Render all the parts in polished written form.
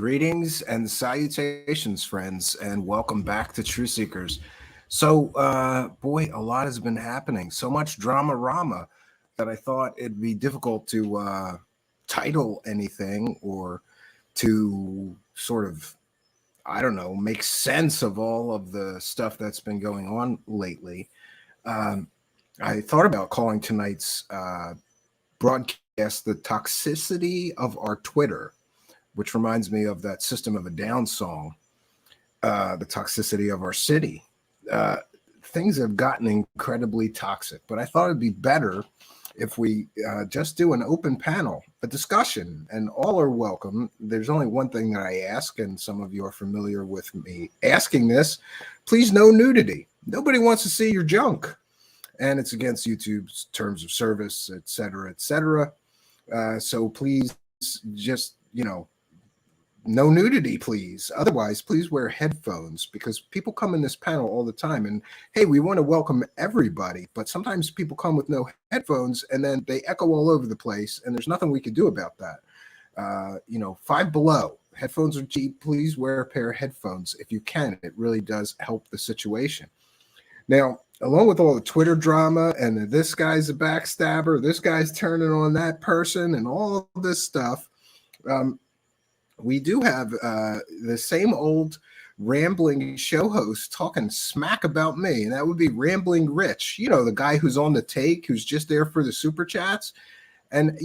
Greetings and salutations, friends, and welcome back to Truth Seekers. So, boy, a lot has been happening. So much drama-rama that I thought it'd be difficult to title anything or to sort of, I don't know, make sense of all of the stuff that's been going on lately. I thought about calling tonight's broadcast "The Toxicity of Our Twitter," which reminds me of that System of a Down song, The Toxicity of Our City. Things have gotten incredibly toxic, but I thought it'd be better if we just do an open panel, a discussion, and all are welcome. There's only one thing that I ask, and some of you are familiar with me asking this. Please, no nudity. Nobody wants to see your junk, and it's against YouTube's terms of service, et cetera, et cetera. So please just, no nudity, please. Otherwise, please wear headphones, because people come in this panel all the time and, hey, we want to welcome everybody, but sometimes people come with no headphones and then they echo all over the place, and there's nothing we can do about that. Five Below. Headphones are cheap. Please wear a pair of headphones if you can. It really does help the situation. Now, along with all the Twitter drama and this guy's a backstabber, this guy's turning on that person and all this stuff, we do have the same old rambling show host talking smack about me, and that would be Rambling Rich, the guy who's on the take, who's just there for the super chats. And,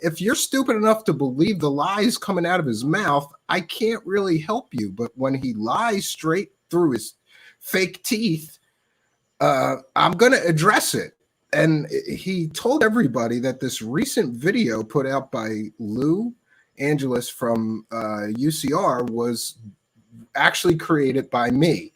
if you're stupid enough to believe the lies coming out of his mouth, I can't really help you. But when he lies straight through his fake teeth, I'm going to address it. And he told everybody that this recent video put out by Angelus from UCR was actually created by me,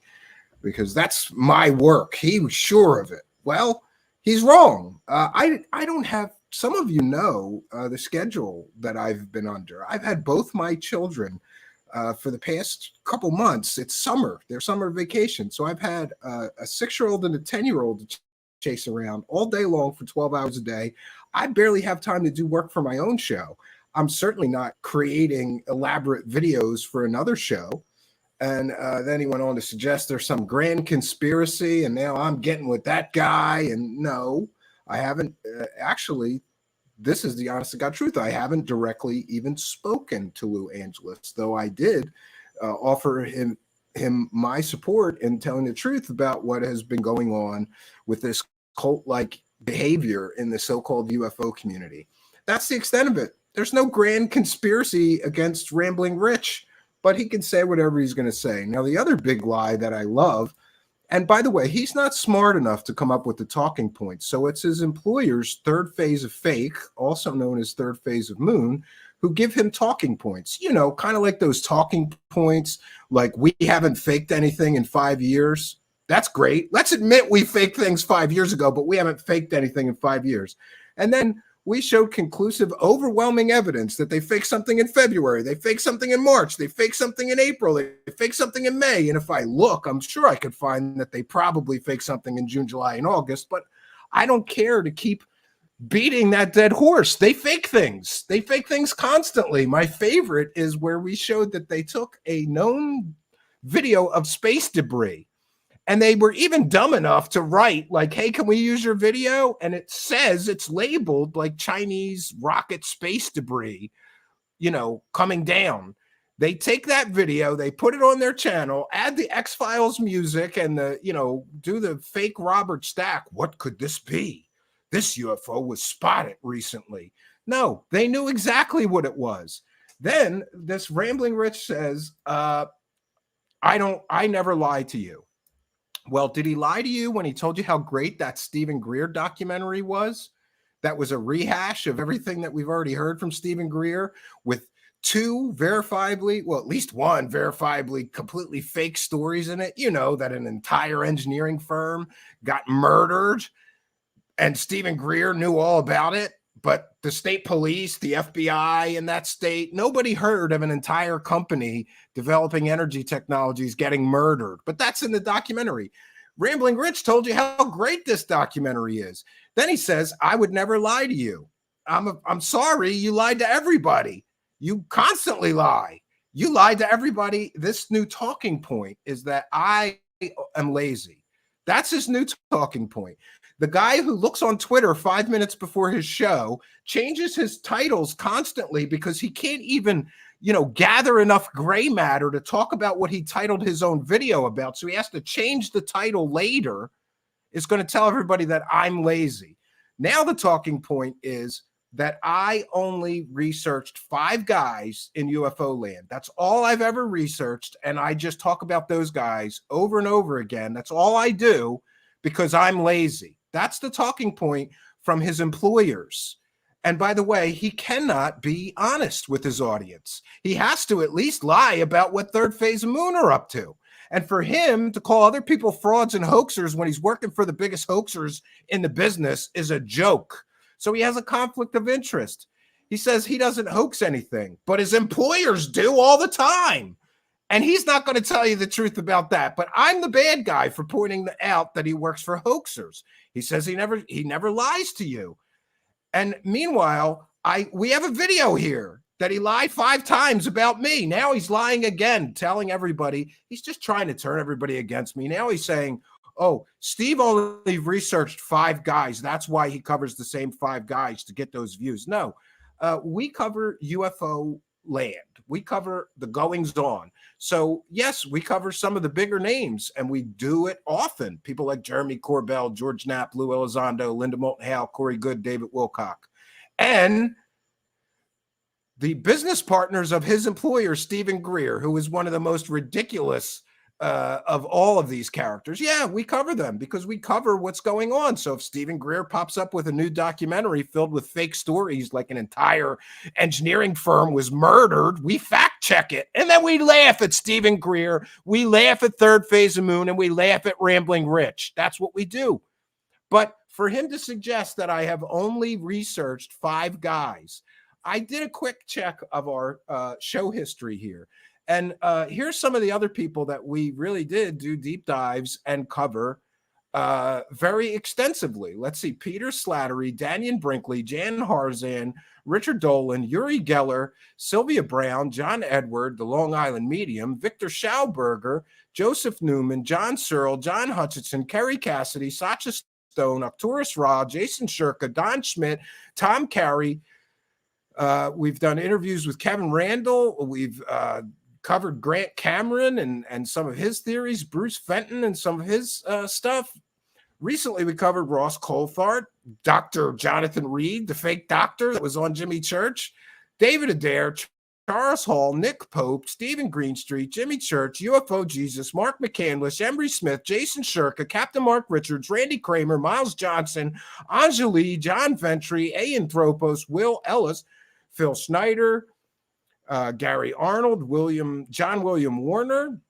because that's my work. He was sure of it. Well, he's wrong. I don't have, some of you know the schedule that I've been under. I've had both my children for the past couple months. It's summer, their summer vacation. So I've had a 6-year-old and a 10-year-old to chase around all day long for 12 hours a day. I barely have time to do work for my own show. I'm certainly not creating elaborate videos for another show. And then he went on to suggest there's some grand conspiracy, and now I'm getting with that guy. And no, I haven't actually. This is the honest to God truth. I haven't directly even spoken to Lou Angelus, though I did offer him my support in telling the truth about what has been going on with this cult-like behavior in the so-called UFO community. That's the extent of it. There's no grand conspiracy against Rambling Rich, but he can say whatever he's going to say. Now, the other big lie that I love, and by the way, he's not smart enough to come up with the talking points. So it's his employer's third phase of fake, also known as third phase of moon, who give him talking points, kind of like those talking points, like we haven't faked anything in 5 years. That's great. Let's admit we faked things 5 years ago, but we haven't faked anything in 5 years. And then we showed conclusive, overwhelming evidence that they faked something in February, they faked something in March, they faked something in April, they faked something in May. And if I look, I'm sure I could find that they probably faked something in June, July, and August. But I don't care to keep beating that dead horse. They fake things. They fake things constantly. My favorite is where we showed that they took a known video of space debris, and they were even dumb enough to write like, hey, can we use your video? And it says, it's labeled like Chinese rocket space debris, coming down. They take that video, they put it on their channel, add the X-Files music and do the fake Robert Stack. What could this be? This UFO was spotted recently. No, they knew exactly what it was. Then this Rambling Rich says, I never lied to you. Well, did he lie to you when he told you how great that Stephen Greer documentary was? That was a rehash of everything that we've already heard from Stephen Greer, with two verifiably, well, at least one verifiably completely fake stories in it. That an entire engineering firm got murdered and Stephen Greer knew all about it. But the state police, the FBI in that state, nobody heard of an entire company developing energy technologies getting murdered. But that's in the documentary. Rambling Rich told you how great this documentary is. Then he says, I would never lie to you. I'm sorry, you lied to everybody. You constantly lie. You lied to everybody. This new talking point is that I am lazy. That's his new talking point. The guy who looks on Twitter 5 minutes before his show changes his titles constantly because he can't even, gather enough gray matter to talk about what he titled his own video about. So he has to change the title later. Is going to tell everybody that I'm lazy. Now the talking point is that I only researched 5 guys in UFO land. That's all I've ever researched. And I just talk about those guys over and over again. That's all I do because I'm lazy. That's the talking point from his employers. And by the way, he cannot be honest with his audience. He has to at least lie about what Third Phase and Moon are up to. And for him to call other people frauds and hoaxers when he's working for the biggest hoaxers in the business is a joke. So he has a conflict of interest. He says he doesn't hoax anything, but his employers do all the time. And he's not going to tell you the truth about that. But I'm the bad guy for pointing out that he works for hoaxers. He says he never lies to you. And meanwhile, we have a video here that he lied 5 times about me. Now he's lying again, telling everybody. He's just trying to turn everybody against me. Now he's saying, oh, Steve only researched 5 guys. That's why he covers the same 5 guys to get those views. No, we cover UFO land. We cover the goings on. So yes, we cover some of the bigger names, and we do it often. People like Jeremy Corbell, George Knapp, Lou Elizondo, Linda Moulton Howe, Corey Good, David Wilcock. And the business partners of his employer, Stephen Greer, who is one of the most ridiculous of all of these characters. Yeah, we cover them because we cover what's going on. So if Stephen Greer pops up with a new documentary filled with fake stories, like an entire engineering firm was murdered, we fact check it. And then we laugh at Stephen Greer. We laugh at Third Phase of Moon, and we laugh at Rambling Rich. That's what we do. But for him to suggest that I have only researched 5 guys, I did a quick check of our show history here. And here's some of the other people that we really did do deep dives and cover very extensively. Let's see. Peter Slattery, Daniel Brinkley, Jan Harzan, Richard Dolan, Uri Geller, Sylvia Brown, John Edward, the Long Island Medium, Victor Schauberger, Joseph Newman, John Searle, John Hutchinson, Kerry Cassidy, Sacha Stone, Arcturus Ra, Jason Shirka, Don Schmidt, Tom Carey. We've done interviews with Kevin Randall. We've covered Grant Cameron and some of his theories, Bruce Fenton and some of his stuff. Recently, we covered Ross Coulthard, Dr. Jonathan Reed, the fake doctor that was on Jimmy Church, David Adair, Charles Hall, Nick Pope, Stephen Greenstreet, Jimmy Church, UFO Jesus, Mark McCandless, Embry Smith, Jason Shirka, Captain Mark Richards, Randy Kramer, Miles Johnson, Anjali, John Ventry, A. Anthropos, Will Ellis, Phil Snyder, Gary Arnold, John William Warner,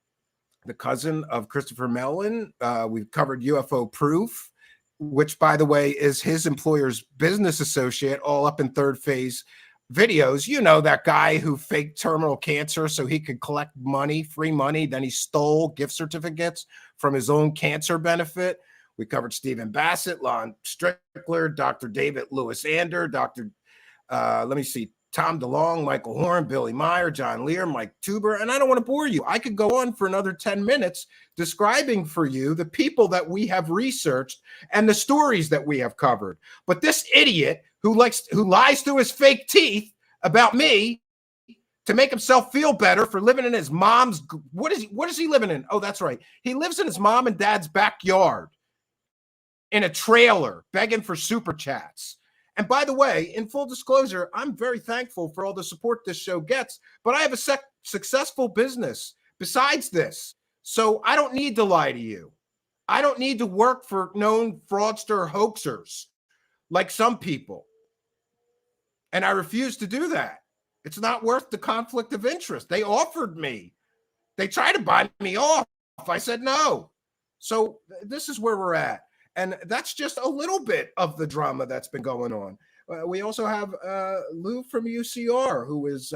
the cousin of Christopher Mellon. We've covered UFO Proof, which, by the way, is his employer's business associate, all up in Third Phase videos. You know, that guy who faked terminal cancer so he could collect money, free money. Then he stole gift certificates from his own cancer benefit. We covered Stephen Bassett, Lon Strickler, Dr. David Lewis Ander, Tom DeLong, Michael Horn, Billy Meyer, John Lear, Mike Tuber, and I don't want to bore you. I could go on for another 10 minutes describing for you the people that we have researched and the stories that we have covered. But this idiot who lies through his fake teeth about me to make himself feel better for living in his mom's, what is he living in? Oh, that's right. He lives in his mom and dad's backyard in a trailer begging for super chats. And by the way, in full disclosure, I'm very thankful for all the support this show gets, but I have a successful business besides this. So I don't need to lie to you. I don't need to work for known fraudster hoaxers like some people. And I refuse to do that. It's not worth the conflict of interest. They offered me. They tried to buy me off. I said no. So this is where we're at. And that's just a little bit of the drama that's been going on. We also have Lou from UCR, who is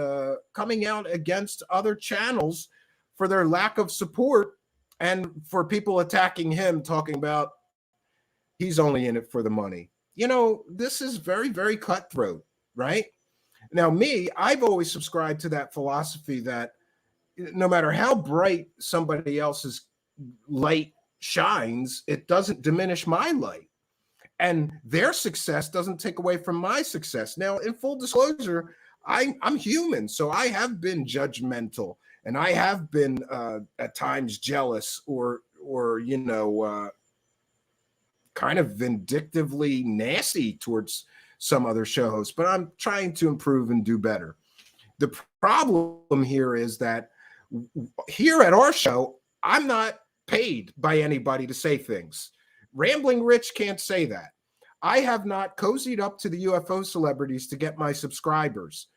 coming out against other channels for their lack of support and for people attacking him, talking about he's only in it for the money. You know, this is very, very cutthroat, right? Now, I've always subscribed to that philosophy that no matter how bright somebody else's light shines, it doesn't diminish my light. And their success doesn't take away from my success. Now, in full disclosure, I'm human, so I have been judgmental, and I have been at times jealous, or kind of vindictively nasty towards some other show hosts. But I'm trying to improve and do better. The problem here is that here at our show, I'm not paid by anybody to say things. Rambling Rich can't say that. I have not cozied up to the UFO celebrities to get my subscribers.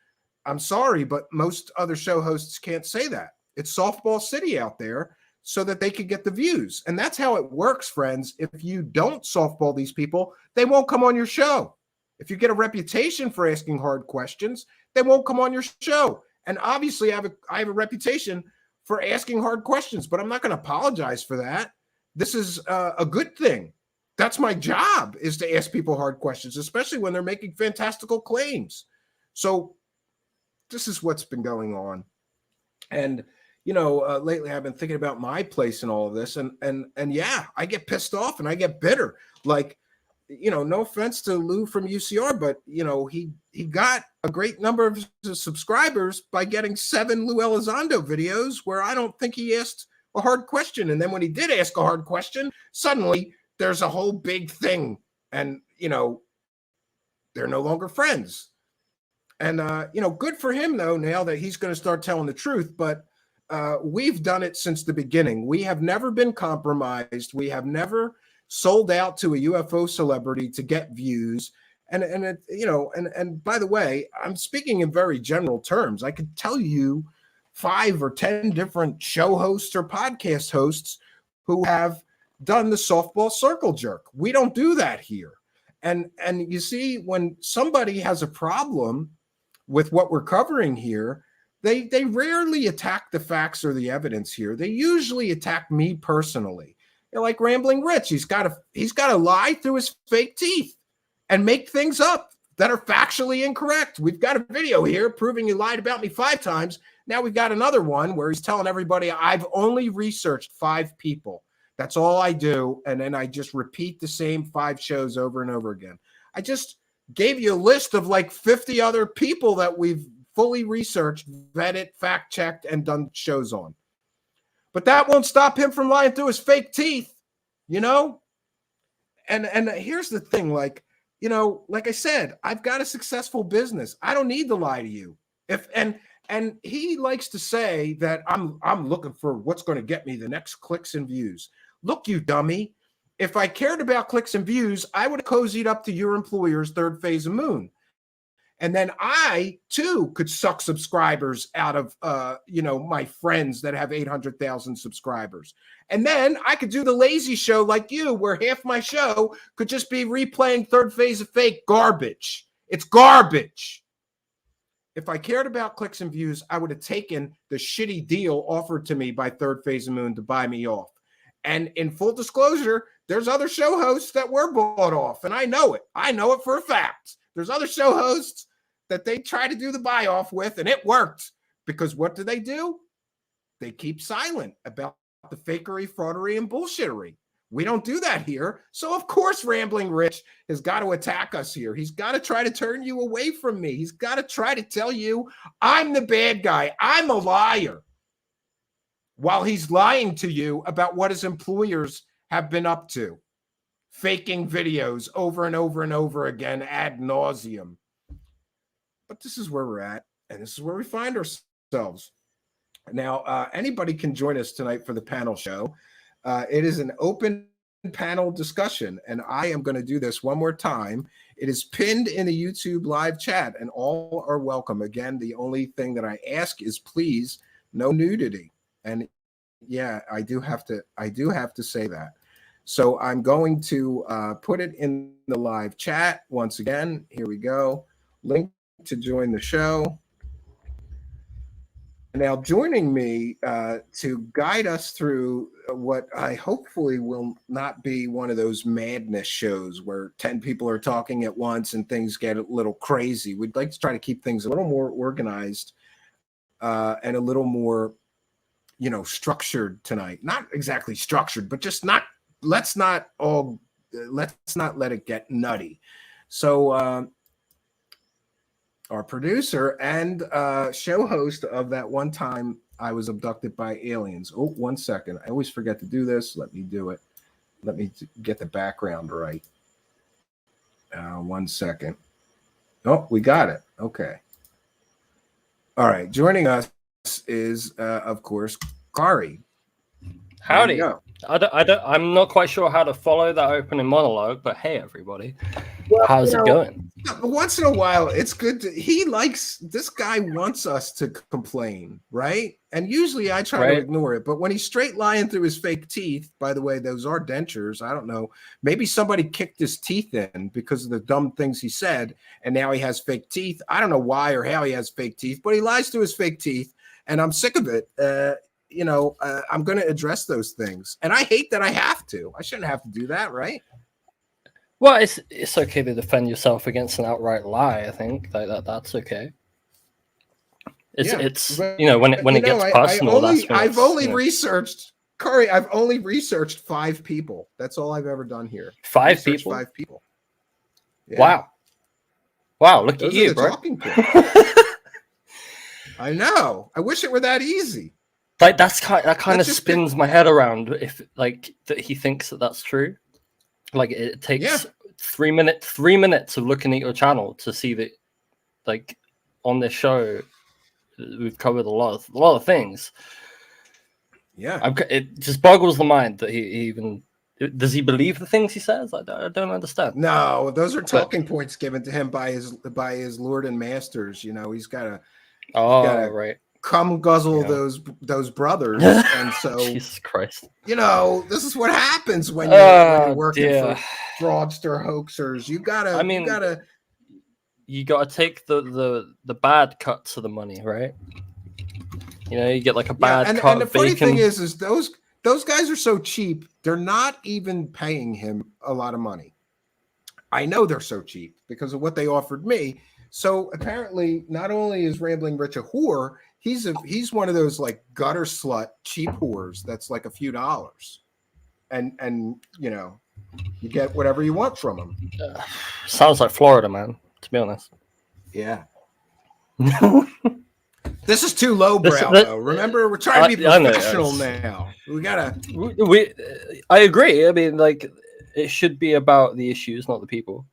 I'm sorry, but most other show hosts can't say that. It's softball city out there so that they could get the views. And that's how it works, friends. If you don't softball these people, they won't come on your show. If you get a reputation for asking hard questions, they won't come on your show. And obviously, I have a reputation for asking hard questions, but I'm not going to apologize for that. This is a good thing. That's my job, is to ask people hard questions, especially when they're making fantastical claims. So this is what's been going on. And, lately I've been thinking about my place in all of this. And yeah, I get pissed off and I get bitter. Like, no offense to Lou from UCR, but, he got a great number of subscribers by getting 7 Lou Elizondo videos where I don't think he asked a hard question. And then when he did ask a hard question, suddenly there's a whole big thing. And, they're no longer friends. And, good for him, though, now that he's going to start telling the truth. But we've done it since the beginning. We have never been compromised. We have never sold out to a UFO celebrity to get views. And by the way, I'm speaking in very general terms. I could tell you 5 or 10 different show hosts or podcast hosts who have done the softball circle jerk. We don't do that here. And you see, when somebody has a problem with what we're covering here, they rarely attack the facts or the evidence here. They usually attack me personally. Like Rambling Rich, he's got to lie through his fake teeth and make things up that are factually incorrect. We've got a video here proving he lied about me 5 times. Now we've got another one where he's telling everybody I've only researched 5 people. That's all I do. And then I just repeat the same 5 shows over and over again. I just gave you a list of like 50 other people that we've fully researched, vetted, fact-checked, and done shows on. But that won't stop him from lying through his fake teeth, And here's the thing, like I said, I've got a successful business. I don't need to lie to you. And he likes to say that I'm looking for what's going to get me the next clicks and views. Look, you dummy. If I cared about clicks and views, I would have cozied up to your employer's third phase of moon. And then I, too, could suck subscribers out of, my friends that have 800,000 subscribers. And then I could do the lazy show like you, where half my show could just be replaying third phase of fake garbage. It's garbage. If I cared about clicks and views, I would have taken the shitty deal offered to me by Third Phase of Moon to buy me off. And in full disclosure, there's other show hosts that were bought off, and I know it. I know it for a fact. There's other show hosts that they try to do the buy off with, and it worked. Because what do? They keep silent about the fakery, fraudery, and bullshittery. We don't do that here. So, of course, Rambling Rich has got to attack us here. He's got to try to turn you away from me. He's got to try to tell you I'm the bad guy. I'm a liar. While he's lying to you about what his employers have been up to. Faking videos over and over and over again ad nauseum. But this is where we're at, and this is where we find ourselves. Now, anybody can join us tonight for the panel show. It is an open panel discussion, and I am going to do this one more time. It is pinned in the YouTube live chat, and all are welcome. Again, the only thing that I ask is please no nudity. And yeah, I do have to say that. So I'm going to put it in the live chat once again. Here we go. Link to join the show. Now, joining me to guide us through what I hopefully will not be one of those madness shows where 10 people are talking at once and things get a little crazy. We'd like to try to keep things a little more organized and a little more structured tonight. Not exactly structured, but just not. Let's not let it get nutty. So our producer and show host of that one time I was abducted by aliens. Oh, 1 second. I always forget to do this. Let me do it. Let me get the background right. 1 second. Oh, we got it. Okay. All right. Joining us is, of course, Kari. Howdy. I'm not quite sure how to follow that opening monologue, but hey, everybody. Well, how's it going? Once in a while, it's good to. This guy wants us to complain, right? And usually I try to ignore it, but when he's straight lying through his fake teeth, by the way, those are dentures. I don't know. Maybe somebody kicked his teeth in because of the dumb things he said, and now he has fake teeth. I don't know why or how he has fake teeth, but he lies through his fake teeth, and I'm sick of it. I'm going to address those things, and I hate that I have to. I shouldn't have to do that, right? Well, it's okay to defend yourself against an outright lie. I think that's okay. It's when it gets personal. I've only researched, Kari. I've only researched 5 people. That's all I've ever done here. 5 people. 5 people. Yeah. Wow! Look at you, bro. I know. I wish it were that easy. Like that kind of spins my head around if that he thinks that that's true. Like it takes 3 minutes of looking at your channel to see that, like, on this show we've covered a lot of things. Yeah, it just boggles the mind that he even does. He believe the things he says? I don't understand. No, those are talking points given to him by his lord and masters. He's got to come guzzle those brothers, and so Jesus Christ, this is what happens when you're working for fraudster hoaxers. You gotta take the bad cuts of the money, right? You get like a bad cut. And the funny thing is those guys are so cheap. They're not even paying him a lot of money. I know they're so cheap because of what they offered me. So apparently, not only is Rambling Rich a whore, he's one of those like gutter slut cheap whores that's like a few dollars, and you get whatever you want from him. Sounds like Florida, man. To be honest. Yeah. This is too lowbrow, though. Remember, we're trying to be professional now. We gotta. I agree. I mean, like, it should be about the issues, not the people.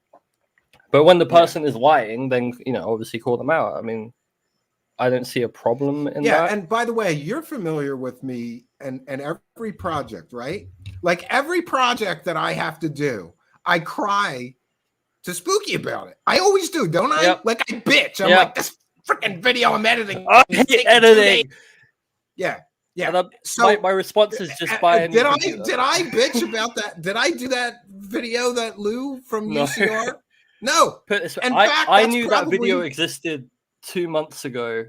But when the person is lying, then obviously call them out. I mean, I don't see a problem in that. Yeah, and by the way, you're familiar with me and every project, right? Like every project that I have to do, I cry to Spooky about it. I always do, don't I? Yep. Like I bitch. I'm like, this freaking video I'm editing. I hate editing. Yeah. So my response is just buy a new computer. Did I bitch about that? Did I do that video that Lou from UCR? No. I knew that video existed 2 months ago,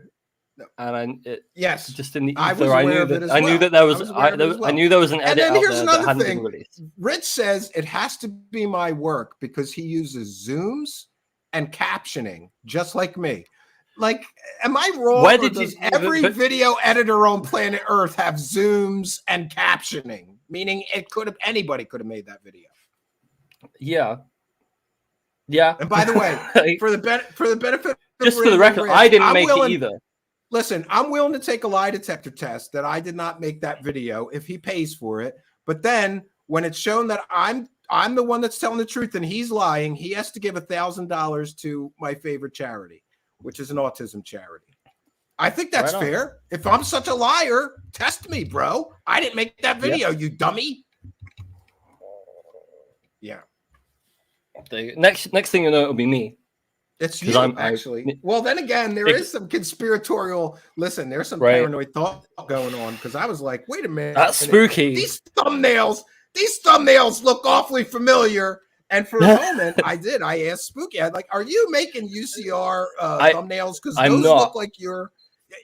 and just in the ether, I knew that there was an edit out there that hadn't been released. Rich says it has to be my work because he uses zooms and captioning, just like me. Like, am I wrong? Does every video editor on planet Earth have zooms and captioning? Meaning, anybody could have made that video. Yeah. And by the way, for the benefit, just for the record, I didn't make it either. Listen, I'm willing to take a lie detector test that I did not make that video if he pays for it. But then when it's shown that I'm the one that's telling the truth and he's lying, he has to give $1,000 to my favorite charity, which is an autism charity. I think that's fair. If I'm such a liar, test me, bro. I didn't make that video, you dummy. Yeah. The next thing you know, it'll be me. It's you, actually. Well, then again, there is some conspiratorial. Listen, there's some paranoid thought going on because I was like, wait a minute, that's spooky. These thumbnails look awfully familiar. And for a moment, I asked Spooky, I'm like, are you making UCR thumbnails? Because those look like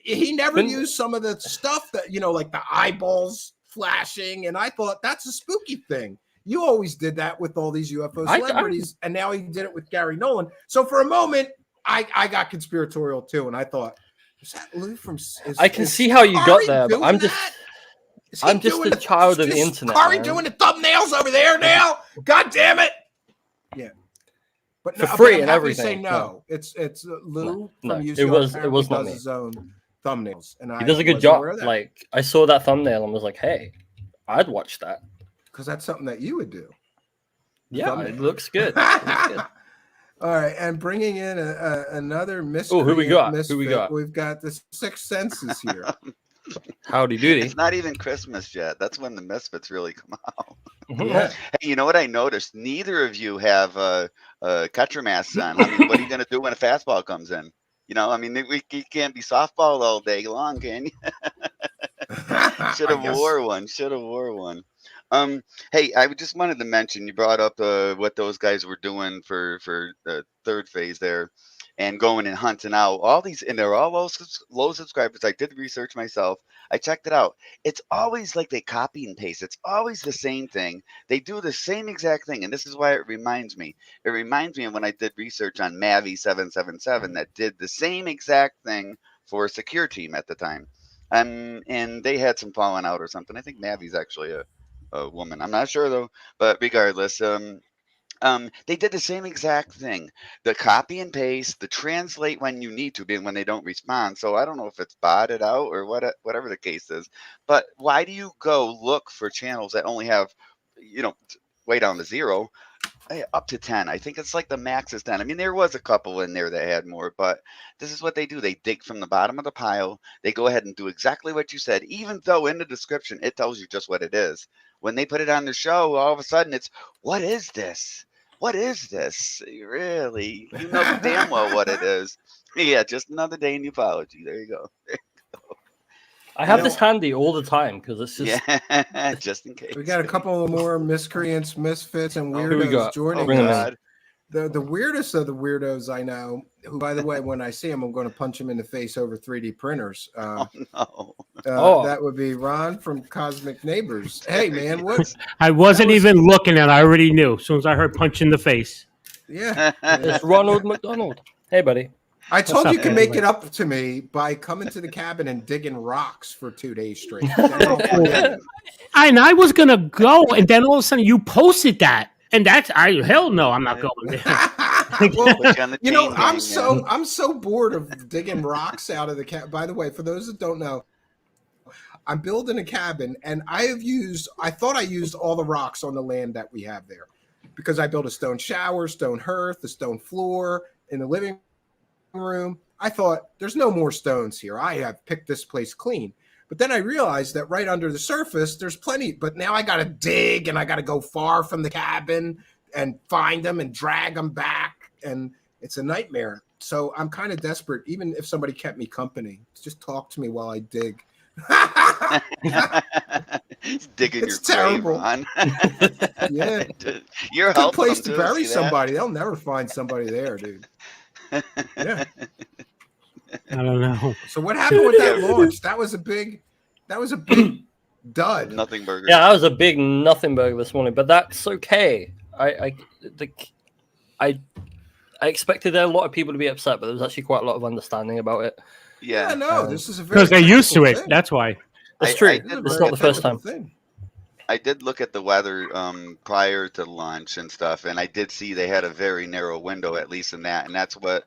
he never used some of the stuff that, like the eyeballs flashing. And I thought that's a Spooky thing. You always did that with all these UFO celebrities. And now he did it with Gary Nolan. So for a moment, I got conspiratorial too. And I thought, Is that Lou from? I can see how you got there, but I'm just. I'm just doing a child of the is internet. Kari doing the thumbnails over there now? God damn it! Yeah, but for no, free but I'm and happy everything. To say no. It's Lou from UCR. It was not does me. his own thumbnails, and he does a good job. Like I saw that thumbnail and was like, hey, I'd watch that because that's something that you would do. Yeah, it looks good. It looks good. All right, and bringing in another mystery. Oh, who we got? Who we got? We've got the Sixth Senses here. Howdy doody. It's not even Christmas yet. That's when the misfits really come out. Yeah. Hey, you know what I noticed? Neither of you have catcher masks on. I mean, what are you going to do when a fastball comes in? You know, I mean, you can't be softball all day long, can you? Should have wore one. Hey, I just wanted to mention, you brought up what those guys were doing for the third phase there, and going and hunting out all these, and they're all low subscribers. I did research myself. I checked it out. It's always like they copy and paste. It's always the same thing. They do the same exact thing, and this is why it reminds me. It reminds me of when I did research on Mavi777 that did the same exact thing for a secure team at the time. And they had some falling out or something. I think Mavi's actually a woman. I'm not sure though, but regardless, they did the same exact thing. The copy and paste, the translate when you need to, when they don't respond. So I don't know if it's botted out or whatever the case is. But why do you go look for channels that only have, way down to 0? Up to 10. I think it's like the max is 10. I mean, there was a couple in there that had more, but this is what they do. They dig from the bottom of the pile. They go ahead and do exactly what you said, even though in the description it tells you just what it is. When they put it on their show, all of a sudden it's, what is this? What is this? Really? You know damn well what it is. Yeah, just another day in ufology. There you go. I have this handy all the time because it's just just in case. We got a couple more miscreants, misfits, and weirdos joining us. The weirdest of the weirdos I know, who, by the way, when I see him, I'm going to punch him in the face over 3D printers. That would be Ron from Cosmic Neighbors. Hey, man, what? I wasn't even looking, and I already knew as soon as I heard punch in the face. Yeah. It's Ronald McDonald. Hey, buddy. I told you could make it up to me by coming to the cabin and digging rocks for 2 days straight. And I was going to go, and then all of a sudden you posted that. And hell no, I'm not going there. Well, I'm so bored of digging rocks out of the cabin. By the way, for those that don't know, I'm building a cabin, and I thought I used all the rocks on the land that we have there, because I built a stone shower, stone hearth, a stone floor in the living room. I thought there's no more stones here. I have picked this place clean. But then I realized that right under the surface, there's plenty. But now I got to dig, and I got to go far from the cabin and find them and drag them back. And it's a nightmare. So I'm kind of desperate, even if somebody kept me company. Just talk to me while I dig. Digging it's your terrible. Grave, Yeah. You're a good place to bury somebody. They'll never find somebody there, dude. Yeah. I don't know. So what happened with that launch? That was a big dud. Nothing burger. Yeah, that was a big nothing burger this morning, but that's okay. I expected a lot of people to be upset, but there was actually quite a lot of understanding about it. Yeah, no, this is a very because they're used to it. thing. That's why. That's true. It's not the first time. I did look at the weather prior to launch and stuff, and I did see they had a very narrow window, at least in that, and that's why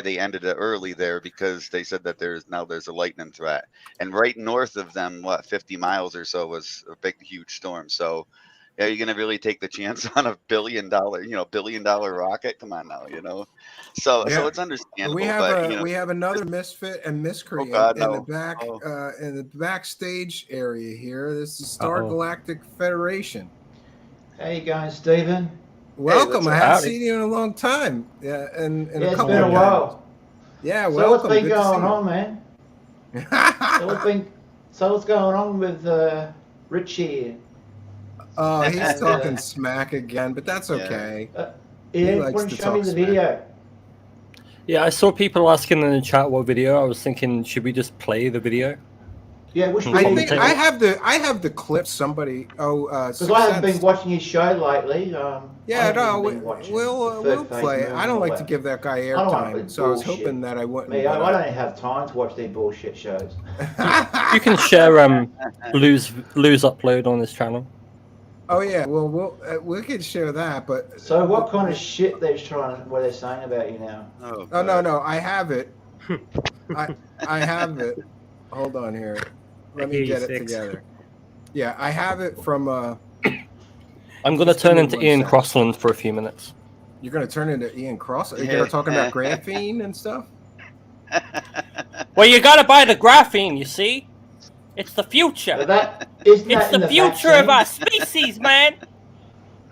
they ended it early there, because they said that there's a lightning threat, and right north of them, 50 miles or so, was a big, huge storm. So, yeah, you're gonna really take the chance on a $1 billion rocket? Come on now, So it's understandable. We have another misfit and miscreant in the backstage area here. This is Star Galactic Federation. How you going, Stephen? Welcome. Hey, I haven't seen you in a long time. Yeah, and a couple it's been a while. Yeah, so welcome. What's been going on, man? So what's going on with Rich here? Oh, he's talking smack again, but that's okay. Why don't you show me the video? Yeah, I saw people asking in the chat what video. I was thinking, should we just play the video? Yeah, which I think I have the clip. Somebody. Because I haven't been watching his show lately. Yeah, no, we'll play it. I don't like to give that guy airtime, so I was hoping that I wouldn't. I don't have time to watch their bullshit shows. You can share Lou's upload on this channel. Oh yeah, well we can share that, but so what kind of shit they're saying about you now? Oh no, I have it. I have it. Hold on here. Let me get it together. Yeah, I have it from. I'm gonna turn into Ian Crossland for a few minutes. You're gonna turn into Ian Crossland? You're gonna talking about graphene and stuff? Well, you gotta buy the graphene. You see, it's the future. It's the future of our species, man.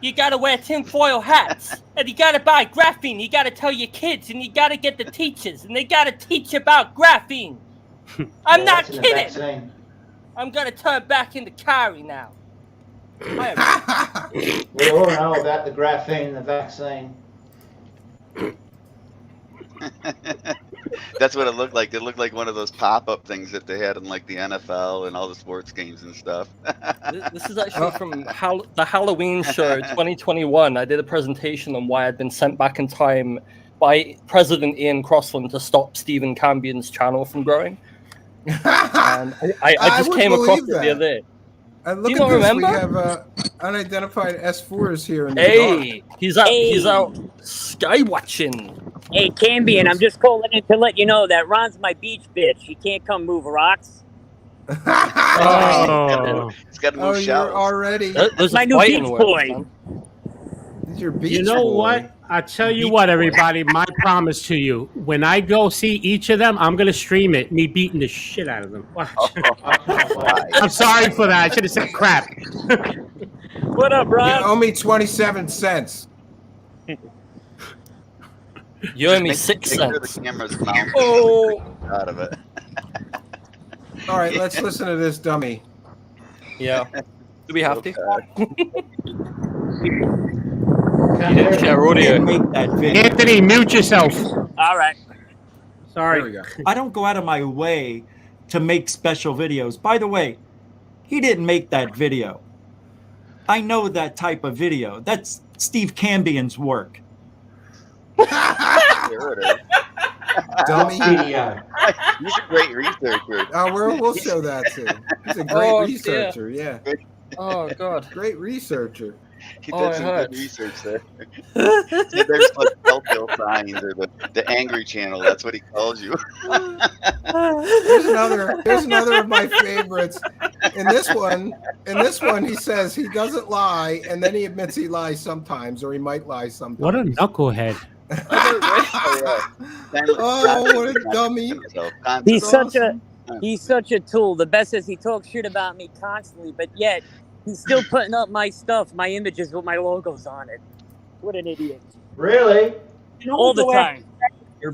You gotta wear tinfoil hats, and you gotta buy graphene. You gotta tell your kids, and you gotta get the teachers, and they gotta teach about graphene. I'm not kidding. I'm gonna turn back into Kyrie now. We all know about the graphene and the vaccine. That's what it looked like. It looked like one of those pop-up things that they had in like the NFL and all the sports games and stuff. This is actually from the Halloween show 2021. I did a presentation on why I'd been sent back in time by President Ian Crossland to stop Stephen Cambion's channel from growing. And I just came across it the other day. And look Do you not at this. remember? We have unidentified S4s here in the Hey, dark. he's out sky watching. Hey, Cambion, I'm just calling in to let you know that Ron's my beach bitch. He can't come move rocks. Oh, It's got to move you're shallows. already. There's My a new fighting beach word, boy. man. This is your beach you know boy. what? I tell you what, everybody. My promise to you: when I go see each of them, I'm gonna stream it. Me beating the shit out of them. Watch. I'm sorry for that. I should have said crap. What up, Ron? You owe me 27 cents. You owe me Make 6 sure cents. the camera's mounted out of it. All right, let's listen to this dummy. Yeah. Do we have to? Can't You didn't share audio. Make that video. Anthony, mute yourself. All right. Sorry. There we go. I don't go out of my way to make special videos. By the way, he didn't make that video. I know that type of video. That's Steve Cambion's work. There it is. Dummy. Video. He's a great researcher. We'll show that too. He's a great researcher. Yeah. Oh God. Great researcher. He Oh, did some it good research there. See, there's like telltale signs or the angry channel. That's what he calls you. Here's another of my favorites. In this one, he says he doesn't lie, and then he admits he lies sometimes, or he might lie sometimes. What a knucklehead. Oh, what a dummy. He's such a tool. The best is he talks shit about me constantly, but yet he's still putting up my stuff, my images with my logos on it. What an idiot. Really? All the time.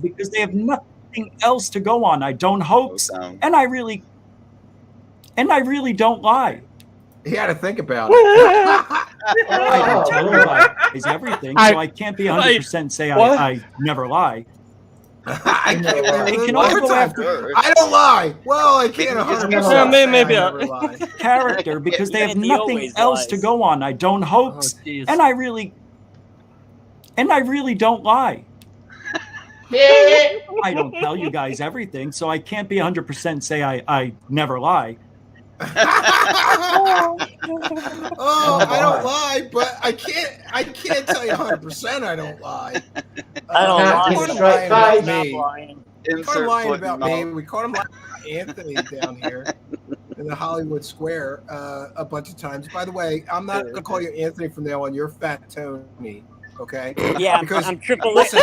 Because they have nothing else to go on. I don't hoax, and I really don't lie. He had to think about it. I don't tell you lies everything, so I can't be 100% say I never lie. I can't. They can all go after I don't lie. Well, I can't 100%. Maybe I never lie. character because they have Andy nothing always else lies. to go on. I don't hoax, and I really don't lie. I don't tell you guys everything, so I can't be 100% say I never lie. I don't lie, but I can't tell you 100% I don't lie. I don't lie. Caught him Straight lying face. about me. lying. Caught him lying about me. We caught him lying about Anthony down here in the Hollywood Square a bunch of times. By the way, I'm not going to call you Anthony from now on. You're Fat Tony. Okay. Yeah, Because I'm triple X.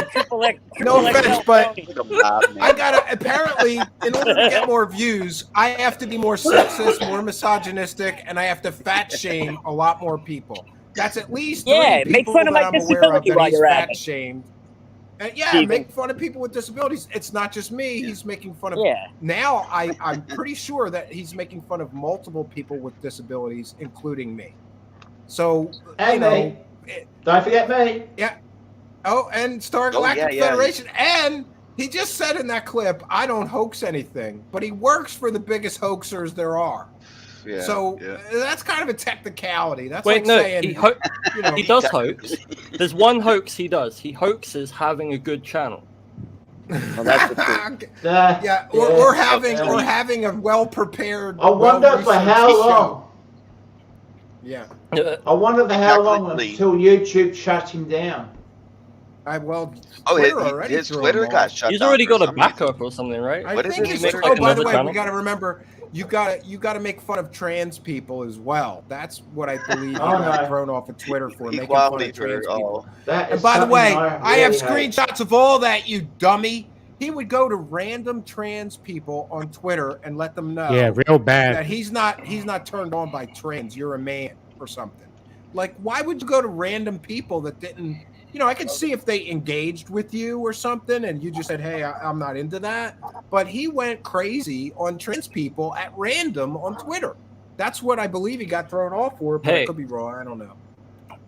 no offense, but I I gotta apparently, in order to get more views, I have to be more sexist, more misogynistic, and I have to fat shame a lot more people. That's at least three Yeah, make people fun of that my I'm aware of disability that while he's you're at fat it. shamed. And yeah, Steven. make fun of people with disabilities. It's not just me. He's making fun of. Yeah. Now I'm pretty sure that he's making fun of multiple people with disabilities, including me. So And you know, me. Don't forget me. oh, and Star Oh, Galactic yeah. Federation, and He just said in that clip, "I don't hoax anything," but he works for the biggest hoaxers there are. Yeah, So yeah. that's kind of a technicality. That's Wait, like no, saying, he does hoax. There's one hoax he does. He hoaxes having a good channel. Well, that's the truth. or having a well prepared. I wonder for how long. Yeah. I wonder for how long until YouTube shuts him down. His Twitter got shut down. He's already got a backup or something, right? I think it's, by the way, we got to remember, you got to make fun of trans people as well. That's what I believe you got thrown off of Twitter for, making fun of trans people. And by the way, I have screenshots of all that, you dummy. He would go to random trans people on Twitter and let them know, real bad, that he's not turned on by trans. You're a man or something. Like, why would you go to random people that didn't? I could see if they engaged with you or something, and you just said, "Hey, I'm not into that." But he went crazy on trans people at random on Twitter. That's what I believe he got thrown off for. But I could be wrong. I don't know.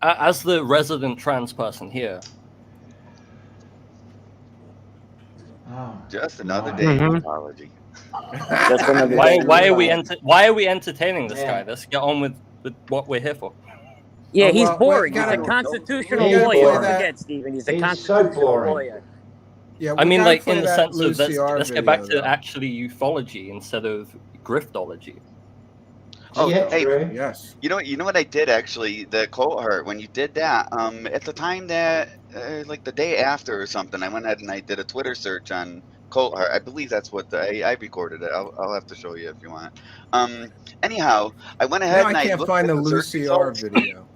As the resident trans person here. Just another day of apology. Why are we entertaining this guy? Let's get on with what we're here for. Yeah, he's boring. He's a constitutional lawyer. Don't forget, Stephen. He's a constitutional lawyer. Yeah, I mean, like, in the sense of let's get back to actually ufology instead of griftology. Oh, hey, yes. You know what I did actually? The cohort, when you did that, at the time that, like the day after or something, I went ahead and I did a Twitter search on cohort. I believe that's what I recorded it. I'll have to show you if you want. Anyhow, I went ahead and I can't find the Lucy R video.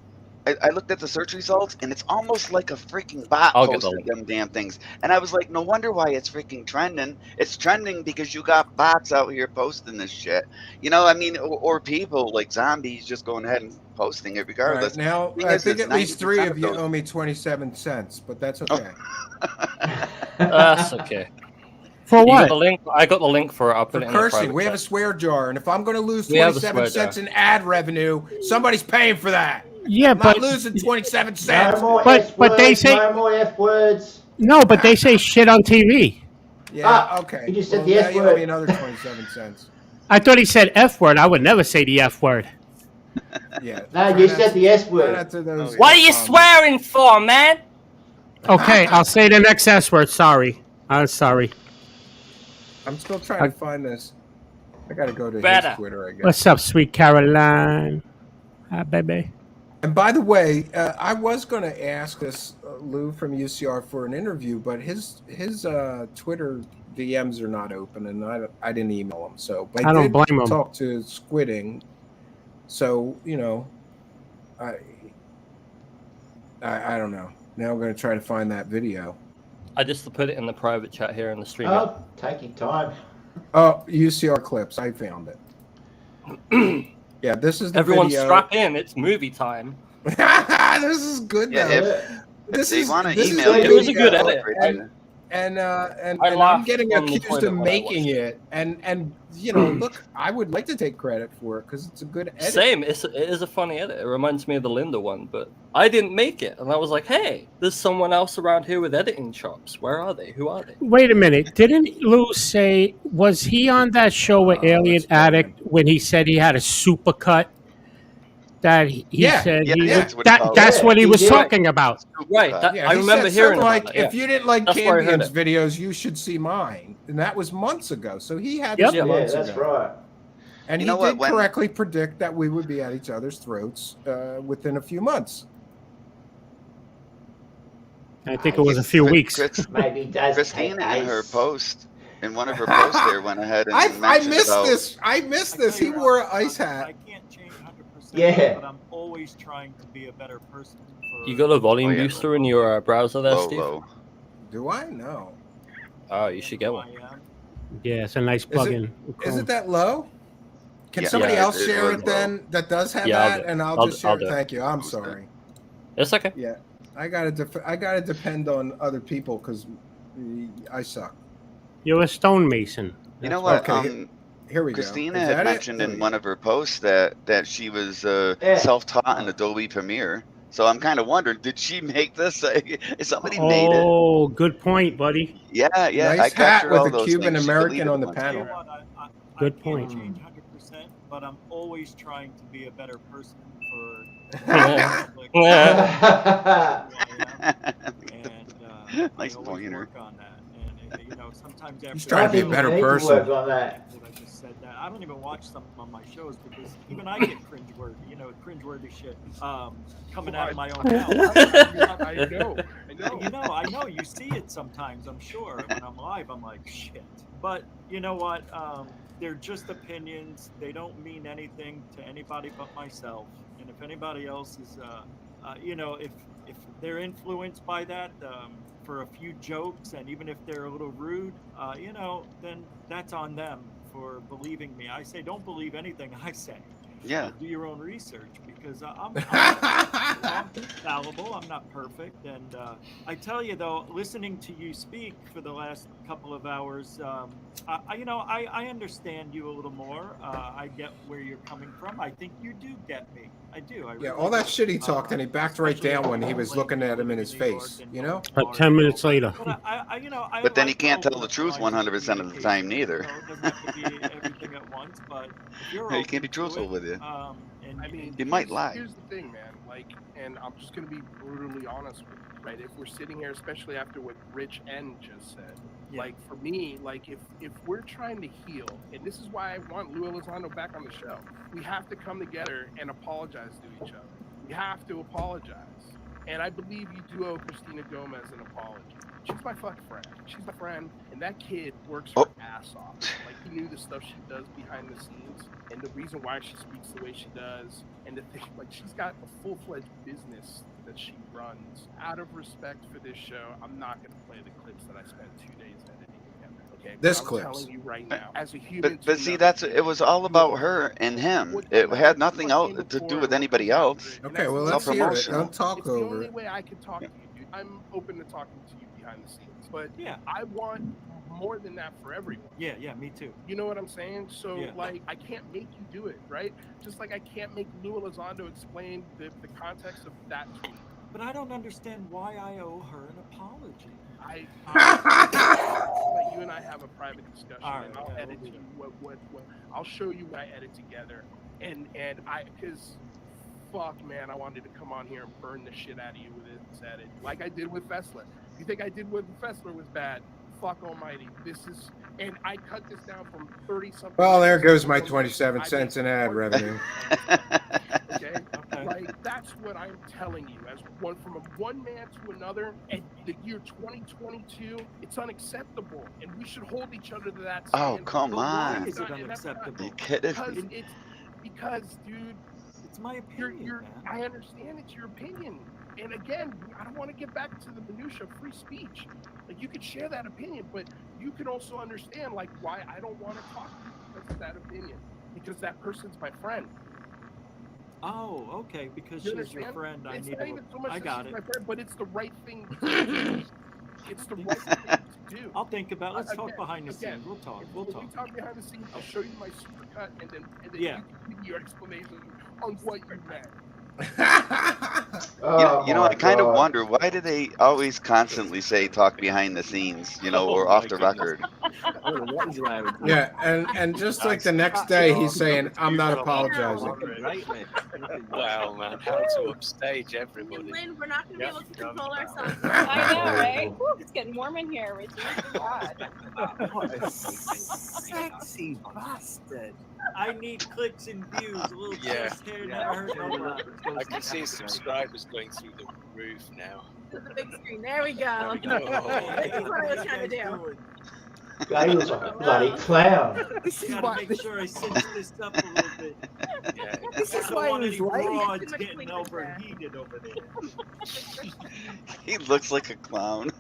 I looked at the search results, and it's almost like a freaking bot posted them damn things. And I was like, no wonder why it's freaking trending. It's trending because you got bots out here posting this shit. I mean, or people like zombies just going ahead and posting it regardless. Right, now, I think at least 3 of you owe me 27 cents, but that's okay. That's okay. For what? I got the link for it. I'll put it in the cursing. private We chat. have a swear jar, and if I'm going to lose 27 cents in ad revenue, somebody's paying for that. Yeah, I'm but not losing 27 cents. No more but they say no more F words. No, but they say shit on TV. Yeah, okay. You just said the F word. You owe me another 27 cents. I thought he said F word. I would never say the F word. Yeah. No, you said the S word. What are you swearing for, man? Okay, I'll say the next S word. Sorry. I'm sorry. I'm still trying to find this. I got to go to his Twitter, I guess. What's up, sweet Caroline? Hi, baby. And by the way, I was going to ask this Lou from UCR for an interview, but his Twitter DMs are not open, and I didn't email him. So I don't blame him. Talk to Squidding, so I don't know. Now I'm going to try to find that video. I just put it in the private chat here in the stream. Oh, taking time. Oh, UCR clips. I found it. Yeah, this is the Everyone video. strap in. It's movie time. This is good. Yeah, this if is, they want to this email is you, it was a good edit. And I'm getting accused of making it. And look, I would like to take credit for it because it's a good edit. Same. It is a funny edit. It reminds me of the Linda one, but I didn't make it. And I was like, hey, there's someone else around here with editing chops. Where are they? Who are they? Wait a minute. Didn't Lou say, was he on that show with Alien Addict when he said he had a supercut? That he said that's what he was talking about. Right. I remember hearing like, that. if you didn't like Campion's videos, you should see mine. And that was months ago. So he had this months ago. That's right. And he did correctly predict that we would be at each other's throats within a few months. I think it was a few weeks. Maybe Christina in her post, in one of her posts there, went ahead and I missed this. He wore an ice hat. I can't change 100%, Yeah. but I'm always trying to be a better person. You got a volume booster in your browser there, Steve? Do I? No. Oh, you should get one. Yeah, it's a nice plugin. Is it that low? Can somebody else share it then that does have that? And I'll just share it. Thank you. I'm sorry. It's okay. Yeah. I gotta depend on other people because I suck. You're a stonemason. You know what? Okay, here we Christina go. had mentioned in one of her posts that she was self-taught in Adobe Premiere. So I'm kind of wondering, did she make this? Somebody made it. Oh, good point, buddy. Yeah, I Nice captured hat with all a those Cuban things. She American deleted on a the bunch. panel. Good I point. can't change 100%, but I'm always trying to be a better person for and Nice I always pointer. work on that. And you know, sometimes after He's trying to be a better person. Work on that. I just said that. I don't even watch some of my shows because even I get cringeworthy, you know, cringeworthy shit coming out of my own mouth. I know. I know. You see it sometimes, I'm sure. When I'm live, I'm like, shit. But you know what? They're just opinions. They don't mean anything to anybody but myself. And if anybody else is, you know, if they're influenced by that for a few jokes, and even if they're a little rude, you know, then that's on them for believing me. I say, don't believe anything I say. Yeah. Do your own research, because I'm fallible. I'm not perfect. And I tell you, though, listening to you speak for the last couple of hours, I understand you a little more. I get where you're coming from. I think you do get me. I do. Yeah, all that shit he talked, and he backed right down when he was looking at him in his face, you know? But 10 minutes later. But then he can't tell the truth 100% of the time, neither. It doesn't have to be everything at once, but if you're He can't be truthful with you. I mean, he might lie. Here's the thing, man. Like, and I'm just gonna be brutally honest with you, right? If we're sitting here, especially after what Rich N just said, like for me, like if we're trying to heal, and this is why I want Lou Elizondo back on the show, we have to come together and apologize to each other. We have to apologize. And I believe you do owe Christina Gomez an apology. She's my fucking friend. She's my friend, and that kid works her ass off. Like, he knew the stuff she does behind the scenes, and the reason why she speaks the way she does, and the thing, like, she's got a full-fledged business that she runs. Out of respect for this show, I'm not going to play the clips that I spent 2 days editing together. Okay, this I'm clips. telling you right now, as a human. But see, it was all about her and him. It had nothing else to do with anybody else. Okay, well, let's hear it. Don't talk over it. It's the only way I can talk to you, dude. I'm open to talking to you behind the scenes. But yeah, I want more than that for everyone. Yeah, me too. You know what I'm saying? So, like, I can't make you do it, right? Just like I can't make Lou Elizondo explain the context of that tweet. But I don't understand why I owe her an apology. You and I have a private discussion, and I'll edit you what I'll show you what I edit together, and because fuck, man, I wanted to come on here and burn the shit out of you with this edit, like I did with Fessler. You think I did with Fessler was bad? Fuck almighty, this is, and I cut this down from 30-something. Well, there goes my 27 cents in ad revenue. Okay, like that's what I'm telling you. As from one man to another, and the year 2022, it's unacceptable, and we should hold each other to that standard. Oh, come on! Why is it unacceptable? Because, dude, it's my opinion. I understand it's your opinion, and again, I don't want to get back to the minutia of free speech. Like, you could share that opinion, but you can also understand like why I don't want to talk to you because of that opinion, because that person's my friend. Oh, okay. Because she's your friend, I got it. My friend, but it's the right thing to do. It's the right thing to do. I'll think about it. Let's talk behind the scenes. We'll talk. We talk behind the scenes. I'll show you my supercut, and then you can give your explanation on what you meant. You know, I kind of wonder, why do they always constantly say talk behind the scenes, you know, or off the record? Yeah, and just like the next day, he's saying, I'm not apologizing. Wow, man, how to upstage everybody. Lynn, we're not going to be able to control ourselves. I know, right? Woo, it's getting warm in here, Richie. God. What a sexy bastard. I need clicks and views. A little twist here, never heard nobody. I can see subscribers going through the roof now. To the big screen. There we go. There we go. This is what I was trying to do. Guy looks like a bloody clown. Gotta make sure I cinch this up a little bit. Yeah. This is why he was right. Broads getting overheated over there. He looks like a clown.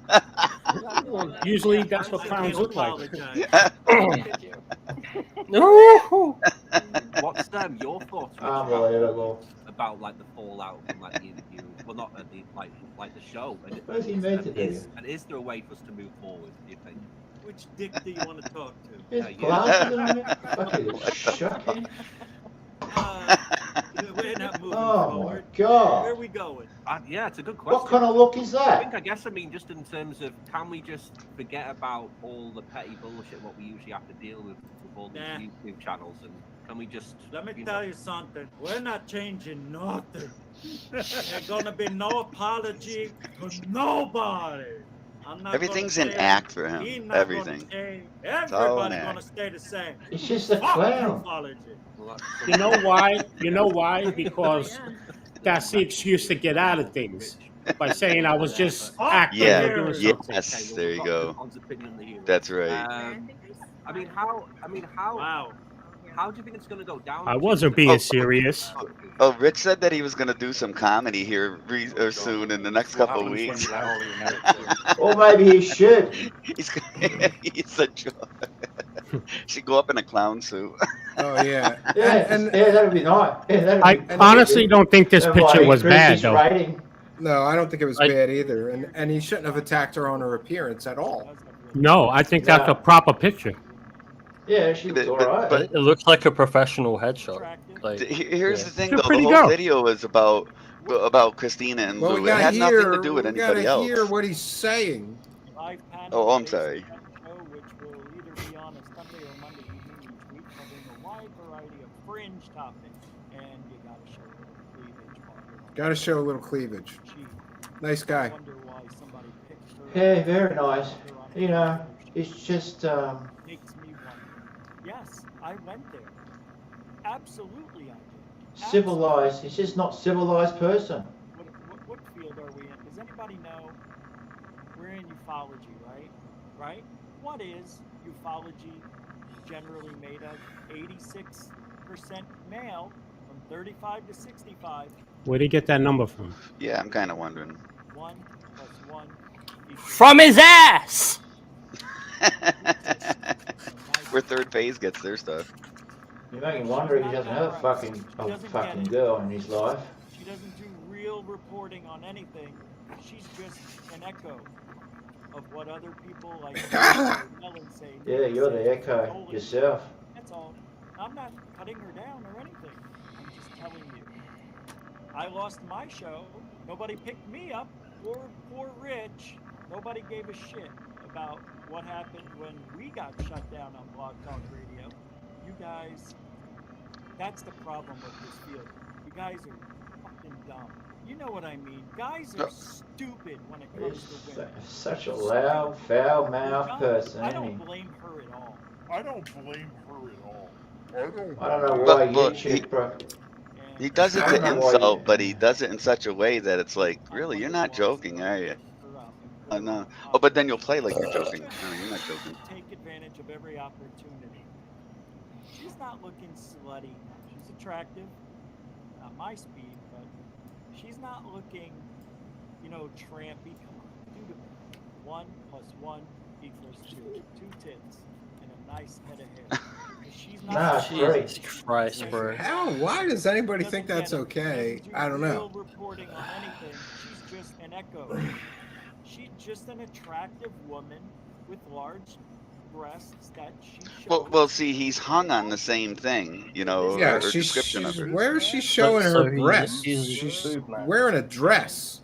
Well, usually that's what clowns look like. No. What's your thoughts about like the fallout from like the interview? Well, not the like the show. Suppose he meant it, and is there a way for us to move forward? Do you think? Which dick do you want to talk to? His glasses on it? Fucking shocking. You We're not moving Oh forward. my God. Where are we going? Yeah, it's a good question. What kind of look is that? I guess, just in terms of, can we just forget about all the petty bullshit what we usually have to deal with all these YouTube channels, and can we just? Let me tell you something. We're not changing nothing. There's gonna be no apology to nobody. Everything's an act for him. Everything. Everybody's gonna stay the same. It's just a clown. You know why? You know why? Because that's the excuse to get out of things by saying I was just acting or doing something. Yes, there you go. That's right. How do you think it's going to go down? I wasn't being serious. Oh, Rich said that he was going to do some comedy here soon in the next couple of weeks. Or maybe he should. He's a joke. Should go up in a clown suit. Oh yeah. Yeah, that'd be nice. Yeah, I honestly don't think this picture was bad though. No, I don't think it was bad either, and he shouldn't have attacked her on her appearance at all. No, I think that's a proper picture. Yeah, she was alright. But it looks like a professional headshot. Like, here's the thing, She's a though. The pretty whole girl. video is about Christina and Well, Lou. It had nothing to do with we anybody gotta else. hear what he's saying. Oh, I'm sorry. Which will either be on a Sunday or Monday evening each week, covering a wide variety of fringe topics, and you gotta show a little cleavage. Gotta show a little cleavage. Nice guy. Yeah, very nice. You know, it's just Makes me wonder. Yes, I went there. Absolutely, I did. civilized. He's just not civilized person. What field are we in? Does anybody know? We're in ufology, right? Right? What is ufology generally made of? 86% male from 35 to 65. Where'd he get that number from? Yeah, I'm kind of wondering. 1 + 1 from his ass! Where Third Phase gets their stuff. You make him wonder if he doesn't have a fucking girl in his life. She doesn't do real reporting on anything. She's just an echo of what other people like Ellen say. Yeah, you're the echo yourself. That's all. I'm not cutting her down or anything. I'm just telling you. I lost my show. Nobody picked me up. Poor Rich. Nobody gave a shit about what happened when we got shut down on Blog Talk Radio. You guys, that's the problem with this field. You guys are fucking dumb. You know what I mean. Guys are stupid when it comes to women. Such a loud, foul-mouthed person, I isn't he? don't blame her at all. I don't blame her at all. I don't know why YouTube, bro. He does it to insult, but he does it in such a way that it's like, really, you're not joking, are you? Oh, no. Oh, but then you'll play like you're joking. No, you're not joking. Take advantage of every opportunity. She's not looking slutty. She's attractive. Not my speed, but she's not looking, trampy. Come on, do the 1 + 1 = 2. 2 tits and a nice head of hair. She's not. Jesus Christ, bro. How? Why does anybody think that's okay? I don't know. Reporting on anything. She's just an echo. She's just an attractive woman with large breasts that she shows. Well, see, he's hung on the same thing, Yeah, her description of her. where is she showing her breasts? She's wearing a dress,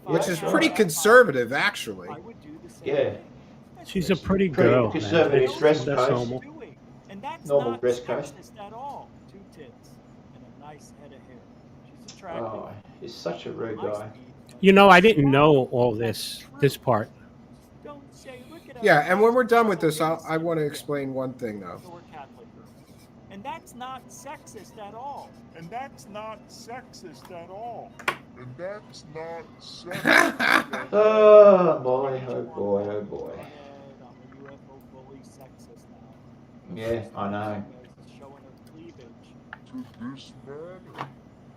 which is pretty conservative, actually. Yeah. She's a pretty girl. Conservative dress That's code. normal. And that's Normal not dress code. sexist at all. 2 tits and a nice head of hair. She's attractive. Oh, he's such a rude guy. I didn't know all this part. Yeah, and when we're done with this, I want to explain one thing, though. And that's not sexist at all. And that's not sexist at all. And that's not sexist. Oh boy, oh boy, oh boy. I'm a UFO bully sexist now. Yeah, I know. Showing her cleavage To this man.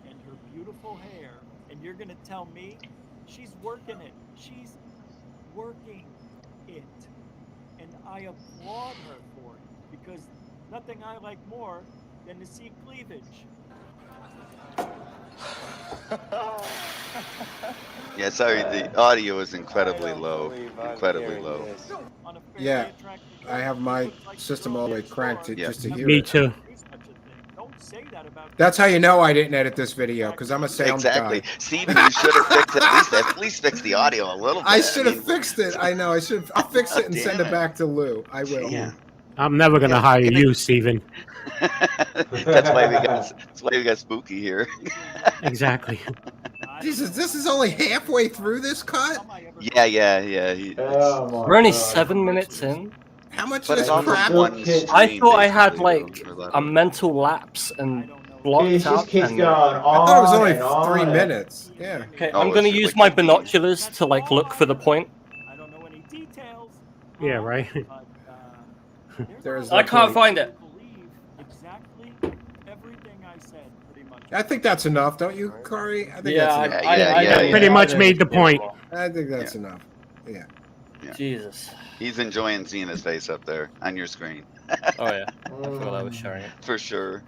and her beautiful hair. And you're going to tell me she's working it. She's working it. And I applaud her for it because nothing I like more than to see cleavage. Yeah, sorry, the audio is incredibly low. Incredibly low. Yeah, I have my system all the way cranked just to hear Me it. too. say that about. That's how you know I didn't edit this video, because I'm a sound Exactly. guy. Steven, you should have fixed at least fix the audio a little bit. I should have fixed it. I know. I'll fix it and send it back to Lou. I will. Yeah. I'm never gonna hire you, Steven. That's why we got Spooky here. Exactly. Jesus, this is only halfway through this cut? Yeah. We're only 7 minutes in. How much But of it's this all crap? from one I thought I had basically, like though, or a mental lapse and It blocked just out. keeps And... going on. I thought it was only and on 3 and- minutes. Yeah. Okay, Oh, I'm gonna it's use like my 15. binoculars to like look for the point. I don't know any details. Yeah, right. There's I no can't point. find it. Believe exactly everything I said, pretty much. I think that's enough, don't you, Corey? I think Yeah, that's enough. I Pretty much made the point. I think that's enough. Yeah. Jesus. He's enjoying seeing his face up there on your screen. Oh yeah, I forgot I was sharing it. For sure.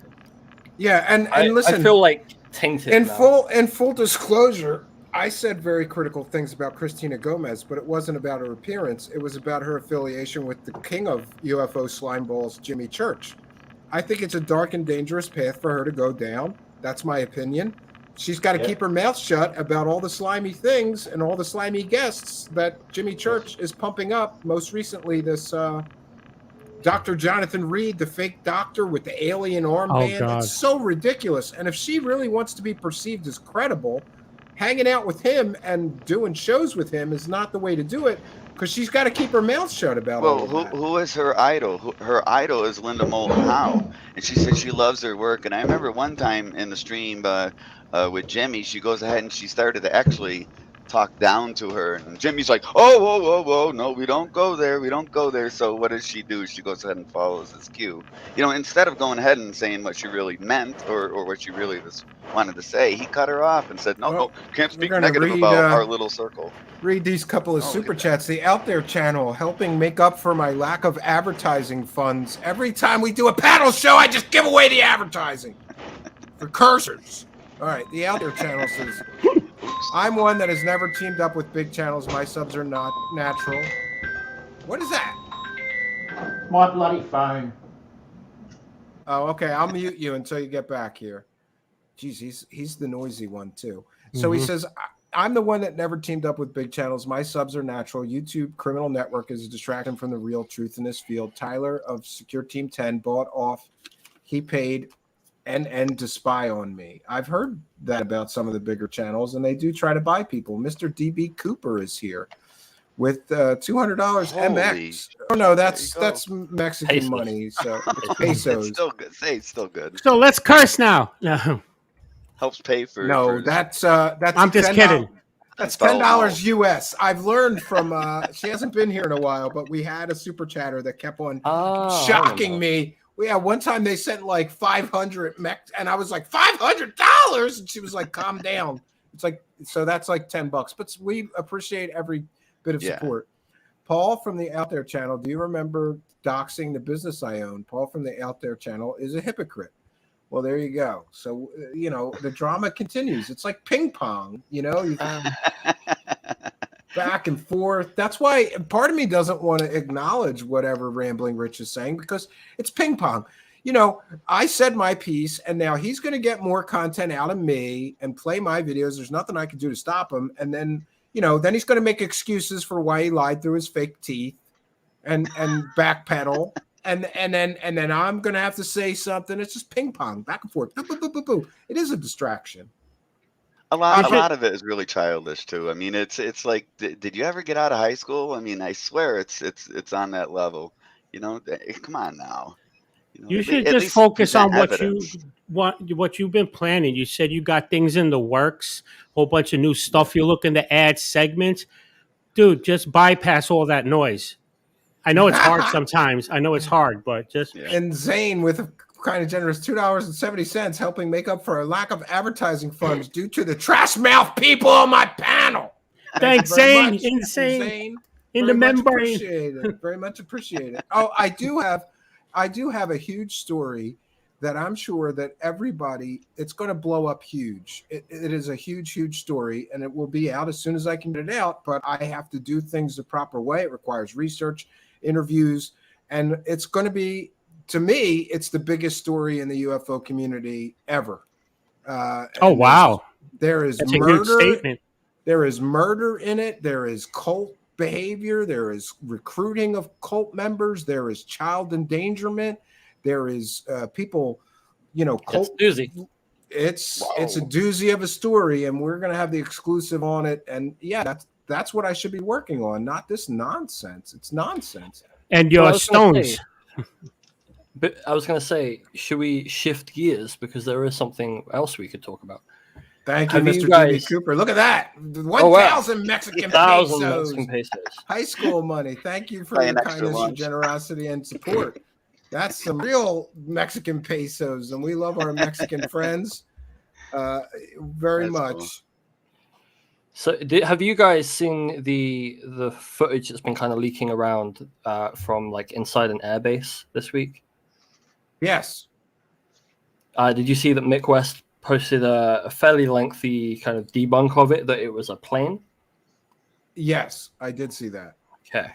Yeah, and I listen, feel like tainted in now. full disclosure, I said very critical things about Christina Gomez, but it wasn't about her appearance. It was about her affiliation with the king of UFO slime balls, Jimmy Church. I think it's a dark and dangerous path for her to go down. That's my opinion. She's got to keep her mouth shut about all the slimy things and all the slimy guests that Jimmy Church is pumping up. Most recently, this Dr. Jonathan Reed, the fake doctor with the alien armband. God. It's so ridiculous. And if she really wants to be perceived as credible, hanging out with him and doing shows with him is not the way to do it, because she's got to keep her mouth shut about all Well, of that. who is her idol? Her idol is Linda Moulton Howe, and she said she loves her work. And I remember one time in the stream with Jimmy, she goes ahead and she started to actually talk down to her, and Jimmy's like, "Oh, whoa, no, we don't go there." So what does she do? She goes ahead and follows his cue. Instead of going ahead and saying what she really meant or what she really wanted to say, he cut her off and said, "No, can't speak gonna negative read, about our little circle." Read these couple of super chats. The Out There channel helping make up for my lack of advertising funds. Every time we do a panel show, I just give away the advertising for cursors. All right, the Out There channel says, I'm one that has never teamed up with big channels. My subs are not natural. What is that? My bloody phone. Oh, okay. I'll mute you until you get back here. Jeez, he's the noisy one too. So he says, I'm the one that never teamed up with big channels. My subs are natural. YouTube Criminal Network is a distraction from the real truth in this field. Tyler of Secure Team 10 bought off. He paid NN to spy on me. I've heard that about some of the bigger channels, and they do try to buy people. Mr. DB Cooper is here with $200 MX. Oh no, that's Mexican Pesos. money. So it's pesos. It's still good. Say it's still good. So let's curse now. No, Helps pay for. No, for that's I'm just $10. kidding. That's $10 US. I've learned from she hasn't been here in a while, but we had a super chatter that kept on shocking me. Yeah, one time they sent like 500 mech, and I was like, $500, and she was like, calm down. It's like, so that's like $10, but we appreciate every bit of support. Paul from the Out There channel, do you remember doxing the business I own? Paul from the Out There channel is a hypocrite. Well, there you go. So, the drama continues. It's like ping pong, back and forth. That's why part of me doesn't want to acknowledge whatever Rambling Rich is saying, because it's ping pong. I said my piece, and now he's going to get more content out of me and play my videos. There's nothing I can do to stop him. And then, then he's going to make excuses for why he lied through his fake teeth and backpedal. And then I'm going to have to say something. It's just ping pong, back and forth. Boo, boo, boo, boo, boo. It is a distraction. A lot of it is really childish too. I mean, it's like, did you ever get out of high school? I mean, I swear it's on that level. Come on now. You should just focus on what you've been planning. You said you got things in the works, whole bunch of new stuff you're looking to add, segments. Dude, just bypass all that noise. I know it's hard sometimes. I know it's hard, but just and Zane with a kind of generous $2.70 helping make up for a lack of advertising funds due to the trash mouth people on my panel. Thanks, Zane. Insane. In the membrane. Very much appreciate it. Oh, I do have a huge story that I'm sure that it's going to blow up huge. It is a huge story, and it will be out as soon as I can get it out, but I have to do things the proper way. It requires research, interviews, and it's going to be to me, it's the biggest story in the UFO community ever. Oh wow! There is That's murder. a huge statement. There is murder in it. There is cult behavior. There is recruiting of cult members. There is child endangerment. There is people, cult. It's doozy. It's a doozy of a story, and we're gonna have the exclusive on it. And yeah, that's what I should be working on, not this nonsense. It's nonsense. And your stones. But I was going to say, should we shift gears because there is something else we could talk about? Thank you, Mr. D.B. Cooper. Look at that. 1,000 Mexican pesos. Mexican pesos. High school money. Thank you for your kindness and generosity and support. That's some real Mexican pesos, and we love our Mexican friends very much. Cool. So, have you guys seen the footage that's been kind of leaking around from like inside an airbase this week? Yes. Did you see that Mick West posted a fairly lengthy kind of debunk of it, that it was a plane? Yes, I did see that. Okay.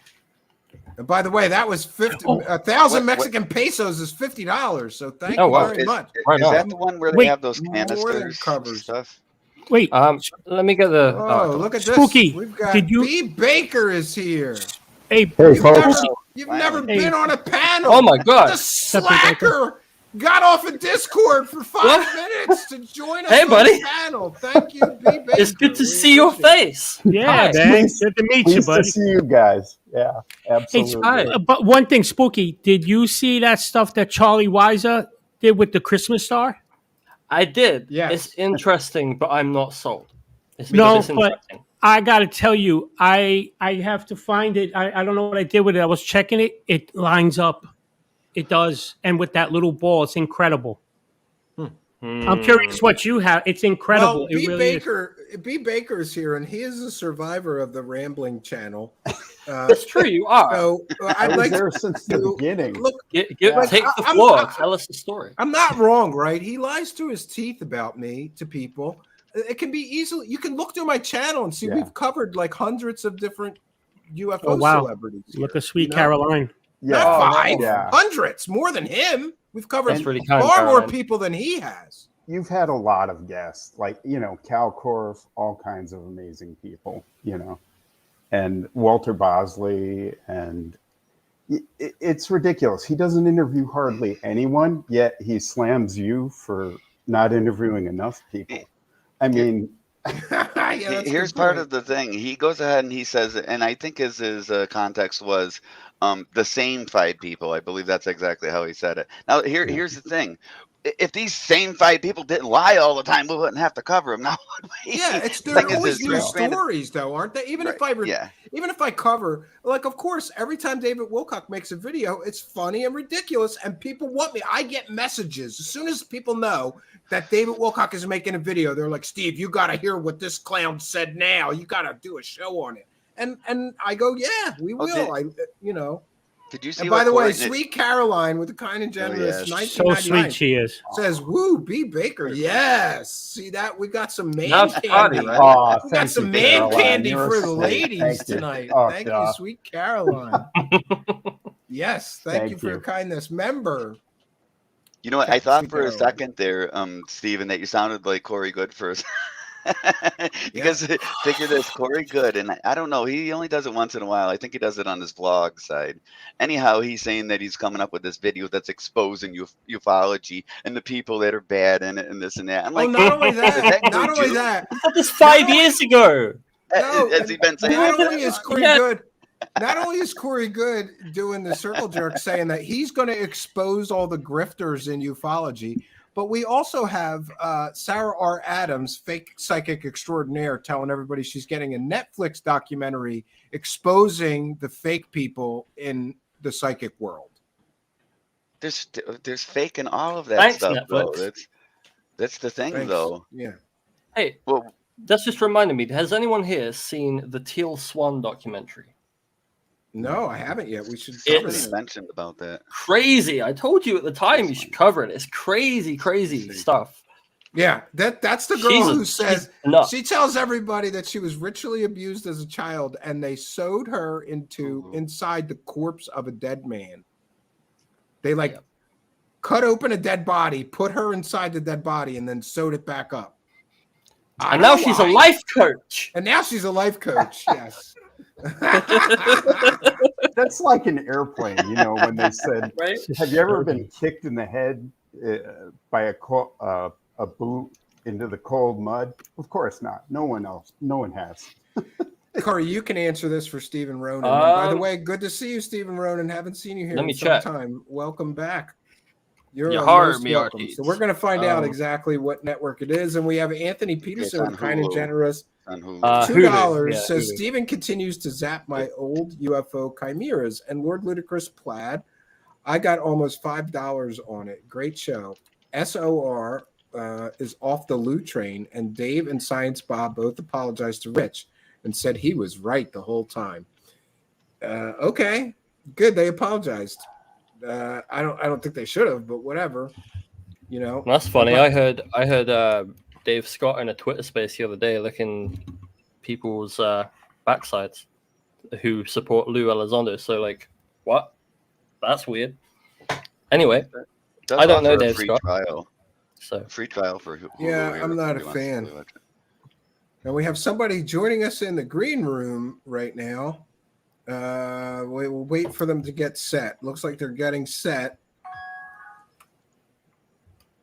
And by the way, that was 1,000 Mexican pesos is $50. So thank you very much. Is that the one where they have those canisters and stuff? Wait. Let me get the. Oh, look at Spooky. this. We've got B. Baker is here. Hey, you've never been on a panel. Oh my God! The slacker got off a Discord for 5 minutes to join us on buddy. the panel. Thank you, B. Baker. It's good to see your face. Yeah, man. Good to meet you, buddy. To see you guys. Yeah, absolutely. Hey, but one thing, Spooky, did you see that stuff that Charlie Weiser did with the Christmas star? I did. Yes. It's interesting, but I'm not sold. But I got to tell you, I have to find it. I don't know what I did with it. I was checking it. It lines up. It does. And with that little ball, it's incredible. I'm curious what you have. It's incredible. Well, B. Baker is here, and he is a survivor of the Rambling Channel. That's true. You are. So I'd like there since the beginning. Look, take the floor. Tell us the story. I'm not wrong, right? He lies through his teeth about me to people. It can be easily. You can look through my channel and see we've covered like hundreds of different UFO celebrities. Look at Sweet Caroline. Yeah, not 5, hundreds, more than him. We've covered far more people than he has. You've had a lot of guests, like, Cal Korff, all kinds of amazing people, and Walter Bosley, and it's ridiculous. He doesn't interview hardly anyone, yet he slams you for not interviewing enough people. I mean... Here's part of the thing. He goes ahead and he says, and I think his context was the same 5 people. I believe that's exactly how he said it. Now, here's the thing. If these same 5 people didn't lie all the time, we wouldn't have to cover them. Now, they're always new stories, though, aren't they? Even if I cover, like, of course, every time David Wilcock makes a video, it's funny and ridiculous, and people want me. I get messages as soon as people know that David Wilcock is making a video. They're like, Steve, you got to hear what this clown said now. You got to do a show on it. And I go, yeah, we will. Did you see? And by the way, Sweet Caroline with the kind and generous, so sweet she is. Says, "Woo, B. Baker." Yes, see that we got some man candy. We got some man candy for the ladies tonight. Thank you, Sweet Caroline. Yes, thank you for your kindness, member. You know what? I thought for a second there, Steven, that you sounded like Corey Good first. Because figure this, Corey Good, and I don't know, he only does it once in a while. I think he does it on his vlog side. Anyhow, he's saying that he's coming up with this video that's exposing ufology and the people that are bad in it and this and that. I'm like, not only that, not only that. That was 5 years ago. Has he been saying not only is Corey Good, not only is Corey Good doing the circle jerk saying that he's going to expose all the grifters in ufology, but we also have Sarah R. Adams, fake psychic extraordinaire, telling everybody she's getting a Netflix documentary exposing the fake people in the psychic world. There's fake in all of that stuff, Netflix. though. That's the thing, though. Yeah. Hey, well, that's just reminded me. Has anyone here seen the Teal Swan documentary? No, I haven't yet. We should cover it. Mentioned about that. Crazy. I told you at the time you should cover it. It's crazy stuff. Yeah, that's the girl who says she tells everybody that she was ritually abused as a child, and they sewed her inside the corpse of a dead man. They cut open a dead body, put her inside the dead body, and then sewed it back up. And now she's a life coach. And now she's a life coach. Yes. That's like an airplane, you know, when they said, right? Have you ever been kicked in the head by a boot into the cold mud? Of course not. No one has. Corey, you can answer this for Stephen Ronan. And by the way, good to see you, Stephen Ronan. Haven't seen you here in some time. Welcome back. You're most welcome. So we're going to find out exactly what network it is, and we have Anthony Peterson, kind and generous, $2. Says Stephen continues to zap my old UFO chimeras, and Lord Ludicrous Plaid, I got almost $5 on it. Great show. SOR is off the loot train, and Dave and Science Bob both apologized to Rich and said he was right the whole time. Okay, good. They apologized. I don't think they should have, but whatever. You know, that's funny. I heard Dave Scott in a Twitter space the other day licking people's backsides who support Lou Elizondo. So like, what? That's weird. Anyway, I don't know Dave Scott. So free trial for I'm not a fan. And we have somebody joining us in the green room right now. We'll wait for them to get set. Looks like they're getting set.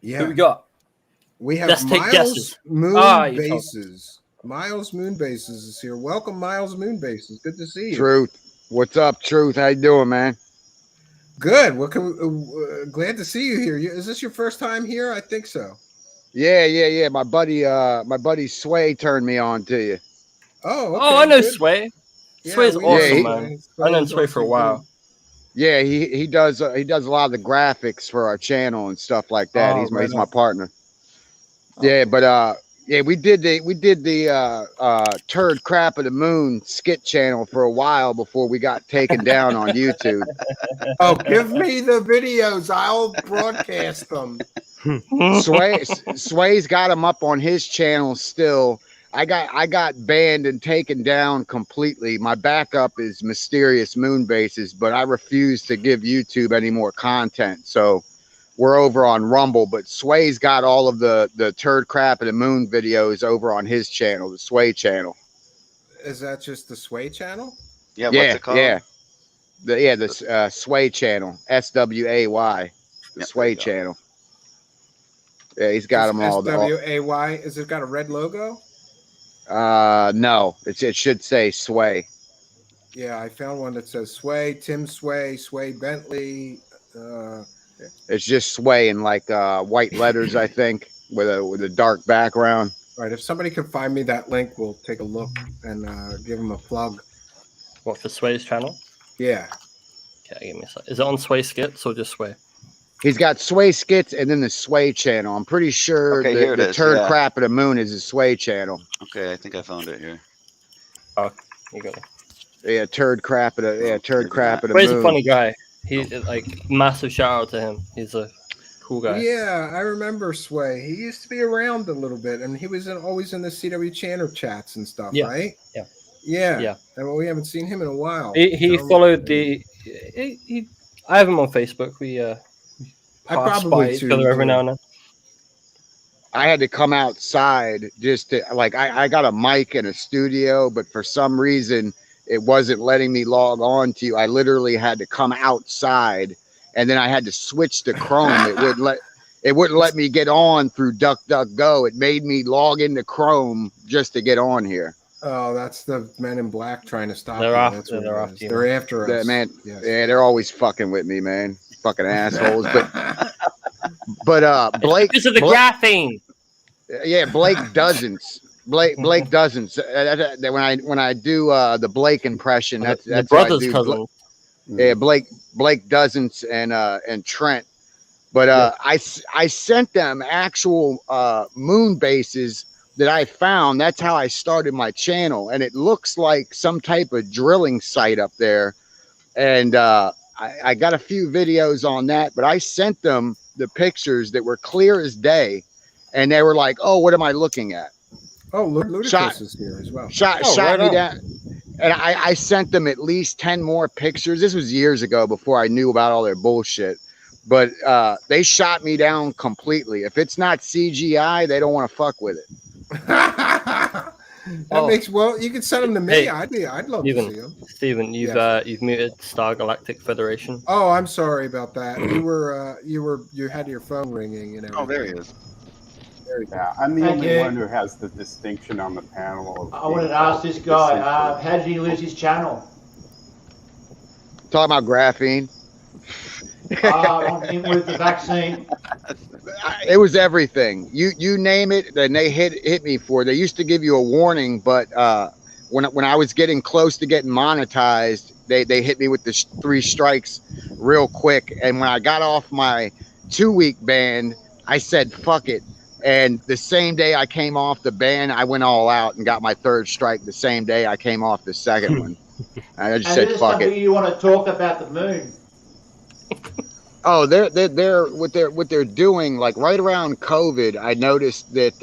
Yeah. Who we got? We have Miles Moon Bases. Miles Moon Bases is here. Welcome, Miles Moon Bases. Good to see you. Truth. What's up, Truth? How you doing, man? Good. Glad to see you here. Is this your first time here? I think so. Yeah. My buddy Sway turned me on to you. Oh, okay, I know Sway. Sway's awesome, man. I've known Sway for a while. Yeah, he does a lot of the graphics for our channel and stuff like that. He's my partner. Yeah, but we did the Turd Crap of the Moon skit channel for a while before we got taken down on YouTube. Oh, give me the videos. I'll broadcast them. Sway's got them up on his channel still. I got banned and taken down completely. My backup is Mysterious Moon Bases, but I refuse to give YouTube any more content. So we're over on Rumble, but Sway's got all of the Turd Crap of the Moon videos over on his channel, the Sway channel. Is that just the Sway channel? Yeah, what's it called? The Sway channel, SWAY, the Sway channel. Yeah, he's got them all. SWAY. Is it got a red logo? No, it should say Sway. Yeah, I found one that says Sway, Tim Sway, Sway Bentley. It's just Sway in like white letters, I think, with a dark background. All right, if somebody can find me that link, we'll take a look and give them a plug. What, for Sway's channel? Yeah. Okay, give me a sec. Is it on Sway Skits or just Sway? He's got Sway Skits and then the Sway channel. I'm pretty sure the Turd Crap of the Moon is the Sway channel. Okay, I think I found it here. Oh, you got it. Yeah, Turd Crap of the Moon. Sway's a funny guy. He's like massive shout out to him. He's a cool guy. Yeah, I remember Sway. He used to be around a little bit, and he was always in the CW channel chats and stuff, right? Yeah. And we haven't seen him in a while. He followed the. I have him on Facebook. We I probably too every now and then. I had to come outside just to I got a mic in a studio, but for some reason it wasn't letting me log on to you. I literally had to come outside, and then I had to switch to Chrome. It wouldn't let me get on through DuckDuckGo. It made me log into Chrome just to get on here. Oh, that's the Men in Black trying to stop you. They're after us. Man, yes. Yeah, they're always fucking with me, man. Fucking assholes. But Blake. This is the graphene. Yeah, Blake doesn't. Blake doesn't. When I do the Blake impression, that's the brother's cousin. Yeah, Blake doesn't and Trent. But I sent them actual moon bases that I found. That's how I started my channel, and it looks like some type of drilling site up there. And I got a few videos on that, but I sent them the pictures that were clear as day, and they were like, "Oh, what am I looking at?" Oh, Ludicrous is here as well. Shot me down, and I sent them at least 10 more pictures. This was years ago before I knew about all their bullshit. but they shot me down completely. If it's not CGI, they don't want to fuck with it. That makes you can send them to me. Hey, I'd love to see them. Steven, you've muted Star Galactic Federation. Oh, I'm sorry about that. You had your phone ringing and everything. Oh, there he is. Yeah, I'm the only one who has the distinction on the panel. I wanted to ask this guy, how did he lose his channel? Talking about graphene. With the vaccine. It was everything. You name it, then they hit me for it. They used to give you a warning, but when I was getting close to getting monetized, they hit me with the 3 strikes real quick. And when I got off my 2-week ban, I said fuck it. And the same day I came off the ban, I went all out and got my 3rd strike the same day I came off the 2nd one. I just said fuck it. You want to talk about the moon? Oh, they're what they're doing, like right around COVID. I noticed that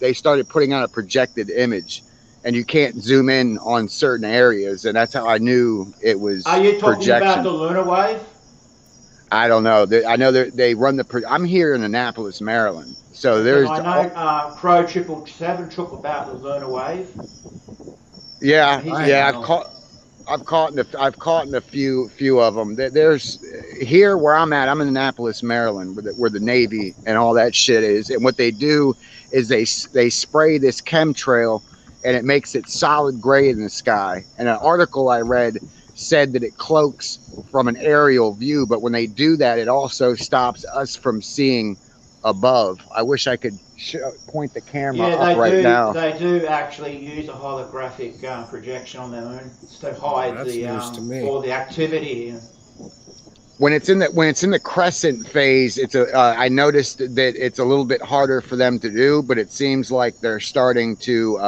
they started putting out a projected image, and you can't zoom in on certain areas, and that's how I knew it was. Are you talking projection. about the lunar wave? I don't know. I know they run the. I'm here in Annapolis, Maryland, so there's. I know Crow 777 took about the lunar wave. Yeah, I've caught in a few of them. There's here where I'm at. I'm in Annapolis, Maryland, where the Navy and all that shit is. And what they do is they spray this chemtrail, and it makes it solid gray in the sky. And an article I read said that it cloaks from an aerial view, but when they do that, it also stops us from seeing above. I wish I could point the camera up right now. They do actually use a holographic projection on their moon to hide all the activity. When it's in the crescent phase, I noticed that it's a little bit harder for them to do, but it seems like they're starting to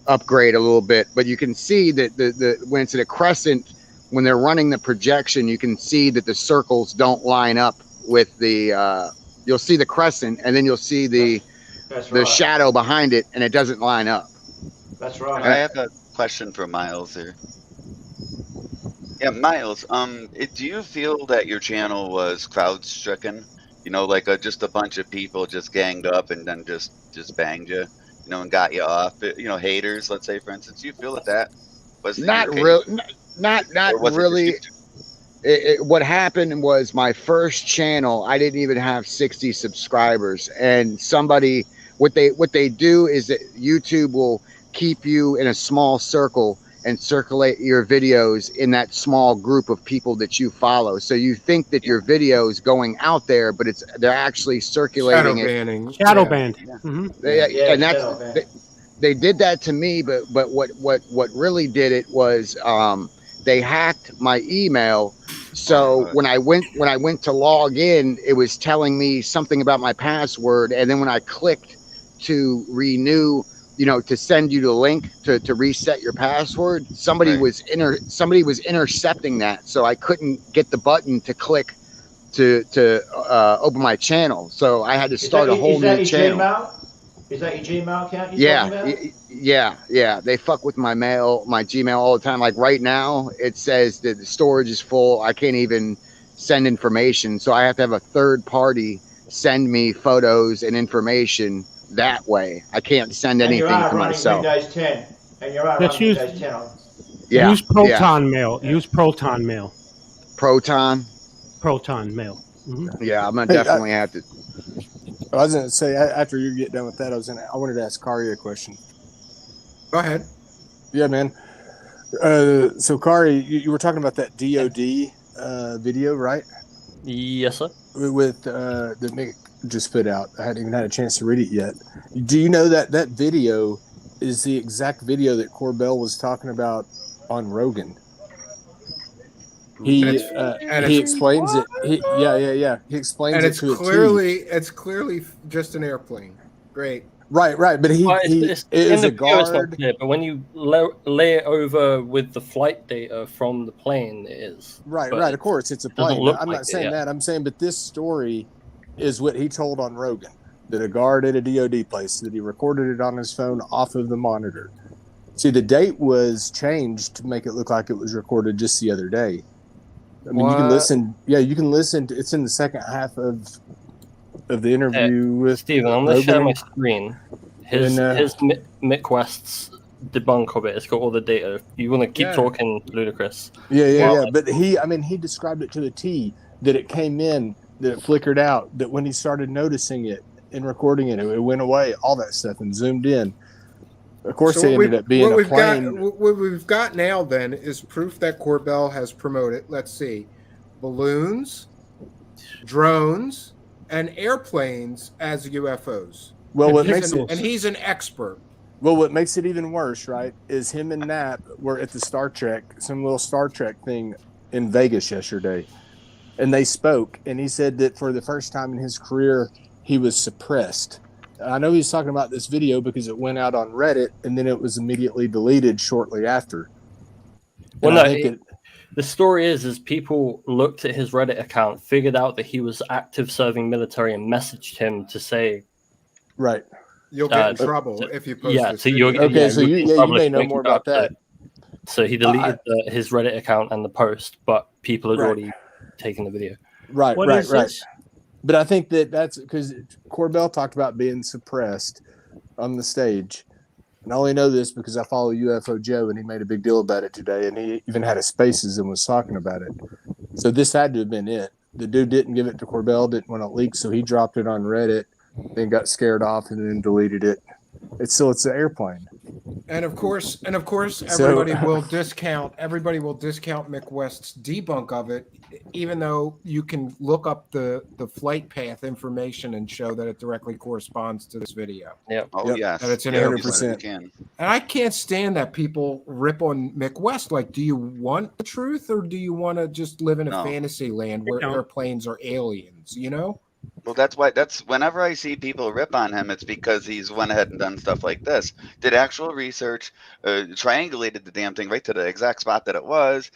upgrade a little bit. But you can see that when it's in a crescent, when they're running the projection, you can see that the circles don't line up with the. You'll see the crescent, and then you'll see the shadow behind it, and it doesn't line up. That's right. I have a question for Miles here. Yeah, Miles. Do you feel that your channel was crowd-stricken? You know, like just a bunch of people just ganged up and then just banged you, and got you off. Haters, let's say, for instance. Do you feel that was not real? Not really. What happened was my first channel, I didn't even have 60 subscribers, and what they do is that YouTube will keep you in a small circle and circulate your videos in that small group of people that you follow. So you think that your video is going out there, but they're actually circulating Shadow banned. They did that to me, but what really did it was they hacked my email. So when I went to log in, it was telling me something about my password, and then when I clicked to renew, to send you the link to reset your password, somebody was intercepting that, so I couldn't get the button to click to open my channel. So I had to start a whole new channel. Gmail? Is that your Gmail account you're talking about? Yeah. They fuck with my Gmail all the time. Like right now, it says that the storage is full. I can't even send information. So I have to have a third party send me photos and information that way. I can't send anything to myself. Windows 10. And you're running Windows 10 on. Yeah. Use Proton Mail. Use Proton Mail. Proton Mail. Mm-hmm. Yeah, I'm gonna definitely have to. I was gonna say after you get done with that, I wanted to ask Kari a question. Go ahead. Yeah, man. So Kari, you were talking about that DOD video, right? Yes, sir. With that Mick just put out. I hadn't even had a chance to read it yet. Do you know that video is the exact video that Corbell was talking about on Rogan? He explains it. He explains it to it's clearly just an airplane. Great. Right. But it is a guard. Clear, but when you lay it over with the flight data from the plane, it is. Right. Of course, it's a plane. I'm not saying that. I'm saying, but this story is what he told on Rogan, that a guard at a DOD place, that he recorded it on his phone off of the monitor. See, the date was changed to make it look like it was recorded just the other day. I mean, you can listen. Yeah, you can listen. It's in the second half of the interview with Steven. I'm going to share my screen. His Mick West's debunk of it. It's got all the data. You want to keep talking, Ludicrous? Yeah. But he described it to the T, that it came in, that it flickered out, that when he started noticing it and recording it, it went away, all that stuff, and zoomed in. Of course, it ended up being a plane. What we've got now then is proof that Corbell has promoted. Let's see, balloons, drones, and airplanes as UFOs. Well, he's an expert. Well, what makes it even worse, right, is him and Knapp were at the some little Star Trek thing in Vegas yesterday, and they spoke, and he said that for the first time in his career, he was suppressed. I know he's talking about this video because it went out on Reddit, and then it was immediately deleted shortly after. The story is people looked at his Reddit account, figured out that he was active serving military, and messaged him to say, "Right, you'll get in trouble if you post this." So you may know more about that. So he deleted his Reddit account and the post, but people had already taken the video. Right. But I think that's because Corbell talked about being suppressed on the stage. And I only know this because I follow UFO Joe, and he made a big deal about it today, and he even had a Spaces and was talking about it. So this had to have been it. The dude didn't give it to Corbell, didn't want it leaked, so he dropped it on Reddit, then got scared off, and then deleted it. It's an airplane. And of course, everybody will discount Mick West's debunk of it, even though you can look up the flight path information and show that it directly corresponds to this video. Yep. Oh yes. That it's an 100%. And I can't stand that people rip on Mick West. Like, do you want the truth, or do you want to just live in a fantasy land where airplanes are aliens? You know. Well, that's whenever I see people rip on him, it's because he's went ahead and done stuff like this. Did actual research, triangulated the damn thing right to the exact spot that it was,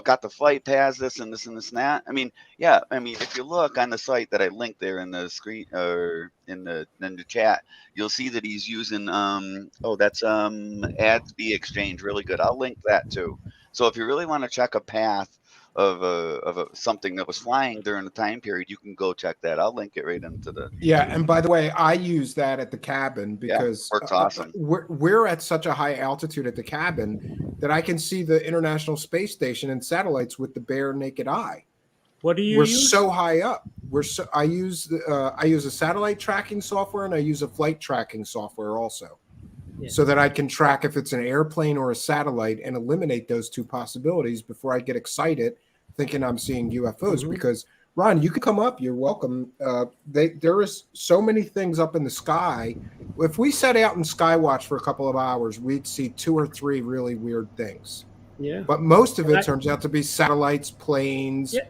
got the flight paths, this and that. I mean, if you look on the site that I linked there in the screen or in the chat, you'll see that he's using that's Adsby Exchange, really good. I'll link that too. So if you really want to check a path of something that was flying during the time period, you can go check that. I'll link it right into the. Yeah, and by the way, I use that at the cabin because works awesome. We're at such a high altitude at the cabin that I can see the International Space Station and satellites with the bare naked eye. What do you? We're so high up. I use a satellite tracking software, and I use a flight tracking software also. Yeah. So that I can track if it's an airplane or a satellite and eliminate those two possibilities before I get excited thinking I'm seeing UFOs. Because Ron, you can come up, you're welcome. There is so many things up in the sky. If we set out in Skywatch for a couple of hours, we'd see 2 or 3 really weird things. Yeah. But most of it turns out to be satellites, planes. Yeah.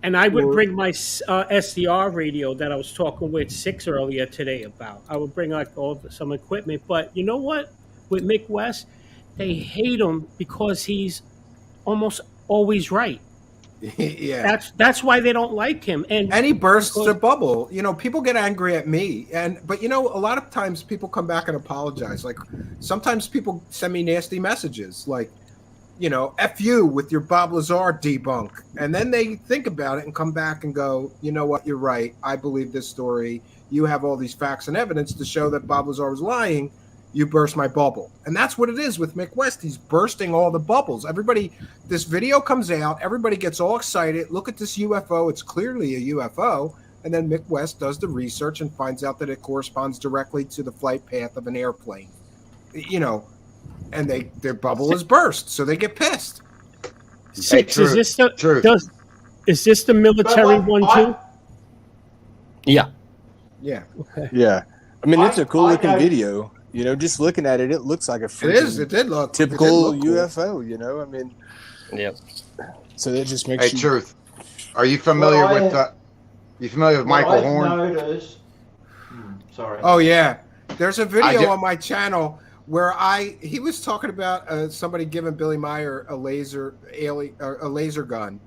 And I would bring my SDR radio that I was talking with Six earlier today about. I would bring some equipment. But you know what? With Mick West, they hate him because he's almost always right. Yeah, that's why they don't like him. And he bursts a bubble. People get angry at me, but a lot of times people come back and apologize. Like sometimes people send me nasty messages, like, F you with your Bob Lazar debunk, and then they think about it and come back and go, you know what, you're right. I believe this story. You have all these facts and evidence to show that Bob Lazar was lying. You burst my bubble. And that's what it is with Mick West. He's bursting all the bubbles. This video comes out. Everybody gets all excited. Look at this UFO. It's clearly a UFO. And then Mick West does the research and finds out that it corresponds directly to the flight path of an airplane. And their bubble is burst. So they get pissed. Six, is this the military one too? Yeah. Yeah. Okay. Yeah. I mean, it's a cool looking video. Just looking at it, it looks like a it did look typical cool. UFO. I mean, yeah. So that just makes you. Truth. Are you familiar with? Michael Horn? Sorry. Oh yeah, there's a video on my channel where he was talking about somebody giving Billy Meyer a laser gun.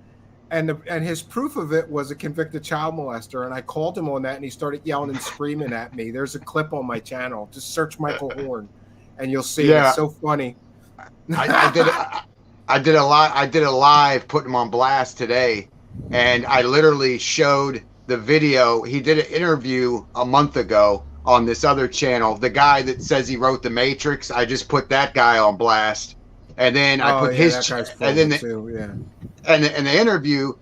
And his proof of it was a convicted child molester. And I called him on that, and he started yelling and screaming at me. There's a clip on my channel. Just search Michael Horn, and you'll see it. It's so funny. I did a live putting him on blast today, and I literally showed the video. He did an interview a month ago on this other channel. The guy that says he wrote The Matrix, I just put that guy on blast, and then I put his, and then and the interview.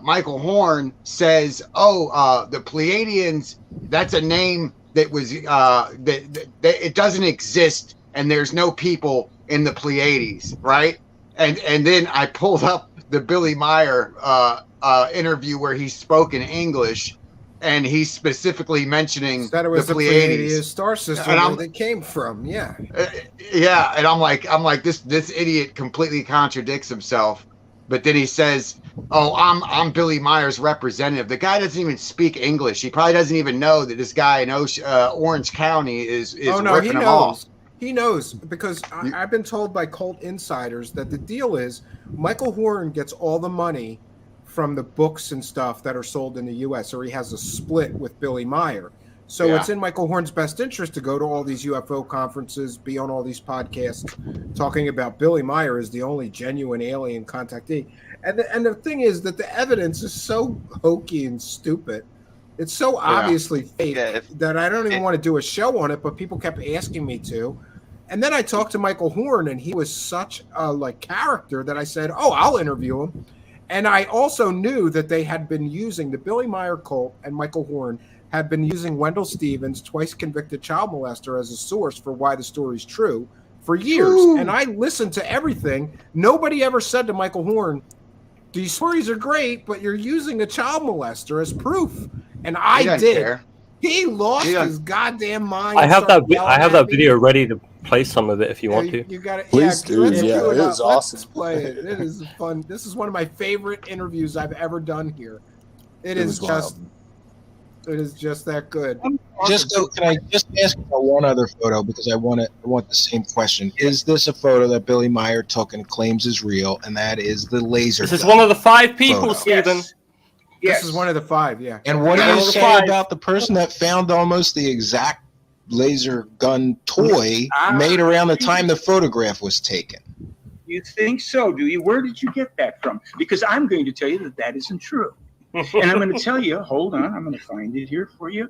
Michael Horn says, the Pleiadians, that's a name that was that it doesn't exist, and there's no people in the Pleiades, right? And then I pulled up the Billy Meyer interview where he spoke in English, and he's specifically mentioning that it was the Pleiades star system where they came from. Yeah, and I'm like this idiot completely contradicts himself. But then he says, I'm Billy Meyer's representative. The guy doesn't even speak English. He probably doesn't even know that this guy in Orange County is ripping him off. He knows, because I've been told by cult insiders that the deal is Michael Horn gets all the money from the books and stuff that are sold in the U.S., or he has a split with Billy Meyer. So it's in Michael Horn's best interest to go to all these UFO conferences, be on all these podcasts, talking about Billy Meyer as the only genuine alien contactee. And the thing is that the evidence is so hokey and stupid. It's so obviously fake that I don't even want to do a show on it, but people kept asking me to. And then I talked to Michael Horn, and he was such a character that I said, I'll interview him. And I also knew that they had been using the Billy Meyer cult, and Michael Horn had been using Wendell Stevens, twice convicted child molester, as a source for why the story's true for years. Ooh. And I listened to everything. Nobody ever said to Michael Horn, these stories are great, but you're using a child molester as proof. And I did. Care. He lost his goddamn mind. I have that video ready to play some of it if you want to. You got it. Please do. Yeah, it is awesome. Let's play it. It is fun. This is one of my favorite interviews I've ever done here. It is just that good. Can I just ask about one other photo, because I want the same question. Is this a photo that Billy Meyer took and claims is real, and that is the laser? This is one of the 5 people, Stephen. Yes. This is one of the 5, yeah. And what do you say about the person that found almost the exact laser gun toy made around the time the photograph was taken? You think so, do you? Where did you get that from? Because I'm going to tell you that isn't true. And I'm going to tell you, hold on, I'm going to find it here for you.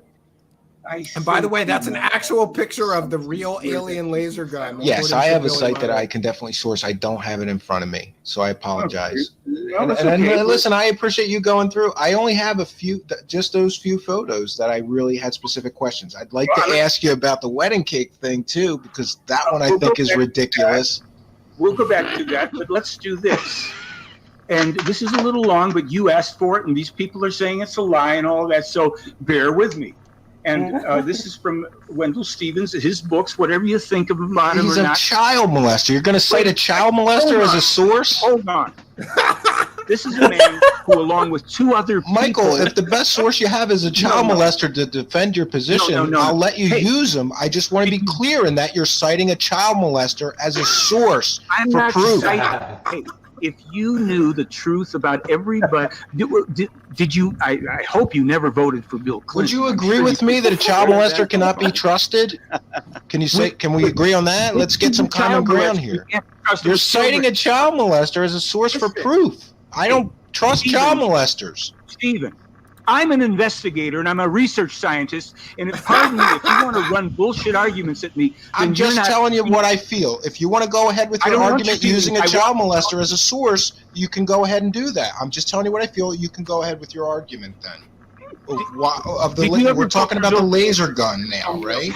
And by the way, that's an actual picture of the real alien laser gun. Yes, I have a site that I can definitely source. I don't have it in front of me, so I apologize. Okay. Listen, I appreciate you going through. I only have a few, just those few photos that I really had specific questions. I'd like to ask you about the wedding cake thing too, because that one I think is ridiculous. We'll go back to that, but let's do this. And this is a little long, but you asked for it, and these people are saying it's a lie and all that, so bear with me. And this is from Wendell Stevens, his books, whatever you think of him on him or not. He's a child molester. You're going to cite a child molester as a source? Hold on. This is a man who, along with 2 other people... Michael, if the best source you have is a child molester to defend your position, I'll let you use him. I just want to be clear in that you're citing a child molester as a source for proof. If you knew the truth about everybody, did you? I hope you never voted for Bill Clinton. Would you agree with me that a child molester cannot be trusted? Can you say? Can we agree on that? Let's get some common ground here. You're citing a child molester as a source for proof. I don't trust child molesters. Stephen, I'm an investigator and I'm a research scientist. And pardon me, if you want to run bullshit arguments at me, I'm just telling you what I feel. If you want to go ahead with your argument using a child molester as a source, you can go ahead and do that. I'm just telling you what I feel. You can go ahead with your argument then. We're talking about the laser gun now, right?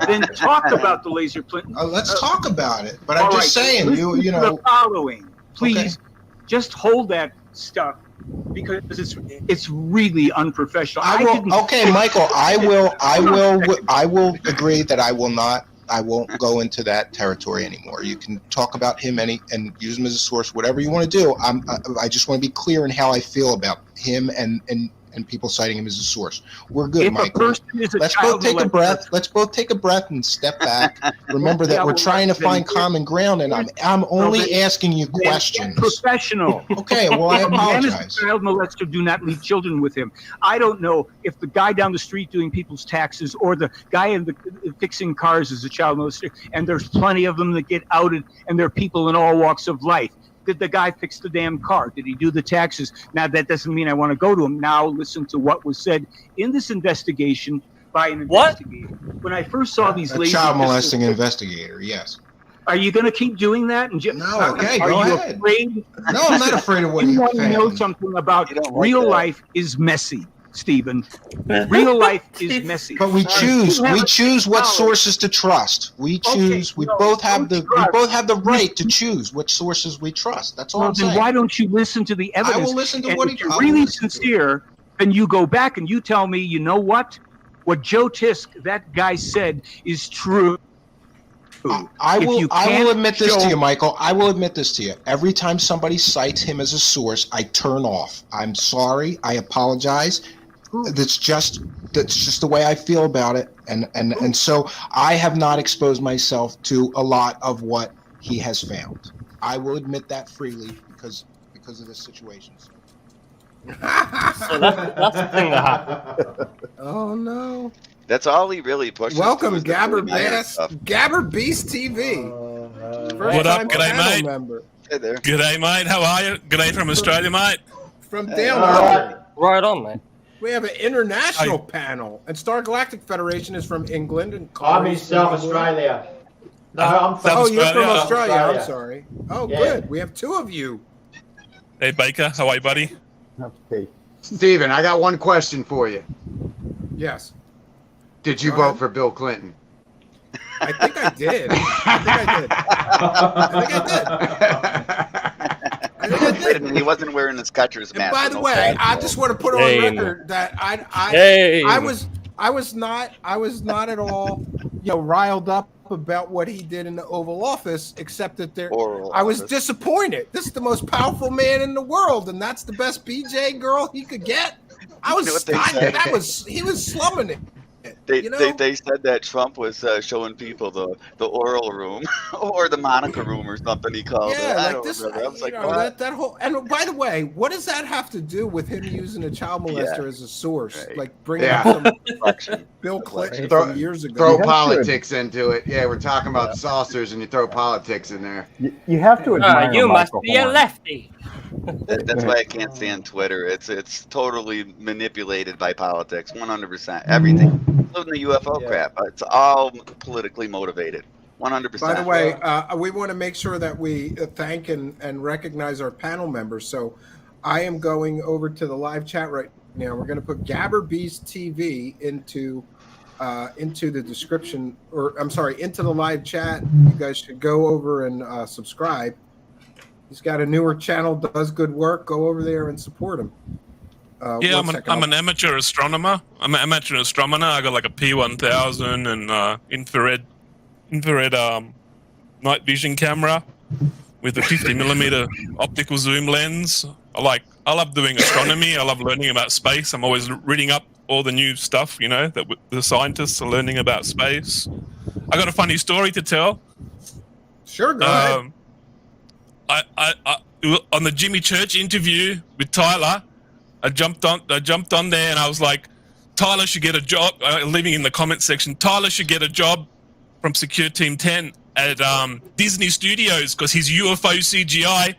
Then talk about the laser, Clinton. Let's talk about it. But I'm just saying, you know. The following, please, just hold that stuff. Because it's really unprofessional. Okay, Michael, I will agree that I won't go into that territory anymore. You can talk about him and use him as a source, whatever you want to do. I just want to be clear in how I feel about him and and people citing him as a source. We're good, If a Michael. person is a Let's child both take a molester- breath. Let's both take a breath and step back. Remember that we're trying to find common ground, and I'm only asking you questions. Professional. Okay, well, I If a man is apologize. a child molester, do not leave children with him. I don't know if the guy down the street doing people's taxes or the guy in the fixing cars is a child molester, and there's plenty of them that get outed, and there are people in all walks of life. Did the guy fix the damn car? Did he do the taxes? Now, that doesn't mean I want to go to him. Now, listen to what was said in this investigation by an investigator. When I first saw these A ladies... child molesting investigator, yes. Are you going to keep doing that? No, okay, are go you ahead. afraid? No, I'm not afraid of what you you want to know found. something about You don't like real that. life is messy, Stephen. Real life is messy. But we choose You have we a choose what knowledge. sources to trust. We choose we both have the right to choose which sources we trust. That's all Well, I'm then saying. why don't you listen to the evidence? I will listen to And what if he- you're I will really listen to it. sincere, then you go back and you tell me, you know what? What Joe Tisk, that guy, said is true. I If will you I will can't admit this to show- you, Michael. I will admit this to you. Every time somebody cites him as a source, I turn off. I'm sorry. I apologize. That's just the way I feel about it. And so I have not exposed myself to a lot of what he has found. I will admit that freely because of this situation. So that's the thing that happened. Oh no! That's all he really pushes. Welcome, to is the Gabber really minor Bass, stuff. Gabber Beast TV. What up? First-time G'day, panel mate. member Hey there. G'day, mate. How are you? G'day from Australia, mate. from Hey, down all under. Right on, mate. We have an international panel, and Star Galactic Federation is from England, and I'm in Congress from South England. Australia. No, I'm from Oh, you're from Australia? Australia. I'm Australia. sorry. Oh, Yeah. good. We have two of you. Hey, Baker. How are you, buddy? Okay. Steven, I got one question for you. Yes. Did you Go vote ahead. for Bill Clinton? I think I did. He wasn't wearing his catcher's And mask. by so the no way, fat, I so- just want to put on Shame. record that Shame. I was not at all riled up about what he did in the Oval Office, except that I was disappointed. This is the most powerful man in the world, and that's the best BJ girl he could get. You know what they said? He was slumming it. They, you know? they said that Trump was showing people the oral room or the Monica room or something he called it. Yeah, I like don't this. remember. I was like, You know, what? that whole. And by the way, what does that have to do with him using a child molester Yeah. as a source? Right. Like bringing Yeah. up some Bill Clinton from years ago. Throw have to- politics into it. Yeah, we're talking about saucers and you throw politics in there. You have to admire You must Michael be a Horn. lefty. That's why I can't stand Twitter. It's totally manipulated by politics, 100%. Everything, including the UFO crap. It's all politically motivated, 100%. By the way, we want to make sure that we thank and recognize our panel members. So I am going over to the live chat right now. We're going to put Gabber Beast TV into the description, or I'm sorry, into the live chat. You guys should go over and subscribe. He's got a newer channel, does good work. Go over there and support him. Yeah, one second. I'm an amateur astronomer. I'm an amateur astronomer. I got like a P1000 and infrared night vision camera with a 50mm optical zoom lens. I love doing astronomy. I love learning about space. I'm always reading up all the new stuff, that the scientists are learning about space. I got a funny story to tell. Sure, go ahead. I on the Jimmy Church interview with Tyler, I jumped on there and I was like, Tyler should get a job. Leaving in the comment section, Tyler should get a job from Secure Team 10 at Disney Studios because his UFO CGI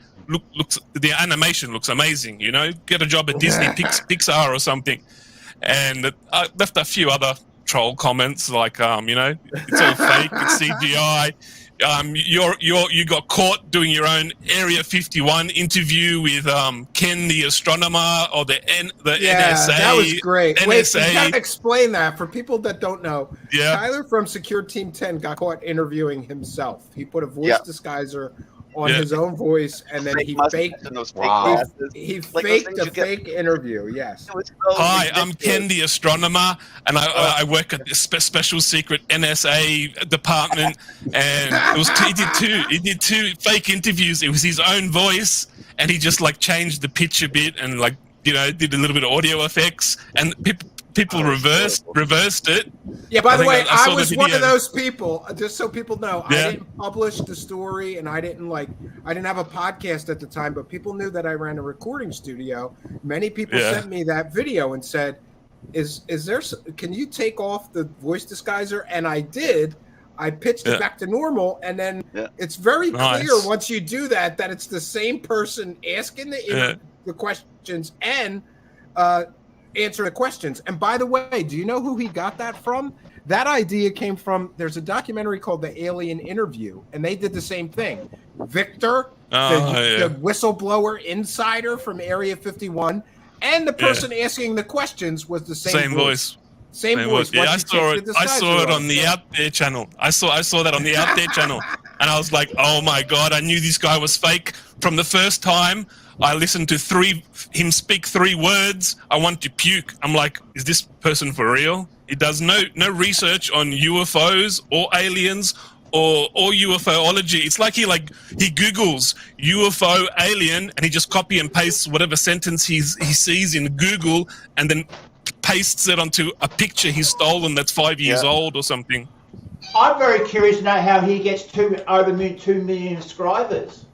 looks the animation looks amazing. Get a job at Disney Pixar or something. And I left a few other troll comments like, it's all fake, it's CGI. You got caught doing your own Area 51 interview with Ken the astronomer or the NSA. That was great. Wait, NSA. you gotta explain that for people that don't know. Yeah. Tyler from Secure Team 10 got caught interviewing himself. He put a voice Yeah. disguiser on Yeah. his own voice, and then Fake he mustache faked. and those fake Wow. glasses. He Like those faked things a you get- fake interview. Yes. It was so Hi, I'm ridiculous. Ken the astronomer, and I work at the special secret NSA department. And he did two fake interviews. It was his own voice, and he just changed the pitch a bit and did a little bit of audio effects, and people reversed it. Yeah, by the way, I saw was the one of video. those people, just so people know. Yeah. I didn't publish the story, and I didn't have a podcast at the time, but people knew that I ran a recording studio. Many people sent me that video and said, can you take off the voice disguiser? And I did. I pitched it back to normal, and then it's very clear once you do that it's the same person asking the questions and answer the questions. And by the way, do you know who he got that from? That idea came from, there's a documentary called The Alien Interview, and they did the same thing. Victor, the whistleblower insider from Area 51, and the person asking the questions was the same voice. Same voice. Yeah, I saw it on the Out There channel. I saw that on the Out There channel, and I was like, oh my god! I knew this guy was fake from the first time. I listened to him speak 3 words. I want to puke. I'm like, is this person for real? He does no research on UFOs or aliens or UFOlogy. It's like he Googles UFO alien and he just copy and pastes whatever sentence he sees in Google and then pastes it onto a picture he's stolen that's 5 years old or something. I'm very curious to know how he gets 2 million subscribers.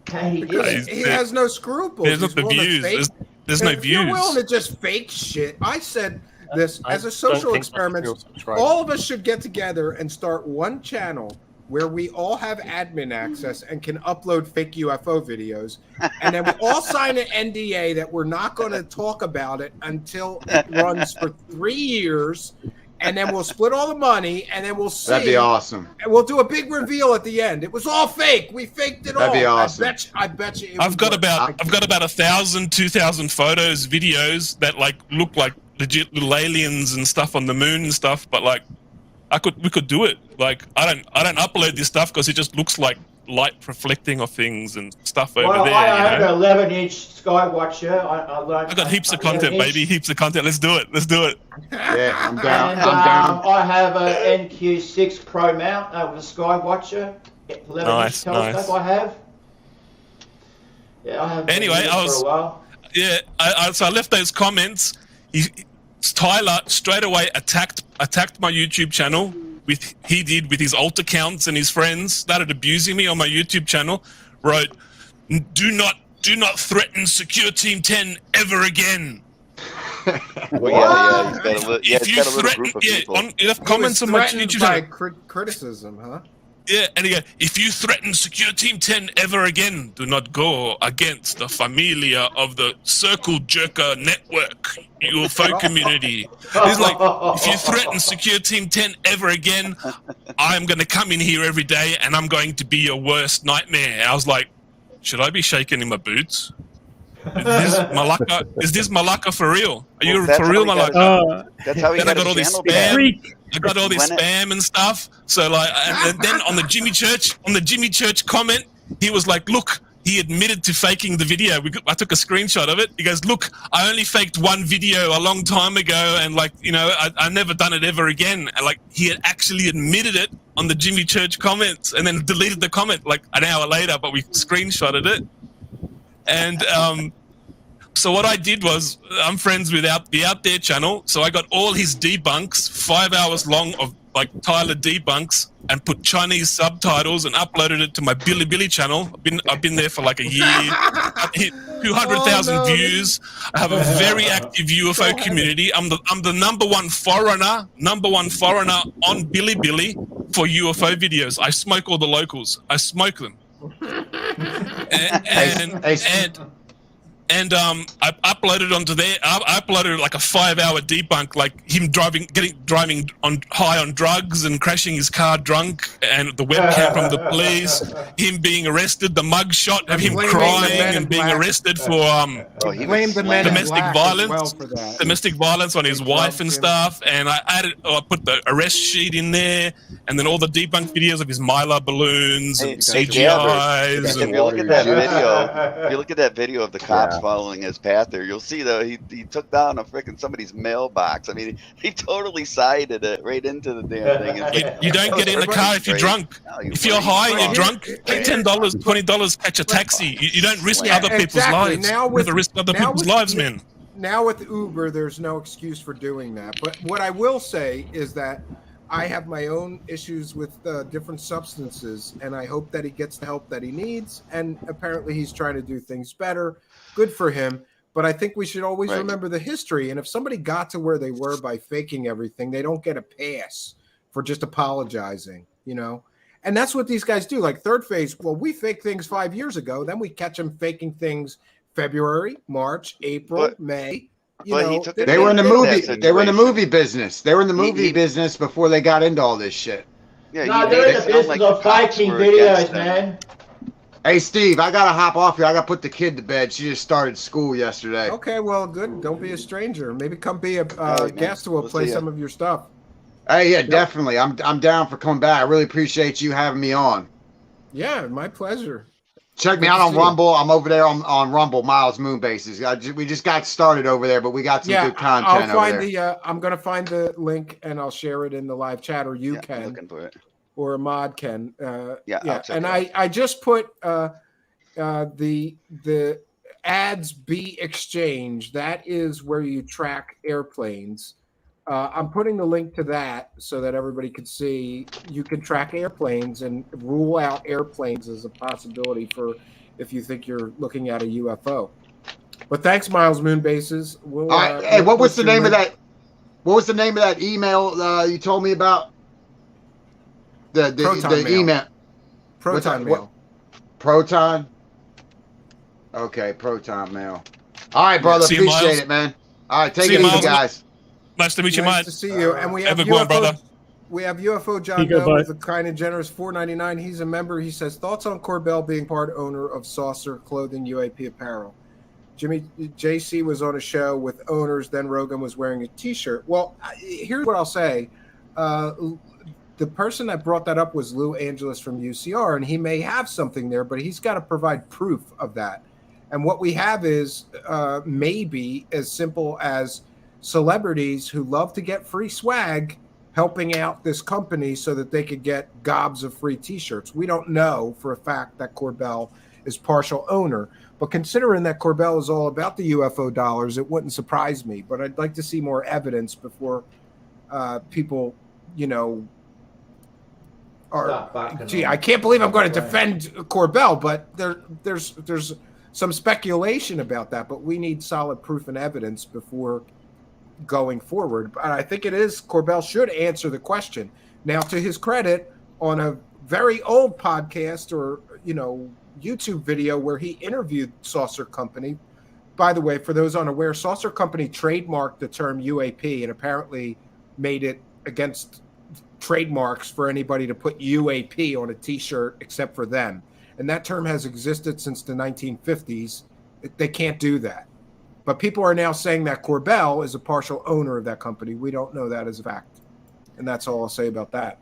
How he gets he has no scruples. There's not the views. There's no if views. You're willing to just fake shit. I said this as a social experiment. All of us should get together and start one channel where we all have admin access and can upload fake UFO videos, and then we all sign an NDA that we're not going to talk about it until it runs for 3 years, and then we'll split all the money, and then we'll see. That'd be awesome. And we'll do a big reveal at the end. It was all fake. We faked it all. That'd be awesome. I bet you. I've got about 1,000, 2,000 photos, videos that look like legit little aliens and stuff on the moon and stuff, but we could do it. Like I don't upload this stuff because it just looks like light reflecting off things and stuff over there. I have an 11-inch Skywatcher. I got heaps of content, baby. Heaps of content. Let's do it. Yeah, I'm down. And, I'm down. I have an NQ6 Pro mount with a Skywatcher. 11-inch telescope I have. Yeah, I have. Anyway, for a while. So I left those comments. Tyler straight away attacked my YouTube channel with his alt accounts and his friends, started abusing me on my YouTube channel, wrote, do not threaten Secure Team 10 ever again. Well, he's got a little group of people. You have comments on my YouTube channel. Criticism, huh? Yeah, and again, if you threaten Secure Team 10 ever again, do not go against the familia of the Circle Jerker Network UFO community. It's like, if you threaten Secure Team 10 ever again, I'm going to come in here every day and I'm going to be your worst nightmare. I was like, should I be shaking in my boots? Is this Malacca for real? Are you for real, Malacca? That's how he got all this spam. I got all this spam and stuff. So and then on the Jimmy Church comment, he was like, "Look, he admitted to faking the video." I took a screenshot of it. He goes, "Look, I only faked one video a long time ago, and I've never done it ever again." And he had actually admitted it on the Jimmy Church comments, and then deleted the comment an hour later. But we screenshotted it. And so what I did was, I'm friends with the Out There channel, so I got all his debunks, 5 hours long of Tyler debunks, and put Chinese subtitles and uploaded it to my Bilibili channel. I've been there for a year. I hit 200,000 views. I have a very active UFO community. I'm the number one foreigner on Bilibili for UFO videos. I smoke all the locals. I smoke them. And I uploaded onto there. I uploaded a 5-hour debunk, him driving high on drugs and crashing his car drunk, and the webcam from the police, him being arrested, the mugshot of him crying and being arrested for domestic violence on his wife and stuff. And I put the arrest sheet in there, and then all the debunked videos of his Mylar balloons and CGIs. If you look at that video, of the cops following his path there. You'll see though he took down a freaking somebody's mailbox. I mean, he totally sided it right into the damn thing. You don't get in the car if you're drunk. If you're high and you're drunk, pay $10, $20, catch a taxi. You don't risk other people's lives. You have to risk other people's lives, man. Now with Uber, there's no excuse for doing that. But what I will say is that I have my own issues with different substances, and I hope that he gets the help that he needs. And apparently he's trying to do things better. Good for him. But I think we should always remember the history. And if somebody got to where they were by faking everything, they don't get a pass for just apologizing, you know? And that's what these guys do. Like Third Phase, well, we faked things 5 years ago. Then we catch them faking things February, March, April, May. You know, they were in the movie. They were in the movie business. They were in the movie business before they got into all this shit. Yeah, no, they're in the business of faking videos, man. Hey, Steve, I gotta hop off here. I gotta put the kid to bed. She just started school yesterday. Okay, well, good. Don't be a stranger. Maybe come be a guest who will play some of your stuff. Hey, yeah, definitely. I'm down for coming back. I really appreciate you having me on. Yeah, my pleasure. Check me out on Rumble. I'm over there on Rumble, Miles Moonbases. We just got started over there, but we got some good content I'll find over there. I'm going to find the link and I'll share it in the live chat, or you can. I'm looking for it. Or Ahmad can. I'll check and it out. I just put the ads be exchange. That is where you track airplanes. I'm putting the link to that so that everybody can see. You can track airplanes and rule out airplanes as a possibility for if you think you're looking at a UFO. But thanks, Miles Moonbases. We'll, hey, what was the name of that? What was the name of that email you told me about? The email. Proton mail. Proton. Okay, Proton mail. All right, brother. See you, Appreciate Miles. it, man. All right, take See it you, easy, Miles. guys. Nice to meet you, Nice mate. to see you. And we have Have a good one, UFO, brother. we have UFO John Bell with a kind and generous $4.99. He's a member. He says, thoughts on Corbell being part owner of Saucer Clothing UAP Apparel. Jimmy JC was on a show with owners. Then Rogan was wearing a T-shirt. Well, here's what I'll say. The person that brought that up was Lou Angelus from UCR, and he may have something there, but he's got to provide proof of that. And what we have is maybe as simple as celebrities who love to get free swag helping out this company so that they could get gobs of free T-shirts. We don't know for a fact that Corbell is partial owner, but considering that Corbell is all about the UFO dollars, it wouldn't surprise me. But I'd like to see more evidence before people, you know, I can't believe I'm going to defend Corbell, but there's some speculation about that, but we need solid proof and evidence before going forward. But I think it is Corbell should answer the question. Now, to his credit, on a very old podcast or, you know, YouTube video where he interviewed Saucer Company. By the way, for those unaware, Saucer Company trademarked the term UAP and apparently made it against trademarks for anybody to put UAP on a T-shirt except for them. And that term has existed since the 1950s. They can't do that. But people are now saying that Corbell is a partial owner of that company. We don't know that as a fact. And that's all I'll say about that.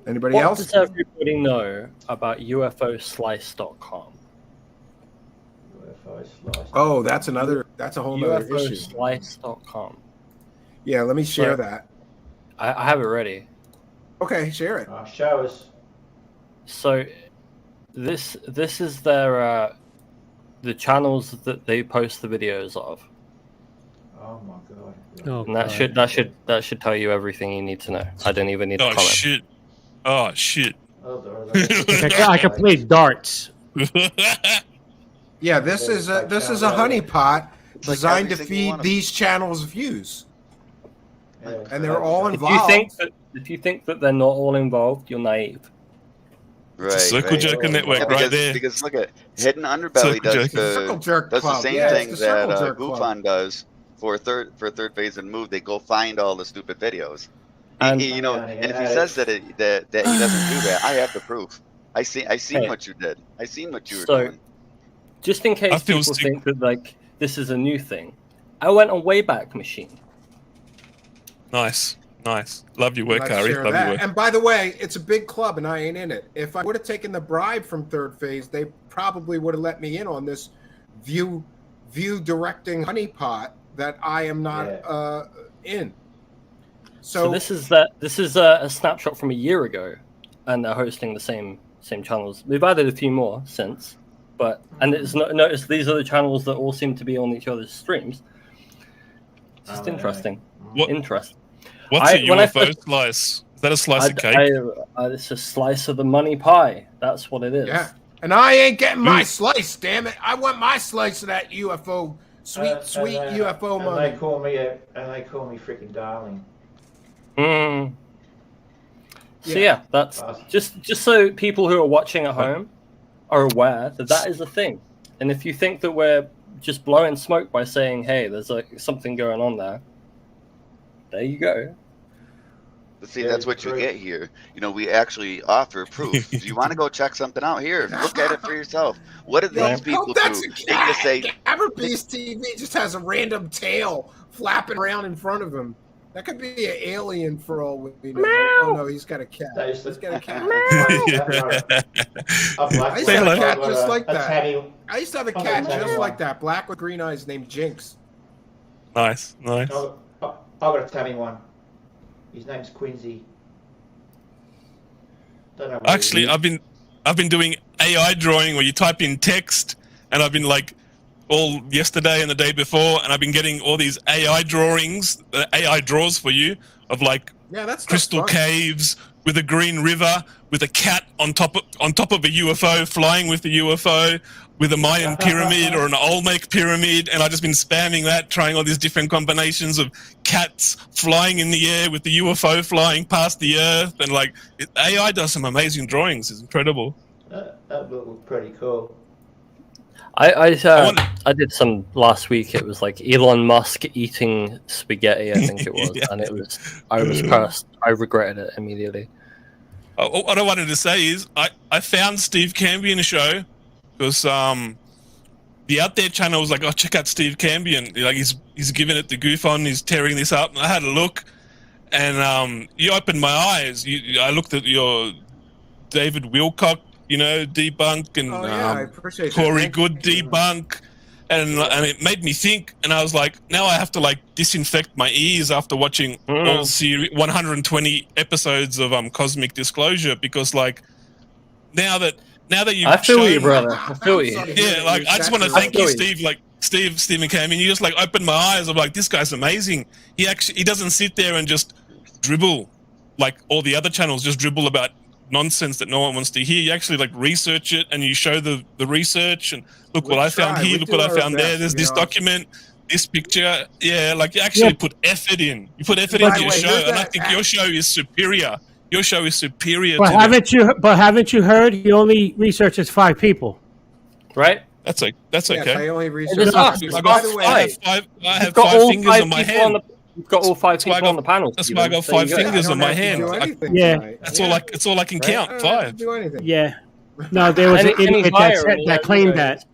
Anybody else? What does everybody know about UFOslice.com? Oh, that's a whole nother issue. UFOslice.com. Yeah, let me share that. I have it ready. Okay, share it. Show us. So this is their the channels that they post the videos of. Oh my god. Oh, and that should tell you everything you need to know. I don't even need to comment. Shit. Oh shit. I can play darts. Yeah, this is a honeypot designed to feed these channels views, and they're all involved. If you think that they're not all involved, you're naive. Right. Circle Jerker Network right there. Because look at Hidden Underbelly does the same thing that Goofon does for third phase and move. They go find all the stupid videos. And if he says that he doesn't do that, I have the proof. I seen what you did. I seen what you were doing. Just in case people think that this is a new thing, I went on Wayback Machine. Nice. Love your work, Harry. Love your work. And by the way, it's a big club, and I ain't in it. If I would have taken the bribe from Third Phase, they probably would have let me in on this view view directing honeypot that I am not in. So this is a snapshot from a year ago, and they're hosting the same channels. We've added a few more since, and it's notice these are the channels that all seem to be on each other's streams. It's just interesting. Interesting. What's a UFO slice? Is that a slice of cake? It's a slice of the money pie. That's what it is. Yeah, and I ain't getting my slice. Damn it! I want my slice of that UFO, sweet UFO money. And they call me freaking darling. So yeah, that's just so people who are watching at home are aware that is a thing. And if you think that we're just blowing smoke by saying, "Hey, there's something going on there you go." But see, that's what you get here. You know, we actually offer proof. Do you want to go check something out? Here, look at it for yourself. What do these people do? They just say, Airbase TV just has a random tail flapping around in front of him. That could be an alien for all we know. Oh no, he's got a cat. He's got a cat. I used to have a cat just like that. I used to have a cat just like that, black with green eyes, named Jinx. Nice. I've got a tabby one. His name's Quincy. Actually, I've been doing AI drawing where you type in text, and I've been like all yesterday and the day before, and I've been getting all these AI drawings, AI draws for you of like crystal caves with a green river, with a cat on top of a UFO flying with the UFO, with a Mayan pyramid or an Olmec pyramid, and I've just been spamming that, trying all these different combinations of cats flying in the air with the UFO flying past the Earth, and like AI does some amazing drawings. It's incredible. That looked pretty cool. I did some last week. It was like Elon Musk eating spaghetti, I think it was, and I was cursed. I regretted it immediately. What I wanted to say is I found Steve Cambion show because the Out There channel was like, oh, check out Steve Cambion. Like he's giving it the goof on. He's tearing this up. And I had a look, and you opened my eyes. I looked at your David Wilcock, debunk, and I appreciate Corey Good debunk, and it made me think. And I was like, now I have to like disinfect my ears after watching all 120 episodes of Cosmic Disclosure, because like now that you've I feel you, brother. I feel you. Yeah, like I just want to thank you, Steve. Like Stephen Cambion, you just like opened my eyes. I'm like, this guy's amazing. He doesn't sit there and just dribble like all the other channels, just dribble about nonsense that no one wants to hear. You actually like research it, and you show the research, and look what I found here, look what I found there. There's this document, this picture. Yeah, like you actually put effort in. You put effort into your show, and I think your show is superior. Your show is superior. But haven't you heard? He only researches 5 people, right? That's okay. Yes, I only research. By the way, I have 5 fingers on my hand. You've got all 5 people on the panel. That's why I got 5 fingers on my hand. That's all I can count. 5. Do anything. Yeah. No, there was an idiot that claimed that.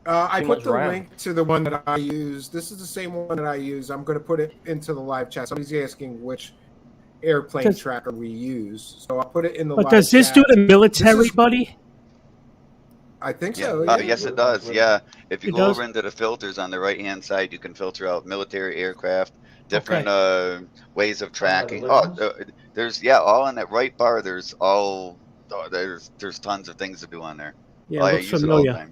I put the link to the one that I use. This is the same one that I use. I'm going to put it into the live chat. Somebody's asking which airplane tracker we use, so I'll put it in the live chat. But does this do the military, buddy? I think so. Yes, it does. Yeah, if you go over into the filters on the right-hand side, you can filter out military aircraft, different ways of tracking. There's all in that right bar. There's tons of things to do on there. Yeah, looks familiar.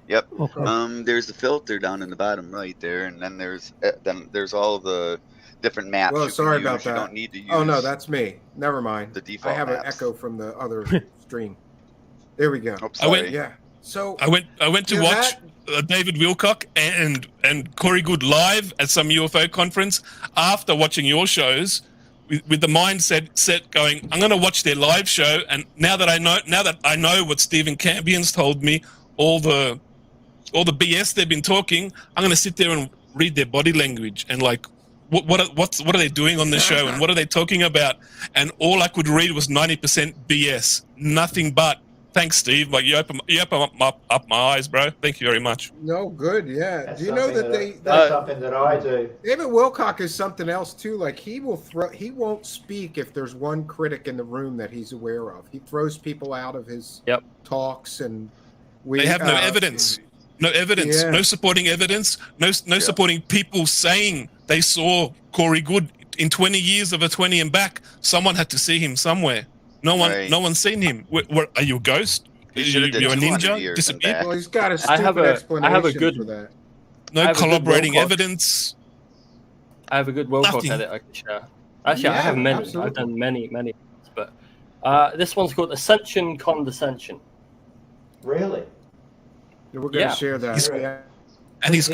Yep. Okay. There's the filter down in the bottom right there, and then there's all the different maps. Well, sorry about that. You don't need to use. Oh no, that's me. Never mind. The default. I have an echo from the other stream. There we go. So I went to watch David Wilcock and Corey Good live at some UFO conference after watching your shows, with the mindset set going, I'm going to watch their live show, and now that I know what Stephen Cambion's told me, all the BS they've been talking, I'm going to sit there and read their body language and like what are they doing on the show and what are they talking about, and all I could read was 90% BS, nothing but. Thanks, Steve. Like you open up my eyes, bro. Thank you very much. No, good. Yeah. That's do you know that that's something that I do? David Wilcock is something else too. Like he won't speak if there's one critic in the room that he's aware of. He throws people out of his talks, and they have no evidence. No evidence, no supporting evidence, no supporting people saying they saw Corey Good in 20 years of a 20 and back. Someone had to see him somewhere. No one's seen him. Are you a ghost? You're a ninja? Disappeared? Well, he's got a stupid explanation for that. No corroborating evidence. I have a good Wilcox edit I can share. Actually, I have many. Absolutely. I've done many, but this one's called Ascension Condescension. Really? We're going to share that. And his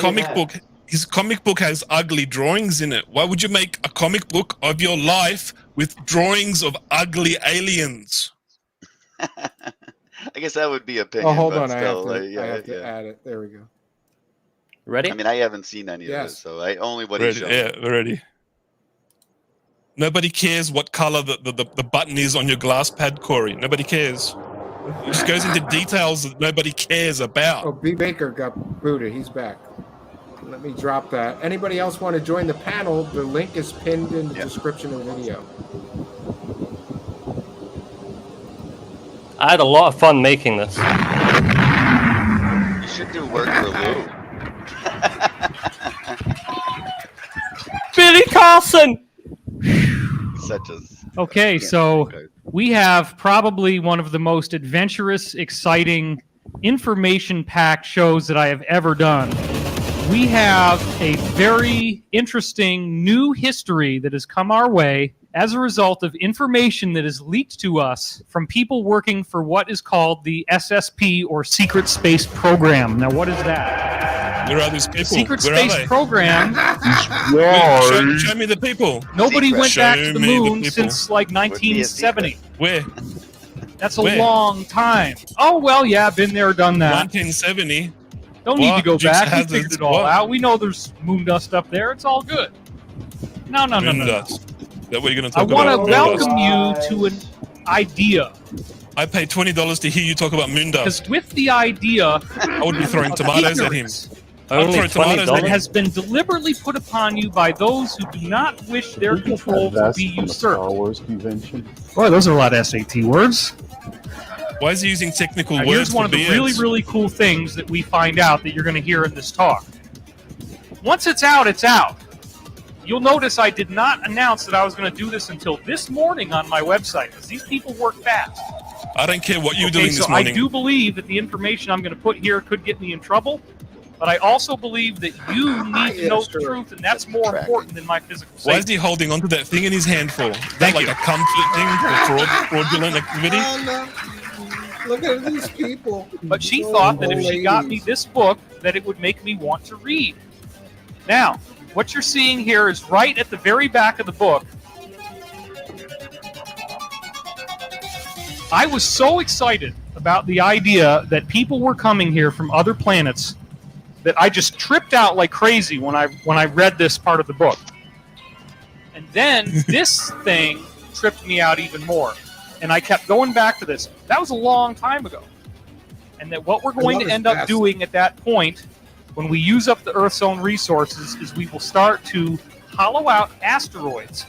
comic book has ugly drawings in it. Why would you make a comic book of your life with drawings of ugly aliens? I guess that would be opinion. Oh, hold but on. still, I have to add it. There we go. Ready? I mean, I haven't seen any of this, so only what he's shown. Yeah, we're ready. Nobody cares what color the button is on your glass pad, Corey. Nobody cares. It just goes into details that nobody cares about. Oh, B. Baker got booted. He's back. Let me drop that. Anybody else want to join the panel? The link is pinned in the description of the video. I had a lot of fun making this. You should do work for Lou. Billy Carlson! Such a... Okay, so we have probably one of the most adventurous, exciting, information-packed shows that I have ever done. We have a very interesting new history that has come our way as a result of information that is leaked to us from people working for what is called the SSP, or Secret Space Program. Now, what is that? Where are these people? Secret Where Space are they? Program. Show me the people. Nobody went back to the moon since like 1970. Where? That's a long time. Oh, well, yeah, been there, done that. 1970. Don't need to go back. We figured it all out. We know there's moon dust up there. It's all good. No. Moon dust. That what you're going to talk I want about? to welcome you to an idea. I paid $20 to hear you talk about moon dust. Because with the idea, I would be throwing tomatoes at him. That has been deliberately put upon you by those who do not wish their control to be usurped. Star Wars convention. Boy, those are a lot of SAT words. Why is he using technical words? Here's one of the really cool things that we find out that you're going to hear in this talk. Once it's out, it's out. You'll notice I did not announce that I was going to do this until this morning on my website, because these people work fast. I don't care what you're doing this morning. I do believe that the information I'm going to put here could get me in trouble, but I also believe that you need to know the truth, and that's more important than my physical safety. Why is he holding onto that thing in his hand for? Is that like a comfort thing for fraudulent activity? Oh, no. Look at these people. But she thought that if she got me this book, that it would make me want to read. Now, what you're seeing here is right at the very back of the book. I was so excited about the idea that people were coming here from other planets that I just tripped out like crazy when I read this part of the book. And then this thing tripped me out even more. And I kept going back to this. That was a long time ago. And that what we're going to end up doing at that point, when we use up the Earth's own resources, is we will start to hollow out asteroids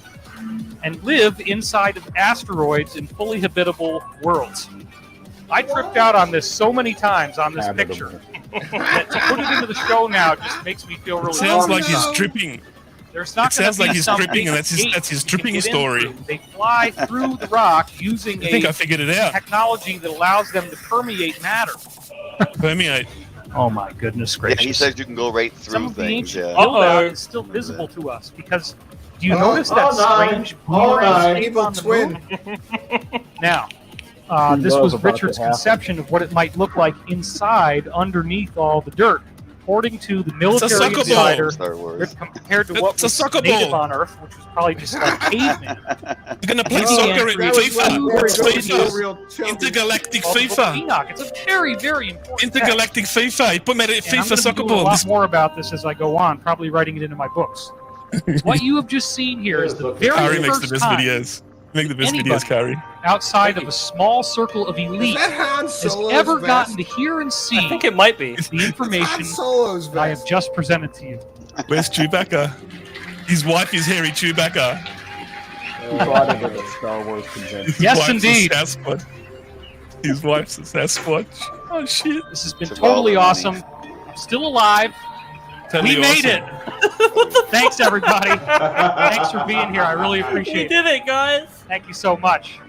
and live inside of asteroids in fully habitable worlds. I tripped out on this so many times on this picture that to put it into the show now just makes me feel really. It sounds like he's dripping. There's not it sounds like he's dripping, and that's his dripping story. They fly through the rock using I think I figured it out. Technology that allows them to permeate matter. Permeate. Oh my goodness gracious! Yeah, he says you can go right through things. Yeah. Build-out is still visible to us because do you notice that strange boomerang shape on the moon? Now, this was Richard's conception of what it might look like inside, underneath all the dirt. According to the military insider, compared to what was native on Earth, which was probably just like caveman. You're gonna play soccer in FIFA. Intergalactic FIFA. It's a very, very important. Intergalactic FIFA. You put me at FIFA soccer ball. A lot more about this as I go on, probably writing it into my books. What you have just seen here is the very Harry makes first the best time videos. Make the best videos, Carrie. Outside of a small circle of elite has ever gotten to hear and see. I think it might be the information I have just presented to you. Where's Chewbacca? His wife is hairy Chewbacca. Star Wars convention. Yes, indeed. His wife's a Sasquatch. Oh shit! This has been totally awesome. still alive. Totally We made awesome. it. Thanks, everybody. Thanks for being here. I really appreciate it. We did it, guys. Thank you so much.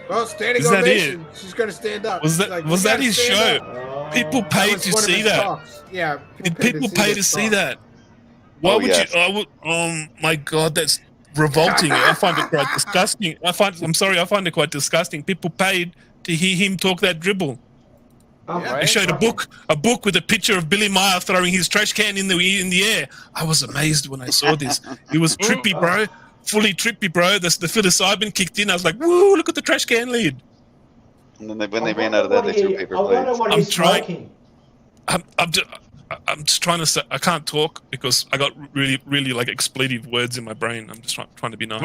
Well, standing Is that ovation. She's going to stand up. Was that Like, was we that gotta his stand show? up. People That paid was to one of see his that. talks. Yeah. Did people pay to his see talk. that? Why Oh, would yes. you? I would, oh my God, that's revolting. I find it quite disgusting. I'm sorry, I find it quite disgusting. People paid to hear him talk that dribble. Yeah. They showed a book with a picture of Billy Meyer throwing his trash can in the air. I was amazed when I saw this. It was trippy, bro. Fully trippy, bro. The psilocybin kicked in. I was like, woo, look at the trash can lid. And then when they ran out of that, they threw paper plates. what he's smoking. I'm just trying to say, I can't talk because I got really like expletive words in my brain. I'm just trying to be nice.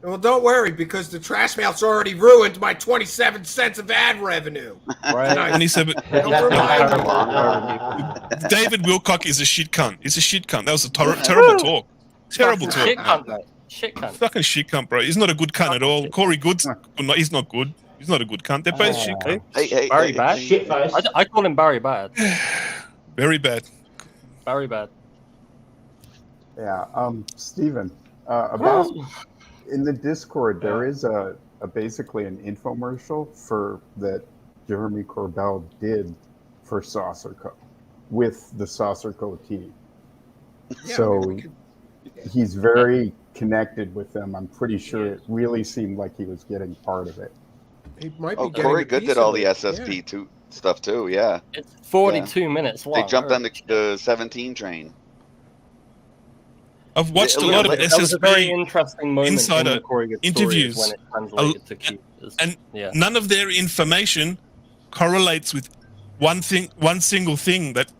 Well, don't worry, because the trash mouth's already ruined my 27 cents of ad revenue. Right. And he said, Don't remind me. David Wilcock is a shit cunt. He's a shit cunt. That was a terrible talk. Terrible talk. Shit cunt, mate. Shit cunt. Fucking shit cunt, bro. He's not a good cunt at all. Corey Good's, he's not good. He's not a good cunt. They're both shit cunts. Barry Bad. I call him Barry Bad. Very bad. Very bad. Yeah, Stephen, about in the Discord, there is a basically an infomercial for that Jeremy Corbell did for Saucer Co. with the Saucer Co team. Yeah, so he's very connected with them. I'm pretty sure it really seemed like he was getting part of it. He might Oh, be Corey getting a Good piece did all of the it. SSP stuff too. Yeah. It's 42 minutes long. They jumped on the 17 train. I've watched a lot of That was a very SSP interesting moment insider in the Corey Good interviews, story is when it translated to Q. and Yeah. none of their information correlates with one single thing that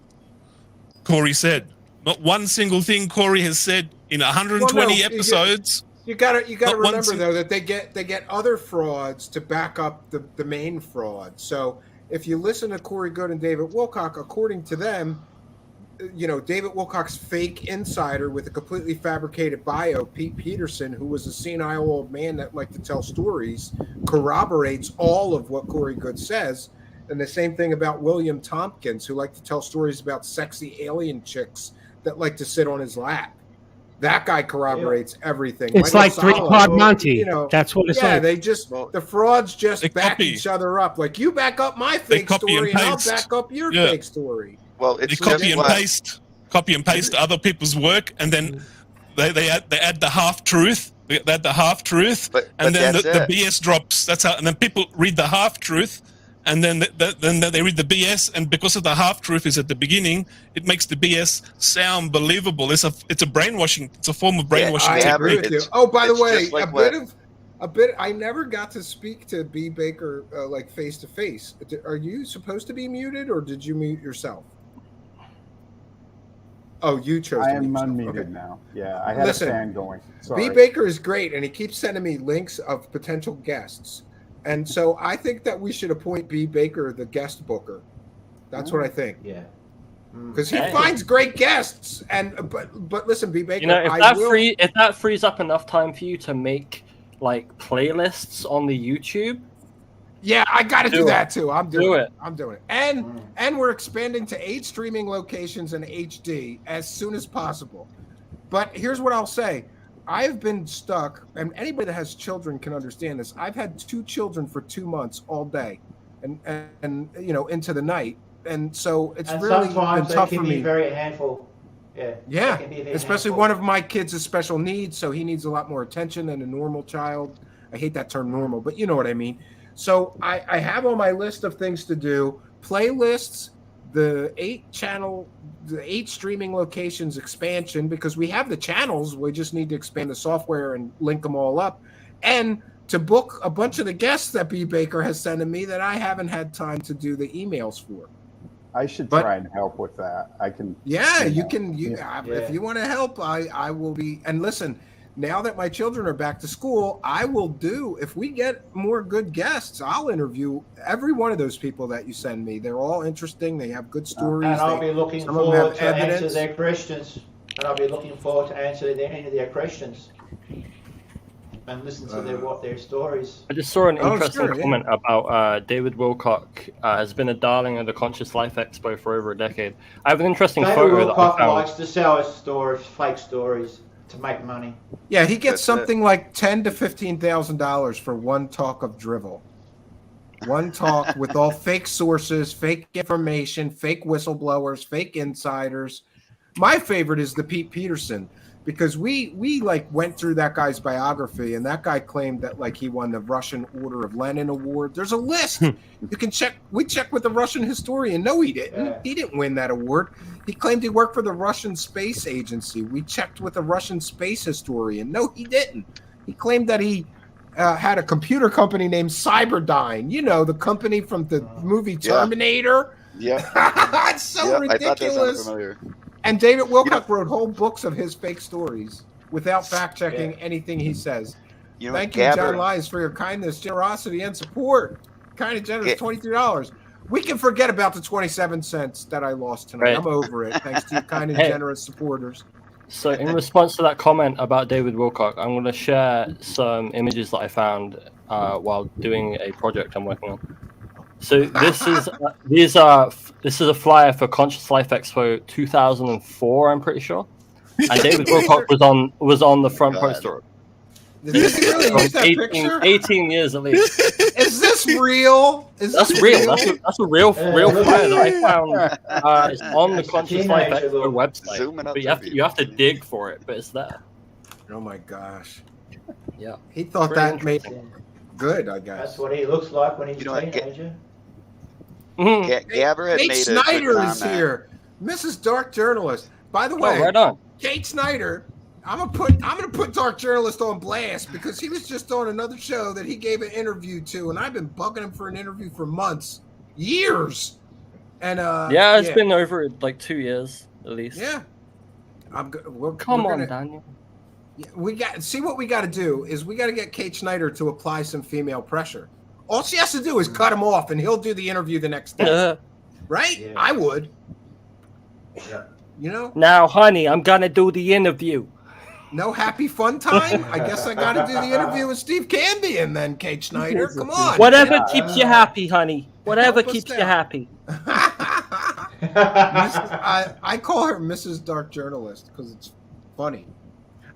Corey said. Not one single thing Corey has said in 120 episodes. You gotta Not one remember though that they get other frauds to back up the main fraud. So if you listen to Corey Good and David Wilcock, according to them, David Wilcock's fake insider with a completely fabricated bio, Pete Peterson, who was a senile old man that liked to tell stories, corroborates all of what Corey Good says. And the same thing about William Tompkins, who liked to tell stories about sexy alien chicks that like to sit on his lap. That guy corroborates everything. It's Michael like Sala, three-pod Monty. who, That's what it's yeah, like. they just the frauds just back each other up. Like you back up my fake story, and I'll back up your fake story. Well, They copy and paste other people's work, and then they add the half truth. They add the half truth, and then the BS drops. That's how. And then people read the half truth, and then they read the BS, and because of the half truth is at the beginning, it makes the BS sound believable. It's a brainwashing. It's a form of brainwashing. I agree with you. Oh, by the way, like a bit. I never got to speak to B. Baker like face to face. Are you supposed to be muted, or did you mute yourself? Oh, you chose. I to am mute yourself. unmuted Okay. now. Yeah, I had Listen, a fan going. Sorry. B. Baker is great, and he keeps sending me links of potential guests. And so I think that we should appoint B. Baker the guest booker. That's what I think. Yeah. Because he finds great guests. And but listen, B. Baker, if that frees up enough time for you to make like playlists on the YouTube. Yeah, I got to do that too. I'm doing it. I'm doing it. And we're expanding to 8 streaming locations in HD as soon as possible. But here's what I'll say. I've been stuck, and anybody that has children can understand this. I've had 2 children for 2 months all day and into the night. And so it's really been sometimes tough they for can be me. very handful. Yeah, they can be a very especially handful. one of my kids has special needs, so he needs a lot more attention than a normal child. I hate that term normal, but you know what I mean. So I have on my list of things to do, playlists, the 8 streaming locations expansion, because we have the channels. We just need to expand the software and link them all up. And to book a bunch of the guests that B. Baker has sent to me that I haven't had time to do the emails for. I should try and help with that. I can. Yeah, you can. If you want to help, I will be. And listen, now that my children are back to school, I will do. If we get more good guests, I'll interview every one of those people that you send me. They're all interesting. They have good stories. And I'll be looking forward to answer their questions. And I'll be looking forward to answer any of their questions. and listen to their stories. I just saw an interesting comment about David Wilcock has been a darling of the Conscious Life Expo for over a decade. I have an interesting photo that I found. Likes to sell his stories, fake stories, to make money. Yeah, he gets something like $10,000 to $15,000 for one talk of drivel. One talk with all fake sources, fake information, fake whistleblowers, fake insiders. My favorite is the Pete Peterson, because we like went through that guy's biography, and that guy claimed that like he won the Russian Order of Lenin award. There's a list. You can check. We checked with the Russian historian. No, he didn't. Yeah. He didn't win that award. He claimed he worked for the Russian Space Agency. We checked with the Russian space historian. No, he didn't. He claimed that he had a computer company named Cyberdyne. You know, the company from the movie Terminator. Yeah. It's so ridiculous. I thought that sounded familiar. And David Wilcock wrote whole books of his fake stories without fact-checking anything he says. Thank you, John Lyons, for your kindness, generosity, and support. Kind of generous, $23. We can forget about the 27 cents that I lost tonight. Right. I'm over it, thanks to you kind and generous supporters. So in response to that comment about David Wilcock, I'm going to share some images that I found while doing a project I'm working on. So this is this is a flyer for Conscious Life Expo 2004, I'm pretty sure, and David Wilcock was on the front poster. Did he really use that picture? 18 years at least. Is this real? That's real. That's a real flyer that I found. It's on the Conscious Life Expo website, but you have to dig for it, but it's there. Oh my gosh! Yeah, he thought that made good. I guess that's what he looks like when he's a teenager. Gabber had Kate made Snyder a is here, Mrs. Dark Journalist. By the way, right on. Kate Snyder. I'm gonna put Dark Journalist on blast because he was just on another show that he gave an interview to, and I've been bugging him for an interview for months, years. And it's been over like 2 years at least. Yeah, Come on, Daniel. We got see what we got to do is we got to get Kate Snyder to apply some female pressure. All she has to do is cut him off, and he'll do the interview the next day. Right? Yeah. I would. Yeah. You know. Now, honey, I'm gonna do the interview. No happy fun time? I guess I got to do the interview with Steve Cambion then, Kate Snyder. Come on. Whatever keeps you happy, honey. Whatever keeps you happy. I call her Mrs. Dark Journalist because it's funny.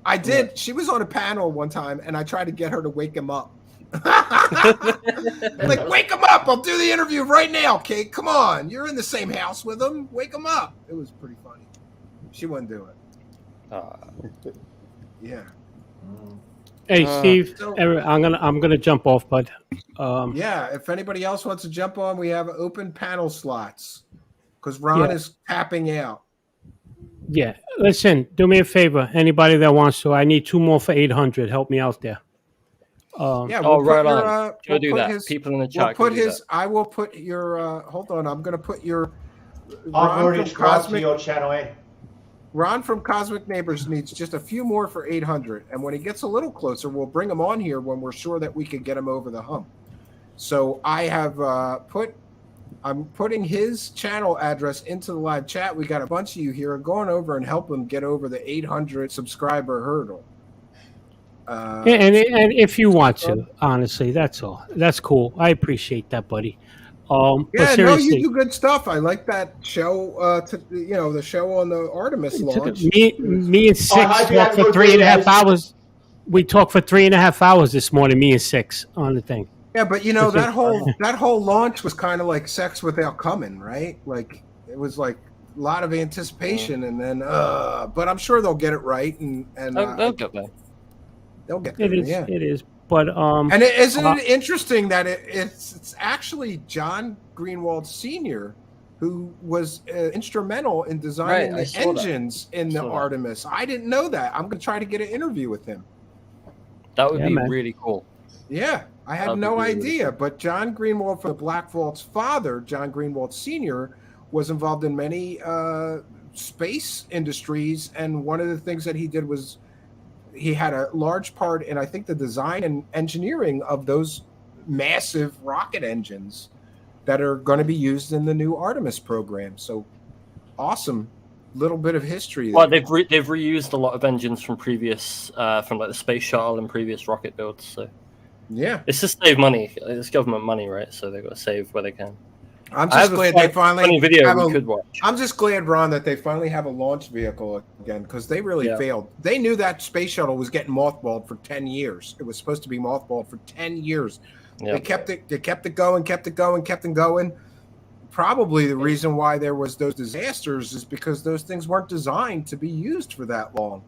I did. Yeah. She was on a panel one time, and I tried to get her to wake him up. Like, wake him up. I'll do the interview right now, Kate. Come on. You're in the same house with him. Wake him up. It was pretty funny. She wouldn't do it. Yeah. Hey, Steve, I'm gonna jump off, bud. Yeah, if anybody else wants to jump on, we have open panel slots because Ron is tapping out. Yeah, listen, do me a favor. Anybody that wants to, I need 2 more for 800. Help me out there. We'll right on. Go do that. People in the chat. I will put your. Hold on, I'm gonna put your. I've already subscribed to your channel, Ron from Cosmic Neighbors needs just a few more for 800, and when he gets a little closer, we'll bring him on here when we're sure that we can get him over the hump. So I have I'm putting his channel address into the live chat. We got a bunch of you here. Going over and help him get over the 800 subscriber hurdle. And if you want to, honestly, that's all. That's cool. I appreciate that, buddy. Yeah, no, you do good stuff. I like that show. The show on the Artemis launch. Me and Six talked for 3.5 hours. We talked for 3.5 hours this morning. Me and Six on the thing. Yeah, but that whole launch was kind of like sex without coming, right? Like it was like a lot of anticipation, and then but I'm sure they'll get it right, and they'll get there. They'll get there. It is. But and isn't it interesting that it's actually John Greenwald Sr. who was instrumental in designing the engines in the Artemis. I didn't know that. I'm going to try to get an interview with him. That would be really cool. Yeah, I had no idea. But John Greenwald, from the Black Vault's father, John Greenwald Sr., was involved in many space industries, and one of the things that he did was he had a large part in, I think, the design and engineering of those massive rocket engines that are going to be used in the new Artemis program. So awesome little bit of history. Well, they've reused a lot of engines from previous, from like the space shuttle and previous rocket builds. So yeah, it's just save money. It's government money, right? So they've got to save where they can. I'm just glad they finally video we could watch. I'm just glad, Ron, that they finally have a launch vehicle again, because they really failed. They knew that space shuttle was getting mothballed for 10 years. It was supposed to be mothballed for 10 years. Yeah. They kept it going. Probably the reason why there was those disasters is because those things weren't designed to be used for that long.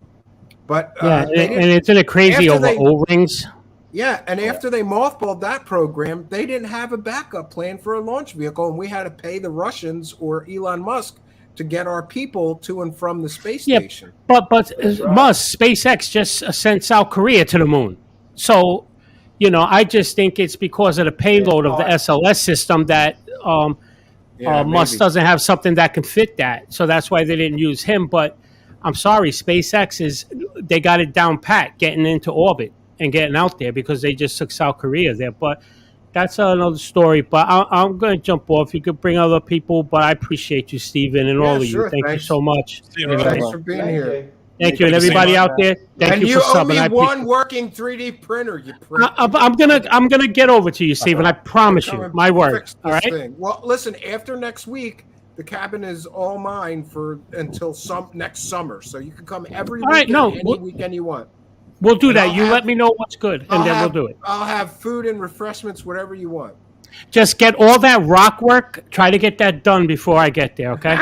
But and it's in a crazy over O-rings. Yeah, and after they mothballed that program, they didn't have a backup plan for a launch vehicle, and we had to pay the Russians or Elon Musk to get our people to and from the space station. But Musk, SpaceX just sent South Korea to the moon. So, I just think it's because of the payload of the SLS system that Musk doesn't have something that can fit that. So that's why they didn't use him. But I'm sorry, SpaceX they got it down pat getting into orbit and getting out there because they just took South Korea there. But that's another story. But I'm going to jump off. You could bring other people, but I appreciate you, Stephen, and all of you. Thank you so much. Thanks for being here. Thank you, and everybody out there. Thank you for subbing. And you owe me one working 3D printer. You prick. I'm gonna get over to you, Stephen. I promise you. My word. All right. Thing. Well, listen. After next week, the cabin is all mine until next summer. So you can come every weekend, any weekend you want. We'll do that. You let me know what's good, and then we'll do it. I'll have food and refreshments, whatever you want. Just get all that rock work. Try to get that done before I get there, okay?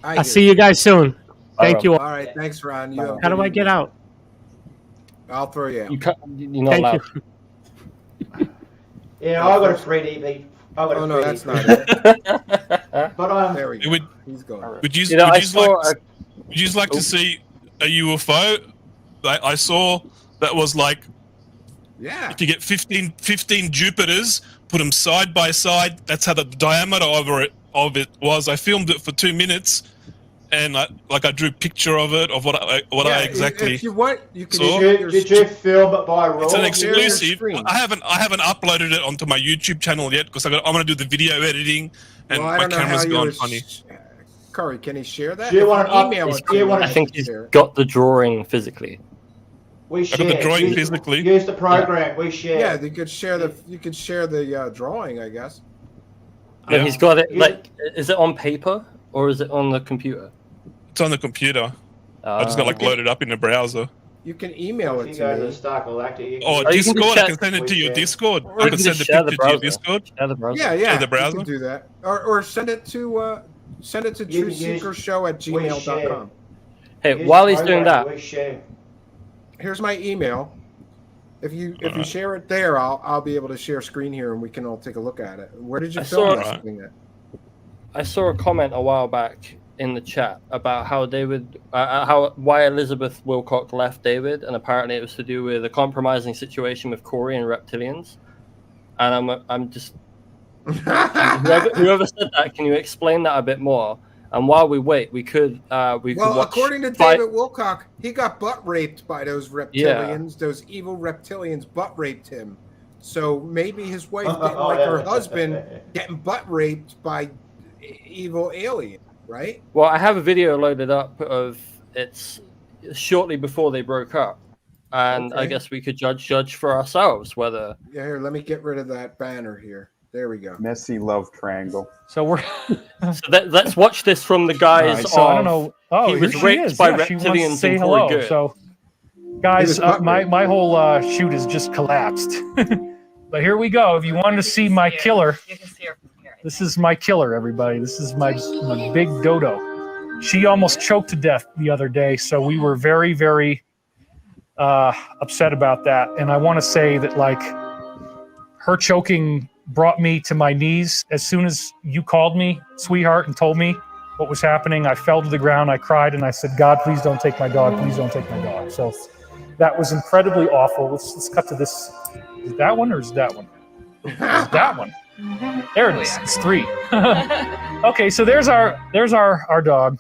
I'll see you guys soon. Thank you. All right. Thanks, Ron. How do I get out? I'll throw you out. You're not allowed. Yeah, I got a 3D beat. No, that's not it. But there we go. He's gone. Would you like to see a UFO? I saw that was like, if you get 15 Jupiters, put them side by side, that's how the diameter of it was. I filmed it for 2 minutes, and I drew a picture of it, of what I exactly if you want, you can saw. Did you film it by raw? It's an exclusive. I haven't uploaded it onto my YouTube channel yet because I'm going to do the video editing, and my camera's gone funny. Curry, can he share that? Do you want to email I think he's got the drawing physically. We share. I got the drawing physically. Use the program. We share. Yeah, you could share the drawing, I guess. And he's got it. Like, is it on paper or is it on the computer? It's on the computer. I just got loaded up in the browser. You can email it to me. Discord. I can send it to your Discord. I can send the picture to your Discord. Yeah. The browser. You can do that, or send it to truthseekershow@gmail.com. Hey, while he's doing that, here's my email. If you share it there, I'll be able to share screen here, and we can all take a look at it. Where did you film this thing at? I saw a comment a while back in the chat about how why Elizabeth Wilcock left David, and apparently it was to do with a compromising situation with Corey and reptilians. And I'm just whoever said that, can you explain that a bit more? And while we wait, we could watch. According to David Wilcock, he got butt raped by those reptilians. Those evil reptilians butt raped him. So maybe his wife didn't like her husband getting butt raped by evil alien, right? Well, I have a video loaded up of it's shortly before they broke up, and I guess we could judge for ourselves whether. Yeah, here, let me get rid of that banner here. There we go. Messy love triangle. So we're let's watch this from the guys. Right, so I don't know. Oh, he was raped by reptilians. Say hello. So, guys, my whole shoot has just collapsed. But here we go. If you wanted to see my killer, this is my killer, everybody. This is my big dodo. She almost choked to death the other day, so we were very, very upset about that. And I want to say that, like, her choking brought me to my knees. As soon as you called me, sweetheart, and told me what was happening, I fell to the ground, I cried, and I said, God, please don't take my dog. Please don't take my dog. So that was incredibly awful. Let's cut to this. Is it that one or is it that one? It's that one. There it is. It's 3. Okay, so there's our dog.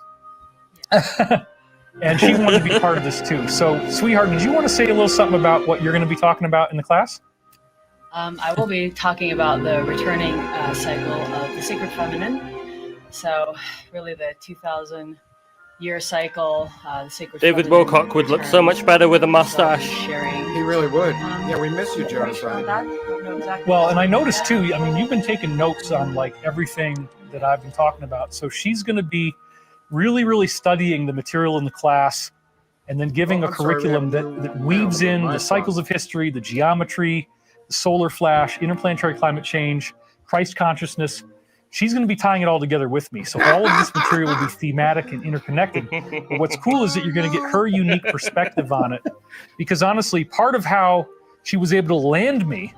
And she wanted to be part of this too. So, sweetheart, did you want to say a little something about what you're going to be talking about in the class? I will be talking about the returning cycle of the sacred feminine, So really the 2,000-year cycle, the sacred David feminine Wilcock would look so much better with a mustache. He really would. Yeah, we miss you, Jonathan. Well, and I noticed too, I mean, you've been taking notes on like everything that I've been talking about. So she's going to be really, really studying the material in the class and then giving a curriculum that weaves in the cycles of history, the geometry, the solar flash, interplanetary climate change, Christ consciousness. She's going to be tying it all together with me. So all of this material will be thematic and interconnected. But what's cool is that you're going to get her unique perspective on it. Because honestly, part of how she was able to land me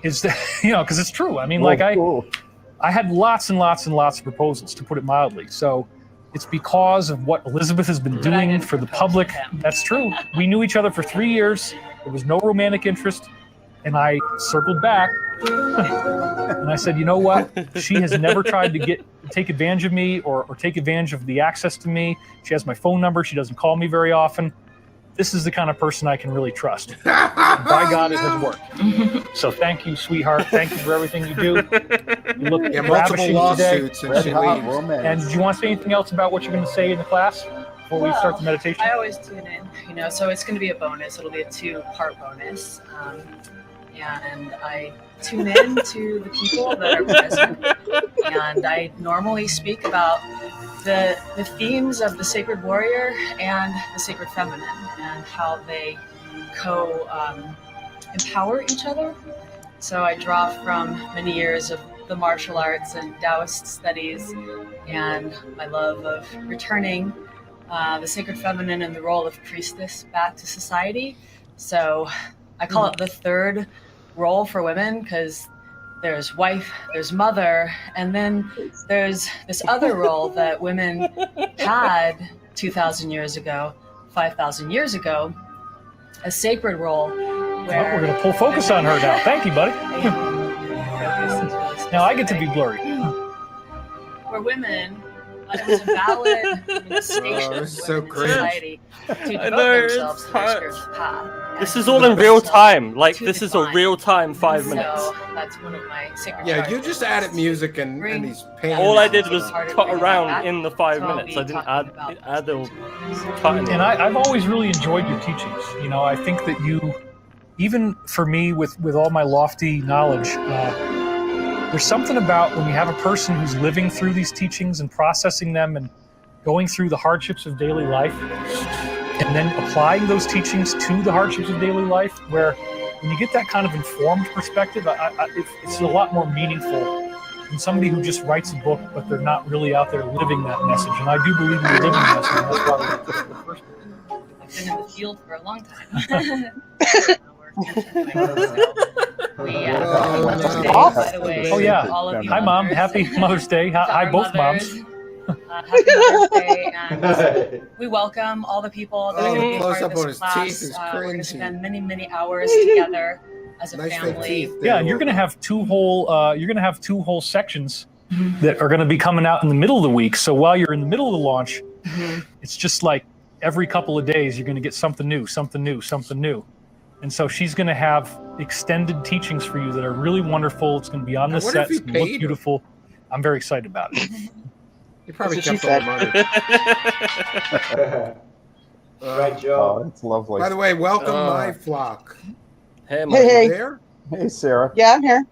is that, because it's true. I mean, I had lots and lots and lots of proposals, to put it mildly. So it's because of what Elizabeth has been doing for the public. That's true. We knew each other for 3 years. There was no romantic interest. And I circled back and I said, you know what? She has never tried to take advantage of me or take advantage of the access to me. She has my phone number. She doesn't call me very often. This is the kind of person I can really trust. And by God, it has worked. So thank you, sweetheart. Thank you for everything you do. You look ravishing today. And do you want to say anything else about what you're going to say in the class before we start the meditation? I always tune in, so it's going to be a bonus. It'll be a 2-part bonus. And I tune in to the people that are present. And I normally speak about the themes of the sacred warrior and the sacred feminine and how they empower each other. So I draw from many years of the martial arts and Taoist studies and my love of returning the sacred feminine and the role of priestess back to society. So I call it the third role for women because there's wife, there's mother, and then there's this other role that women had 2,000 years ago, 5,000 years ago, a sacred role. Where we're going to pull focus on her now. Thank you, buddy. Now I get to be blurry. Where women, it was a valid station so in society to devote themselves to their spiritual path. This is all in real time. Like, this is a real time 5 minutes. So that's one of my sacred you just added music and these paintings. All I did was cut around in the 5 minutes. I didn't add or cut in. And I've always really enjoyed your teachings. I think that you, even for me with all my lofty knowledge, there's something about when you have a person who's living through these teachings and processing them and going through the hardships of daily life and then applying those teachings to the hardships of daily life, where when you get that kind of informed perspective, it's a lot more meaningful than somebody who just writes a book, but they're not really out there living that message. And I do believe you're living the message, and that's why we put it first. I've been in the field for a long time. Oh yeah! Hi, Mom. Happy Mother's Day. Hi, both moms. Happy Mother's Day, and we welcome all the people that are going to be part of this class. We're going to spend many, many hours together as a family. Yeah, and you're going to have two whole sections that are going to be coming out in the middle of the week. So while you're in the middle of the launch, it's just like every couple of days you're going to get something new, something new, something new. And so she's going to have extended teachings for you that are really wonderful. It's going to be on the set. It's going to look beautiful. I'm very excited about it. You probably kept all the money. Right, Joe. Oh, it's lovely. By the way, welcome my flock. Hey, Hey. There? Hey, Sarah. Yeah, I'm here.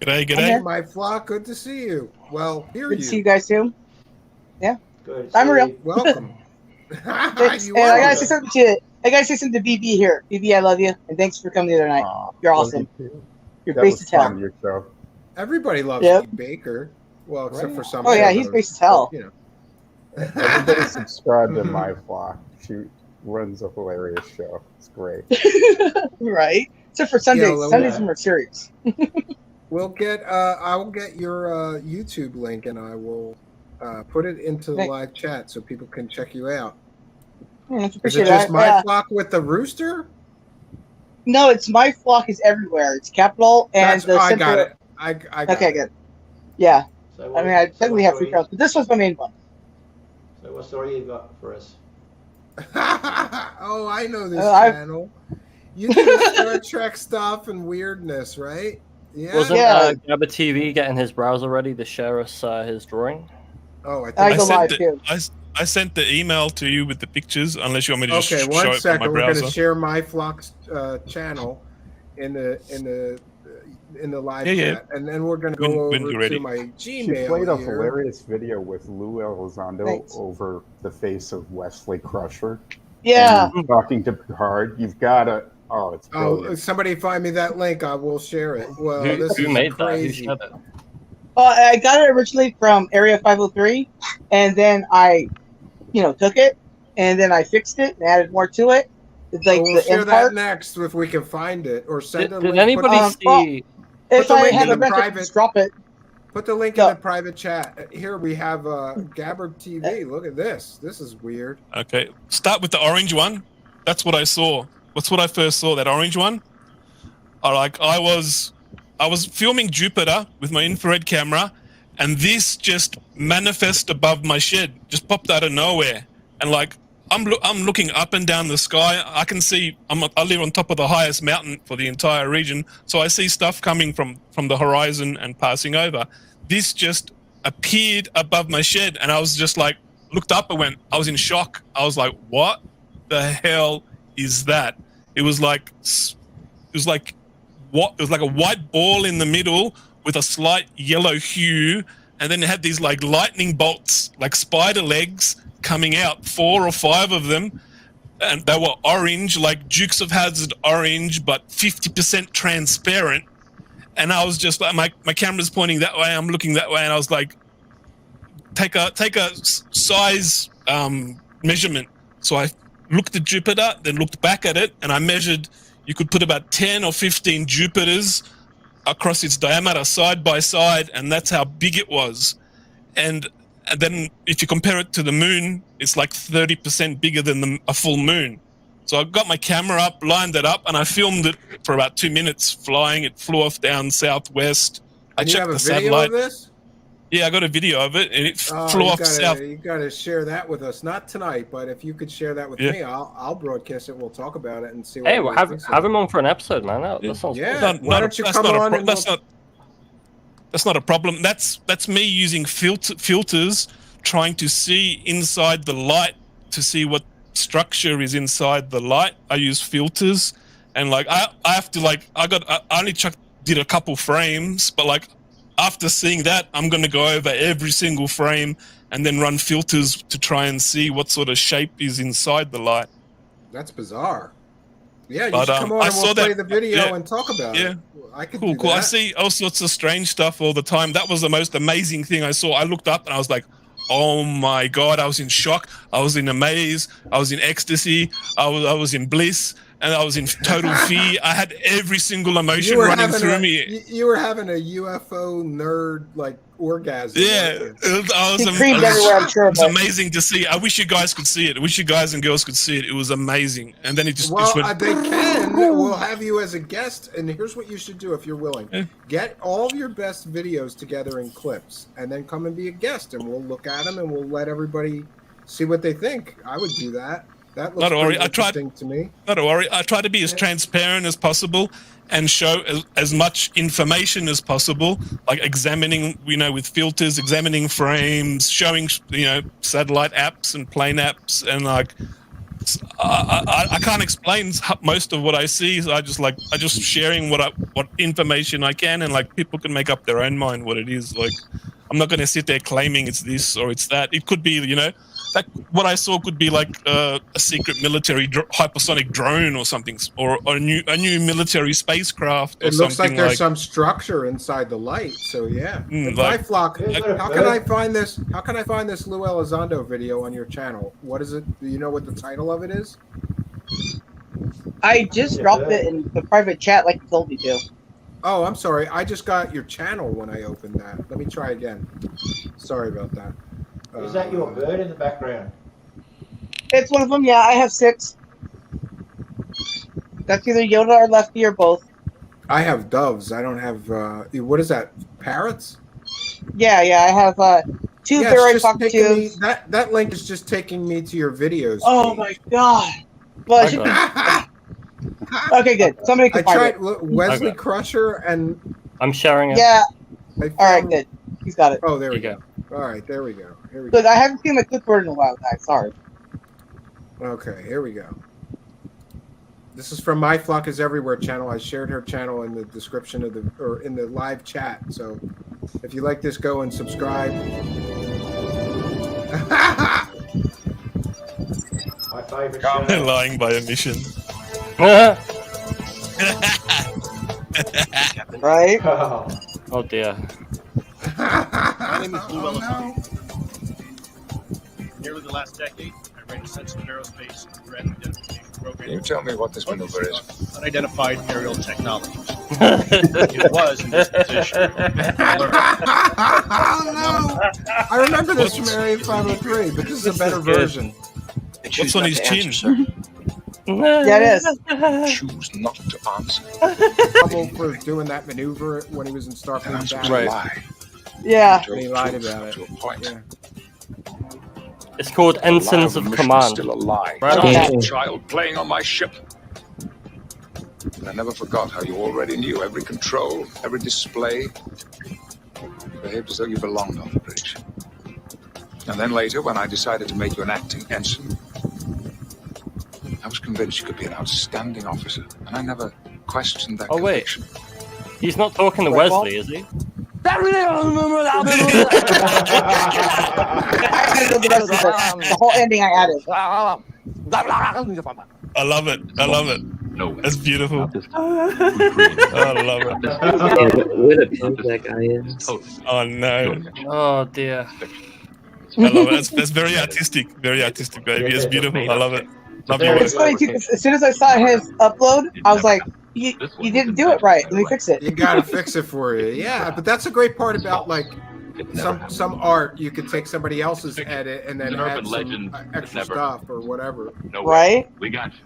G'day. My flock, good to see you. Well, hear Good you. to see you guys too. Yeah. Good. I'm real. Welcome. Thanks. And I gotta say something to BB here. BB, I love you, and thanks for coming the other night. You're awesome. You're based as hell. Everybody loves Steve Baker. Well, except for some. Oh yeah, he's based as hell. Everybody subscribe to my flock. She runs a hilarious show. It's great. Right. Except for Sundays. Sundays are more serious. We'll get. I will get your YouTube link, and I will put it into the live chat so people can check you out. Is it just my flock with the rooster? No, it's my flock is everywhere. It's capital and the I got it. I got okay, it. good. Yeah. So I mean, I technically have 3 accounts, but this was my main one. So what story you got for us? I know this channel. You do Star Trek stuff and weirdness, right? Yeah. Wasn't Yeah. Gabba TV getting his browser ready to share us his drawing? Oh, I I think go live too. I sent the email to you with the pictures. Unless you want me to just okay. show One it from my second. We're going browser. to share my Flock's channel in the live chat, and then we're going to go when over you're to ready. my She Gmail played a here. hilarious video with Lou Elizondo Thanks. over the face of Wesley Crusher. Yeah. And talking to Picard. You've got to. Oh, it's brilliant. Oh, somebody find me that link. I will share it. Well, this Who is made crazy. that? Who said it? I got it originally from Area 503, and then I, took it, and then I fixed it and added more to it. It's like we'll the share end that part. next if we can find it, or send a Did link. anybody see? If the I link had in a the rent, private- just drop it. Put the link in the private chat. Here we have Gabbard TV. Look at this. This is weird. Okay, start with the orange one. That's what I saw. That's what I first saw. That orange one. I was filming Jupiter with my infrared camera, and this just manifested above my shed. Just popped out of nowhere, and I'm looking up and down the sky. I can see. I live on top of the highest mountain for the entire region, so I see stuff coming from the horizon and passing over. This just appeared above my shed, and I was just looked up and I was in shock. I was like, what the hell is that? It was like a white ball in the middle with a slight yellow hue, and then it had these lightning bolts, like spider legs, coming out, 4 or 5 of them, and they were orange, like Dukes of Hazzard orange, but 50% transparent. And I was just like, my camera's pointing that way, I'm looking that way, and I was like, take a size measurement. So I looked at Jupiter, then looked back at it, and I measured. You could put about 10 or 15 Jupiters across its diameter side by side, and that's how big it was. And then if you compare it to the moon, it's like 30% bigger than a full moon. So I got my camera up, lined it up, and I filmed it for about 2 minutes flying. It flew off down southwest. I And you checked have a the video satellite. of this? Yeah, I got a video of it, and it flew off south. You got to share that with us. Not tonight, but if you could share that with Yeah. me, I'll broadcast it. We'll talk about it and see. Hey, what we'll have him on for an episode, man. That sounds Yeah. cool. Why don't you come on? And That's not a problem. That's me using filters, trying to see inside the light to see what structure is inside the light. I use filters, and I have to I only did a couple frames, but after seeing that, I'm going to go over every single frame and then run filters to try and see what sort of shape is inside the light. That's bizarre. Yeah, you But, should come on I and we'll saw play that- the video yeah. and talk about Yeah. it. I could Cool, do cool. I that. see all sorts of strange stuff all the time. That was the most amazing thing I saw. I looked up and I was like, oh my God, I was in shock. I was in amaze. I was in ecstasy. I was in bliss. And I was in total fear. I had every single emotion running through me. You were having a UFO nerd orgasm. Yeah, weren't you? He creamed everywhere, I'm sure. It was amazing to see. I wish you guys could see it. I wish you guys and girls could see it. It was amazing. And then it just Well, went. they can. We'll have you as a guest, and here's what you should do if you're willing: get all of your best videos together in clips, and then come and be a guest, and we'll look at them and we'll let everybody see what they think. I would do that. That looks pretty interesting to me. Not to worry. I try to be as transparent as possible and show as much information as possible, like examining, with filters, examining frames, showing, satellite apps and plane apps, and I can't explain most of what I see. So I just sharing what information I can, and people can make up their own mind what it is. I'm not going to sit there claiming it's this or it's that. It could be, what I saw could be a secret military hypersonic drone or something, or a new military spacecraft. Or It looks like something there's some structure inside the light. So yeah. My flock. How can I find this? How can I find this Lou Elizondo video on your channel? What is it? Do you know what the title of it is? I just dropped it in the private chat like you told me to. Oh, I'm sorry. I just got your channel when I opened that. Let me try again. Sorry about that. Is that your bird in the background? It's one of them. Yeah, I have 6. That's either Yoda or Lefty or both. I have doves. I don't have. What is that? Parrots? Yeah, I have 2 Yeah, very it's just taking me, cockatoos. that link is just taking me to your videos. Oh my god! But okay, good. Somebody I can find tried it. Wesley Crusher and I'm sharing it. Yeah. All right, good. He's got it. Oh, there we go. All right, there we go. Here we Good. go. I haven't seen my clipboard in a while, guys. Sorry. Okay, here we go. This is from My Flock Is Everywhere channel. I shared her channel in the description of in the live chat. So if you like this, go and subscribe. My favorite They're lying by omission. Right? Oh dear. My name is Blue Nearly the last decade, I ran a sensitive aerospace threat identification program. Can you tell me what this maneuver is? Unidentified aerial technology. It was in this position. Oh no! I remember this from Area 503, but this is a better version. What's on his chin? Yeah, it is. Choose not to answer. Trouble for doing that maneuver when he was in Starfleet. Right. Yeah. And he lied about it. Yeah. It's called Ensigns of Command. Still alive. Right A on. child playing on my ship. But I never forgot how you already knew every control, every display. You behaved as though you belonged on the bridge. And then later, when I decided to make you an acting ensign, I was convinced you could be an outstanding officer, and I never questioned that conviction. He's not talking to Wesley, is he? I added the rest of the whole ending. I added. I love it. I love it. No, that's beautiful. Oh, I love it. What a pimp that guy is. Oh no. Oh dear. I love it. That's very artistic. Very artistic, baby. It's beautiful. I love it. Love your It's funny too, 'cause as soon as I saw his upload, I was like, "You didn't do it right. Let me fix it." You gotta fix it for you. Yeah, but that's a great part about like some art. You could take somebody else's edit and then add some extra stuff or whatever. Right? We got you.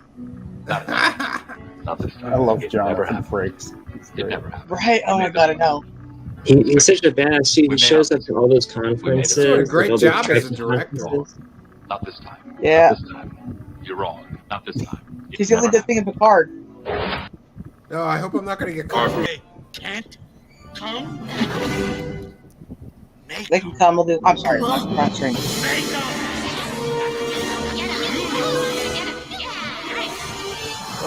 Not this time. I love Jonathan Frakes. Right? Oh my god, I know. He's such a badass. He shows up to all those conferences. He's doing a great all those job as a trek director. conferences. Not this time. Yeah. Not this time. You're wrong. Not this time. He's the only good thing in Picard. No, I hope I'm not gonna get caught. Can't come. They can come. We'll do. I'm sorry. I'm not streaming.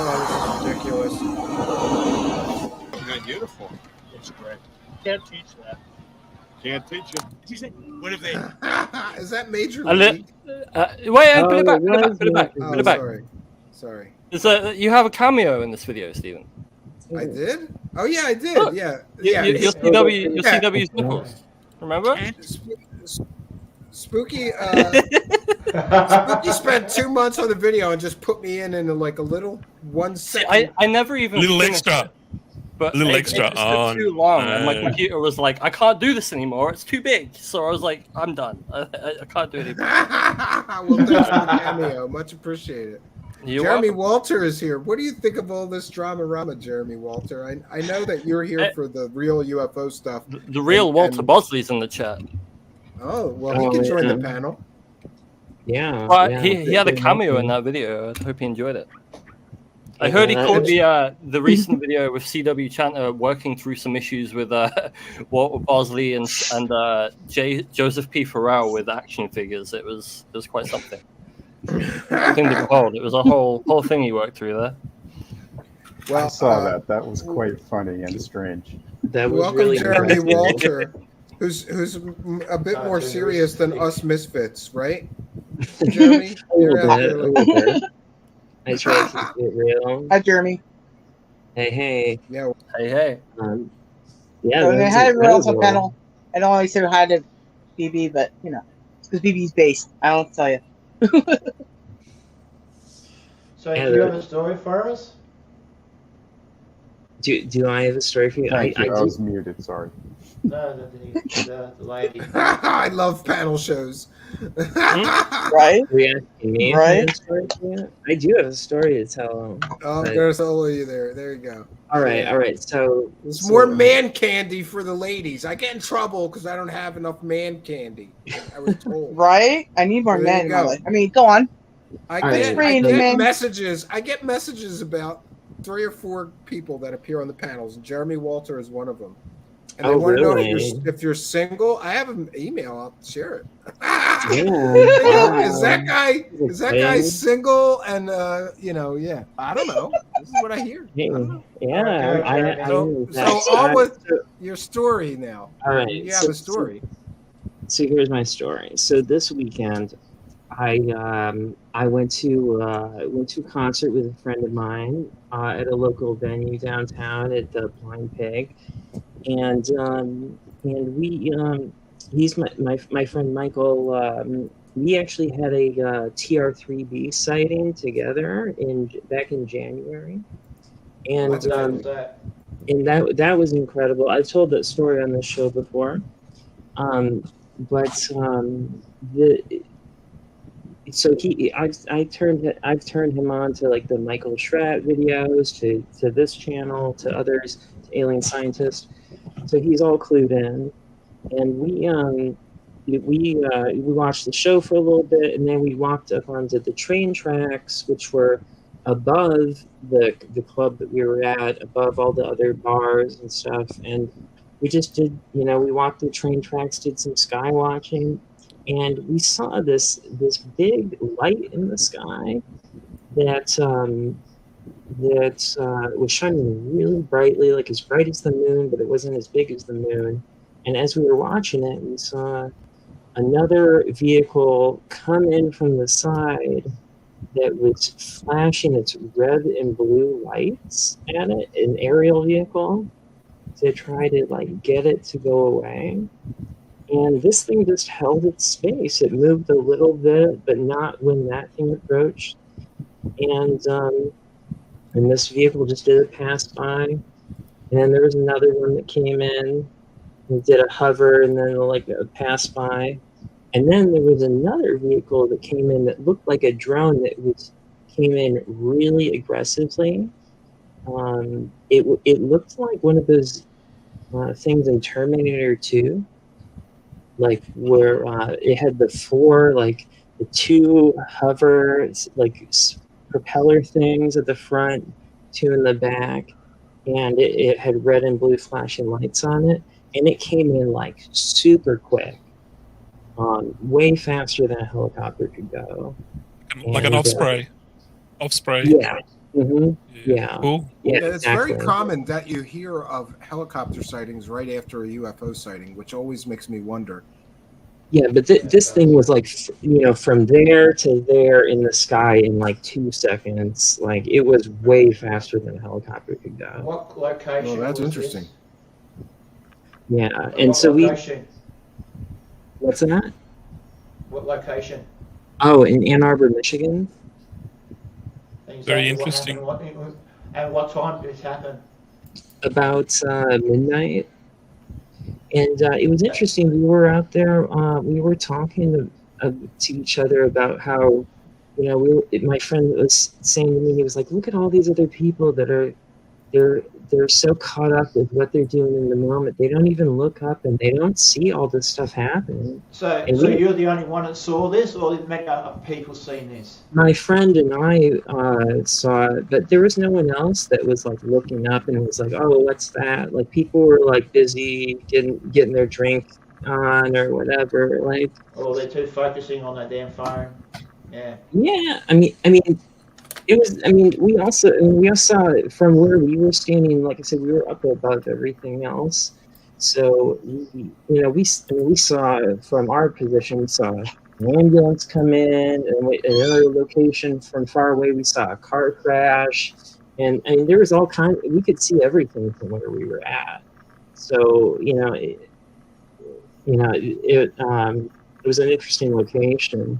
Oh, this is ridiculous. Beautiful. It's great. Can't teach that. Can't teach it. What if they? Is that Major Wait, League? put it back. Put it back. Oh, Put it back. Sorry. You have a cameo in this video, Stephen. I did? Oh yeah, I did. Yeah. Yeah. Your CW's nipples. Remember? Spooky. Spooky spent 2 months on the video and just put me in like a little 1 second. I never even Little finished extra. it, but Little it extra just took on. too long, and my computer was like, I can't do this anymore. It's too big. So I was like, I'm done. I can't do it anymore. Well, thanks for the cameo. Much appreciated. You're Jeremy welcome. Walter is here. What do you think of all this drama, Jeremy Walter? I know that you're here for the real UFO stuff. The real Walter Bosley's in the chat. Oh, well, he can join the panel. Yeah. But yeah. he had a cameo in that video. I hope he enjoyed it. I heard he called the recent video with CW Chanter working through some issues with Walter Bosley and Joseph P. Farrell with action figures. It was quite something. Something to behold. It was a whole thing he worked through there. Well, I saw that. That was quite funny and strange. That was Welcome, really Jeremy impressive. Walter, who's a bit more serious than us misfits, right? Jeremy, A you're out little there. bit. I try to keep it real. Hi, Jeremy. Hey. Yeah. Hey. Yeah. So that they was had everyone else on incredible. panel. I don't always say hi to BB, but you know, it's because BB's based. I don't tell you. So, do you have a story for us? Do I have a story for you? Thank you. I do. was muted. Sorry. No, the lady. I love panel shows. Right? Are you asking me if I have a story for you? I do have a story to tell. Oh, but- there's all of you there. There you go. All right. So There's more man candy for the ladies. I get in trouble because I don't have enough man candy. I was told. Right? I need more There men you in my go. life. I mean, go on. I All get, right. I get Man. messages. I get messages about 3 or 4 people that appear on the panels, and Jeremy Walter is one of them. And they want to know if you're single. I have an email. I'll share it. Is that guy single? And yeah. I don't know. This is what I hear. I don't know. So on with your story now. All right. You have a story. So here's my story. So this weekend, I went to a concert with a friend of mine at a local venue downtown at the Blind Pig, and we he's my friend Michael. We actually had a TR3B sighting together back in January, and that was incredible. I've told that story on this show before, I've turned him on to like the Michael Schratt videos, to this channel, to others, to Alien Scientist. So he's all clued in, and we watched the show for a little bit, and then we walked up onto the train tracks, which were above the club that we were at, above all the other bars and stuff, and we just did, we walked the train tracks, did some sky watching, and we saw this big light in the sky that was shining really brightly, like as bright as the moon, but it wasn't as big as the moon. And as we were watching it, we saw another vehicle come in from the side that was flashing its red and blue lights at it, an aerial vehicle, to try to like get it to go away. And this thing just held its space. It moved a little bit, but not when that thing approached. And this vehicle just did a pass by. And then there was another one that came in and did a hover and then like a pass by. And then there was another vehicle that came in that looked like a drone that came in really aggressively. It looked like one of those things in Terminator 2. Like where it had the two hover like propeller things at the front, two in the back, and it had red and blue flashing lights on it, and it came in like super quick, way faster than a helicopter could go. Like an Osprey. Yeah. Mm-hmm. Yeah. Cool. Yeah, It's very common that you hear of helicopter sightings right after a UFO sighting, which always makes me wonder. Yeah, but this thing was like, from there to there in the sky in like 2 seconds. Like it was way faster than a helicopter could go. What location? Well, that's was interesting. This? Yeah, and so location? What's that? What location? Oh, in Ann Arbor, Michigan. Very interesting. And what time did this happen? About midnight. And it was interesting. We were out there. We were talking to each other about how, my friend was saying to me, he was like, "Look at all these other people that are, they're so caught up with what they're doing in the moment. They don't even look up and they don't see all this stuff happening." So you're the only one that saw this, or did many other people seen this? My friend and I saw it, but there was no one else that was like looking up and was like, "Oh, what's that?" Like people were like busy getting their drink on or whatever. Like, or they're too focusing on their damn phone. Yeah. Yeah, I mean, it was. I mean, we also saw it from where we were standing. Like I said, we were up above everything else. So we saw from our position. We saw an ambulance come in, and another location from far away. We saw a car crash, and there was all kind. We could see everything from where we were at. So it was an interesting location.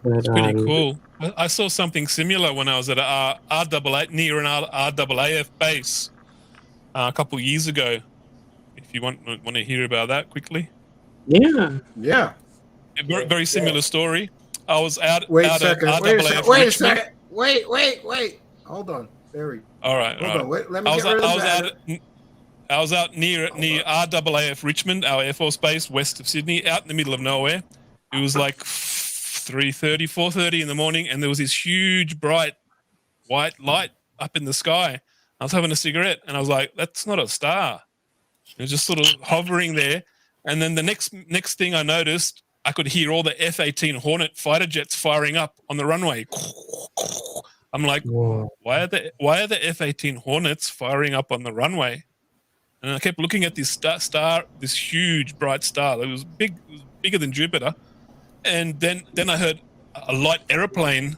It's pretty cool. I saw something similar when I was at RAA near an RAAF base a couple of years ago. If you want to hear about that quickly. Yeah. A very, very similar story. I was out. Wait a out second. At Wait RAAF a Richmond. second. Wait. Hold on, Barry. All right. Hold on. Wait, let me get rid of that. I was out near RAAF Richmond, our Air Force base west of Sydney, out in the middle of nowhere. It was like 4:30 in the morning, and there was this huge, bright, white light up in the sky. I was having a cigarette, and I was like, "That's not a star. It was just sort of hovering there. And then the next thing I noticed, I could hear all the F-18 Hornet fighter jets firing up on the runway. I'm like, why are the F-18 Hornets firing up on the runway? And I kept looking at this star, this huge bright star. It was big, it was bigger than Jupiter. And then I heard a light aeroplane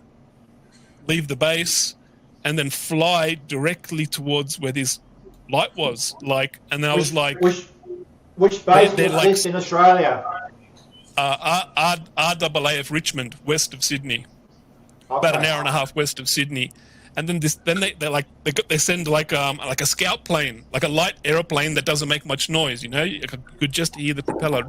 leave the base and then fly directly towards where this light was. And then I was like, which base was this in Australia? RAAF Richmond, west of Sydney, about an hour and a half west of Sydney. And then they send like a scout plane, like a light aeroplane that doesn't make much noise. You could just hear the propeller,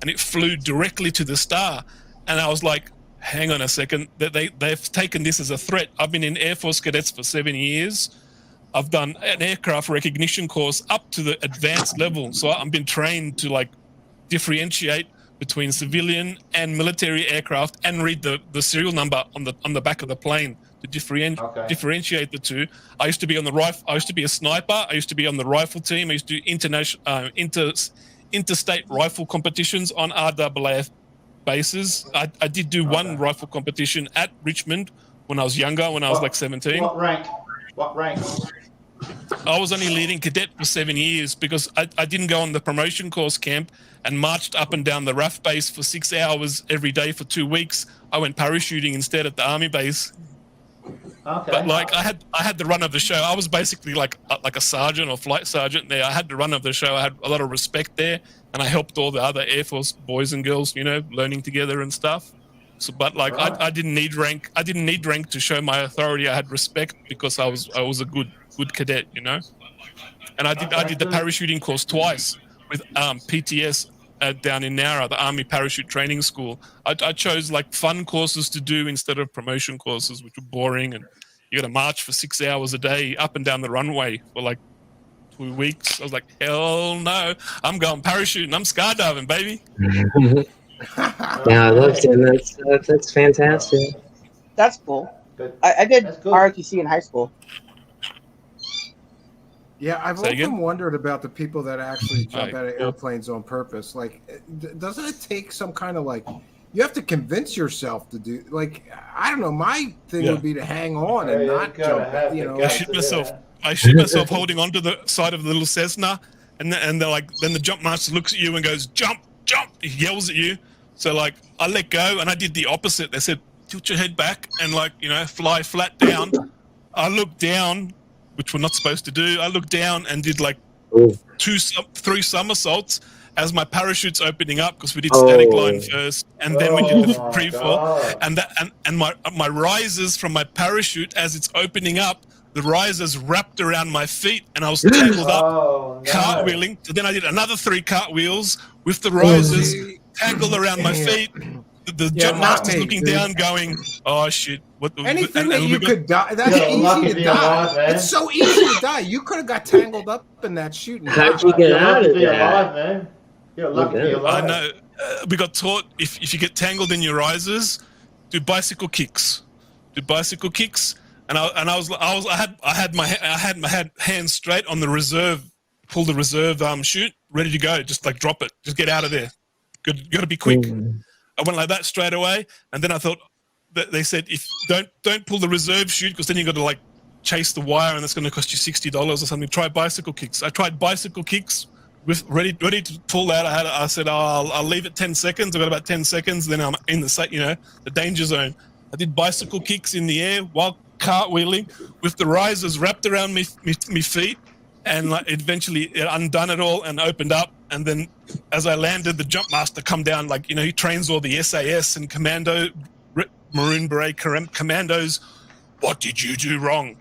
and it flew directly to the star. And I was like, hang on a second, they've taken this as a threat. I've been in Air Force cadets for 7 years. I've done an aircraft recognition course up to the advanced level, so I've been trained to differentiate between civilian and military aircraft and read the serial number on the back of the plane to differentiate the two. I used to be on the rifle. I used to be a sniper. I used to be on the rifle team. I used to do interstate rifle competitions on RAAF bases. I did do one rifle competition at Richmond when I was younger, when I was 17. What rank? I was only leading cadet for 7 years because I didn't go on the promotion course camp and marched up and down the RAF base for 6 hours every day for 2 weeks. I went parachuting instead at the army base. Okay. But I had the run of the show. I was basically like a sergeant or flight sergeant there. I had the run of the show. I had a lot of respect there, and I helped all the other Air Force boys and girls, learning together and stuff. So, but I didn't need rank. I didn't need rank to show my authority. I had respect because I was a good cadet, And I did the parachuting course twice with PTS down in Nowra, the Army Parachute Training School. I chose fun courses to do instead of promotion courses, which were boring, and you got to march for 6 hours a day up and down the runway for 2 weeks. I was like, hell no, I'm going parachuting. I'm skydiving, baby. Yeah, I loved it. That's fantastic. That's cool. I did ROTC in high school. Yeah, I've often wondered about the people that actually jump out of airplanes on purpose. Doesn't it take some kind of you have to convince yourself to do I don't know. My thing would be to hang on and not jump. I shoot myself holding onto the side of the little Cessna, and then the jump master looks at you and goes, "Jump, jump!" He yells at you. So I let go, and I did the opposite. They said, "Tilt your head back and fly flat down." I looked down, which we're not supposed to do. I looked down and did 3 somersaults as my parachute's opening up, because we did static line first, and then we did the pre-fall, and my risers from my parachute as it's opening up, the risers wrapped around my feet, and I was tangled up, cartwheeling. So then I did another 3 cartwheels with the risers tangled around my feet. The jump master's looking down, going, "Oh shit! Anything that you could die, that's easy to die. It's so easy to die. You could have got tangled up in that chute. How'd you get out of there? Alive, man. You're lucky to be alive. I know. We got taught if you get tangled in your risers, do bicycle kicks. And I had my hands straight on the reserve, pull the reserve chute, ready to go. Just drop it. Just get out of there. Got to be quick. I went like that straight away, and then I thought that they said if don't pull the reserve chute, because then you got to chase the wire, and that's going to cost you $60 or something. Try bicycle kicks. I tried bicycle kicks with ready to pull out. I said I'll leave it 10 seconds. I got about 10 seconds, then I'm in the danger zone. I did bicycle kicks in the air while cartwheeling with the risers wrapped around me feet, and eventually it undone it all and opened up. And then as I landed, the jump master come down, he trains all the SAS and commando, Maroon Beret commandos. What did you do wrong?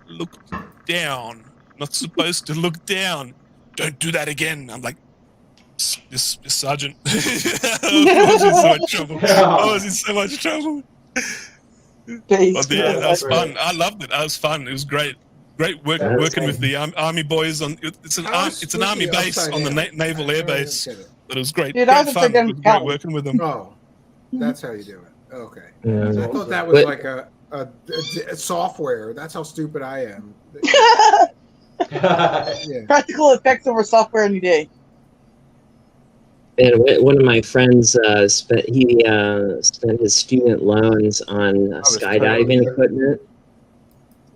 Look down. Not supposed to look down. Don't do that again. I'm like, this sergeant. I was in so much trouble. But yeah, that was fun. I loved it. That was fun. It was great. Great working with the army boys on. It's an army base on the naval air base, but it was great. Dude, great fun. It was great working with them. Oh, that's how you do it. Okay, Yeah. I thought that was a software. That's how stupid I am. Practical effects over software any day. And one of my friends spent his student loans on skydiving equipment.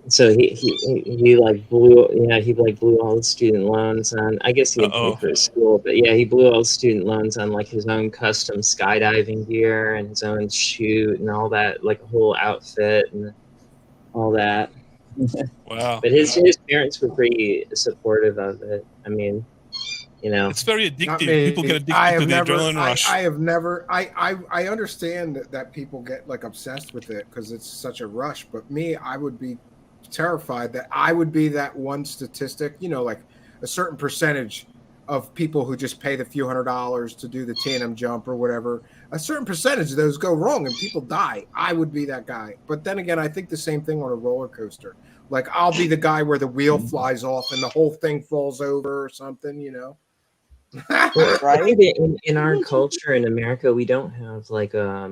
So he like blew all the student loans on. I guess he had paid for his school, but yeah, he blew all the student loans on like his own custom skydiving gear and his own chute and all that, like a whole outfit and all that. Wow! But his parents were pretty supportive of it. I mean, you know, it's very addictive. People get addicted to the adrenaline rush. I understand that people get like obsessed with it because it's such a rush. But me, I would be terrified that I would be that one statistic, you know, like a certain percentage of people who just pay the few $100s to do the tandem jump or whatever. A certain percentage of those go wrong and people die. I would be that guy. But then again, I think the same thing on a roller coaster. Like I'll be the guy where the wheel flies off and the whole thing falls over or something, you know. Right. In our culture in America, we don't have like a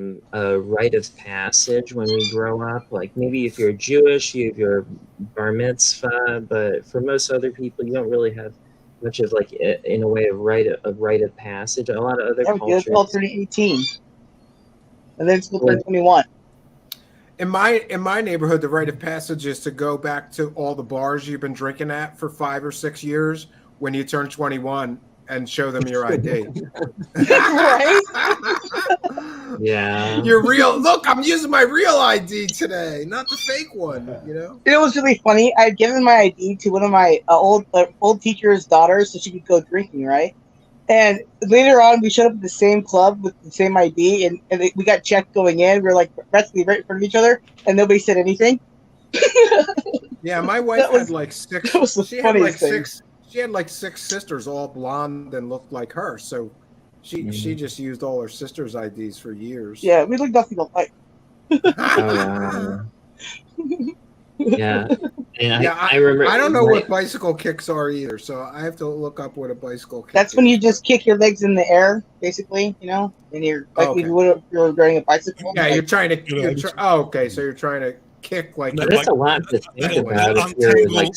rite of passage when we grow up. Like maybe if you're Jewish, you have your bar mitzvah, but for most other people, you don't really have much of like in a way of rite of passage. A lot of other cultures. It's called 18, and then it's called 21. In my neighborhood, the rite of passage is to go back to all the bars you've been drinking at for 5 or 6 years when you turn 21. And show them your ID. Right? Yeah. Your real look, I'm using my real ID today, not the fake one, you know? It was really funny. I had given my ID to one of my old teacher's daughters so she could go drinking, right? And later on, we showed up at the same club with the same ID, and we got checked going in. We were like practically right in front of each other, and nobody said anything. Yeah, my wife had like six. That was the funniest thing. She had like 6 sisters, all blonde and looked like her. So she just used all her sisters' IDs for years. Yeah, we looked nothing alike. Yeah. And yeah, I remember. I don't know what bicycle kicks are either, so I have to look up what a bicycle kick That's is. when you just kick your legs in the air, basically, you know, and you're like if you would if you're riding a bicycle. Yeah, like, you're trying to. Okay, so you're trying to kick like. That's a lot to think about. If you're like,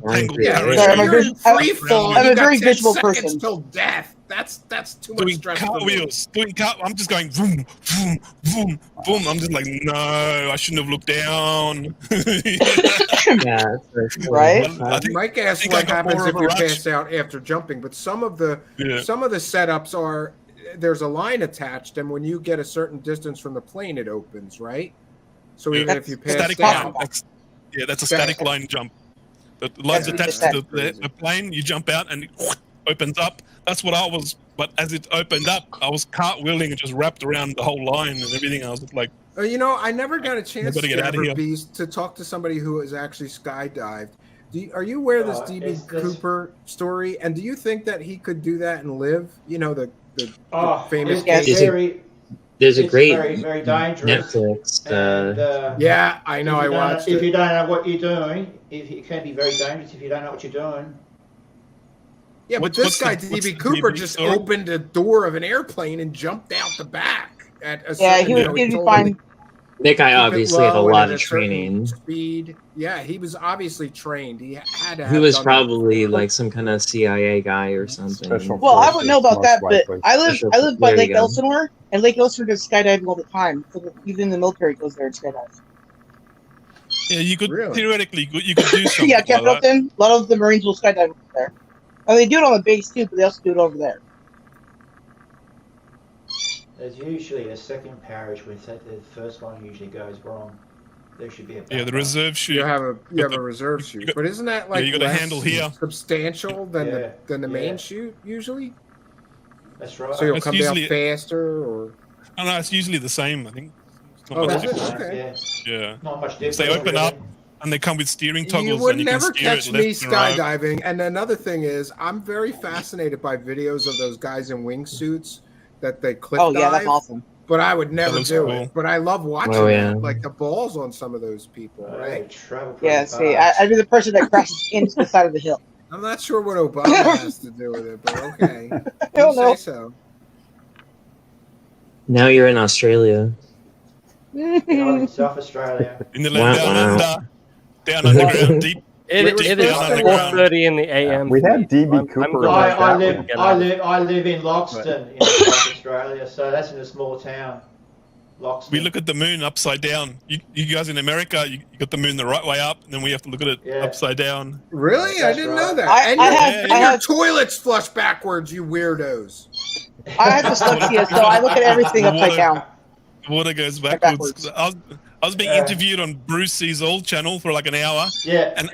you're in free fall. I'm a You got very 10 visual seconds person. till death. That's too much stress. Cartwheels, I'm just going boom, boom, boom, boom. I'm just like, no, I shouldn't have looked down. Yeah, right. Mike asked what happens if you pass out after jumping, but some of the setups are there's a line attached, and when you get a certain distance from the plane, it opens, right? So even if you pass out, that's a static line jump. The line's attached to the plane. You jump out and it opens up. That's what I was. But as it opened up, I was cartwheeling and just wrapped around the whole line and everything. I was just like, you know, I never got a chance to talk to somebody who has actually skydived. Are you aware of this DB Cooper story? And do you think that he could do that and live? You know, the famous case. There's a great very, very dangerous. Netflix. And, yeah, I know. I watched it. If you don't know what you're doing, it can be very dangerous if you don't know what you're doing. Yeah, but this guy, DB Cooper, just opened a door of an airplane and jumped out the back. He was fine. That guy obviously had a lot of training. Speed. Yeah, he was obviously trained. He had to. He was probably like some kind of CIA guy or something. Well, I wouldn't know about that, but I live by Lake Elsinore, and Lake Elsinore goes skydiving all the time. So even the military goes there and skydives. Yeah, you could theoretically you could do something. Yeah, Camp Hilton. A lot of the Marines will skydive over there. And they do it on the base too, but they also do it over there. There's usually a second parish when the first one usually goes wrong. There should be a the reserve chute. You have a reserve chute, but isn't that like you got a handle here substantial than the main chute usually? That's right. So you'll come down faster, or no, it's usually the same. I think. Is it? Okay. Yeah. Not much difference. They open up and they come with steering toggles. You would and you never can steer catch it me left and right. skydiving. And another thing is, I'm very fascinated by videos of those guys in wingsuits that they cliff dive. Oh yeah, that's awesome. But I would never do it. But I love watching it, like the balls on some of those people, right? Yeah, see, I'd be the person that crashes into the side of the hill. I'm not sure what Obama has to do with it, but okay. I don't know. Say so. Now you're in Australia. In South Australia. In the land down underground, deep. It is 4:30 in the AM. We had DB I'm Cooper. glad I we can get out of it. live in Loxton in South Australia, so that's in a small town. Loxton. We look at the moon upside down. You guys in America, you got the moon the right way up, and then we have to look at it upside down. Really? I didn't know that. I have your toilets flush backwards, you weirdos. I have dyslexia, so I look at everything upside down. Water goes backwards. I was being interviewed on Bruce C's old channel for like an hour. Yeah. And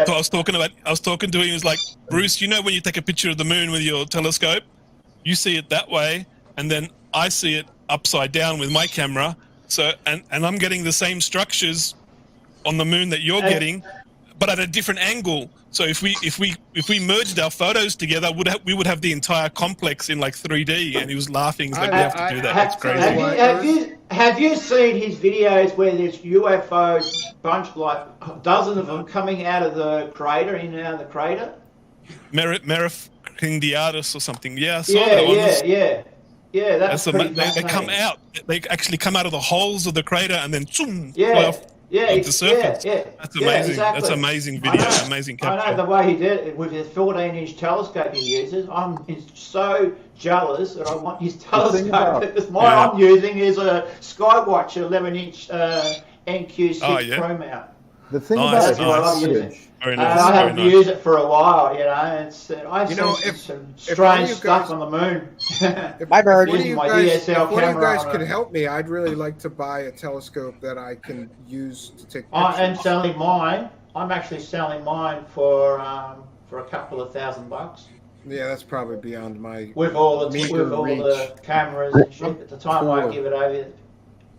so I was talking to him. He was like, Bruce, you know when you take a picture of the moon with your telescope, you see it that way, and then I see it upside down with my camera. So and I'm getting the same structures on the moon that you're getting, but at a different angle. So if we merged our photos together, we would have the entire complex in like 3D. And he was laughing. He's like, we have to do that. That's crazy. Have you seen his videos where there's UFOs, like dozens of them coming out of the crater, in and out of the crater? Merif Hindiatis or something. Yeah, I saw that one. Yeah, that's pretty they come out. They actually come out of the holes of the crater and then zoom, fly off onto the surface. That's amazing. Exactly. That's amazing video. Amazing capture. I know the way he did it with his 14-inch telescope he uses. I'm so jealous that I want his telescope because mine I'm using is a Skywatch 11-inch NQ6 Pro mount. The thing about it, very nice. And I haven't used it for a while, you know. I've seen some strange stuff on the moon. My bird. If one of you guys could help me, I'd really like to buy a telescope that I can use to take pictures. I am selling mine. I'm actually selling mine for a couple of $1,000. Yeah, that's probably beyond my with all the cameras and shit. At the time, I give it over.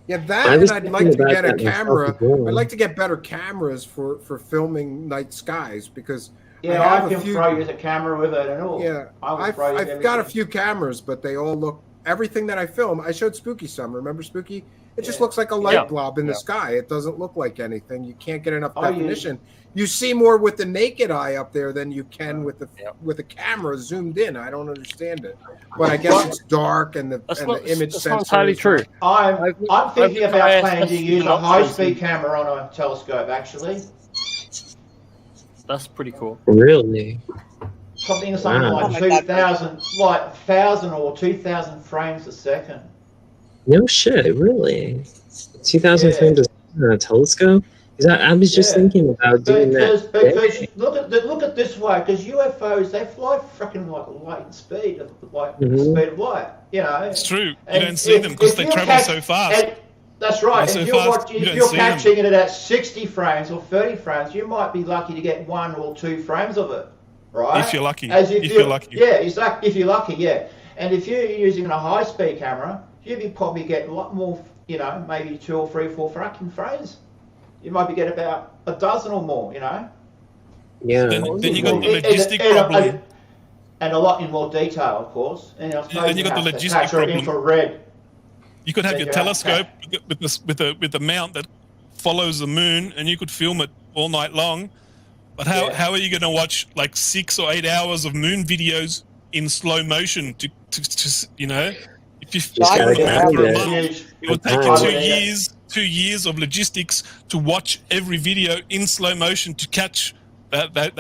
Yeah, and I'd like to get a camera. I'd like to get better cameras for filming night skies because I can throw you the camera with it and all. Yeah, I've got a few cameras, but they all look everything that I film. I showed Spooky some. Remember Spooky? It just looks like a light blob in the sky. It doesn't look like anything. You can't get enough definition. You see more with the naked eye up there than you can with the camera zoomed in. I don't understand it, but I guess it's dark and the image sensor. That's not entirely true. I'm thinking about planning to use a high-speed camera on a telescope. Actually, that's pretty cool. Really? Something like 1,000 or 2,000 frames a second. No shit, really? 2,000 frames a second on a telescope? I was just thinking about doing that. Because look at it this way, because UFOs, they fly freaking like light speed, like the speed of light. You know, it's true. You don't see them because they travel so fast. That's right. If you're catching it at 60 frames or 30 frames, you might be lucky to get 1 or 2 frames of it, right? If you're lucky. If you're lucky. Yeah, exactly. If you're lucky, yeah. And if you're using a high-speed camera, you'd probably get a lot more. You know, maybe 2 or 3, 4 fracking frames. You might be getting about a dozen or more, you know? Yeah. Then you got the logistic problem. And a lot in more detail, of course. And then you got the logistic problem. Infrared. You could have your telescope with the mount that follows the moon, and you could film it all night long. But how are you going to watch like 6 or 8 hours of moon videos in slow motion to you know? If you film the moon for a month, it will take you 2 years of logistics to watch every video in slow motion to catch that at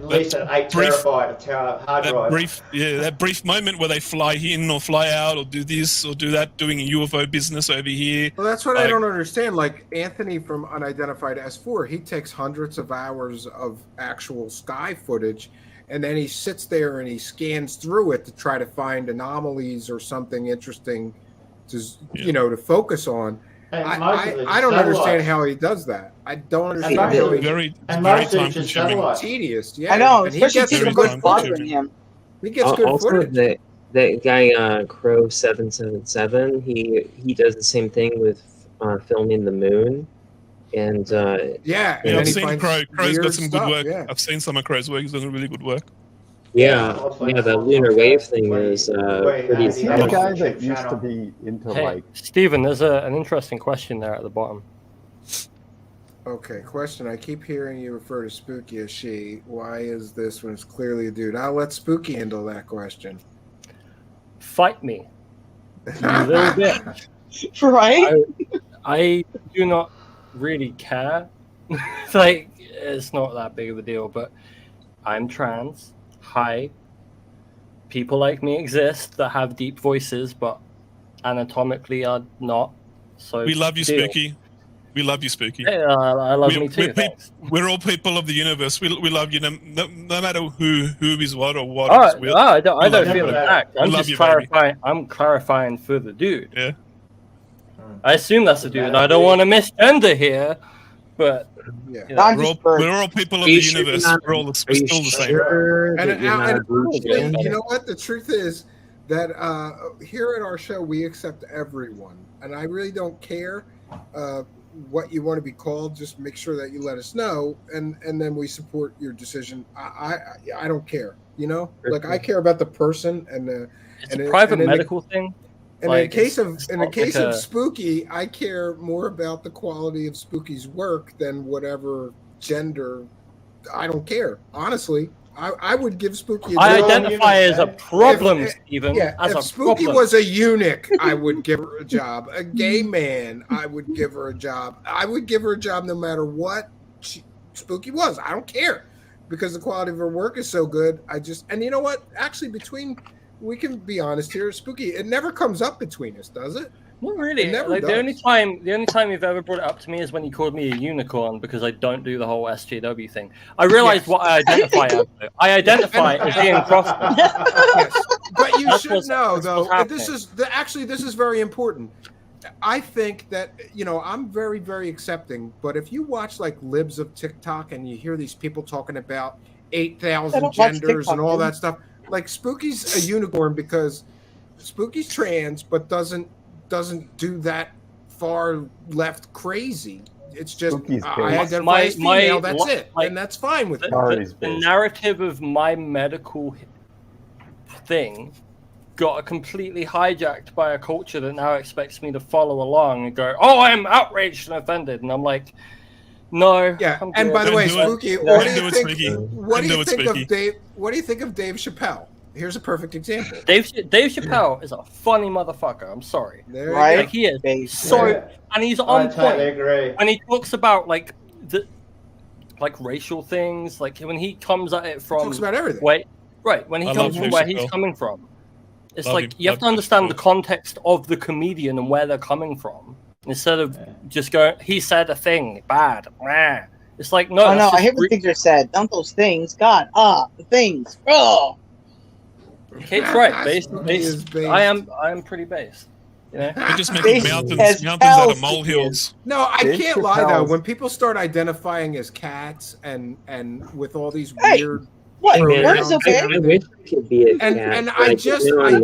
least an 8 terabyte hard drive. That brief moment where they fly in or fly out or do this or do that, doing a UFO business over here. Well, that's what I don't understand. Like Anthony from Unidentified S4, he takes hundreds of hours of actual sky footage, and then he sits there and he scans through it to try to find anomalies or something interesting to to focus on. I don't understand how he does that. I don't understand how he very time consuming. Tedious. Yeah, I know, and he gets some good footage. He gets good footage. That guy Crow 777, he does the same thing with filming the moon, and I've seen Crow. Crow's got some good work. Yeah. I've seen some of Crow's work. He's done really good work. The lunar wave thing is pretty. Is he the guy that used to be into Stephen, there's an interesting question there at the bottom. Okay, question. I keep hearing you refer to Spooky as she. Why is this when it's clearly a dude? I'll let Spooky handle that question. Fight me. A little bit. Right? I do not really care It's like, it's not that big of a deal, but I'm trans. Hi. People like me exist that have deep voices, but anatomically are not. So We love you, deal. Spooky. We love you, Spooky. Yeah, I love me too. We're all people of the universe. We love you, no matter who is what or what Oh, is with. I don't We love feel you, attacked. we I'm love just you, baby. clarifying. I'm clarifying for the dude. Yeah. I assume that's a dude. I don't want to misgender here, but yeah, you know. We're all people of the universe. We're still the same. And you know what? The truth is that here at our show we accept everyone, and I really don't care what you want to be called. Just make sure that you let us know, and then we support your decision. I don't care. You know, like I care about the person and it's a private medical thing. And Like, in the case like of Spooky, I care more about the quality of Spooky's work than whatever gender. I don't care, honestly. I would give Spooky. I identify as a problem, Stephen. As if a Spooky problem. was a eunuch, I would give her a job. A gay man, I would give her a job. I would give her a job no matter what Spooky was. I don't care because the quality of her work is so good. And you know what? Actually, we can be honest here, Spooky. It never comes up between us, does it? Not really. It never Like, does. the only time you've ever brought it up to me is when you called me a unicorn because I don't do the whole SJW thing. I realized what I identify as. Though. I identify as being crossed. Yes, but you That's should what's- know that's though. what's This happening. is very important. I think that I'm very, very accepting. But if you watch like libs of TikTok and you hear these people talking about 8,000 genders and all that stuff, like Spooky's a unicorn because Spooky's trans, but doesn't do that far left crazy. It's just I identify as female. That's it, and that's fine with me. The narrative of my medical thing got completely hijacked by a culture that now expects me to follow along and go, "Oh, I'm outraged and offended," and I'm like, "No." Yeah, I'm and good. by the way, Spooky, what do you think? What do you it, think Spooky. of Dave? What do you think of Dave Chappelle? Here's a perfect example. Dave Chappelle is a funny motherfucker. I'm sorry. There you Right? go. Like he is so, and he's on point when he talks about like racial things. Like when he comes at it from talks about everything. Right. When he I comes love from where Dave he's Chappelle. coming from, it's Love like him. you have to understand the context of the comedian and where they're coming from instead of just going. He said a thing bad. Rah. It's like no. Oh no, that's I just hear what things are said. Don't those things. God, the things. Oh. Kate's right. Based. I am pretty based. You know? We're just making mountains out of molehills. No, I Dave can't lie though. Chappelle's- When people start identifying as cats and with all these Hey, weird what? pronouns Word's okay. and I wish I could be a cat. and but I can just really had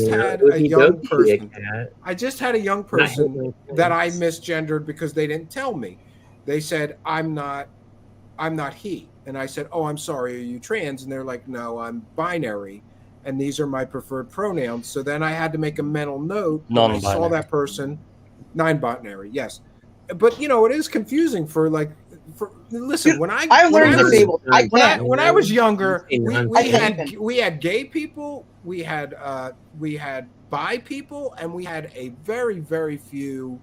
You know, a Oogie young Dogie be a person. cat. I just had a young Not his person that I misgendered because they didn't tell me. They said I'm not he, and I said, "Oh, I'm sorry. Are you trans?" And they're like, "No, I'm binary, and these are my preferred pronouns." So then I had to make a mental note. When I saw Non-binary. that person, non-binary, yes, but it is confusing for listen. When I I'm when learning I was- disabled. I when can't. when I was younger, I we had gay people, we had bi people, and we had a very, very few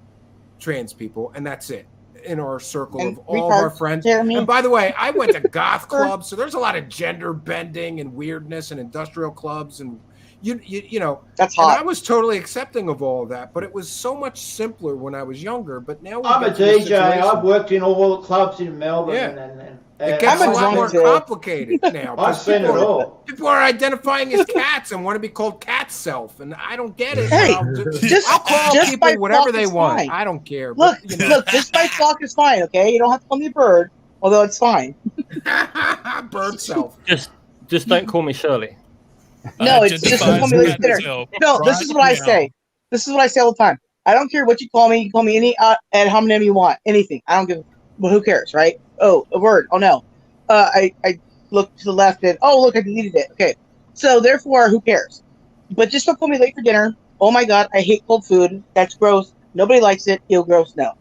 trans people, and that's it in our circle And of all of our retards, friends. Jeremy. And by the way, I went to goth clubs, so there's a lot of gender bending and weirdness and industrial clubs, and you know That's and hot. I was totally accepting of all of that, but it was so much simpler when I was younger. But now I'm a get to this DJ. situation- I've worked in all the clubs in Melbourne. Yeah. And It gets a I'm a lot more junkie. complicated now. I've seen it all. People are identifying as cats and want to be called cat self, and I don't get it. Hey, I'll just call by people whatever flock they is want. fine. I don't care. Look, but, you know. look, just by flock is fine, okay? You don't have to call me a bird, although it's fine. Bird self. Just don't call me Shirley. No, it's just don't call me lazy dinner. No, this is what I say. This is what I say all the time. I don't care what you call me. You can call me any ad hominem you want. Anything. I don't give. Well, who cares, right? Oh, a word. Oh no. I looked to the left and look, I deleted it. Okay. So therefore, who cares? But just don't call me late for dinner. Oh my God, I hate cold food. That's gross. Nobody likes it. Ew, gross. No.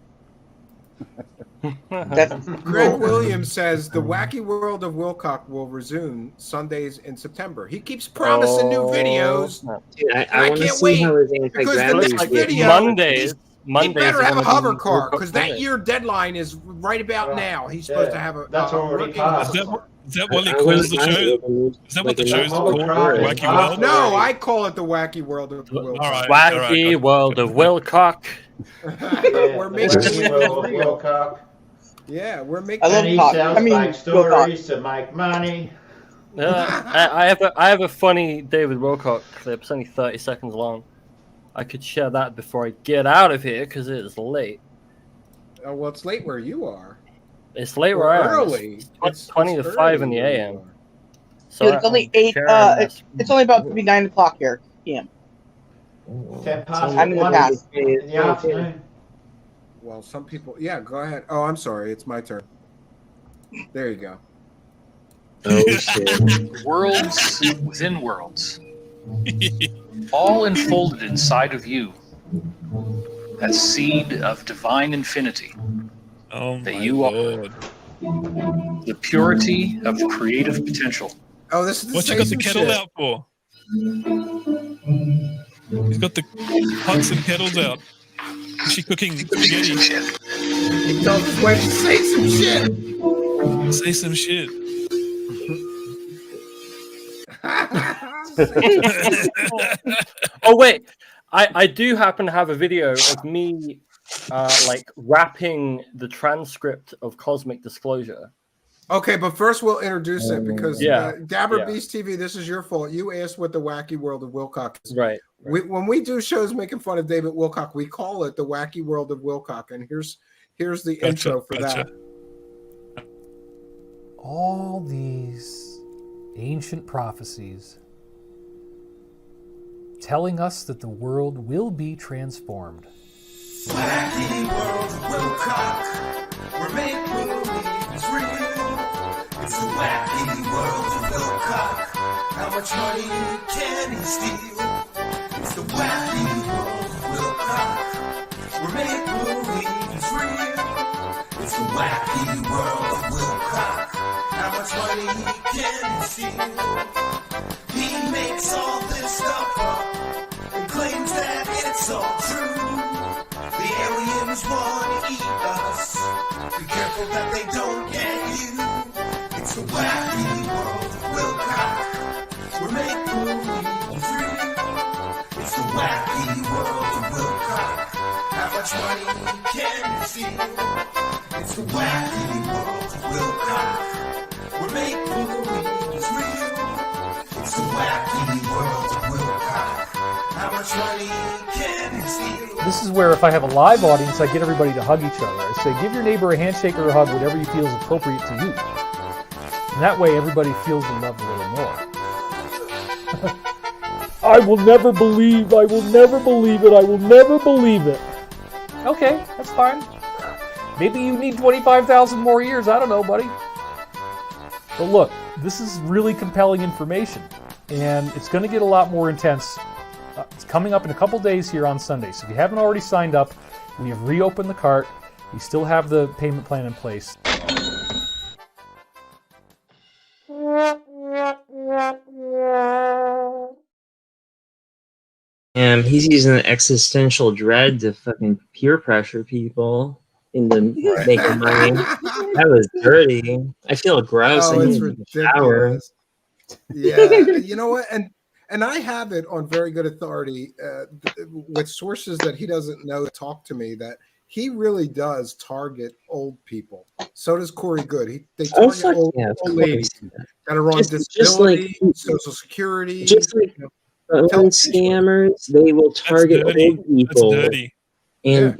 That's Greg Williams says the wacky world of Wilcock will resume Sundays in September. He keeps promising new videos. Dude, I I want to can't see wait how his because the anti-gravity next is. video Mondays. He better have a hover car Wilcock because that Monday. year deadline is right about now. He's supposed to have a. That's already passed. Is that what he calls the show? Is that what the show's called? Wacky World? No, I call it the Wacky World of Wilcock. Wacky World of Wilcock. We're making Wacky World of Wilcock. Yeah, we're making. And he sells fake stories to make money. I have a funny David Wilcock clip. It's only 30 seconds long. I could share that before I get out of here because it is late. Oh, well, it's late where you are. It's late where I am. Early. It's 20 to 5 in the AM. So Dude, it's only 8. It's only about 9 o'clock here. PM. 10 past I'm in the 1 past. in the afternoon. Well, some people. Yeah, go ahead. Oh, I'm sorry. It's my turn. There you go. Oh shit. Worlds within worlds. All enfolded inside of you. That seed of divine infinity. Oh my that you are. The purity of creative potential. Oh, this is what you got the kettle out for? He's got the pots and kettles out. Is she cooking spaghetti? He tells his wife to say some shit. Say some shit. Oh wait, I do happen to have a video of me like rapping the transcript of Cosmic Disclosure. Okay, but first we'll introduce it because Dabber yeah. Beast TV, this is your fault. You asked what the Wacky World of Wilcock is. Right. When we do shows making fun of David Wilcock, we call it the Wacky World of Wilcock, and here's the intro for that. All these ancient prophecies telling us that the world will be transformed. Wacky World of Wilcock, where make-believe is real. It's the Wacky World of Wilcock. How much money can he steal? It's the Wacky World of Wilcock, where make-believe is real. It's the Wacky World of Wilcock. How much money can he steal? He makes all this stuff up and claims that it's all true. The aliens want to eat us. Be careful that they don't get you. It's the Wacky World of Wilcock, where make-believe is real. It's the Wacky World of Wilcock. How much money can you steal? It's the Wacky World of Wilcock, where make-believe is real. It's the Wacky World of Wilcock. How much money can you steal? This is where if I have a live audience, I get everybody to hug each other. I say, give your neighbor a handshake or a hug, whatever you feel is appropriate to you. And that way everybody feels the love a little more. I will never believe, I will never believe it, I will never believe it. Okay, that's fine. Maybe you need 25,000 more years, I don't know, buddy. But look, this is really compelling information, and it's going to get a lot more intense. It's coming up in a couple days here on Sunday, so if you haven't already signed up, we have reopened the cart. We still have the payment plan in place. He's using the existential dread to fucking peer pressure people into making money. That was dirty. I feel gross. Oh, I it's need to shower. ridiculous. Yeah, you know what? And I have it on very good authority with sources that he doesn't know talk to me that he really does target old people. So does Corey Good. They target old ladies that are on disability, Social Security. Just like phone scammers, they will target old people. And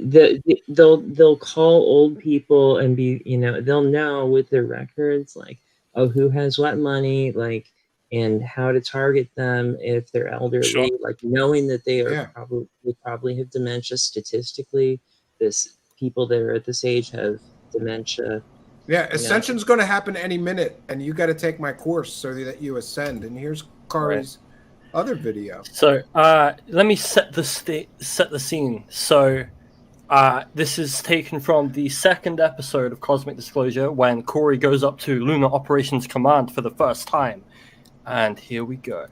they'll call old people and be, they'll know with their records, like, oh, who has what money, like, and how to target them if they're elderly, like knowing that they are probably have dementia statistically. People that are at this age have dementia. Yeah, ascension's going to happen any minute, and you got to take my course so that you ascend. And here's Kari's other video. So let me set the scene. So this is taken from the second episode of Cosmic Disclosure when Corey goes up to Lunar Operations Command for the first time. And here we go.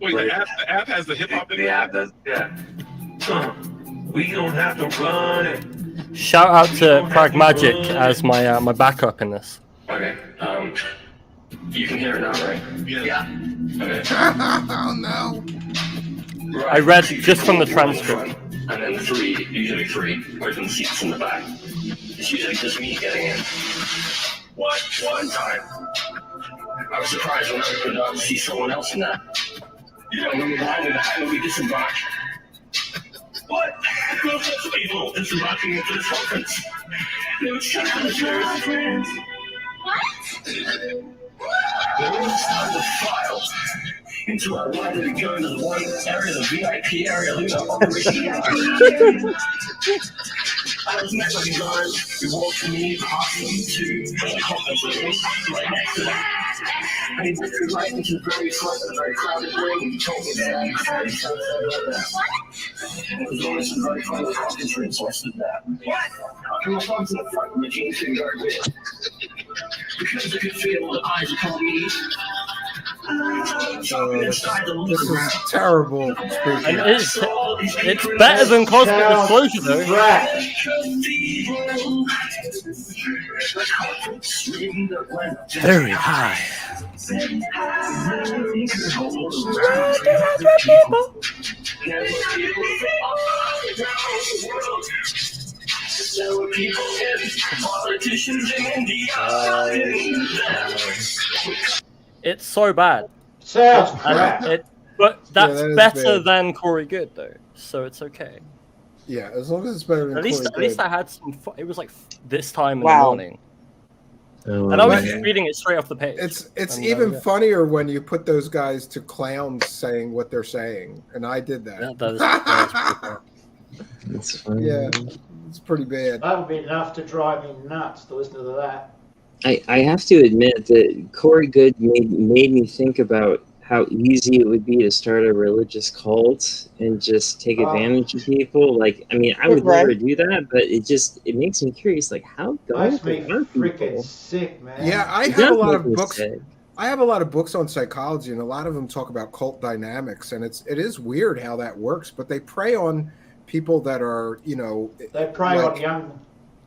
Wait, the app has the hip hop in it? The app does, yeah. We don't have to run it. Shout out to Pragmagic as my my backup in this. Okay. You can hear it now, right? Yeah. Okay. Oh no. I read just from the transcript. And then usually three, open seats in the back. It's usually just me getting in. One time, I was surprised when I could see someone else in that. You know, when we behind we disembarked. What? Those people disembarking into this conference. They were shut out of the What? They were inside the file. Into our line to go into the one area, the VIP area, I was met by the guards. We walked from me past them to the conference room right next to that. And he went through right into the very front of the very crowded room and he told me that he was very sad about that. It was always the very front of the conference room, so I stood there. What? I threw my thumbs in the front of the jeans and guard with. Because I could feel the eyes upon me. This is terrible. And it's better than Cosmic Disclosure, though. Very high. It's so bad. Sounds crap. But that's better bad. than Corey Good, though, so it's okay. Yeah, as long as it's better than At least I had some. It was like this time in the morning, and I was just reading it straight off the page. It's even funnier when you put those guys to clowns saying what they're saying, and I did that. That's funny. Yeah, it's pretty bad. That would be enough to drive me nuts to listen to that. I have to admit that Corey Good made me think about how easy it would be to start a religious cult and just take advantage of people. Like, I mean, I would never do that, but it makes me curious. Like, how makes me freaking sick, man. Yeah, I have a lot of books. I have a lot of books on psychology, and a lot of them talk about cult dynamics, and it is weird how that works. But they prey on people that are, they prey on young.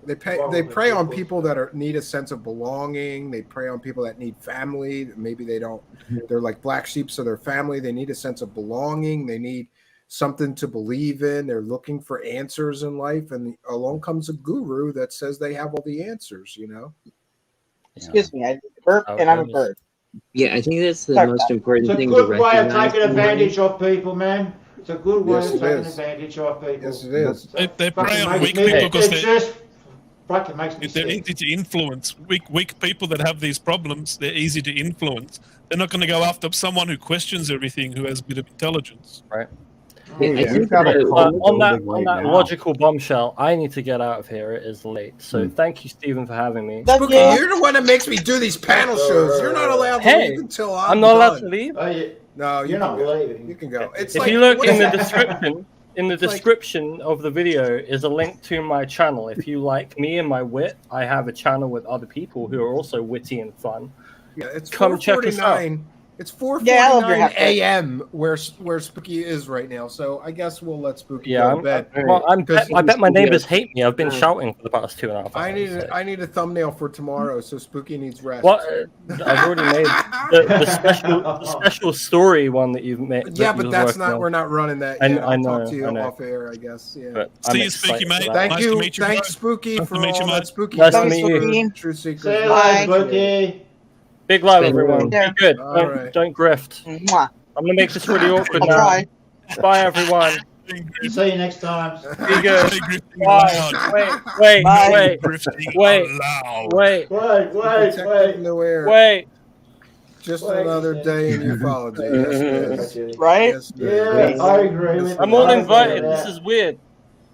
They prey on people that need a sense of belonging. They prey on people that need family. Maybe they don't. They're like black sheep of their family. They need a sense of belonging. They need something to believe in. They're looking for answers in life, and along comes a guru that says they have all the answers. Excuse me, I burp and I'm a bird. Yeah, I think that's the most important thing to It's a good way of recognize. taking advantage of people, man. It's a good way of taking advantage of people. Yes, it is. They prey on weak people because they're easy to influence. Weak people that have these problems, they're easy to influence. They're not going to go after someone who questions everything, who has a bit of intelligence. Right. I think on that logical bombshell, I need to get out of here. It is late. So thank you, Stephen, for having me. Spooky, you're the one that makes me do these panel shows. You're not allowed to leave until I'm not allowed done. to leave. No, you're not leaving. You can go. It's if like, you look what in is the that? description, in the description of the video is a link to my channel. If you like me and my wit, I have a channel with other people who are also witty and fun. Yeah, it's come check us out. 4:49. It's 4:49 a.m. where Spooky is right now. So I guess we'll let Spooky go to bed. I bet my neighbors hate me. I've been shouting for the past 2.5 hours. I need a thumbnail for tomorrow, so Spooky needs rest. What? I've already made the special story one that you've made. Yeah, but that's not. We're not running that yet. I'll talk to you off air, I guess. Yeah. See you, Spooky, mate. Thank nice you. To meet you, Thanks, bro. Spooky, Nice for to meet you, all mate. that Spooky. Nice to meet you. True Seekers. See you later, Spooky. Big love, everyone. Yeah. Be good. All Don't grift. Mwah. I'm gonna make this really awkward I'll now. try. Bye, everyone. See you next time. Be good. Bye. Wait. Wait. Just another day in ufology. Yes, it is. Right? Yes, it is. Yeah, I agree with I'm all invited. This is weird.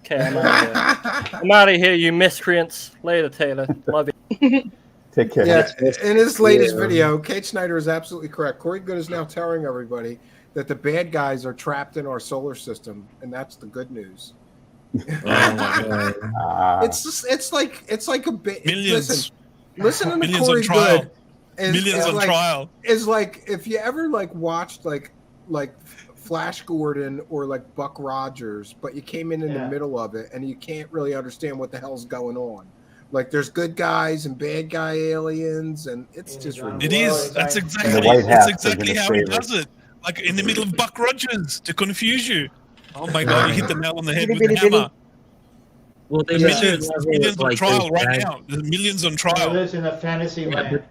Okay, I'm out of here. I'm out of here, you miscreants. Later, Taylor. Love you. Take care. Yeah, in his latest video, Kate Snyder is absolutely correct. Corey Good is now telling everybody that the bad guys are trapped in our solar system, and that's the good news. It's like a bit. Millions. Listen to Millions Corey on trial. Good. Is Millions on trial. Is like if you ever watched like Flash Gordon or like Buck Rogers, but you came in the middle of it and you can't really understand what the hell's going on. Like there's good guys and bad guy aliens, and it's just It is. That's exactly. How he does it. Like in the middle of Buck Rogers to confuse you. Oh my God! You hit the nail on the head with the hammer. Well, there's millions on like, trial right now. There's millions on trial. Lives in a fantasy land.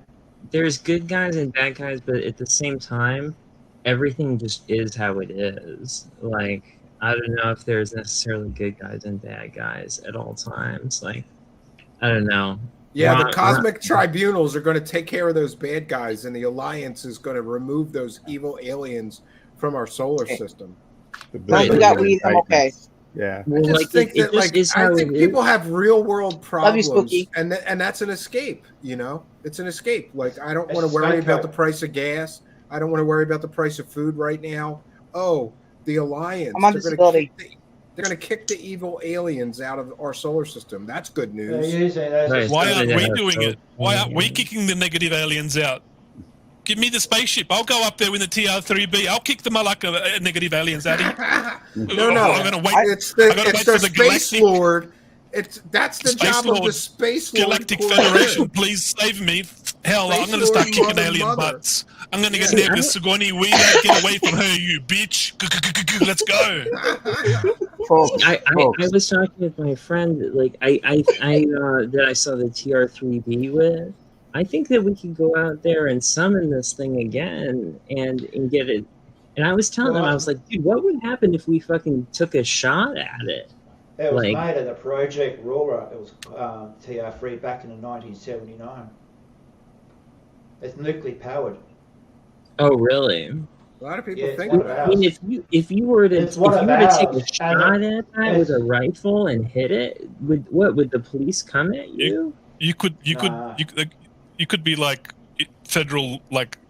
There's good guys and bad guys, but at the same time, everything just is how it is. Like, I don't know if there's necessarily good guys and bad guys at all times. Like, I don't know. Yeah, the cosmic tribunals are going to take care of those bad guys, and the Alliance is going to remove those evil aliens from our solar system. Right. We got weed. I'm okay. Yeah. I just think that, like, I think people have real world problems, and that's an escape. You know, it's an escape. Like, I don't want to worry about the price of gas. I don't want to worry about the price of food right now. Oh, the Alliance. I'm on disability. They're going to kick the evil aliens out of our solar system. That's good news. Why aren't we doing it? Why aren't we kicking the negative aliens out? Give me the spaceship. I'll go up there with the TR-3B. I'll kick the Malacca negative aliens out. No. I'm gonna wait. It's the Space Lord. That's the job of the Space Lord. Galactic Federation, please save me. Hell, I'm going to start kicking alien butts. I'm going to get there with Sigourney Weaver. Get away from her, you bitch. Let's go. I was talking with my friend, like, that I saw the TR-3B with. I think that we could go out there and summon this thing again and get it. And I was telling him, I was like, dude, what would happen if we fucking took a shot at it? It was made at the Project Aurora. It was TR3 back in 1979. It's nuclear powered. Oh, really? A lot of people think I mean, if you were to take a shot at that with a rifle and hit it, would the police come at you? You could be like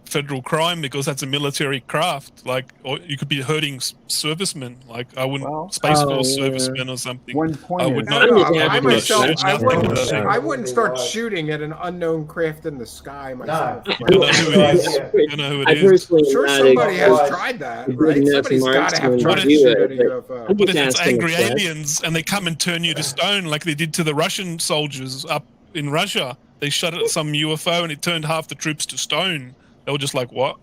federal crime because that's a military craft. Like, or you could be hurting servicemen. Like, I wouldn't Space Force servicemen or something. One point I would I wouldn't start shooting at an unknown craft in the sky myself. I know who it is. I'm sure somebody has tried that, right? Somebody's got to have tried to shoot at a UFO. What if it's angry aliens and they come and turn you to stone like they did to the Russian soldiers up in Russia? They shot at some UFO and it turned half the troops to stone. They were just like, what?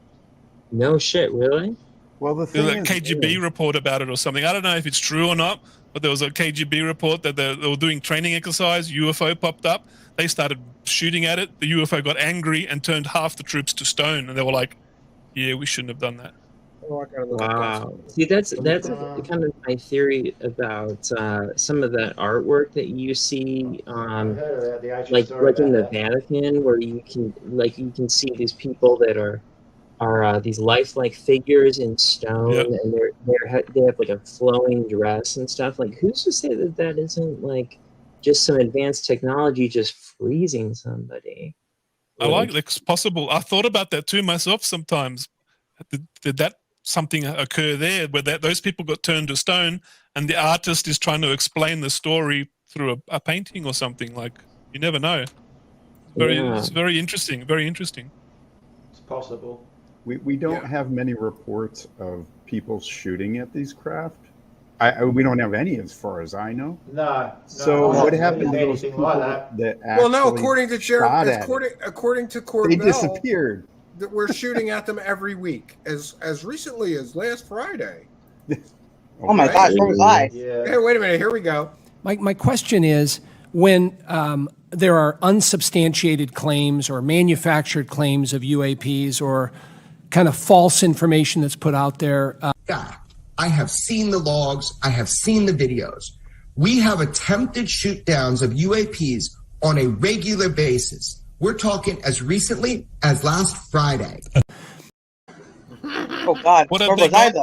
No shit, really? Well, the thing is, a KGB report about it or something. I don't know if it's true or not, but there was a KGB report that they were doing training exercise. UFO popped up. They started shooting at it. The UFO got angry and turned half the troops to stone. And they were like, yeah, we shouldn't have done that. Wow. See, that's kind of my theory about some of that artwork that you see, like in the Vatican, where you can see these people that are these lifelike figures in stone, and they have like a flowing dress and stuff. Like, who's to say that isn't like just some advanced technology just freezing somebody? I like it's possible. I thought about that too myself sometimes. Did that something occur there where those people got turned to stone and the artist is trying to explain the story through a painting or something? Like, you never know. It's very interesting. Very interesting. It's possible. We don't have many reports of people shooting at these craft. We don't have any, as far as I know. No. So what happened to those people that actually well, no, according to Sheriff, according to Corbell, they disappeared. That we're shooting at them every week, as recently as last Friday. Oh my gosh, where was I? Hey, wait a minute, here we go. My question is, when there are unsubstantiated claims or manufactured claims of UAPs or kind of false information that's put out there. I have seen the logs. I have seen the videos. We have attempted shoot downs of UAPs on a regular basis. We're talking as recently as last Friday. Oh God! What have they got?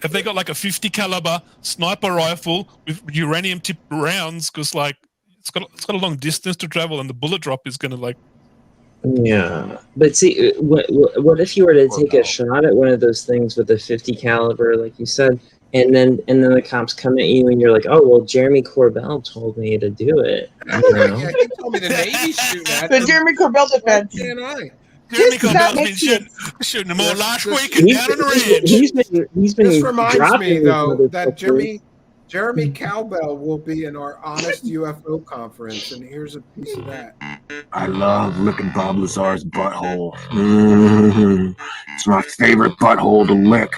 Have they got like a 50 caliber sniper rifle with uranium tipped rounds? Because like it's got a long distance to travel, and the bullet drop is going to like. Yeah, but see, what if you were to take a shot at one of those things with a 50 caliber, like you said, and then the cops come at you, and you're like, oh well, Jeremy Corbell told me to do it. You know? Yeah, he told me the Navy's shooting at the Jeremy Corbell defense. Why can't I? Jeremy Just 'cause that Corbell's been makes shooting them all last week He's down on the been, range. he's been This reminds dropping me, these though, that motherfuckers. Jeremy Cowbell will be in our Honest UFO conference, and here's a piece of that. I love licking Bob Lazar's butthole. It's my favorite butthole to lick.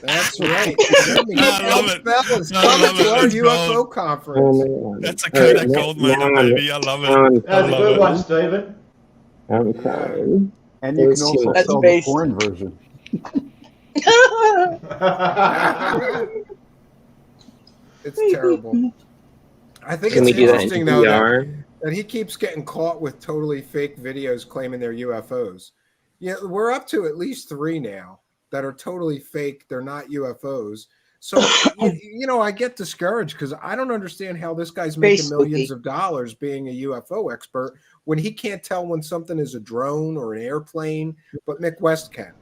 That's right. Jeremy I love it. Cowbell is I coming love to it. our It's UFO gold. conference. That's a Kodak Gold medal, baby. I love it. That's a good one, Stephen. I'm crying. And you can also sell the porn version. It's terrible. I think Can it's we do that in interesting, though, VR? that he keeps getting caught with totally fake videos claiming they're UFOs. Yeah, we're up to at least 3 now that are totally fake. They're not UFOs. So, I get discouraged because I don't understand how this guy's making millions of dollars being a UFO expert when he can't tell when something is a drone or an airplane, but Mick West can,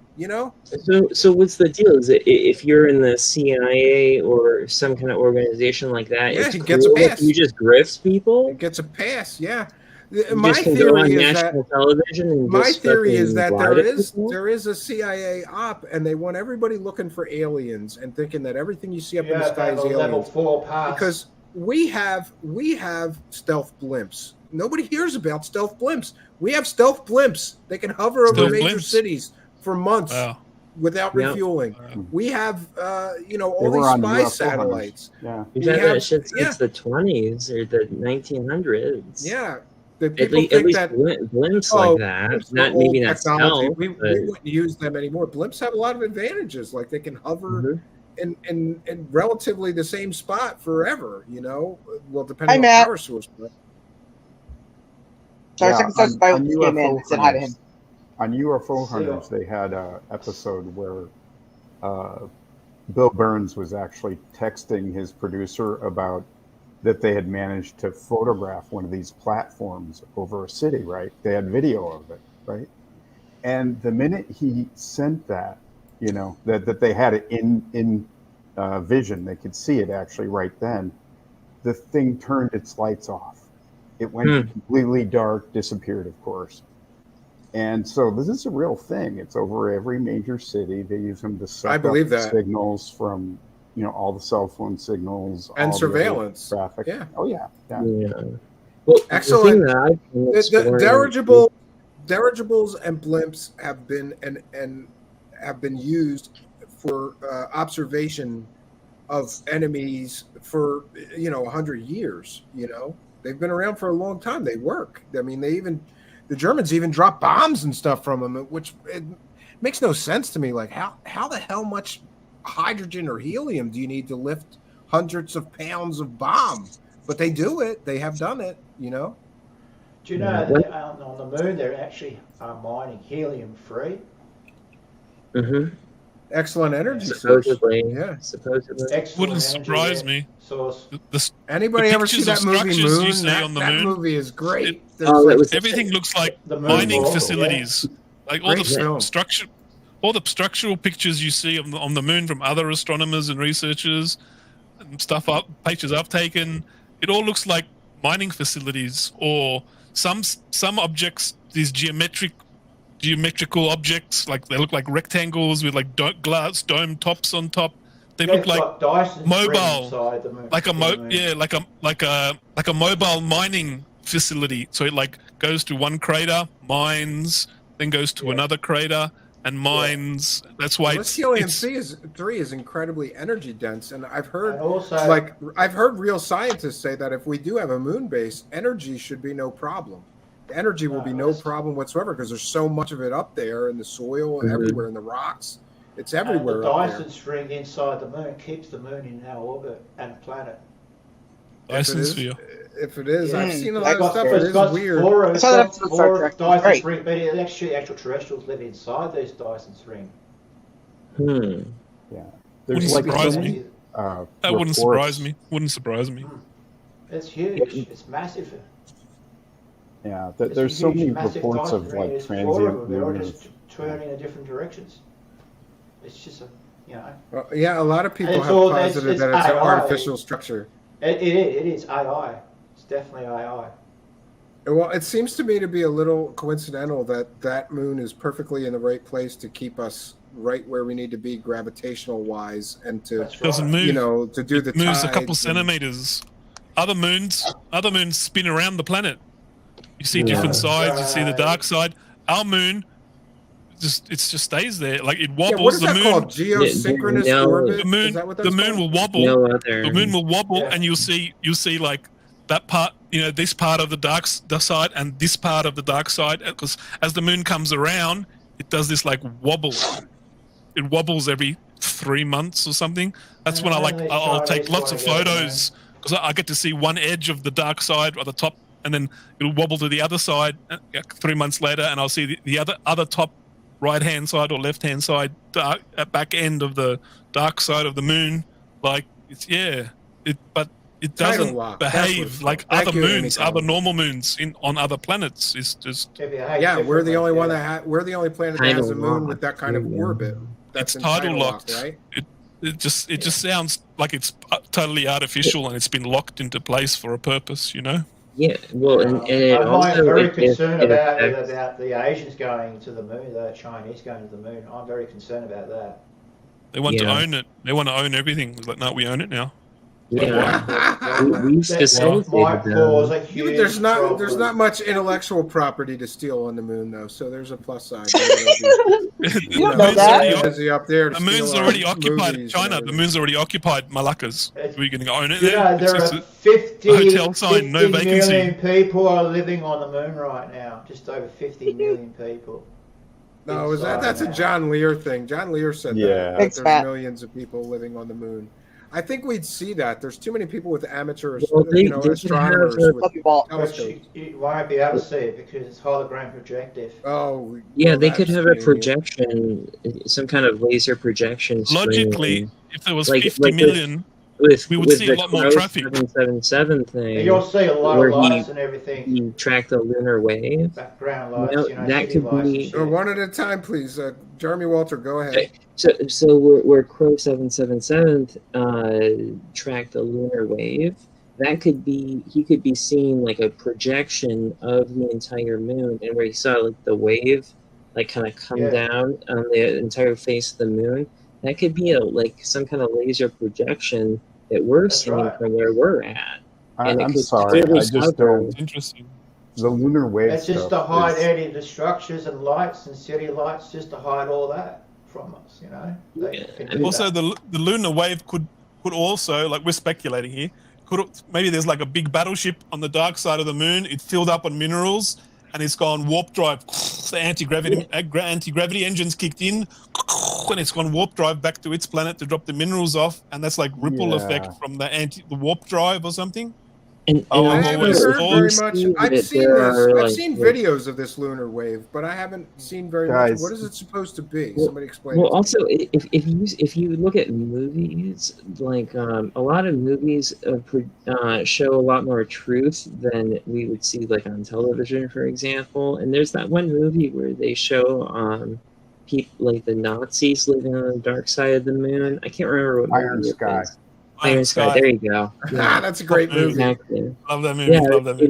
So what's the deal? Is it if you're in the CIA or some kind of organization like that? Yeah, it's he gets a cool if pass. You just grifts people. He gets a pass. Yeah. You My just can go on theory is national that television and my just theory is fucking that lie to people? there is a CIA op, and they want everybody looking for aliens and thinking that everything you see up in the sky is level aliens. 4 pass. Because we have stealth blimps. Nobody hears about stealth blimps. We have stealth blimps. They can hover over Stealth major blimps? cities for months without Yeah. refueling. We have all They these were on spy UFO satellites. hunters. We've We had have- that shit since the 20s or the 1900s. Yeah. The At, people at think least that blimps oh, like that. blimps are Not old maybe not technology. stealth, We but wouldn't use them anymore. Blimps have a lot of advantages, like they can hover in relatively the same spot forever. Well, depending on Matt. power source. But Sorry, second starts by when you came in and said hi to him. On UFO Hunters, they had an episode where Bill Burns was actually texting his producer about that they had managed to photograph one of these platforms over a city, right? They had video of it, right? And the minute he sent that, that they had it in vision, they could see it actually right then, the thing turned its lights off. It went completely dark, disappeared, of course. And so this is a real thing. It's over every major city. They use them to suck I believe up that. signals from, all the cell phone signals. and all the surveillance. traffic. Yeah. Oh, yeah. Yeah. Well, Excellent. The Dirigibles and blimps have been and have been used for observation of enemies for 100 years. They've been around for a long time. They work. I mean, the Germans even drop bombs and stuff from them, which it makes no sense to me. Like how the hell much hydrogen or helium do you need to lift hundreds of pounds of bomb? But they do it. They have done it. Do you know that on the moon they're actually mining helium-free? Mm-hmm. Excellent energy Supposedly. source. Yeah. Supposedly. Wouldn't surprise me. Source. Anybody the ever see pictures that of movie structures Moon? you see on the That moon? movie is great. Everything looks like the moon mining ball, facilities. Like all Great the film. structure, all the structural pictures you see on the moon from other astronomers and researchers, and pictures I've taken. It all looks like mining facilities or some objects. These geometrical objects, like they look like rectangles with like glass dome tops on top. They look like mobile, like a mobile mining facility. So it like goes to one crater, mines, then goes to another crater and mines. That's why this helium-3 is incredibly energy dense, and I've heard I've heard real scientists say that if we do have a moon base, energy should be no problem. The energy will be no problem whatsoever because there's so much of it up there in the soil, everywhere in the rocks. It's everywhere. And the up Dyson string inside the moon keeps the moon in our orbit and planet. Dyson sphere. If it is, I've seen a It's lot of stuff. It is weird. Four Dyson string, but actually extraterrestrials live inside these Dyson string. Yeah. Wouldn't surprise me. That wouldn't surprise me. Wouldn't surprise me. It's huge. It's massive. Yeah, It's there's so huge, many massive reports Dyson of ring. like There's four of transient them. They're all lunar. just turning in different directions. It's just Well, yeah, a lot of people And have it's all- posited that it's an AI. artificial structure. It is AI. It's definitely AI. Well, it seems to me to be a little coincidental that that moon is perfectly in the right place to keep us right where we need to be gravitational wise, and to Doesn't move. you know, to do the moves a couple tides and- centimeters. Other moons spin around the planet. You see different sides. You see the dark side. Our moon it just stays there. Like it wobbles. Yeah, what is the that moon called? Geosynchronous orbit? The moon, Is that what that's the moon called? will wobble. No other. The moon will wobble, and you'll see like that part. You know, this part of the side and this part of the dark side. Because as the moon comes around, it does this like wobble. It wobbles every 3 months or something. That's when I'll take lots of photos because I get to see one edge of the dark side at the top, and then it'll wobble to the other side 3 months later, and I'll see the other top right-hand side or left-hand side back end of the dark side of the moon. Like but it doesn't behave like other moons, other normal moons on other planets. It's just we're the only one we're the only planet that has a moon with that kind of orbit. That's it's tidal locked, right? It just sounds like it's totally artificial and it's been locked into place for a purpose, you know. Yeah, well, and I'm also very like, concerned it about affects- the Asians going to the moon, the Chinese going to the moon. I'm very concerned about that. They want to own it. They want to own everything. It's like, no, we own it now. Yeah, we facilitated them. There's not much intellectual property to steal on the moon, though. So there's a plus side. The moon's already busy up there. The moon's already occupied China. The moon's already occupied Malaccas. We're going to own it. Yeah, there It's are just 50 hotel sign, no million vacancy. people are living on the moon right now. Just over 50 million people. No, that's a John Lear thing. John Lear said that Thanks, there's Pat. millions of people living on the moon. I think we'd see that. There's too many people with amateur, they could astronomers have with But telescopes. you won't be able to see it because it's hologram projective. Oh, Yeah, they could have a projection, some kind of laser projection. Logically, screen. if there was Like- 50 like million, we would see a lot more traffic. 777 thing. You'll see a lot where of lights and everything. He tracked the lunar wave. Background You lights, know, that city could lights and be. shit. One at a time, please. Jeremy Walter, go ahead. So where Crow 777 tracked the lunar wave, that could be, he could be seeing like a projection of the entire moon, and where he saw like the wave like kind of come down on the entire face of the moon. That could be like some kind of laser projection that we're seeing from where we're at. And it I'm could sorry, clearly I just stop don't. Interesting. The lunar wave It's just to stuff hide is- any of the structures and lights and city lights, just to hide all that from us, you know? They can do Also, that. the lunar wave could also, like we're speculating here, maybe there's like a big battleship on the dark side of the moon. It filled up on minerals and it's gone warp drive. The anti-gravity engines kicked in and it's gone warp drive back to its planet to drop the minerals off. And that's like ripple effect from the warp drive or something. And I haven't heard very much. I've seen this. I've seen like, videos of this lunar wave, but I haven't seen very Guys. much. What is it supposed to be? Somebody explain. Well, it to me. also, if you look at movies, like a lot of movies show a lot more truth than we would see like on television, for example. And there's that one movie where they show people like the Nazis living on the dark side of the moon. I can't remember what Iron movie it Sky. is. Iron Sky. There you go. That's a great movie. Exactly. Love that movie. Yeah, Love that movie.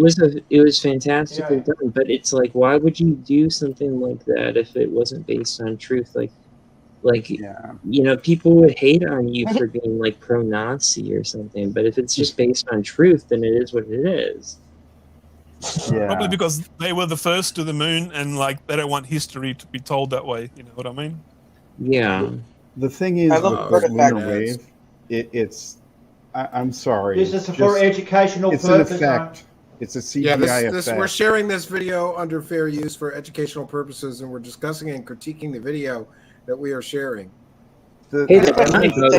it was fantastically done, but it's like, why would you do something like that if it wasn't based on truth? Like you know, people would hate on you for being like pro-Nazi or something, but if it's just based on truth, then it is what it is. Probably because they were the first to the moon and like they don't want history to be told that way. You know what I mean? Yeah. The thing is, I with love this artifacts. lunar wave, it's. I'm sorry. This it's is for just- educational It's purpose, an effect. It's a CGI Yeah, effect. we're sharing this video under fair use for educational purposes, and we're discussing and critiquing the video that we are sharing. The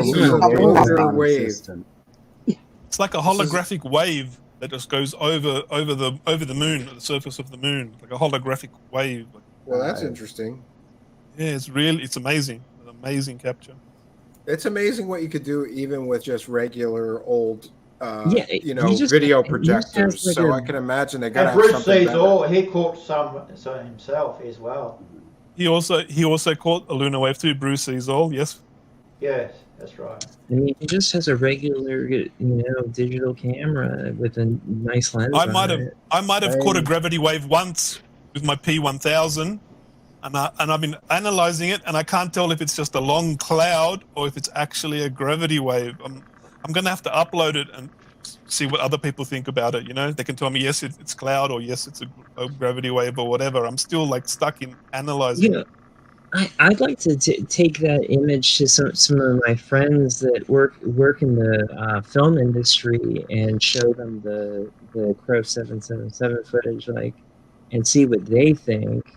lunar wave. It's like a holographic wave that just goes over the moon, the surface of the moon, like a holographic wave. Well, that's interesting. Yeah, it's amazing. An amazing capture. It's amazing what you could do even with just regular old, Yeah, video he just projectors. has like So a- I can imagine they got to And have Bruce something sees better. all. He caught some himself as well. He also caught a lunar wave too. Bruce sees all. Yes. Yes. That's right. I mean, he just has a regular, digital camera with a nice lens. I might have caught a gravity wave once with my P1000, and I've been analyzing it, and I can't tell if it's just a long cloud or if it's actually a gravity wave. I'm going to have to upload it and see what other people think about it. They can tell me yes, it's cloud, or yes, it's a gravity wave, or whatever. I'm still like stuck in analyzing it. I'd like to take that image to some of my friends that work in the film industry and show them the Crow 777 footage, and see what they think.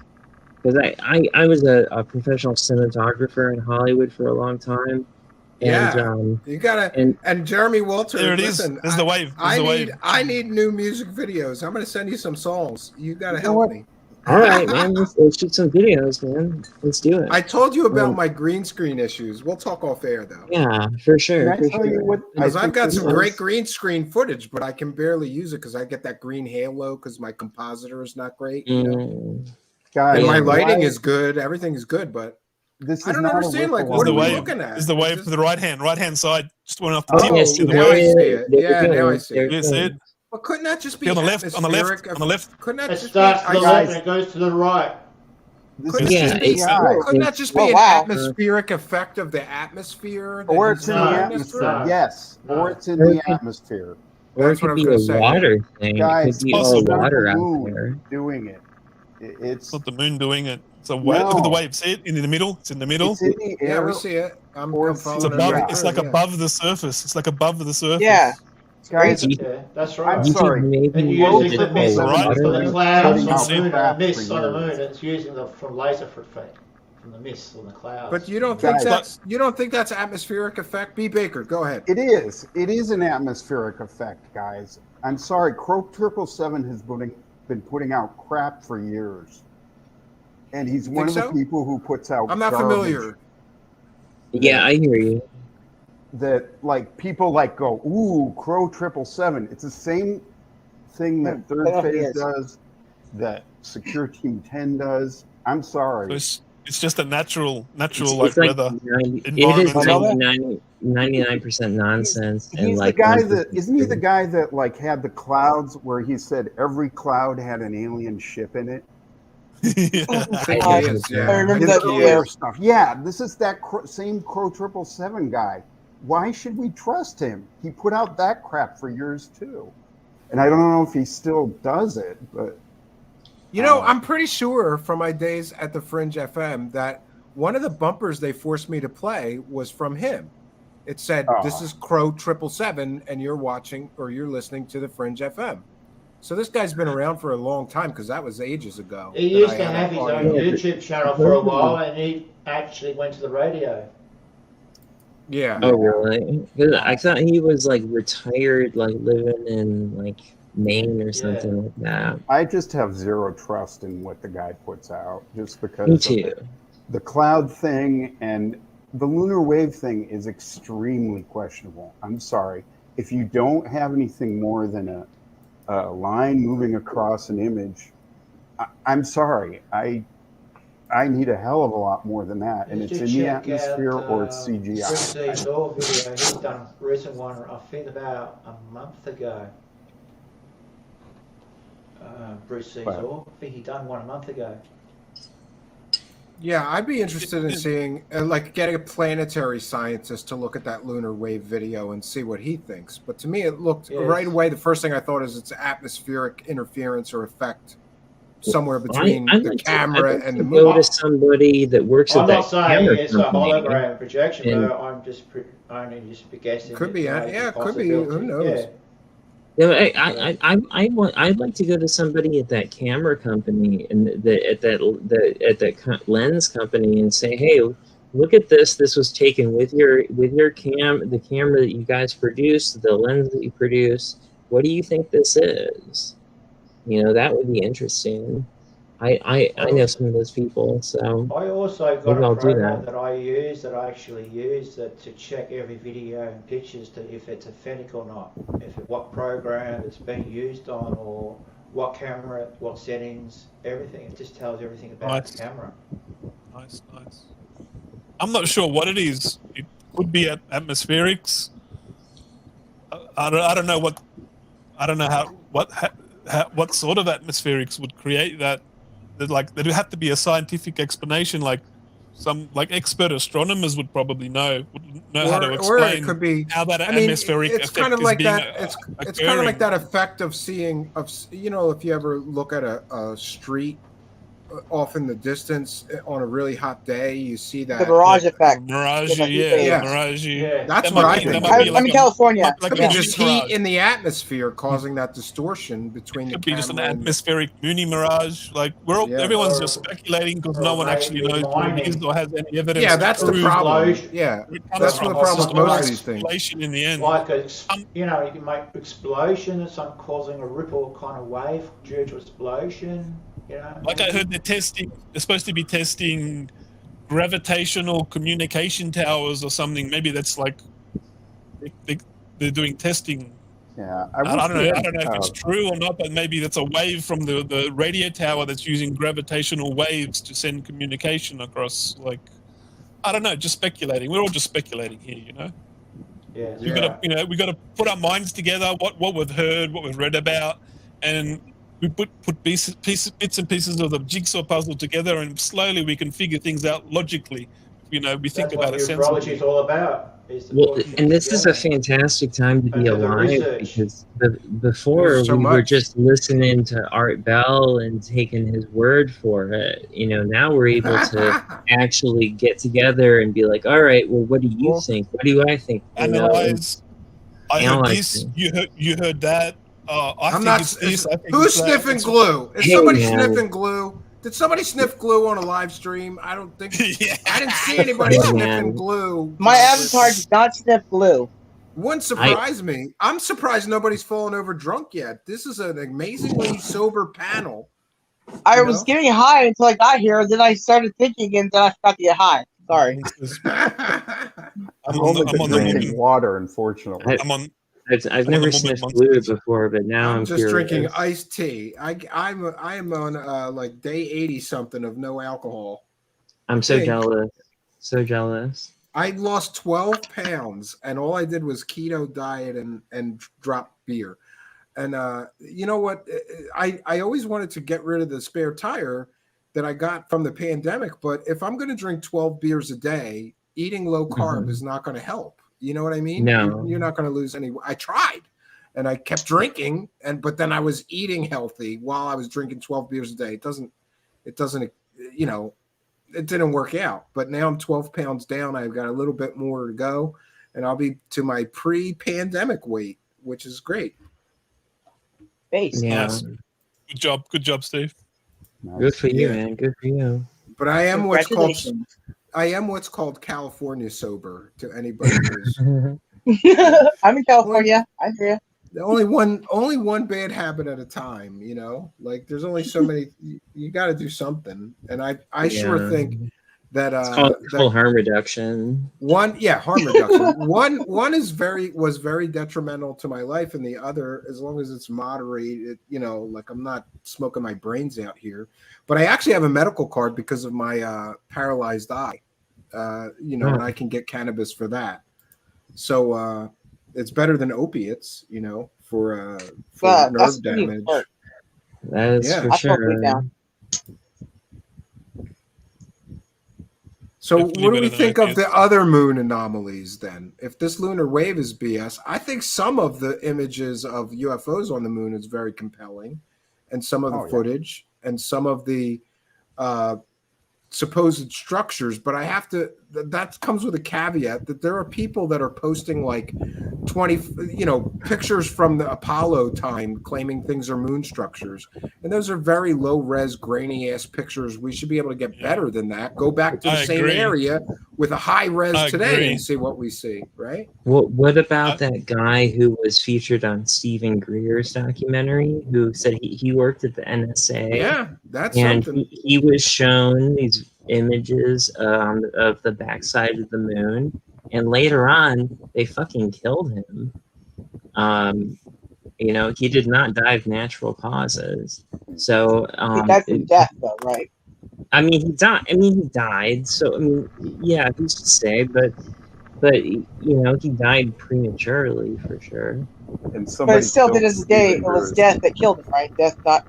Because I was a professional cinematographer in Hollywood for a long time. And, you gotta. And Jeremy Walter, there it is. listen, There's the wave. I need new music videos. I'm gonna send you some songs. You gotta help me. All right, man. Let's shoot some videos, man. Let's do it. I told you about my green screen issues. We'll talk off air, though. Yeah, for sure. Because I've got some great green screen footage, but I can barely use it because I get that green halo because my compositor is not great. Guys, and my lighting is good. Everything is good, but this I don't understand. Like, what are we looking at? Is the wave to the right hand side? Just went off the tip. Now I see it. Yeah, now I see it. You see it? But couldn't that just be on the left? On the left? On the left? Couldn't that just starts to the left and it goes to the right. Couldn't that just be an atmospheric effect of the atmosphere? Or it's in the atmosphere. Yes. Or it's in the atmosphere. Or it could be a water thing. Guys, it could be all water out there. Doing it. It's not the moon doing it. It's a wave. Look at the wave. See it in the middle? It's in the middle. It's in the air. Yeah, we see it. It's above. It's like above the surface. It's like above the surface. Yeah. Guys, that's right. I'm sorry. And using the mist for the clouds on the moon, and the mist on the moon, it's using from laser effect from the mist on the clouds. But you don't think that's atmospheric effect? B. Baker, go ahead. It is. It is an atmospheric effect, guys. I'm sorry. Crow 777 has been putting out crap for years, and he's one of the people who puts out. I'm not familiar. Yeah, I hear you. That like people go, ooh, Crow 777. It's the same thing that Third Phase does, that Secure Team 10 does. I'm sorry. It's just a natural It's weather. It is 99% nonsense. He's the guy that isn't he the guy that had the clouds where he said every cloud had an alien ship in it? I remember that stuff. Yeah, this is that same Crow 777 guy. Why should we trust him? He put out that crap for years too. And I don't know if he still does it, but I'm pretty sure from my days at the Fringe FM that one of the bumpers they forced me to play was from him. It said, "This is Crow 777, and you're watching or you're listening to the Fringe FM." So this guy's been around for a long time because that was ages ago. He used to have his own YouTube channel for a while, and he actually went to the radio. Yeah. Oh, really? I thought he was retired, living in Maine or something like that. I just have zero trust in what the guy puts out, just because Me too. The cloud thing and the lunar wave thing is extremely questionable. I'm sorry. If you don't have anything more than a line moving across an image, I'm sorry. I need a hell of a lot more than that, and it's in the atmosphere or it's CGI. Bruce Orr video, he's done a recent one, I think about a month ago. Bruce Orr, I think he done one a month ago. Yeah, I'd be interested in seeing, getting a planetary scientist to look at that lunar wave video and see what he thinks. But to me, it looked right away. The first thing I thought is it's atmospheric interference or effect. Somewhere between the camera and the movie. Go to somebody that works at that camera I'm not saying it's a company. hologram projection, but I'm just only guessing. Could be, yeah, could be. Who knows? Yeah. I'd like to go to somebody at that camera company and at that lens company and say, hey, look at this. This was taken with the camera that you guys produced, the lens that you produced. What do you think this is? That would be interesting. I know some of those people, so I also got a program that I actually use to check every video and pictures if it's authentic or not, what program it's being used on, or what camera, what settings, everything. It just tells everything about the camera. Nice. I'm not sure what it is. could be atmospherics. I don't know what sort of atmospherics would create that. Like there'd have to be a scientific explanation. Like some expert astronomers would probably know how to explain or it could be how that I mean, atmospheric it's effect kind of is like being that. It's kind of like that effect of seeing if you ever look at a street off in the distance on a really hot day, you see that The mirage effect. Mirage, mirage. That's what I think. I'm in California. Could be just heat in the atmosphere causing that distortion between the could be just an camera and- atmospheric Mooney mirage. Like everyone's just speculating because no one actually knows what it is or has any evidence. Yeah, that's the problem. Yeah, that's the problem with most of these things. Speculation in the end. Like you can make explosion and some causing a ripple kind of wave due to explosion. Like I heard they're supposed to be testing gravitational communication towers or something. Maybe that's like they're doing testing. Yeah, I don't know if it's true or not, but maybe that's a wave from the radio tower that's using gravitational waves to send communication across. Like, I don't know, just speculating. We're all just speculating here, Yeah. We gotta put our minds together. What we've heard, what we've read about, and we put bits and pieces of the jigsaw puzzle together, and slowly we can figure things out logically. We think about it sensibly. That's what ufology is all about. Well, and this is a fantastic time to be alive because before we were just listening to Art Bell and taking his word for it. Now we're able to actually get together and be like, all right, well, what do you think? What do I think? Analyze. I heard this. You heard that. I'm not. Who's sniffing glue? Is somebody sniffing glue? Did somebody sniff glue on a live stream? I don't think. I didn't see anybody sniffing glue. My avatar did not sniff glue. Wouldn't surprise me. I'm surprised nobody's fallen over drunk yet. This is an amazingly sober panel. I was getting high until I got here, and then I started thinking, and then I forgot to get high. Sorry. I'm only drinking water, unfortunately. I've never sniffed glue before, but now I'm just curious. drinking iced tea. I am on like day 80 something of no alcohol. I'm so jealous. So jealous. I lost 12 pounds, and all I did was keto diet and drop beer. And you know what? I always wanted to get rid of the spare tire that I got from the pandemic. But if I'm going to drink 12 beers a day, eating low carb is not going to help. You know what I mean? No. You're not going to lose any. I tried, and I kept drinking, but then I was eating healthy while I was drinking 12 beers a day. It doesn't, it didn't work out. But now I'm 12 pounds down. I've got a little bit more to go, and I'll be to my pre-pandemic weight, which is great. Thanks. Yeah. Good job, Steve. Good for you, man. Good for you. But I am what's called California sober to anybody who's. I'm in California. I hear you. Only one bad habit at a time, Like there's only so many. You got to do something, and I sure think that it's called harm reduction. Harm reduction. One was very detrimental to my life, and the other, as long as it's moderated, like I'm not smoking my brains out here. But I actually have a medical card because of my paralyzed eye. And I can get cannabis for that. So it's better than opiates, for nerve damage. That is for sure. So what do we think of the other moon anomalies then? If this lunar wave is BS, I think some of the images of UFOs on the moon is very compelling, and some of the footage and some of the supposed structures, but that comes with a caveat that there are people that are posting like 20 pictures from the Apollo time claiming things are moon structures, and those are very low res grainy ass pictures. We should be able to get better than that. Go back to the same area with a high res today and see what we see, right? What about that guy who was featured on Stephen Greer's documentary who said he worked at the NSA? Yeah, that's and something. He was shown these images of the backside of the moon, and later on they fucking killed him. He did not die of natural causes. So he died from death, though, right? He died. So yeah, who's to say? But But you know, he died prematurely for sure. And But still, to this day, it was death that killed him, right? Death got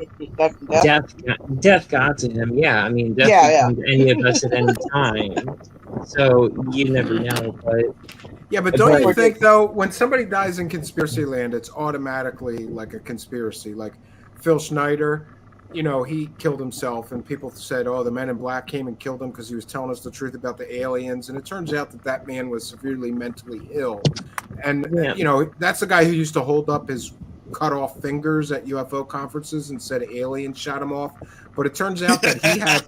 Death got to him. Yeah, I mean, death Yeah, can yeah. come to any of us at any time. So you never know. But Yeah, but don't you think though, when somebody dies in conspiracy land, it's automatically like a conspiracy? Like Phil Schneider, you know, he killed himself, and people said, "Oh, the Men in Black came and killed him because he was telling us the truth about the aliens." And it turns out that that man was severely mentally ill, and you know, that's the guy who used to hold up his cut off fingers at UFO conferences and said aliens shot him off. But it turns out that he had.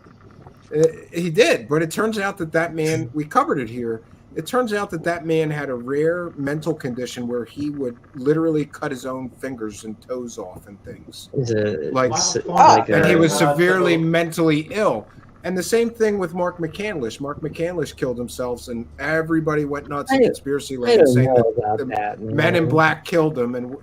He did, but it turns out that that man, we covered it here. It turns out that that man had a rare mental condition where he would literally cut his own fingers and toes off and things. And he was severely mentally ill. And the same thing with Mark McCandlish. Mark McCandlish killed himself, and everybody went nuts in conspiracy land saying that the Men in Black killed him. And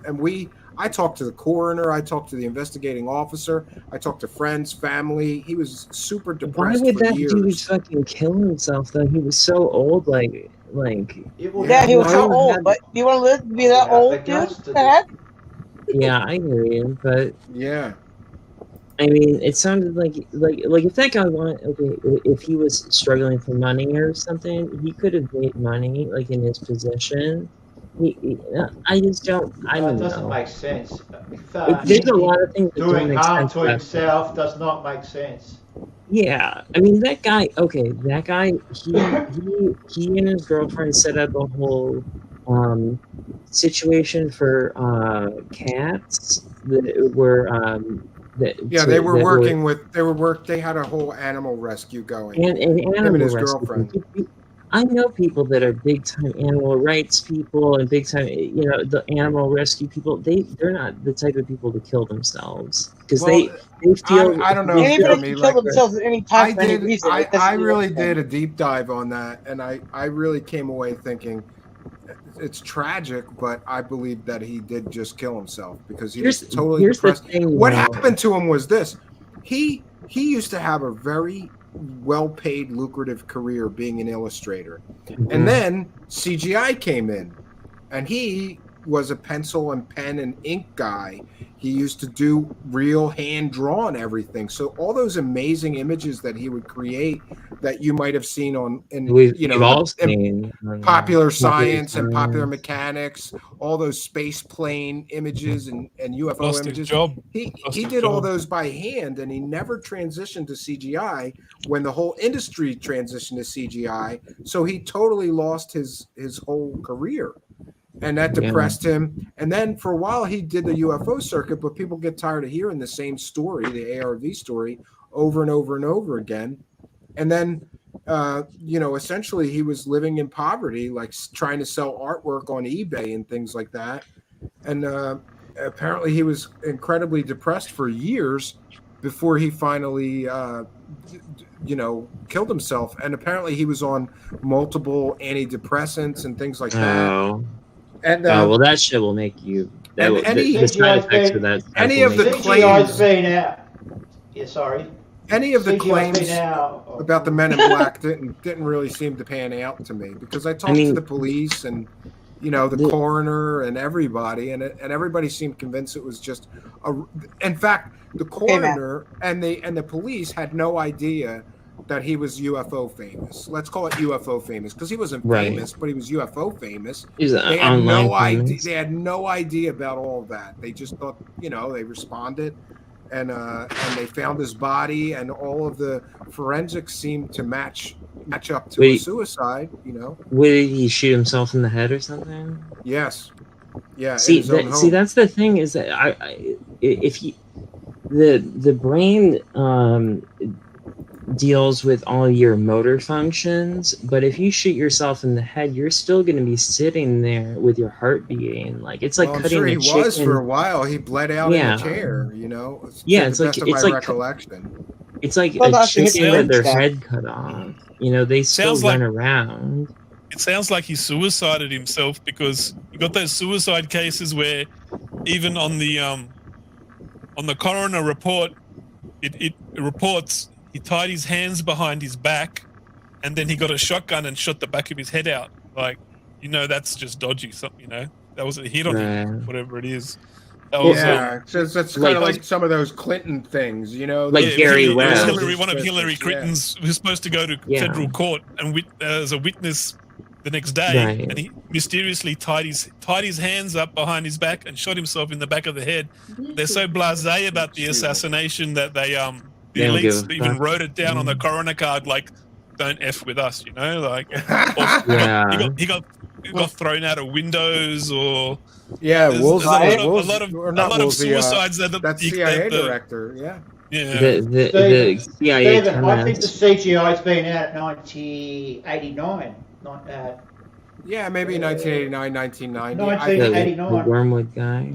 I talked to the coroner, I talked to the investigating officer, I talked to friends, family. He was super depressed. why would for that years. dude fucking kill himself though? He was so old, like. Yeah, he was so old, but do you want to live to be that old, dude? What the heck? Yeah, I hear you, but yeah, I mean, it sounded like if that guy if he was struggling for money or something, he could have made money like in his position. I just don't. I don't know. That doesn't make sense. There's a lot of things that don't Doing make harm sense to about himself does not make sense. Yeah, I mean that guy. Okay, that guy. He and his girlfriend set up a whole situation for cats that were they had a whole animal rescue going. And animal him and his rescue. girlfriend. I know people that are big time animal rights people and big time, you know, the animal rescue people. They're not the type of people to kill themselves because they feel. I don't know. And even if they kill themselves at any time for any reason, I really did a deep dive on that, and I really came away thinking it's tragic, but I believe that he did just kill himself because he was totally depressed. What happened to him was this: he used to have a very well-paid, lucrative career being an illustrator, and then CGI came in, and he was a pencil and pen and ink guy. He used to do real hand-drawn everything. So all those amazing images that he would create that you might have seen in Popular Science and Popular Mechanics, all those space plane images and UFO images. He did all those by hand, and he never transitioned to CGI when the whole industry transitioned to CGI. So he totally lost his whole career. And that depressed him. And then for a while he did the UFO circuit, but people get tired of hearing the same story, the ARV story, over and over and over again. And then, essentially he was living in poverty, like trying to sell artwork on eBay and things like that. And apparently he was incredibly depressed for years before he finally, killed himself. And apparently he was on multiple antidepressants and things like that. And well, that shit will make you. The side effects of that. Any of the claims Any of the claims about the Men in Black didn't really seem to pan out to me because I talked to the police and the coroner and everybody, and everybody seemed convinced it was just in fact, the coroner and the police had no idea that he was UFO famous. Let's call it UFO famous because he wasn't famous, but he was UFO famous. They had no idea. They had no idea about all of that. They just thought, they responded, and they found his body, and all of the forensics seemed to match up to a suicide. Would he shoot himself in the head or something? Yes. Yeah. See, that's the thing is that the brain deals with all your motor functions, but if you shoot yourself in the head, you're still going to be sitting there with your heart beating. Like it's like cutting a chicken. He was for a while. He bled out in a chair. It's like recollection. It's like a chicken with their head cut off. They still run around. It sounds like he suicided himself because you got those suicide cases where even on the coroner report, it reports. He tied his hands behind his back, and then he got a shotgun and shot the back of his head out. Like you know that's just dodgy. Something, you know, that was a hit on him, whatever it is. That That's kind of like some of those Clinton things, you know, like Gary Webb. One of Hillary Clinton's was supposed to go to federal court and as a witness the next day, and he mysteriously tied his hands up behind his back and shot himself in the back of the head. They're so blasé about the assassination that the elites even wrote it down on the coroner card, like, "Don't f with us," you know, like. He got thrown out of windows, or there's a lot of suicides that CIA director, The Stephen, CIA I think the CGI's been out 1989, not maybe 1989, 1990. 1989. The Wormwood guy.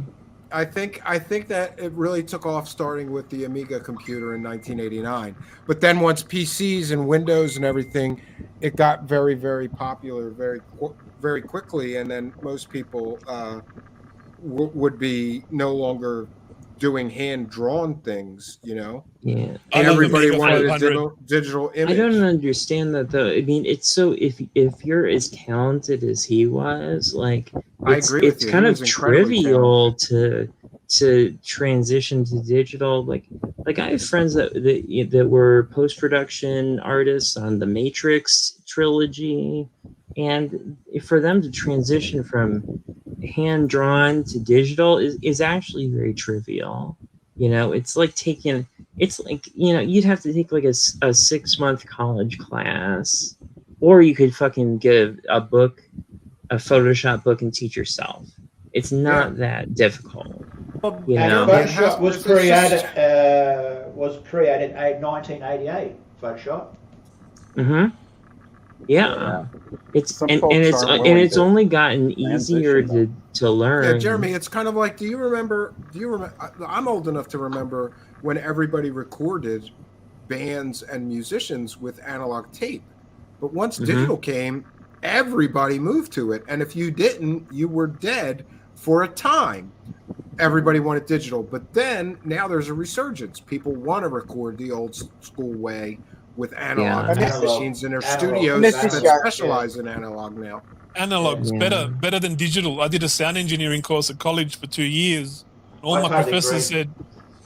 I think that it really took off starting with the Amiga computer in 1989. But then once PCs and Windows and everything, it got very, very popular very quickly. And then most people would be no longer doing hand-drawn things, you know? Yeah. And everybody wanted a digital image. I don't understand that, though. I mean, it's so, if you're as talented as he was, like, I agree with you. It's kind of trivial to transition to digital. Like I have friends that were post-production artists on the Matrix trilogy, and for them to transition from hand-drawn to digital is actually very trivial. You know, it's like you know, you'd have to take like a 6-month college class, or you could fucking get a book, a Photoshop book, and teach yourself. It's not that difficult. You know? Photoshop was created in 1988. Photoshop. Mm-hmm. Yeah. It's it's only gotten easier to learn. Yeah, Jeremy, it's kind of like, do you remember I'm old enough to remember when everybody recorded bands and musicians with analog tape. But once digital came, everybody moved to it. And if you didn't, you were dead for a time. Everybody wanted digital. But then now there's a resurgence. People want to record the old school way with analog machines in their studios that specialize in analog now. Analog's better than digital. I did a sound engineering course at college for 2 years. All my professors said,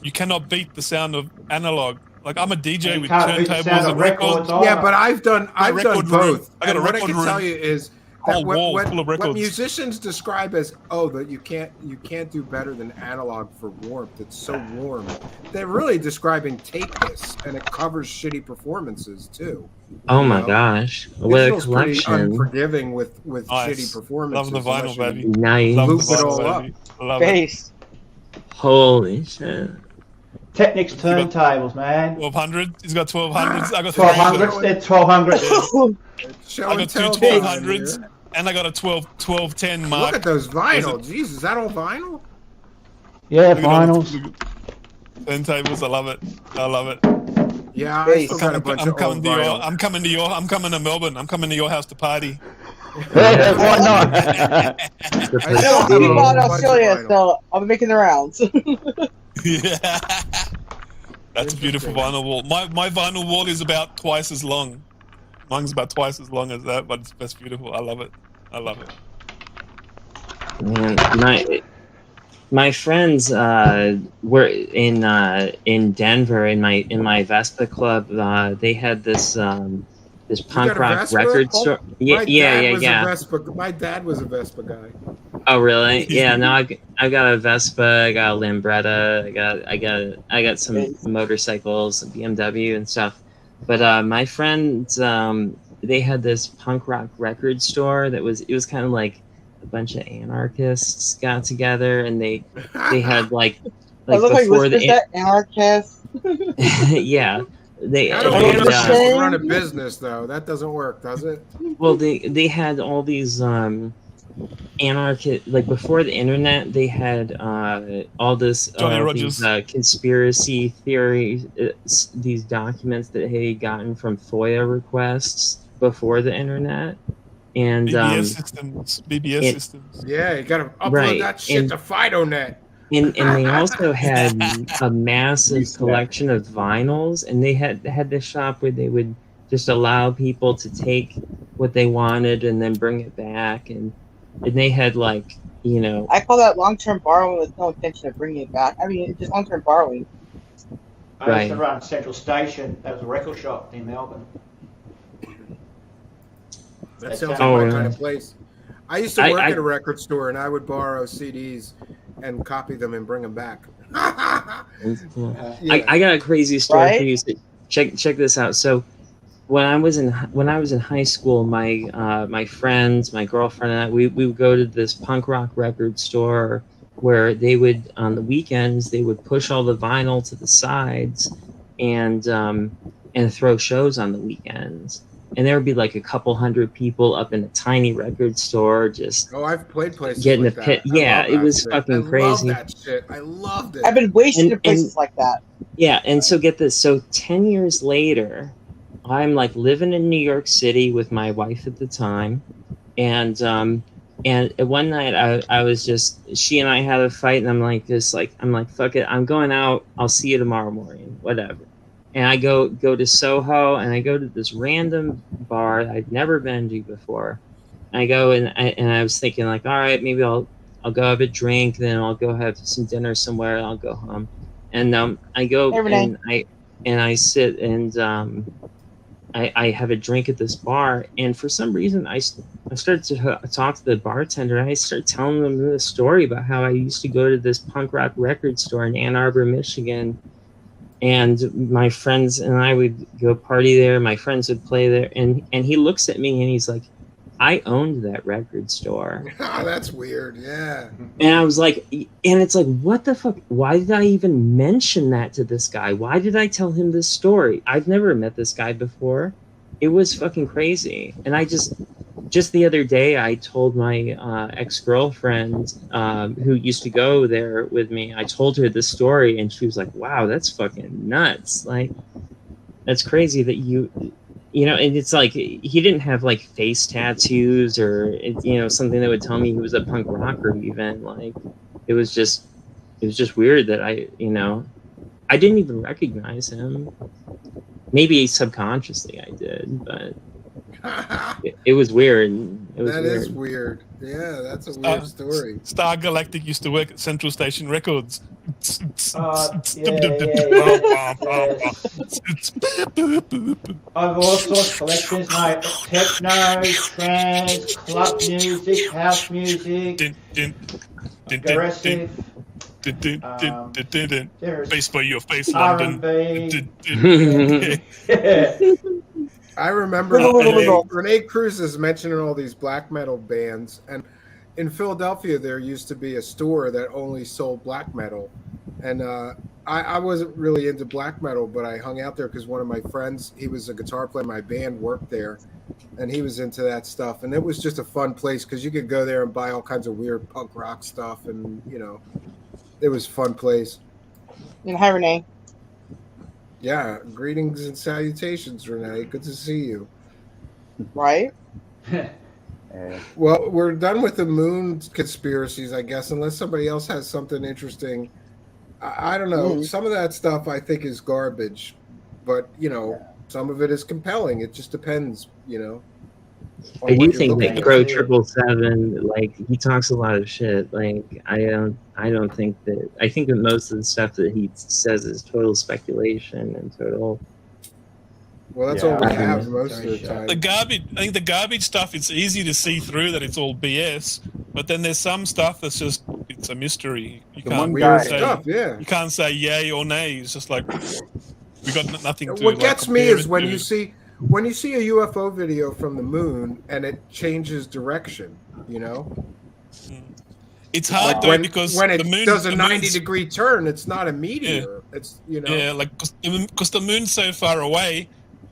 you cannot beat the sound of analog. Like, I'm a DJ with turntables and records. Yeah, but I've done both. I got a what I record can room. tell you is that what musicians describe as, that you can't do better than analog for warmth. It's so warm. They're really describing tapeness, and it covers shitty performances too. Oh my gosh! What a collection! Pretty unforgiving with shitty performances. Love the vinyl, baby. Nice. Loop it all up. Love it. Holy shit! Technics turntables, man. 1200. He's got 1200s. I got 1200s. They're 1200s. I got two 1200s, and I got a 1210 mark. Look at those vinyl. Jeez, is that all vinyl? Yeah, vinyls. Turntables. I love it. I love it. Yeah, I still got a bunch of I'm coming to Melbourne. I'm coming to your house to party. Why not? I don't have a lot in Australia, so I'll be making the rounds. Yeah, that's a beautiful vinyl wall. My vinyl wall is about twice as long. Mine's about twice as long as that, but that's beautiful. I love it. I love it. Man, my friends were in Denver in my Vespa club. They had this punk rock record store. My dad was a Vespa guy. Oh really? Yeah. No, I got a Vespa. I got a Lambretta. I got some motorcycles, a BMW and stuff. But my friends, they had this punk rock record store it was kind of like a bunch of anarchists got together, and they had like before the anarchists. Yeah. They run a business though. That doesn't work, does it? Well, they had all these anarchist, like before the internet, they had all these conspiracy theories, these documents that they had gotten from FOIA requests before the internet, and BBS systems. Yeah, you gotta upload that shit to FidoNet. And they also had a massive collection of vinyls, and they had this shop where they would just allow people to take what they wanted and then bring it back, and they had like, you know. I call that long-term borrowing with no intention of bringing it back. I mean, it's just long-term borrowing. I used to run Central Station. That was a record shop in Melbourne. That sounds like my kind of place. I used to work at a record store, and I would borrow CDs and copy them and bring them back. I got a crazy story for you. So check this out. So when I was in high school, my friends, my girlfriend, and I, we would go to this punk rock record store where they would, on the weekends, they would push all the vinyl to the sides and throw shows on the weekends. And there would be like a couple hundred people up in a tiny record store, just I've played places getting like a pit. that. Yeah, it was fucking crazy. I love that shit. I loved it. I've been wasted in places like that. Yeah, and so get this. So 10 years later, I'm like living in New York City with my wife at the time, and one night I was just, she and I had a fight, and I'm like, fuck it, I'm going out. I'll see you tomorrow morning, whatever. And I go to Soho, and I go to this random bar I'd never been to before. And I go and I was thinking like, all right, maybe I'll go have a drink, then I'll go have some dinner somewhere, and I'll go home. And I go and I sit and I have a drink at this bar, and for some reason I started to talk to the bartender, and I started telling them the story about how I used to go to this punk rock record store in Ann Arbor, Michigan. And my friends and I would go party there. My friends would play there. And he looks at me and he's like, I owned that record store. Oh, that's weird. Yeah. And I was like, and it's like, what the fuck? Why did I even mention that to this guy? Why did I tell him this story? I've never met this guy before. It was fucking crazy. And I just the other day, I told my ex-girlfriend who used to go there with me, I told her this story, and she was like, wow, that's fucking nuts. Like, that's crazy that you know, and it's like, he didn't have like face tattoos or, you know, something that would tell me he was a punk rocker even. Like, it was just weird that I didn't even recognize him. Maybe subconsciously I did, but it was weird. That is weird. Yeah, that's a weird story. Star Galactic used to work at Central Station Records. I've all sorts of collections, mate. Techno, trance, club music, house music, aggressive. Face by your face, London. I remember Renee Cruz is mentioning all these black metal bands, and in Philadelphia there used to be a store that only sold black metal, and I wasn't really into black metal, but I hung out there because one of my friends, he was a guitar player in my band, worked there, and he was into that stuff, and it was just a fun place because you could go there and buy all kinds of weird punk rock stuff, and it was a fun place. And hi, Renee. Yeah, greetings and salutations, Renee. Good to see you. Right? Well, we're done with the moon conspiracies, I guess, unless somebody else has something interesting. I don't know. Some of that stuff I think is garbage, but, some of it is compelling. It just depends, I do think that Crow 777, like, he talks a lot of shit. Like, I think that most of the stuff that he says is total speculation and total. Well, that's all we have most of the time. I think the garbage stuff, it's easy to see through that it's all BS, but then there's some stuff that's just, it's a mystery. You can't say yay or nay. It's just like, we got nothing to. What gets me is when you see a UFO video from the moon and it changes direction, It's hard though because when it the moon does a 90-degree turn, it's not a meteor. Yeah. It's like because the moon's so far away,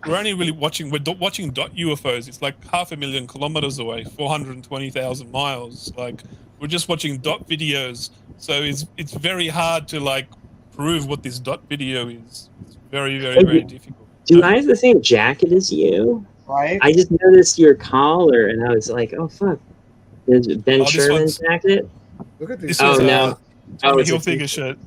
we're only really watching dot UFOs. It's like 500,000 kilometers away, 420,000 miles. Like we're just watching dot videos, so it's very hard to like prove what this dot video is. It's very very difficult. Do I have the same jacket as you? Right. I just noticed your collar, and I was like, "Oh fuck!" Is it Ben Sherman's jacket? Look at these. Oh no! It's a Hilfiger shirt.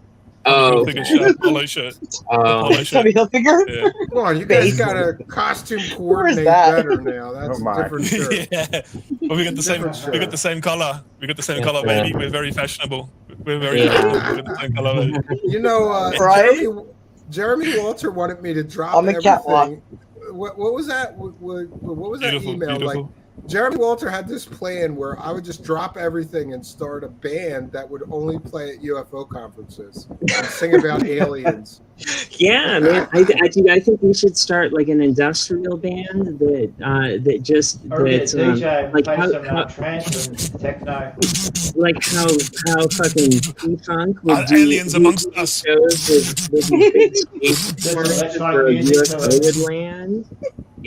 Tommy Hilfiger polo shirt. Polo shirt. Tommy Hilfiger? Yeah. Come on, you guys got to costume coordinate that? better now. That's a different shirt. Yeah. Well, we got the same. We got the same color. We got the same color, baby. We're very fashionable. We're very fashionable. We got the same color, baby. You know, Jeremy Walter wanted me to drop On the catwalk. everything. What was that? What was that Beautiful, email? beautiful. Like, Jeremy Walter had this plan where I would just drop everything and start a band that would only play at UFO conferences and sing about aliens. Yeah, man. I think we should start like an industrial band that just Or get a DJ like play how, some trance and techno. like how fucking P-Funk would do aliens amongst us. shows with big space performances for UFO would land.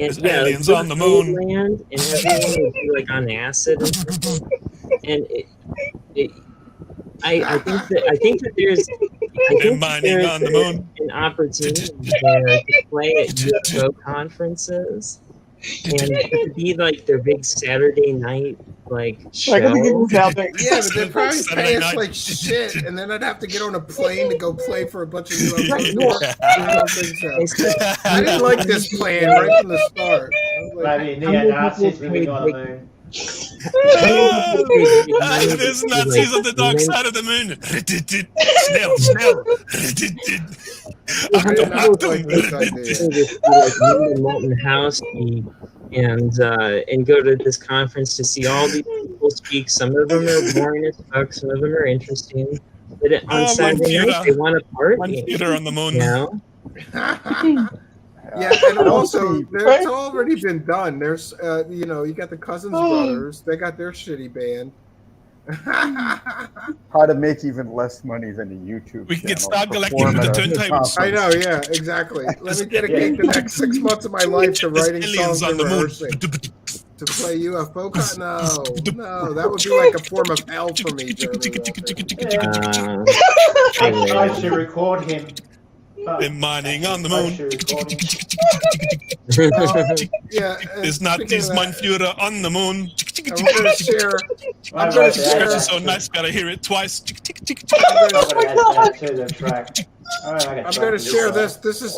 And There's aliens on the moon. Land, and everyone would be like on acid and stuff. And I think that there's mining on the moon. an opportunity there to play at UFO conferences and to be like their big Saturday night like show. Yeah, but they'd probably pay us like shit, and then I'd have to get on a plane to go play for a bunch of UFO. I don't think so. I didn't like this plan right from the start. Maybe neo-Nazis living on the moon. There's Nazis on the dark side of the moon. Like Molten House and go to this conference to see all these people speak. Some of them are boring as fuck. Some of them are interesting. But on Saturday night, they want to party. Computer on the moon. You know? Yeah, and also it's already been done. There's, you know, you got the Cousins brothers. They got their shitty band. How to make even less money than a YouTube. We can get channel. Star Galactic with the turntables. I know, yeah, exactly. Let me dedicate the next 6 months of my life to writing songs and rehearsing. To play UFO no, that would be like a form of hell for me, Jeremy. I should record him. They're mining on the moon. There's Nazis, mein Führer, on the moon. I'm going to share. I'm going to share. It's so nice, gotta hear it twice. I'm going to share this. This is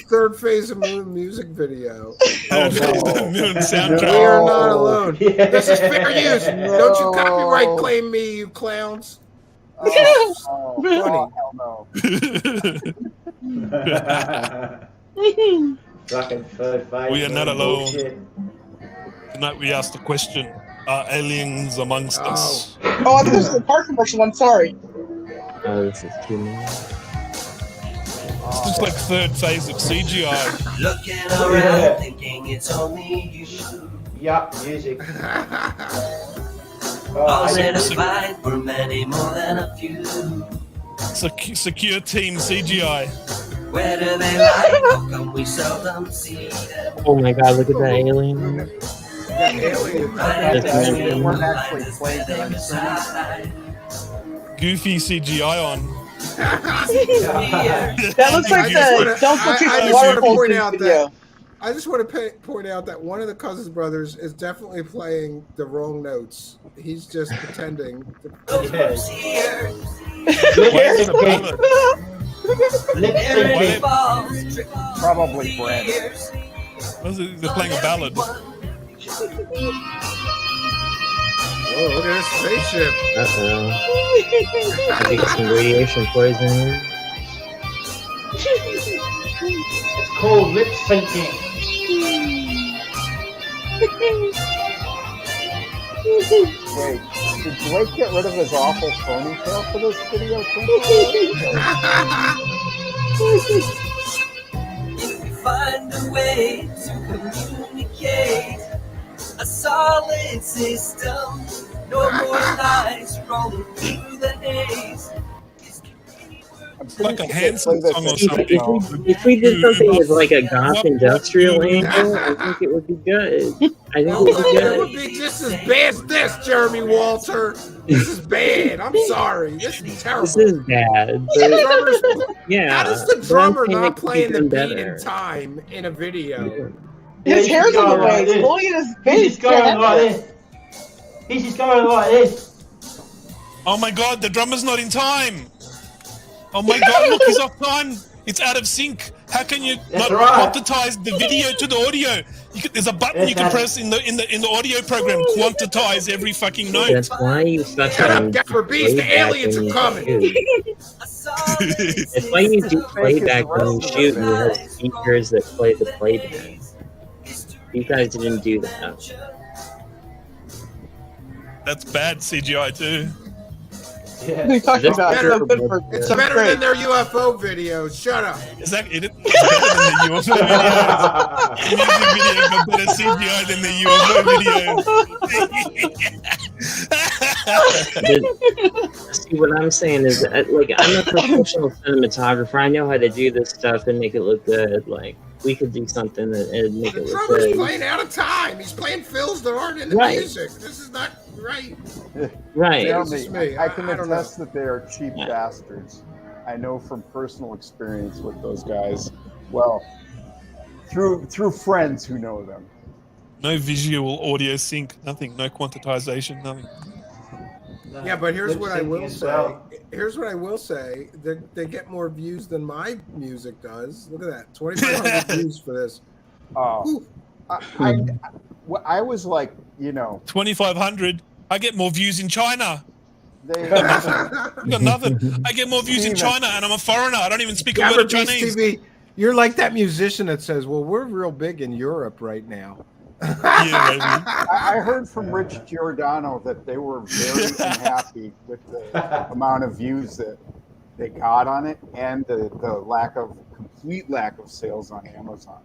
third phase of Moon music video. The Moon soundtrack. We are not alone. This is fair use. Don't you copyright claim me, you clowns. Hell no. Fucking third phase. We are not alone. Tonight we asked the question: are aliens amongst us? Oh, I thought this was the park commercial. I'm sorry. Oh, this is too much. It's just like third phase of CGI. Looking around, thinking it's only you. Yup, music. All satisfied for many more than a few. Secure team CGI. Where do they lie? How come we seldom see them? Oh my god, look at that alien. Goofy CGI on. That looks like the Don't Go Kick Waterfall video. I just want to point out that one of the Cousins brothers is definitely playing the wrong notes. He's just pretending. Probably Brad. They're playing a ballad. Oh, look at this spaceship. I think some radiation poisoning. It's called lip syncing. Wait, did Blake get rid of his awful ponytail for this video? If we find a way to communicate, a solid system, no more lies rolling through the haze. Like a Hanson song or something. If we did something with like a goth industrial angle, I think it would be good. I think it would be It good. would be just as bad as this, Jeremy Walter. This is bad. I'm sorry. This is terrible. This is bad. Yeah. How does the drummer but I'm not saying playing it the could be beat done in time in a video? His hair's on the way. He's pulling his face. He's going like this. He's just going like this. Oh my god, the drummer's not in time. Oh my God! Look, he's offline. It's out of sync. How can you not quantize the video to the audio? There's a button you can press in the audio program. Quantize every fucking note. That's why you fucking Gaffer Beast, the aliens are coming. That's why you do playback when you shoot. You have speakers that play the playback. You guys didn't do that. That's bad CGI too. Yeah. It's better than their UFO videos. Shut up. Is that it? It's better than the UFO videos. The music videos are better CGI than the UFO videos. See, what I'm saying is, like, I'm a professional cinematographer. I know how to do this stuff and make it look good. Like, we could do something and make it look Drummer's good. playing out of time. He's playing fills that aren't in the music. This is not right. Right. Jeremy, I can attest that they are cheap bastards. I know from personal experience with those guys. Well, through friends who know them. No visual audio sync, nothing. No quantization, nothing. Yeah, but here's what I will say. Here's what I will say. They get more views than my music does. Look at that. 2,500 views for this. Oh. I was like, 2,500. I get more views in China. They got nothing. I get more views in China, and I'm a foreigner. I don't even speak a word of Chinese. TV, you're like that musician that says, "Well, we're real big in Europe right now." I heard from Rich Giordano that they were very unhappy with the amount of views that they got on it and the complete lack of sales on Amazon.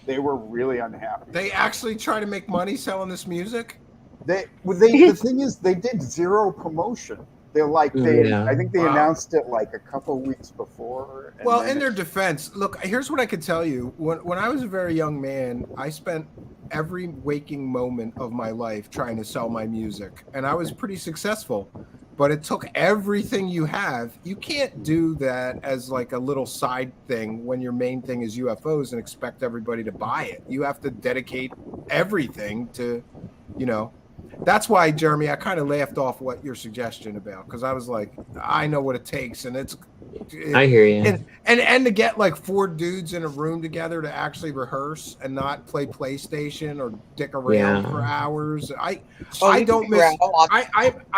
They were really unhappy. They actually try to make money selling this music? The thing is, they did zero promotion. I think they announced it like a couple weeks before. Well, in their defense, look, here's what I could tell you. When I was a very young man, I spent every waking moment of my life trying to sell my music, and I was pretty successful. But it took everything you have. You can't do that as like a little side thing when your main thing is UFOs and expect everybody to buy it. You have to dedicate everything to, That's why, Jeremy, I kind of laughed off what your suggestion about, because I was like, I know what it takes, and I hear you. And to get like 4 dudes in a room together to actually rehearse and not play PlayStation or dick around for hours. I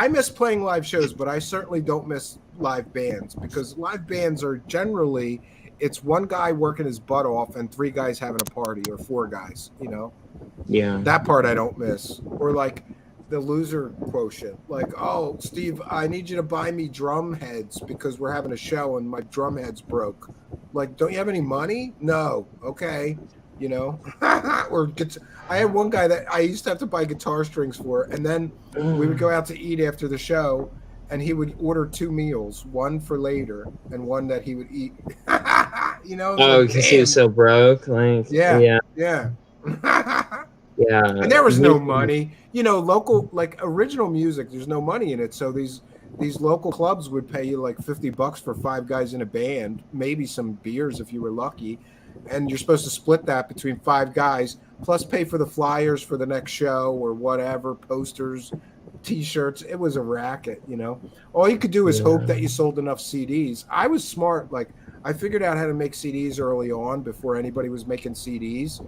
miss playing live shows, but I certainly don't miss live bands, because live bands are generally, it's one guy working his butt off and 3 guys having a party, or 4 guys, Yeah. That part I don't miss. Or like the loser quotient. Like, oh, Steve, I need you to buy me drum heads because we're having a show and my drum heads broke. Like, don't you have any money? No. Okay. Or I had one guy that I used to have to buy guitar strings for, and then we would go out to eat after the show, and he would order 2 meals, one for later and one that he would eat. Oh, because he was so broke. Like, yeah. Yeah. And there was no money. Local, like original music, there's no money in it. So these local clubs would pay you like $50 for 5 guys in a band, maybe some beers if you were lucky. And you're supposed to split that between 5 guys, plus pay for the flyers for the next show or whatever, posters, T-shirts. It was a racket, All you could do is hope that you sold enough CDs. I was smart. Like, I figured out how to make CDs early on before anybody was making CDs.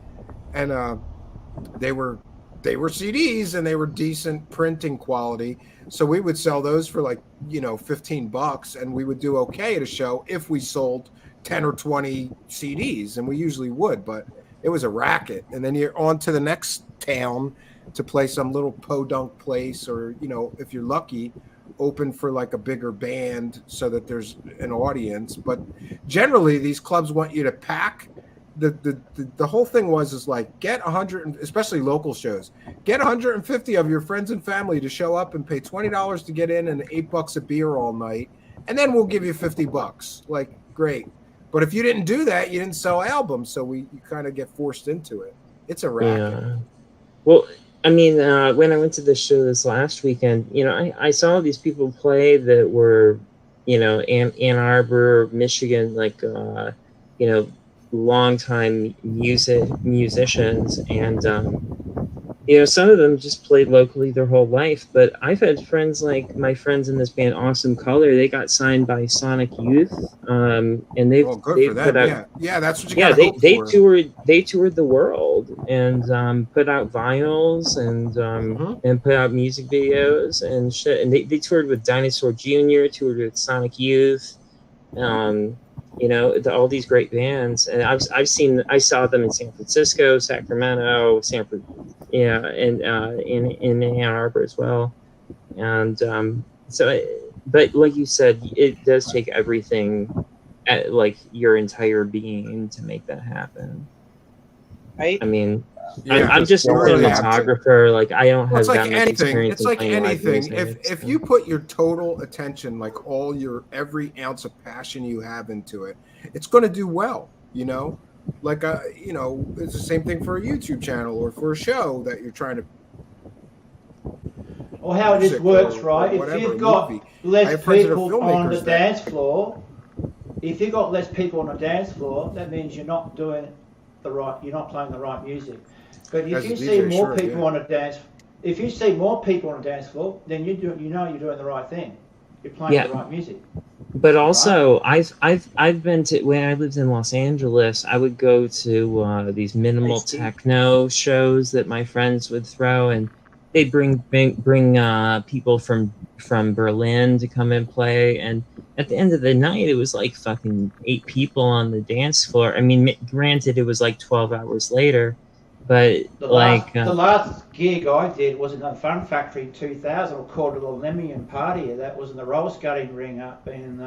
And they were CDs, and they were decent printing quality. So we would sell those for like, $15, and we would do okay at a show if we sold 10 or 20 CDs, and we usually would, but it was a racket. And then you're on to the next town to play some little podunk place, or, if you're lucky, open for like a bigger band so that there's an audience. But generally these clubs want you to pack. The whole thing is like, get 100, especially local shows, get 150 of your friends and family to show up and pay $20 to get in and $8 a beer all night, and then we'll give you $50. Like, great. But if you didn't do that, you didn't sell albums, so you kind of get forced into it. It's a racket. Yeah. Well, I mean, when I went to the show this last weekend, I saw these people play that were, Ann Arbor, Michigan, like, longtime musicians, and You know, some of them just played locally their whole life, but I've had friends like my friends in this band, Awesome Color. They got signed by Sonic Youth, and they've Well, good they've for put them. out Yeah, that's what you yeah gotta they hope they for. toured the world and put out vinyls and put out music videos and shit. And they toured with Dinosaur Jr., toured with Sonic Youth. You know, all these great bands, and I saw them in San Francisco, Sacramento, and in Ann Arbor as well. And but like you said, it does take everything, like your entire being, to make that happen. Right? I mean, Yeah, I'm just a really have to. cinematographer. Like, I don't Well, have it's like that much anything. experience. It's like playing live anything. music, If you put your total attention, like every ounce of passion you have into it, it's going to do well. You know, like you know, it's the same thing for a YouTube channel or for a show that you're trying to. Or how this works, right? If you've got less people on the dance floor, if you've got less people on the dance floor, that means you're not doing you're not playing the right music. But if you see more people on the dance, if you see more people on the dance floor, then you know you're doing the right thing. You're playing the right music. But also, I've been to, when I lived in Los Angeles, I would go to these minimal techno shows that my friends would throw, and they'd bring people from Berlin to come and play. And at the end of the night, it was like fucking 8 people on the dance floor. I mean, granted, it was like 12 hours later, but the last gig I did was in the Fun Factory 2000, called the Lemmian Party. That was in the roller skating ring up in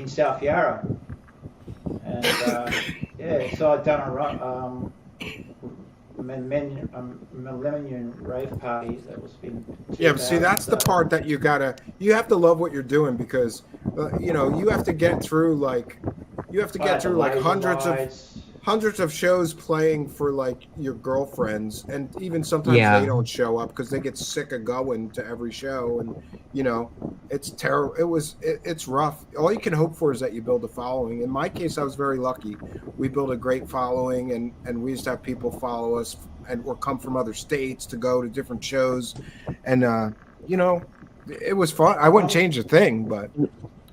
South Yarra. And yeah, so I'd done a Millennium rave party that was in 2000. Yeah, but see, that's the part that you have to love what you're doing, because you know, you have to get through like hundreds of shows playing for like your girlfriends, and even sometimes they don't show up because they get sick of going to every show, and you know, it's terrible. It's rough. All you can hope for is that you build a following. In my case, I was very lucky. We built a great following, and we used to have people follow us or come from other states to go to different shows, and you know, it was fun. I wouldn't change a thing, but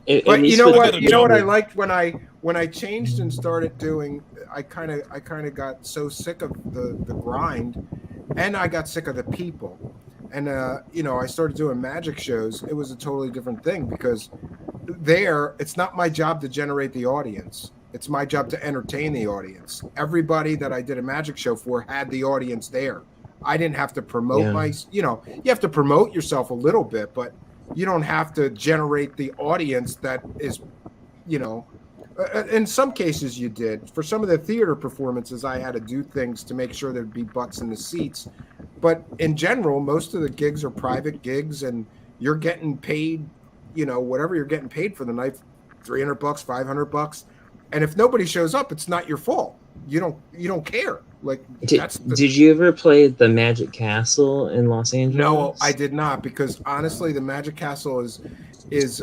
you know what? You know what I liked when I changed and started doing. I kind of got so sick of the grind, and I got sick of the people, and you know, I started doing magic shows. It was a totally different thing, because it's not my job to generate the audience. It's my job to entertain the audience. Everybody that I did a magic show for had the audience there. I didn't have to promote you know, you have to promote yourself a little bit, but you don't have to generate the audience that is, you know, in some cases you did. For some of the theater performances, I had to do things to make sure there'd be butts in the seats. But in general, most of the gigs are private gigs, and you're getting paid, you know, whatever you're getting paid for the night, $300, $500. And if nobody shows up, it's not your fault. You don't care. Like, did you ever play at the Magic Castle in Los Angeles? No, I did not, because honestly, the Magic Castle is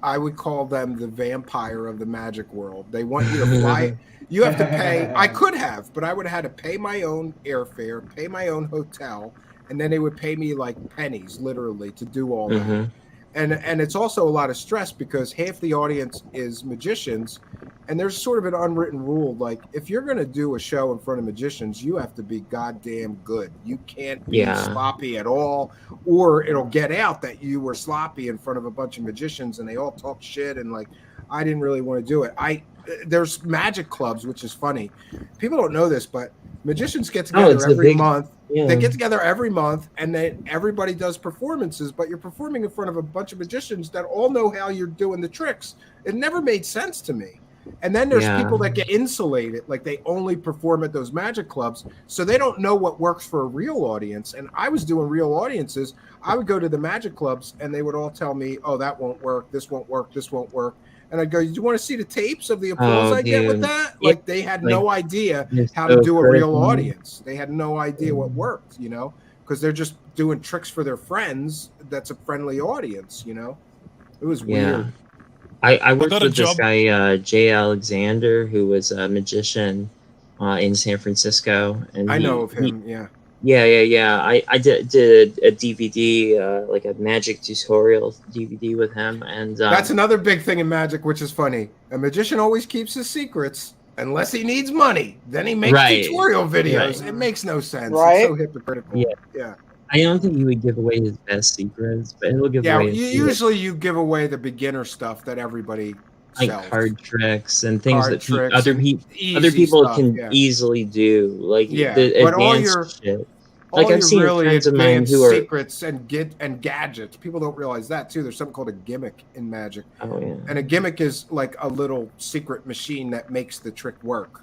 I would call them the vampire of the magic world. They want you to fly. You have to pay. I could have, but I would have had to pay my own airfare, pay my own hotel, and then they would pay me like pennies, literally, to do all that. And it's also a lot of stress, because half the audience is magicians, and there's sort of an unwritten rule, like, if you're going to do a show in front of magicians, you have to be goddamn good. You can't be sloppy at all, or it'll get out that you were sloppy in front of a bunch of magicians and they all talk shit, and like, I didn't really want to do it. There's magic clubs, which is funny. People don't know this, but magicians get together every month. Yeah. They get together every month, and then everybody does performances, but you're performing in front of a bunch of magicians that all know how you're doing the tricks. It never made sense to me. And then there's people that get insulated, like they only perform at those magic clubs, so they don't know what works for a real audience. And I was doing real audiences. I would go to the magic clubs, and they would all tell me, oh, that won't work, this won't work, this won't work. And I'd go, do you want to see the tapes of the applause I get with that? Like, they had no idea how to do a real audience. They had no idea what worked, you know, because they're just doing tricks for their friends. That's a friendly audience, you know. It was weird. I worked with this guy, Jay Alexander, who was a magician, in San Francisco, and I know of him. Yeah. I did a DVD, like a magic tutorial DVD with him, and That's another big thing in magic, which is funny. A magician always keeps his secrets unless he needs money. Then he makes tutorial videos. Right. It makes no sense. Right? It's so hypocritical. Yeah. I don't think he would give away his best secrets, but he'll give away his usually you give away the beginner stuff that everybody like sells. card tricks and things Card that tricks other and people stuff, can easily do, like the but all advanced your shit. all Like I've your seen really friends of mine advanced who are secrets and gadgets. People don't realize that too. There's something called a gimmick in magic. Oh yeah. And a gimmick is like a little secret machine that makes the trick work.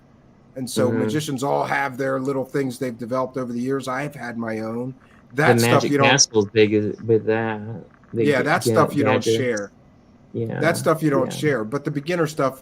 And so magicians all have their little things they've developed over the years. I've had my own. That the stuff Magic you don't. Castle's big with that. That stuff you don't gadgets. share. Yeah. That stuff you don't share. But the beginner stuff,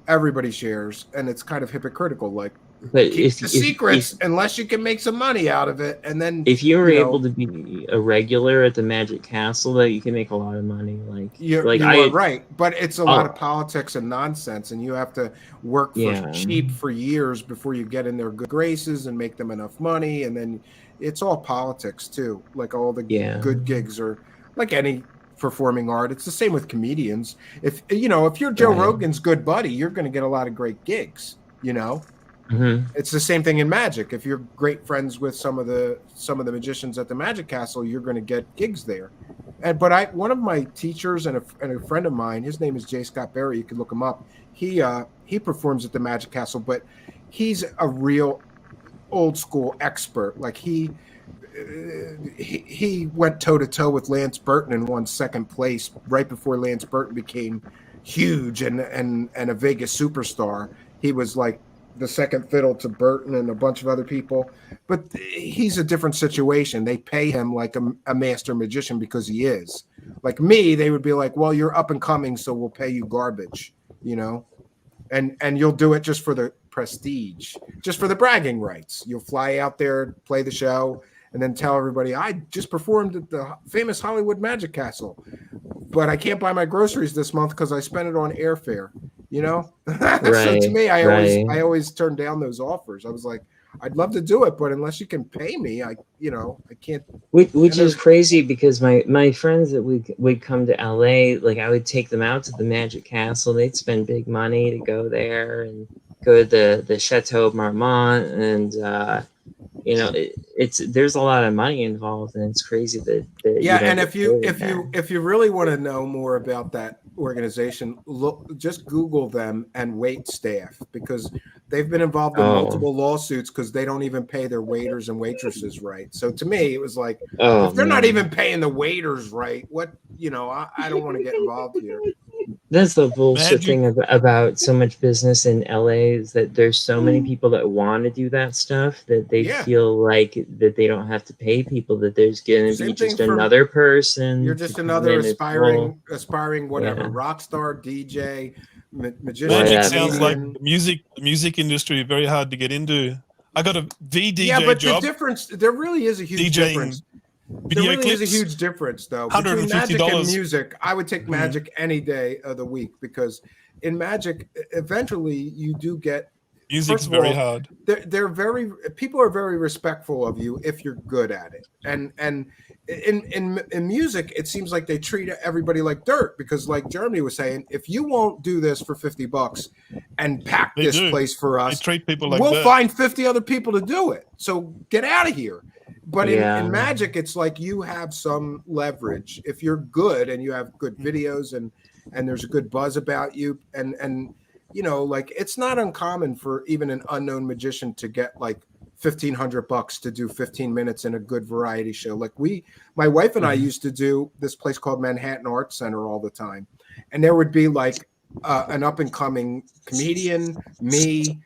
everybody shares, and it's kind of hypocritical. Like, but keep the secrets unless you can make some money out of it, and then if you're able to be a regular at the Magic Castle, though, you can make a lot of money. You are right, but it's a lot of politics and nonsense, and you have to work for cheap for years before you get in their good graces and make them enough money, and then it's all politics too. Like all the good gigs are like any performing art. It's the same with comedians. If you're Joe Rogan's good buddy, you're going to get a lot of great gigs. It's the same thing in magic. If you're great friends with some of the magicians at the Magic Castle, you're going to get gigs there. But one of my teachers and a friend of mine, his name is J. Scott Berry. You can look him up. He performs at the Magic Castle, but he's a real old school expert. Like he went toe to toe with Lance Burton and won second place right before Lance Burton became huge and a Vegas superstar. He was like the second fiddle to Burton and a bunch of other people, but he's a different situation. They pay him like a master magician because he is. Like me, they would be like, well, you're up and coming, so we'll pay you garbage, and you'll do it just for the prestige, just for the bragging rights. You'll fly out there, play the show, and then tell everybody, I just performed at the famous Hollywood Magic Castle, but I can't buy my groceries this month because I spent it on airfare. So to me, I always turn down those offers. I was like, I'd love to do it, but unless you can pay me, I can't. Which is crazy because my friends that would come to LA, like I would take them out to the Magic Castle. They'd spend big money to go there and go to the Chateau Marmont, and there's a lot of money involved, and it's crazy that and if you really want to know more about that organization, just Google them and wait staff, because they've been involved in multiple lawsuits because they don't even pay their waiters and waitresses right. So to me, it was like, if they're not even paying the waiters right, what I don't want to get involved here. That's the bullshit thing about so much business in LA, is that there's so many people that want to do that stuff that they feel like that they don't have to pay people, that there's going to be just another person. You're just another aspiring whatever, rock star, DJ, magician. Magic sounds like the music industry, very hard to get into. I got a VDJ job. The difference, there really is a huge difference. There really is a huge difference, though, between magic and music. I would take magic any day of the week, because in magic, eventually you do get music's very hard. People are very respectful of you if you're good at it, and in music, it seems like they treat everybody like dirt, because, like Jeremy was saying, if you won't do this for $50 and pack this place for us, they treat people like we'll find 50 other people to do it. So get out of here. But in magic, it's like you have some leverage if you're good and you have good videos and there's a good buzz about you, and like it's not uncommon for even an unknown magician to get like $1,500 to do 15 minutes in a good variety show. Like my wife and I used to do this place called Manhattan Arts Center all the time, and there would be like an up and coming comedian, me,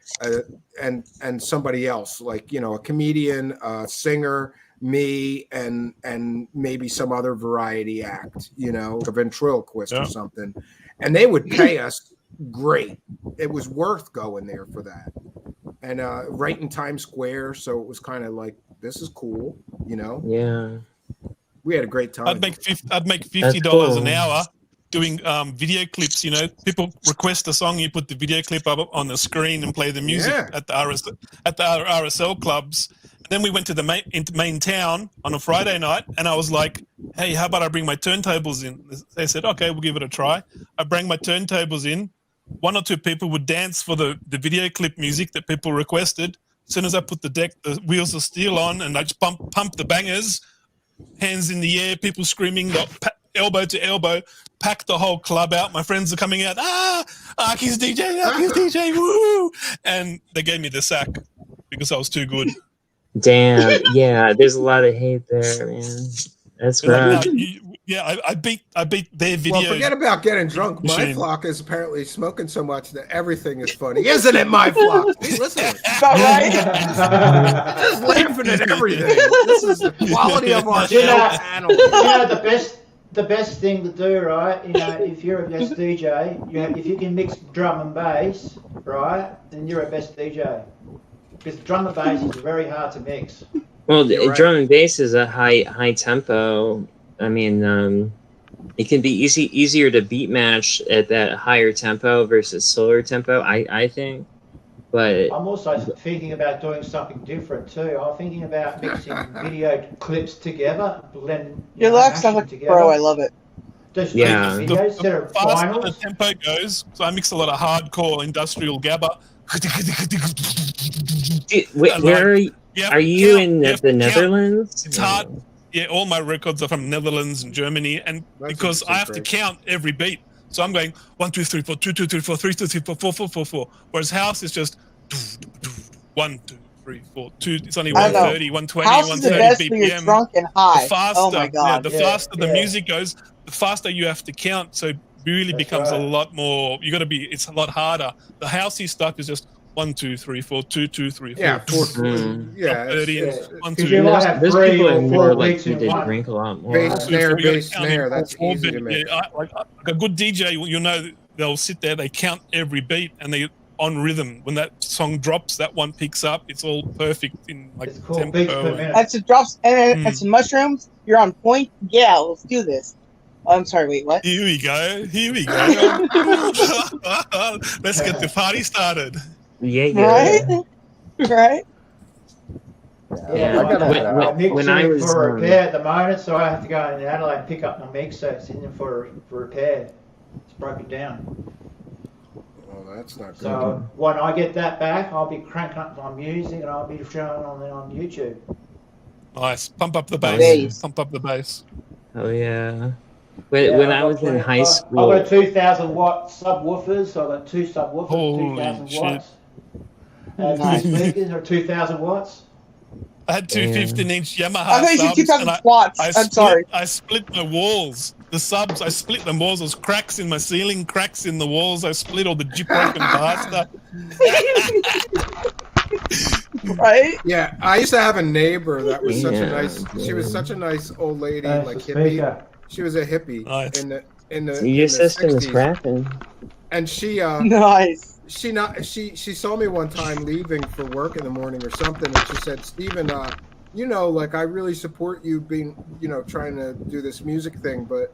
and somebody else, like a comedian, singer, me, and maybe some other variety act, a ventriloquist or something, and they would pay us great. It was worth going there for that, and right in Times Square, so it was kind of like, this is cool, Yeah. We had a great time. I'd make $50 an hour doing video clips. You know, people request a song, you put the video clip up on the screen and play the music at the RSL clubs. Then we went to the main town on a Friday night, and I was like, "Hey, how about I bring my turntables in?" They said, "Okay, we'll give it a try." I bring my turntables in. One or two people would dance for the video clip music that people requested. As soon as I put the wheels of steel on, and I just pump the bangers, hands in the air, people screaming, elbow to elbow, packed the whole club out. My friends are coming out, Aki's DJ, woo! And they gave me the sack because I was too good. Damn, yeah, there's a lot of hate there, man. That's right. I beat their video. Well, forget about getting drunk. My flock is apparently smoking so much that everything is funny. Isn't it, my flock? Hey, listen. Right? Just laughing at everything. This is the quality of our show panel. You know, the best thing to do, right? You know, if you're a best DJ, if you can mix drum and bass, right, then you're a best DJ. Because drum and bass is very hard to mix. Well, drum and bass is a high tempo. I mean, it can be easier to beat match at that higher tempo versus slower tempo. I think, but I'm also thinking about doing something different too. I'm thinking about mixing video clips together, blend. Your last sounds like a pro. I love it. The faster the tempo goes, so I mix a lot of hardcore industrial gabba. Where are you in the Netherlands? It's hard. Yeah, all my records are from Netherlands and Germany, and because I have to count every beat, so I'm going 1, 2, 3, 4, 2, 2, 3, 4, 3, 2, 3, 4, 4, 4, 4, 4. Whereas house is just 1, 2, 3, 4, 2. It's only 130, 120, House is the best when you're drunk and high. The faster, oh my god! The faster the music goes, the faster you have to count. So it really becomes a lot more. You got to be. It's a lot harder. The housey stuff is just 1, 2, 3, 4, 2, 2, 3, 4. Yeah, 4, 30 and 1, 2. Those people are more likely to drink a lot more. Bass snare. That's easy to make. Like a good DJ, you know, they'll sit there, they count every beat, and they on rhythm. When that song drops, that one picks up. It's all perfect in like tempo. That's it drops and some mushrooms. You're on point. Yeah, let's do this. I'm sorry. Wait, what? Here we go. Let's get the party started. Right. Right. Yeah, I'm mixing for repair at the moment, so I have to go in Adelaide and pick up my mix, so it's in for repair. It's broken down. Oh, that's not good. So when I get that back, I'll be cranking up my music and I'll be showing on YouTube. Nice. Pump up the bass. Pump up the bass. Oh yeah. When I was in high school, I've got 2,000 watt subwoofers. So I've got 2 subwoofers, 2,000 watts. And speakers are 2,000 watts. I had two 15-inch Yamaha I thought you said 2,000 watts. I'm sorry. I split my walls. The subs, I split the walls. There's cracks in my ceiling, cracks in the walls. I split all the broken plaster. Right? Yeah, I used to have a neighbor that was such a nice. She was such a nice old lady, like hippie. She was a hippie in the your system is cracking. And she nice. She saw me one time leaving for work in the morning or something, and she said, "Steven, you know, like I really support you being, you know, trying to do this music thing, but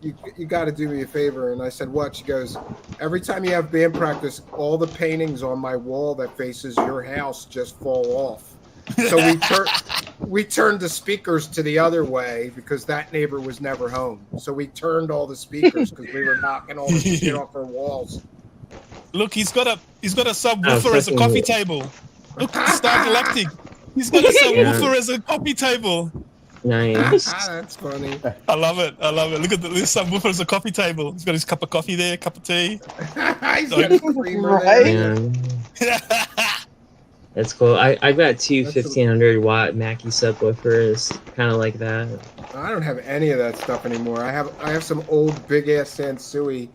you got to do me a favor." And I said, "What?" She goes, "Every time you have band practice, all the paintings on my wall that faces your house just fall off." So we turned the speakers to the other way because that neighbor was never home. So we turned all the speakers because we were knocking all the shit off her walls. Look, he's got a subwoofer as a coffee table. Look, Star Galactic. He's got a subwoofer as a coffee table. Nice. That's funny. I love it. Look at this subwoofer as a coffee table. He's got his cup of coffee there, cup of tea. He's got a creamer there. That's cool. I've got two 1,500 watt Mackie subwoofers, kind of like that. I don't have any of that stuff anymore. I have some old big ass Sansui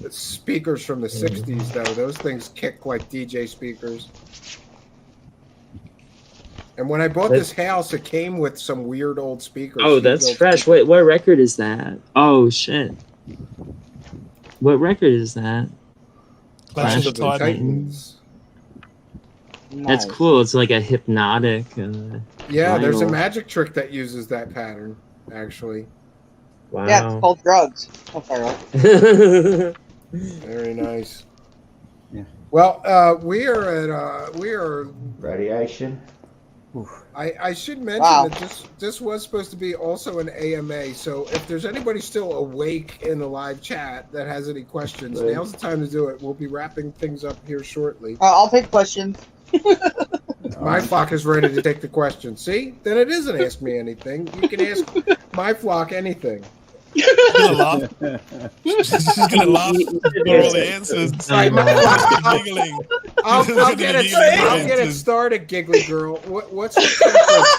speakers from the 60s though. Those things kick like DJ speakers. And when I bought this house, it came with some weird old speakers. Oh, that's fresh. What record is that? Oh shit. What record is that? Clash of the Titans. That's cool. It's like a hypnotic. Yeah, there's a magic trick that uses that pattern, actually. Wow. Yeah, it's called drugs. Oh, sorry. Very nice. Well, we are radiation. I should mention Wow. that this was supposed to be also an AMA. So if there's anybody still awake in the live chat that has any questions, Good. now's the time to do it. We'll be wrapping things up here shortly. I'll take questions. My flock is ready to take the question. See? Then it isn't Ask Me Anything. You can ask my flock anything. She's gonna laugh. She's gonna laugh for all the answers. Giggling. I'll get it started, giggly girl. What's your preference?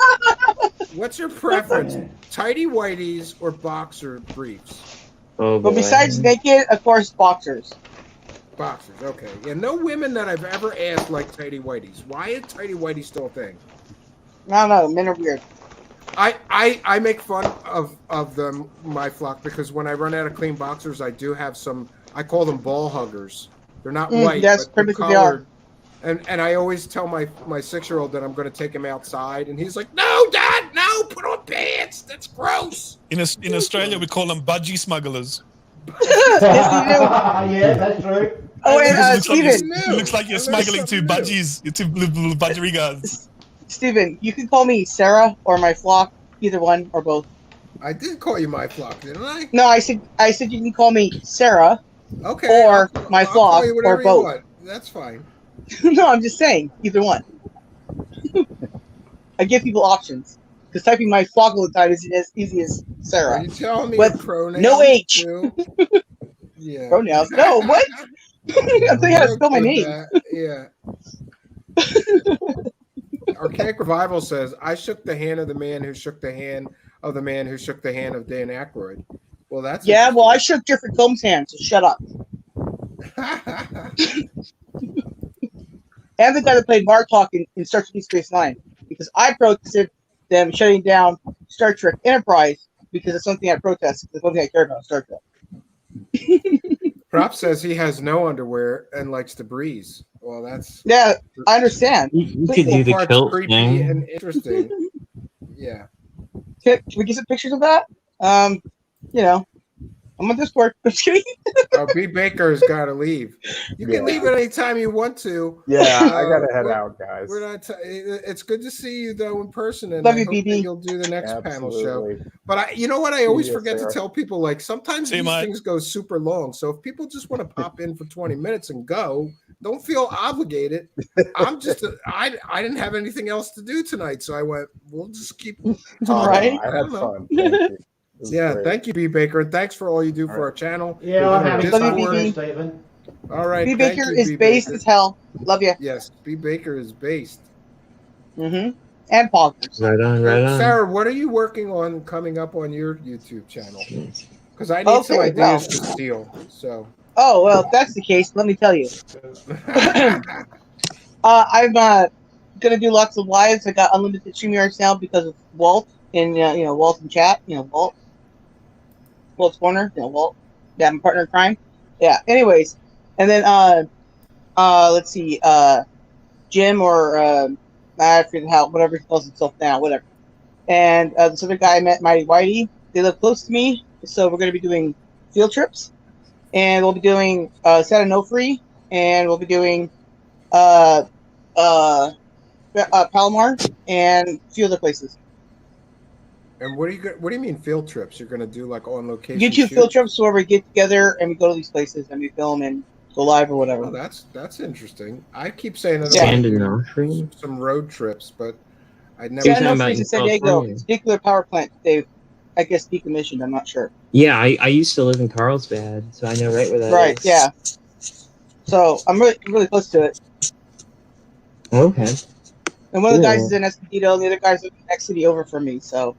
What's your preference? Tidy whities or boxer briefs? Oh, but besides naked, of course, boxers. Boxers, okay. Yeah, no women that I've ever asked like tidy whities. Why is tidy whities still a thing? No, men are weird. I make fun of them, my flock, because when I run out of clean boxers, I do have some. I call them ball huggers. They're not white, yes, but they're pretty they are. colored. And I always tell my 6-year-old that I'm going to take him outside, and he's like, "No, Dad, no, put on pants. That's gross." In Australia, we call them budgie smugglers. Yeah, that's true. Oh, and Steven. It looks like you're smuggling two budgies, two little budgerigans. Steven, you can call me Sarah or my flock, either one or both. I did call you my flock, didn't I? No, I said you can call me Sarah. Okay. Or my I'll flock, call you whatever or you both. want. That's fine. No, I'm just saying, either one. I give people options. Because typing my flock all the time isn't as easy as Sarah. Are you telling me With your pronouns? no H. Too? Yeah. Pronouns? No, what? I'm telling you how to spell my name. Yeah. Archaic Revival says, I shook the hand of the man who shook the hand of the man who shook the hand of Dan Aykroyd. Well, that's well, I shook Jeffrey Combs' hand, so shut up. And the guy that played Martok in Star Trek Deep Space Nine, because I protested them shutting down Star Trek Enterprise because it's something I protest. It's one thing I care about Star Trek. Prop says he has no underwear and likes to breeze. Well, that's I understand. You could do the kilt creepy thing. and interesting. Yeah. Can we get some pictures of that? I'm on Discord. Just kidding. B. Baker's got to leave. You can leave at any time you want to. Yeah, I gotta head out, guys. We're not. It's good to see you though in person, and Love I you, hope BB. that you'll do the next panel show. Absolutely. But you know what? I always See you, forget Sarah. to tell people. Like sometimes these things go super long. So if people just want to pop in for 20 minutes and go, don't feel obligated. I'm just. I didn't have anything else to do tonight, so I went. We'll just keep talking. Right. I had fun. Thank you. Yeah, great. thank you, B. Baker, and thanks for all you do for our channel. Yeah, I'm having fun Discord. with you, Stephen. All right, B. thank Baker you, is B. based Baker. as hell. Love you. Yes, B. Baker is based. Mm-hmm. And Poggers. Right on, right on. Sarah, what are you working on coming up on your YouTube channel? Because I need some Okay, ideas to steal. So. Oh, well, if that's the case, let me tell you. I'm going to do lots of lives. I got unlimited StreamYards now because of Walt and, Walt in chat. Walt's Corner. Walt. Yeah, my partner in crime. Yeah, anyways. And then, let's see, Jim or, I forget how, whatever he calls himself now, whatever. And this other guy I met, Mighty Whitey. They live close to me, so we're going to be doing field trips. And we'll be doing Santa Onofre, and we'll be doing Palomar and a few other places. And what do you mean field trips? You're going to do like on location? YouTube field trips where we get together and we go to these places and we film and go live or whatever. Oh, that's interesting. I keep saying that Santa about Onofre? some road trips, but I never. Santa Onofre is in San Diego. It's a nuclear power plant. They've, I guess, decommissioned. I'm not sure. Yeah, I used to live in Carlsbad, so I know right where that is. Right, yeah. So I'm really close to it. Okay. And one of the guys Cool. is in Escondido, and the other guy's in the next city over from me. So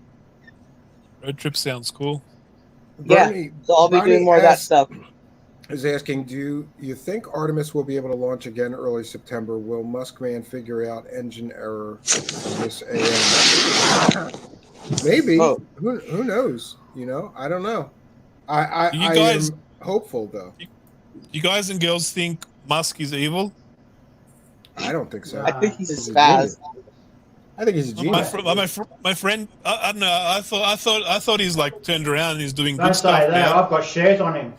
Road trip sounds cool. Bernie- so I'll be Bernie doing more of that asked- stuff. Is asking, do you think Artemis will be able to launch again early September? Will Muskman figure out engine error from this AM? Maybe. Oh. Who knows? I don't know. I You guys- am hopeful though. You guys and girls think Musk is evil? I don't think so. I think he's a He's spaz. I think he's a genius. My friend, I don't know. I thought he's like turned around and he's doing Don't good say stuff that. now. I've got shares on him.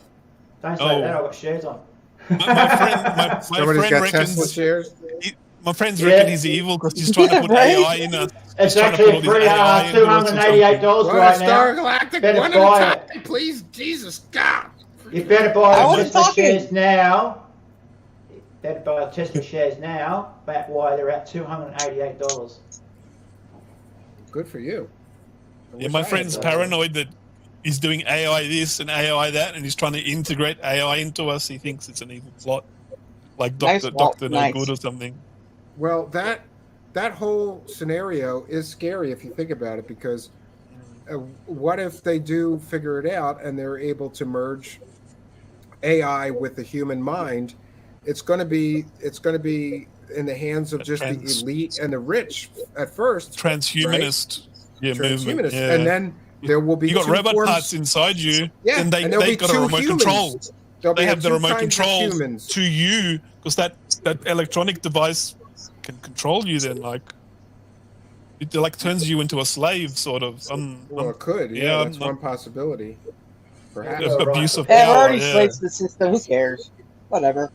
Don't say Oh. that. I've got shares on. My Somebody's friend got reckons. Tesla shares. My friends reckon he's evil because he's trying to put Right? AI in us. It's He's trying to put all actually this AI into us or something. $288 right now. Star Galactic, Better one buy at a it. time, please. Jesus God. You better buy I the was Tesla talking. shares now. You better buy the Tesla shares now. That's why they're at $288. Good for you. Yeah, my friend's paranoid that he's doing AI this and AI that, and he's trying to integrate AI into us. He thinks it's an evil plot, like Doctor No Good or something. Well, that whole scenario is scary if you think about it, because what if they do figure it out and they're able to merge AI with the human mind? It's going to be in the hands of just the elite and the rich at first. Transhumanist, movement. Yeah. And then there will be you got two robot forms- parts inside you, Yeah, and there'll be got a two remote humans. control. There'll They be have the two remote kinds of control humans. to you, because that electronic device can control you. Then, like, it like turns you into a slave, sort of. Well, it could. Yeah, that's one possibility. Perhaps. Abuse of Yeah, power. we're already Yeah. slaves to the system. Who cares? Whatever.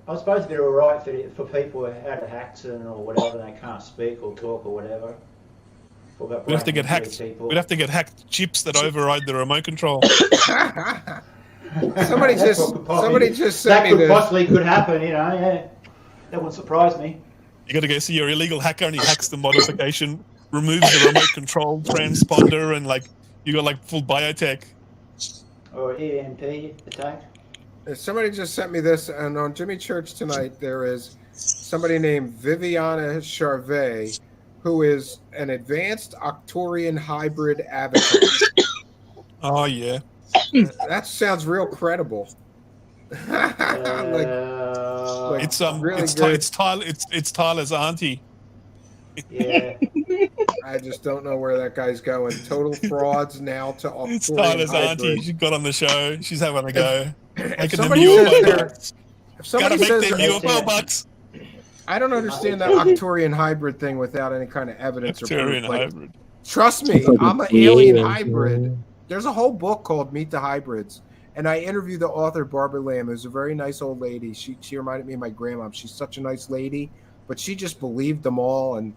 I suppose it'd be alright for people who had hacks or whatever, they can't speak or talk or whatever. We'd have to get hacked. We'd have to get hacked chips that override the remote control. Somebody just sent me that this. possibly could happen, you know. Yeah, that wouldn't surprise me. You got to go see your illegal hacker, and he hacks the modification, removes the remote control transponder, and like you got like full biotech. Or EMP attack. Somebody just sent me this, and on Jimmy Church tonight there is somebody named Viviana Charvet, who is an advanced Octorian hybrid avatar. Oh yeah, that sounds real credible. Like it's really it's good. it's Tyler's auntie. Yeah. I just don't know where that guy's going. Total frauds now to Octorian It's Tyler's hybrid. auntie. She got on the show. She's having a go. Making them somebody says UFO they're- bucks. If somebody Gotta make says them they're- UFO bucks. I don't understand that Octorian hybrid thing without any kind of evidence or Octorian proof. Like, hybrid. trust me, It's like I'm an a alien alien, hybrid. yeah. There's a whole book called Meet the Hybrids, and I interviewed the author Barbara Lamb, who's a very nice old lady. She reminded me of my grandma. She's such a nice lady, but she just believed them all. And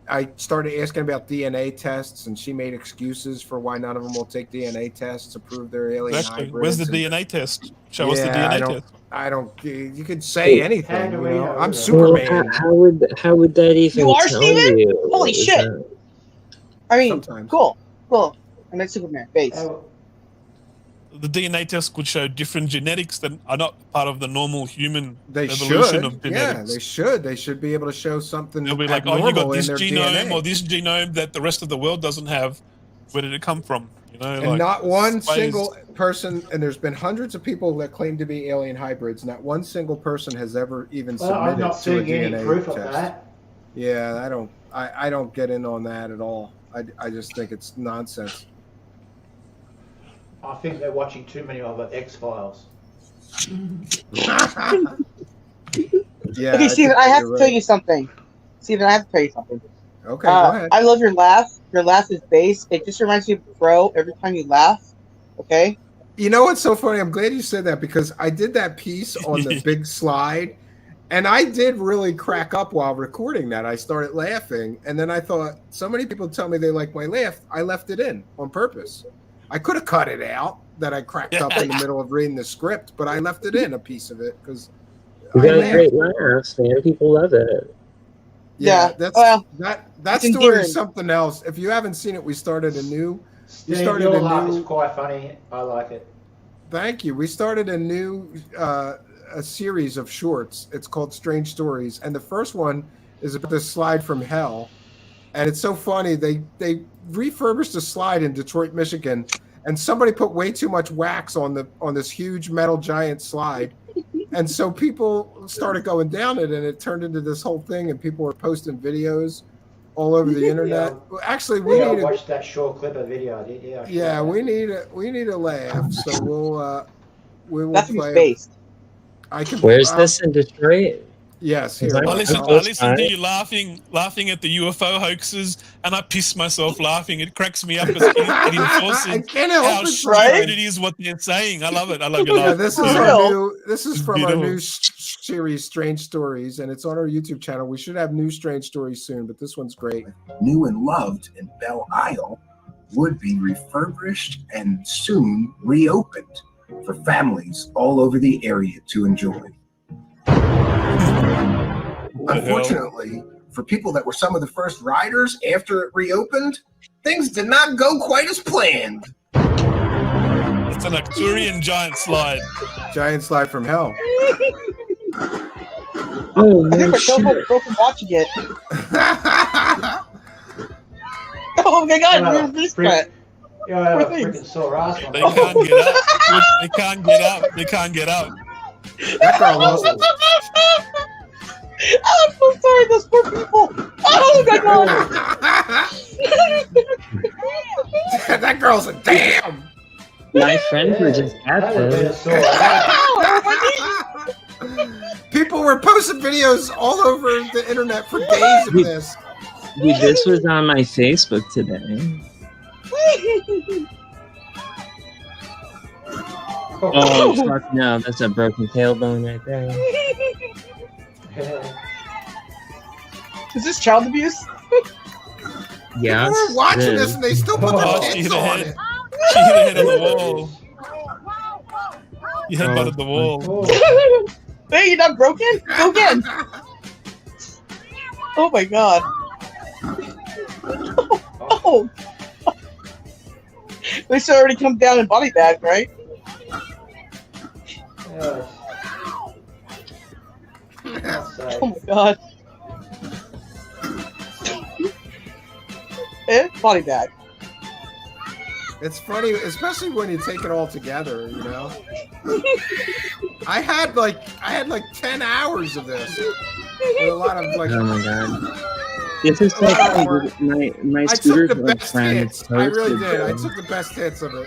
I started asking about DNA tests, and she made excuses for why none of them will take DNA tests to prove they're alien Exactly. hybrids. Where's the And- DNA test? Show us the Yeah, DNA test. I don't. You could say anything. How do You we know? know I'm that? Superman. Well, how would that even You are tell Steven? you? Holy Is shit. that- I mean, Sometimes. cool. I meant Superman. Base. The DNA test could show different genetics that are not part of the normal human They evolution should. of Yeah, genetics. they should. They should be able to show something They'll be like, oh, abnormal you got in this their genome DNA. or this genome that the rest of the world doesn't have. Where did it come from? You know, And like, not one ways- single person, and there's been hundreds of people that claim to be alien hybrids. Not one single person has ever even Well, I'm submitted not to a seeing any DNA proof test. of that. Yeah, I don't get in on that at all. I just think it's nonsense. I think they're watching too many of the X-Files. Yeah. Okay, Steven, I have to you're tell right. you something. Steven, I have to tell you something. Okay, go ahead. I love your laugh. Your laugh is bass. It just reminds me of Bro every time you laugh. Okay? You know what's so funny? I'm glad you said that, because I did that piece on the big slide, and I did really crack up while recording that. I started laughing, and then I thought, so many people tell me they like my laugh. I left it in on purpose. I could have cut it out that I cracked up in the middle of reading the script, but I left it in, a piece of it, because You got a great laugh, man. People love it. yeah, Yeah, that's well, that it's story endearing. is something else. If you haven't seen it, we started a new. Steve, your laugh is quite funny. I like it. Thank you. We started a new a series of shorts. It's called Strange Stories, and the first one is about this slide from hell, and it's so funny. They refurbished a slide in Detroit, Michigan, and somebody put way too much wax on this huge metal giant slide, and so people started going down it, and it turned into this whole thing, and people were posting videos all over the internet. Well, actually, we I need to watched that short clip of video. I did. Yeah. I saw yeah, that. we need a laugh. So we will That's who's play. based. I can. Where's this in Detroit? Yes, here. I listen to you laughing at the UFO hoaxes, and I piss myself laughing. It cracks me up because it enforces how stupid it is what they're saying. I love it. I love your laugh. This is from our new series, Strange Stories, and it's on our YouTube channel. We should have new Strange Stories soon, but this one's great. New and loved in Belle Isle would be refurbished and soon reopened for families all over the area to enjoy. Unfortunately, for people that were some of the first riders after it reopened, things did not go quite as planned. It's an Arcturian giant slide. Giant slide from hell. Oh, I think we're so broken watching it. Oh my god, we're this cut. Yeah, freaking sore ass. They can't get up. They can't get up. They can't get up. That girl lost it. I'm so sorry, those poor people. Oh my god. That girl's a damn. My friends were just at this. People were posting videos all over the internet for days of this. Dude, this was on my Facebook today. Oh, fuck no, that's a broken tailbone right there. Is this child abuse? Yeah. We're watching this and they still put their kids on it. She hit her head on the wall. You headbutted the wall. Hey, you're not broken? Go again. Oh my god. Oh. They should already come down in body bag, right? Oh my god. Body bag. It's funny, especially when you take it all together, you know? I had like 10 hours of this. With a lot of like. Oh my god. This is like my scooter's like trying to I really did. I took the best hits of it.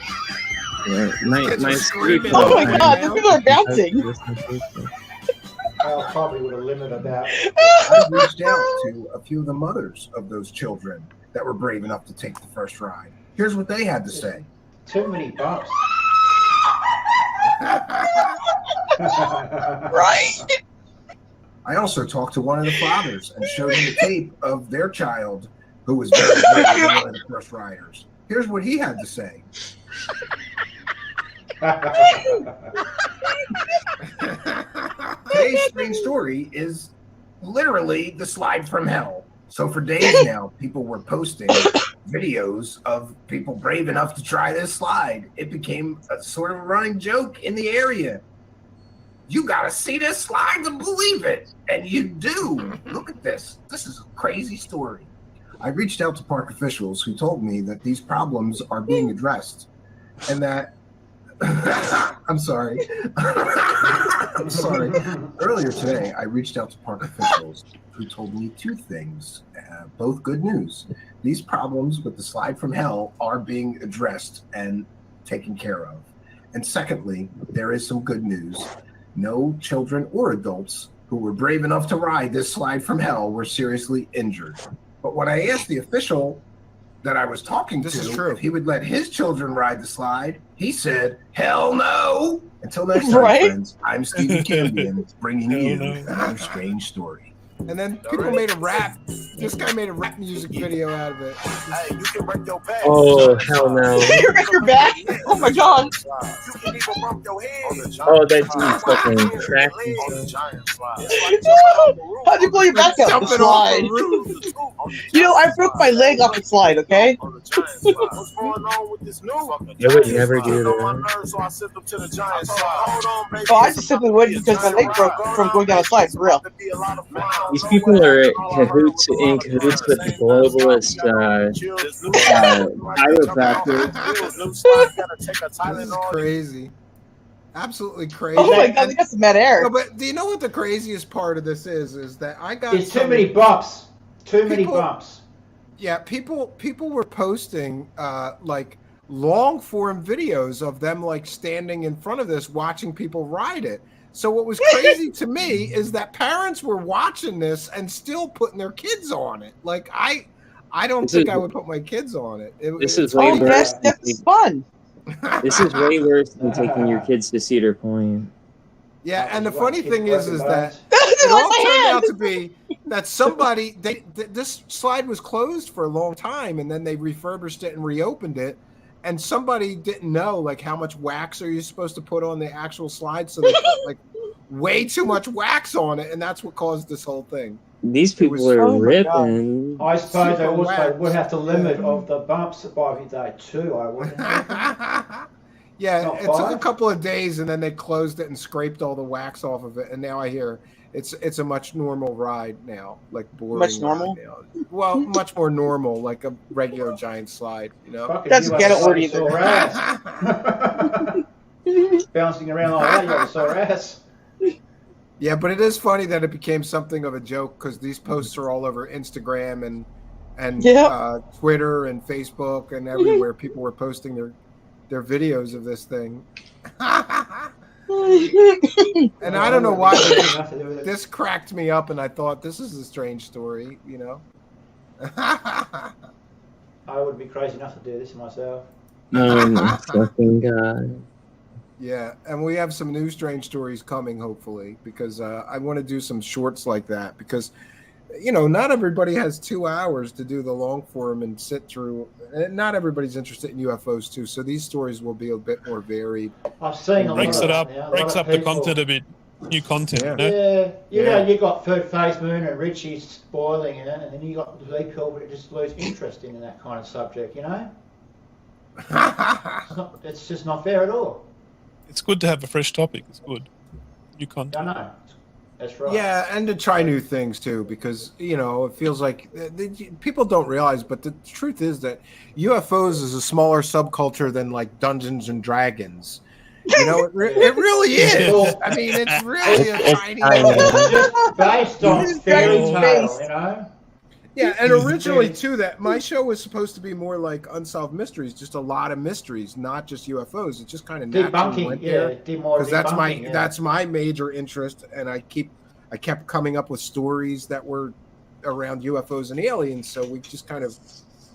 Yeah, my scooter. Oh my god, these people are bouncing. I probably would have limited that. I reached out to a few of the mothers of those children that were brave enough to take the first ride. Here's what they had to say. Too many bumps. Right? I also talked to one of the fathers and showed him the tape of their child who was very brave, one of the first riders. Here's what he had to say. Today's strange story is literally the slide from hell. So for days now, people were posting videos of people brave enough to try this slide. It became a sort of a running joke in the area. You gotta see this slide to believe it. And you do. Look at this. This is a crazy story. I reached out to park officials who told me that these problems are being addressed and that I'm sorry. I'm sorry. Earlier today, I reached out to park officials who told me two things, both good news. These problems with the slide from hell are being addressed and taken care of. And secondly, there is some good news. No children or adults who were brave enough to ride this slide from hell were seriously injured. But when I asked the official that I was talking to if he would let his children ride the slide, he said, hell no. Until next time, friends, I'm Stephen Cambion, bringing you another strange story. And then people made a rap. This guy made a rap music video out of it. Hey, you can break your back. Oh, hell no. You break your back? Oh my god. Oh, that dude's fucking cracking. How'd you blow your back out? The slide. You know, I broke my leg off the slide, okay? I would never do that. Oh, I just simply wouldn't because my leg broke from going down a slide, for real. These people are in cahoots with the globalist chiropractors. This is crazy. Absolutely crazy. Oh my god, they got some mad air. No, but do you know what the craziest part of this is? Is that I got There's too many bumps. Too many bumps. Yeah, people were posting like long form videos of them like standing in front of this watching people ride it. So what was crazy to me is that parents were watching this and still putting their kids on it. Like I don't think I would put my kids on it. This is way worse. That's fun. This is way worse than taking your kids to Cedar Point. Yeah, and the funny thing is that it all turned out to be that somebody this slide was closed for a long time, and then they refurbished it and reopened it, and somebody didn't know like how much wax are you supposed to put on the actual slide, so they put like way too much wax on it, and that's what caused this whole thing. These people are ripping. I suppose they also would have to limit of the bumps by every day too. I would. Yeah, it took a couple of days, and then they closed it and scraped all the wax off of it, and now I hear it's a much normal ride now, like boring. Much normal? Now. Well, much more normal, like a regular giant slide. You know, That's ghetto word either. Bouncing around like that, you got a sore ass. Yeah, but it is funny that it became something of a joke because these posts are all over Instagram and Twitter and Facebook and everywhere. People were posting their videos of this thing. And I don't know why this cracked me up, and I thought this is a strange story, you know. I would be crazy enough to do this myself. Oh my fucking god. Yeah, and we have some new strange stories coming, hopefully, because I want to do some shorts like that because, you know, not everybody has 2 hours to do the long form and sit through. And not everybody's interested in UFOs too, so these stories will be a bit more varied. I've seen a breaks lot it of up, now, breaks up the content a bit, new content. Yeah, you know, you got Third Phase Moon and Richie spoiling it, and then you got the people that just lose interest in that kind of subject. You know, it's just not fair at all. It's good to have a fresh topic. It's good. New content. I know. That's right. Yeah, and to try new things too, because you know it feels like people don't realize, but the truth is that UFOs is a smaller subculture than like Dungeons and Dragons. You know, it really is. I mean, it's really a tiny. Just based on fairy tale, you know. Yeah, and originally too, that my show was supposed to be more like unsolved mysteries, just a lot of mysteries, not just UFOs. It just kind of naturally went there because that's my major interest, and I kept coming up with stories that were around UFOs and aliens, so we just kind of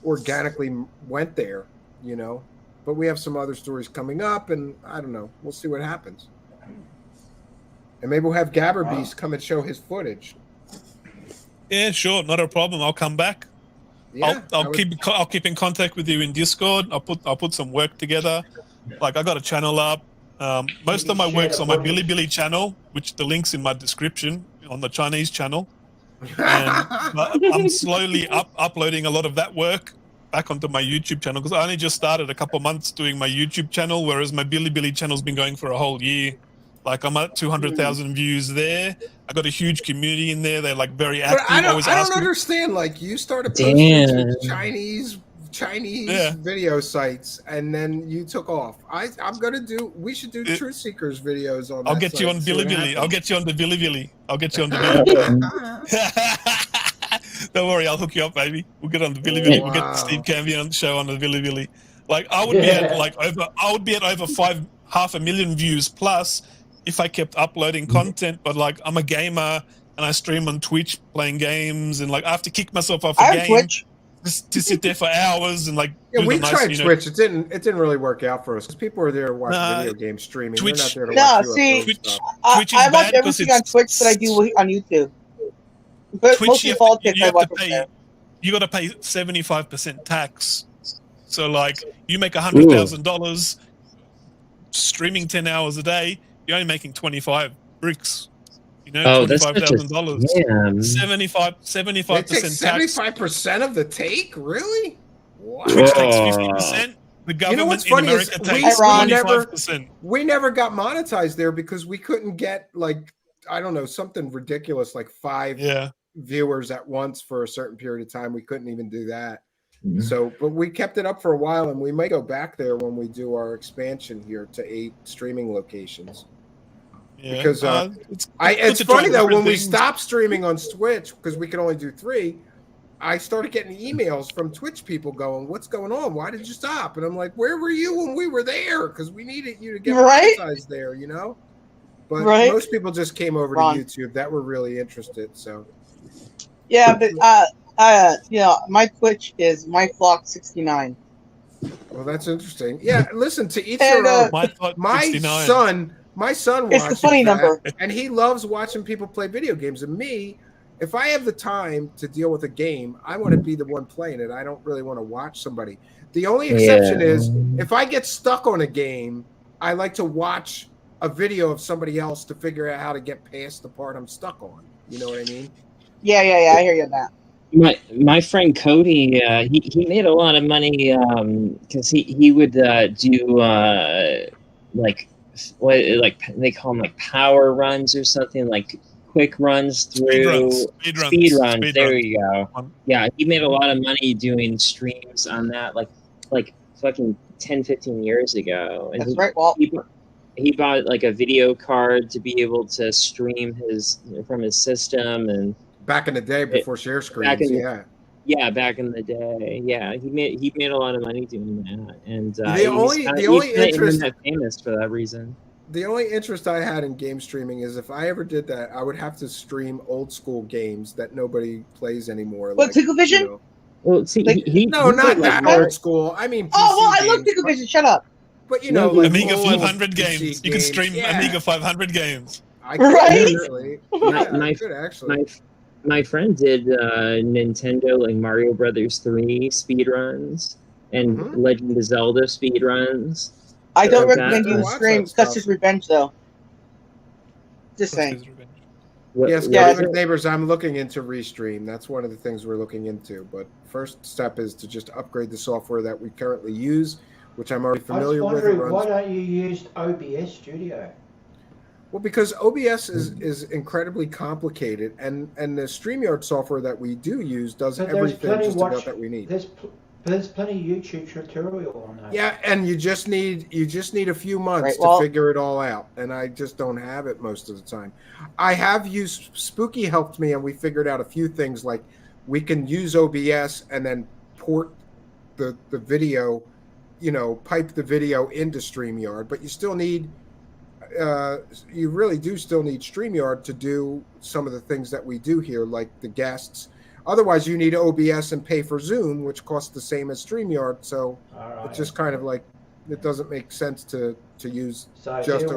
organically went there, you know. But we have some other stories coming up, and I don't know. We'll see what happens, and maybe we'll have Gabberbeast come and show his footage. Yeah, sure, not a problem. I'll come back. Yeah, I'll keep in contact with you in Discord. I'll put some work together. Like I got a channel up. Most of my work's on my Bilibili channel, which the link's in my description on the Chinese channel. And I'm slowly uploading a lot of that work back onto my YouTube channel because I only just started a couple months doing my YouTube channel, whereas my Bilibili channel's been going for a whole year. Like I'm at 200,000 views there. I got a huge community in there. They're like very active. But I don't understand. Like you started posting to Chinese video sites, and then you took off. We should do Truth Seekers videos on. I'll get you on Bilibili. I'll get you on the Bilibili. Don't worry, I'll hook you up, baby. We'll get on the Bilibili. We'll get Steve Cambion on the show on the Bilibili. Like I would be at over 500,000 views plus if I kept uploading content. But like I'm a gamer and I stream on Twitch playing games, and like I have to kick myself off a game Twitch. to sit there for hours and like. Yeah, we tried Twitch. It didn't really work out for us because people were there to watch video game streaming. Twitch, they're not there to watch Twitch, I is watch bad everything on Twitch that I do on YouTube. But Twitch, mostly politics. I watch you got to pay 75% tax. So like you make $100,000 streaming 10 hours a day, you're only making 25 bricks. You know, $25,000. 75% tax. 75% of the take, really? Wow. Twitch takes 50%. The government in America takes 25%. We never got monetized there because we couldn't get like I don't know something ridiculous like 5 viewers at once for a certain period of time. We couldn't even do that. So, but we kept it up for a while, and we may go back there when we do our expansion here to 8 streaming locations. Yeah. Because it's funny though when we stopped streaming on Twitch because we could only do 3. I started getting emails from Twitch people going, "What's going on? Why did you stop?" And I'm like, "Where were you when we were there? Because we needed you to get monetized there, you know." But Right? most people just came over Ron. to YouTube that were really interested. So Yeah, but my Twitch is myflock69. well, that's interesting. Yeah, listen, to each And, their own. My son It's the watches funny that, number. and he loves watching people play video games. And me, if I have the time to deal with a game, I want to be the one playing it. I don't really want to watch somebody. The only exception is if I get stuck on a game, I like to watch a video of somebody else to figure out how to get past the part I'm stuck on. You know what I mean? Yeah, I hear you on that. My friend Cody, he made a lot of money because he would do like they call them like power runs or something, like quick runs through speed runs. There you go. Yeah, he made a lot of money doing streams on that, like fucking 10-15 years ago. And That's right, Walt. He bought like a video card to be able to stream from his system, and back in the day before share screens. back in the day. Yeah, he made a lot of money doing that, and the only interest famous for that reason. The only interest I had in game streaming is if I ever did that, I would have to stream old school games that nobody plays anymore. What, Ticklevision? You know. Well, see, not that old school. I mean, PC I love games, Ticklevision. Shut up. But you know, like Amiga old 500 games. PC You can stream Amiga 500 games. I could actually. My friend did Nintendo like Mario Brothers 3 speedruns and Legend of Zelda speedruns. I don't recommend you stream Custer's Revenge, though. Just saying. Yes, Cosmic Neighbors, I'm looking into Restream. That's one of the things we're looking into. But first step is to just upgrade the software that we currently use, which I'm already familiar with. Why don't you use OBS Studio? Well, because OBS is incredibly complicated, and the StreamYard software that we do use does everything just about that we need. There's plenty of YouTube tutorial on that. Yeah, and you just need a few months Right, to figure it all out, and I just don't have it most of the time. I have used Spooky helped me, and we figured out a few things, like we can use OBS and then port the video, pipe the video into StreamYard, but you still need you really do still need StreamYard to do some of the things that we do here, like the guests. Otherwise, you need OBS and pay for Zoom, which costs the same as StreamYard. So it's just kind of like it doesn't make sense to use just OBS.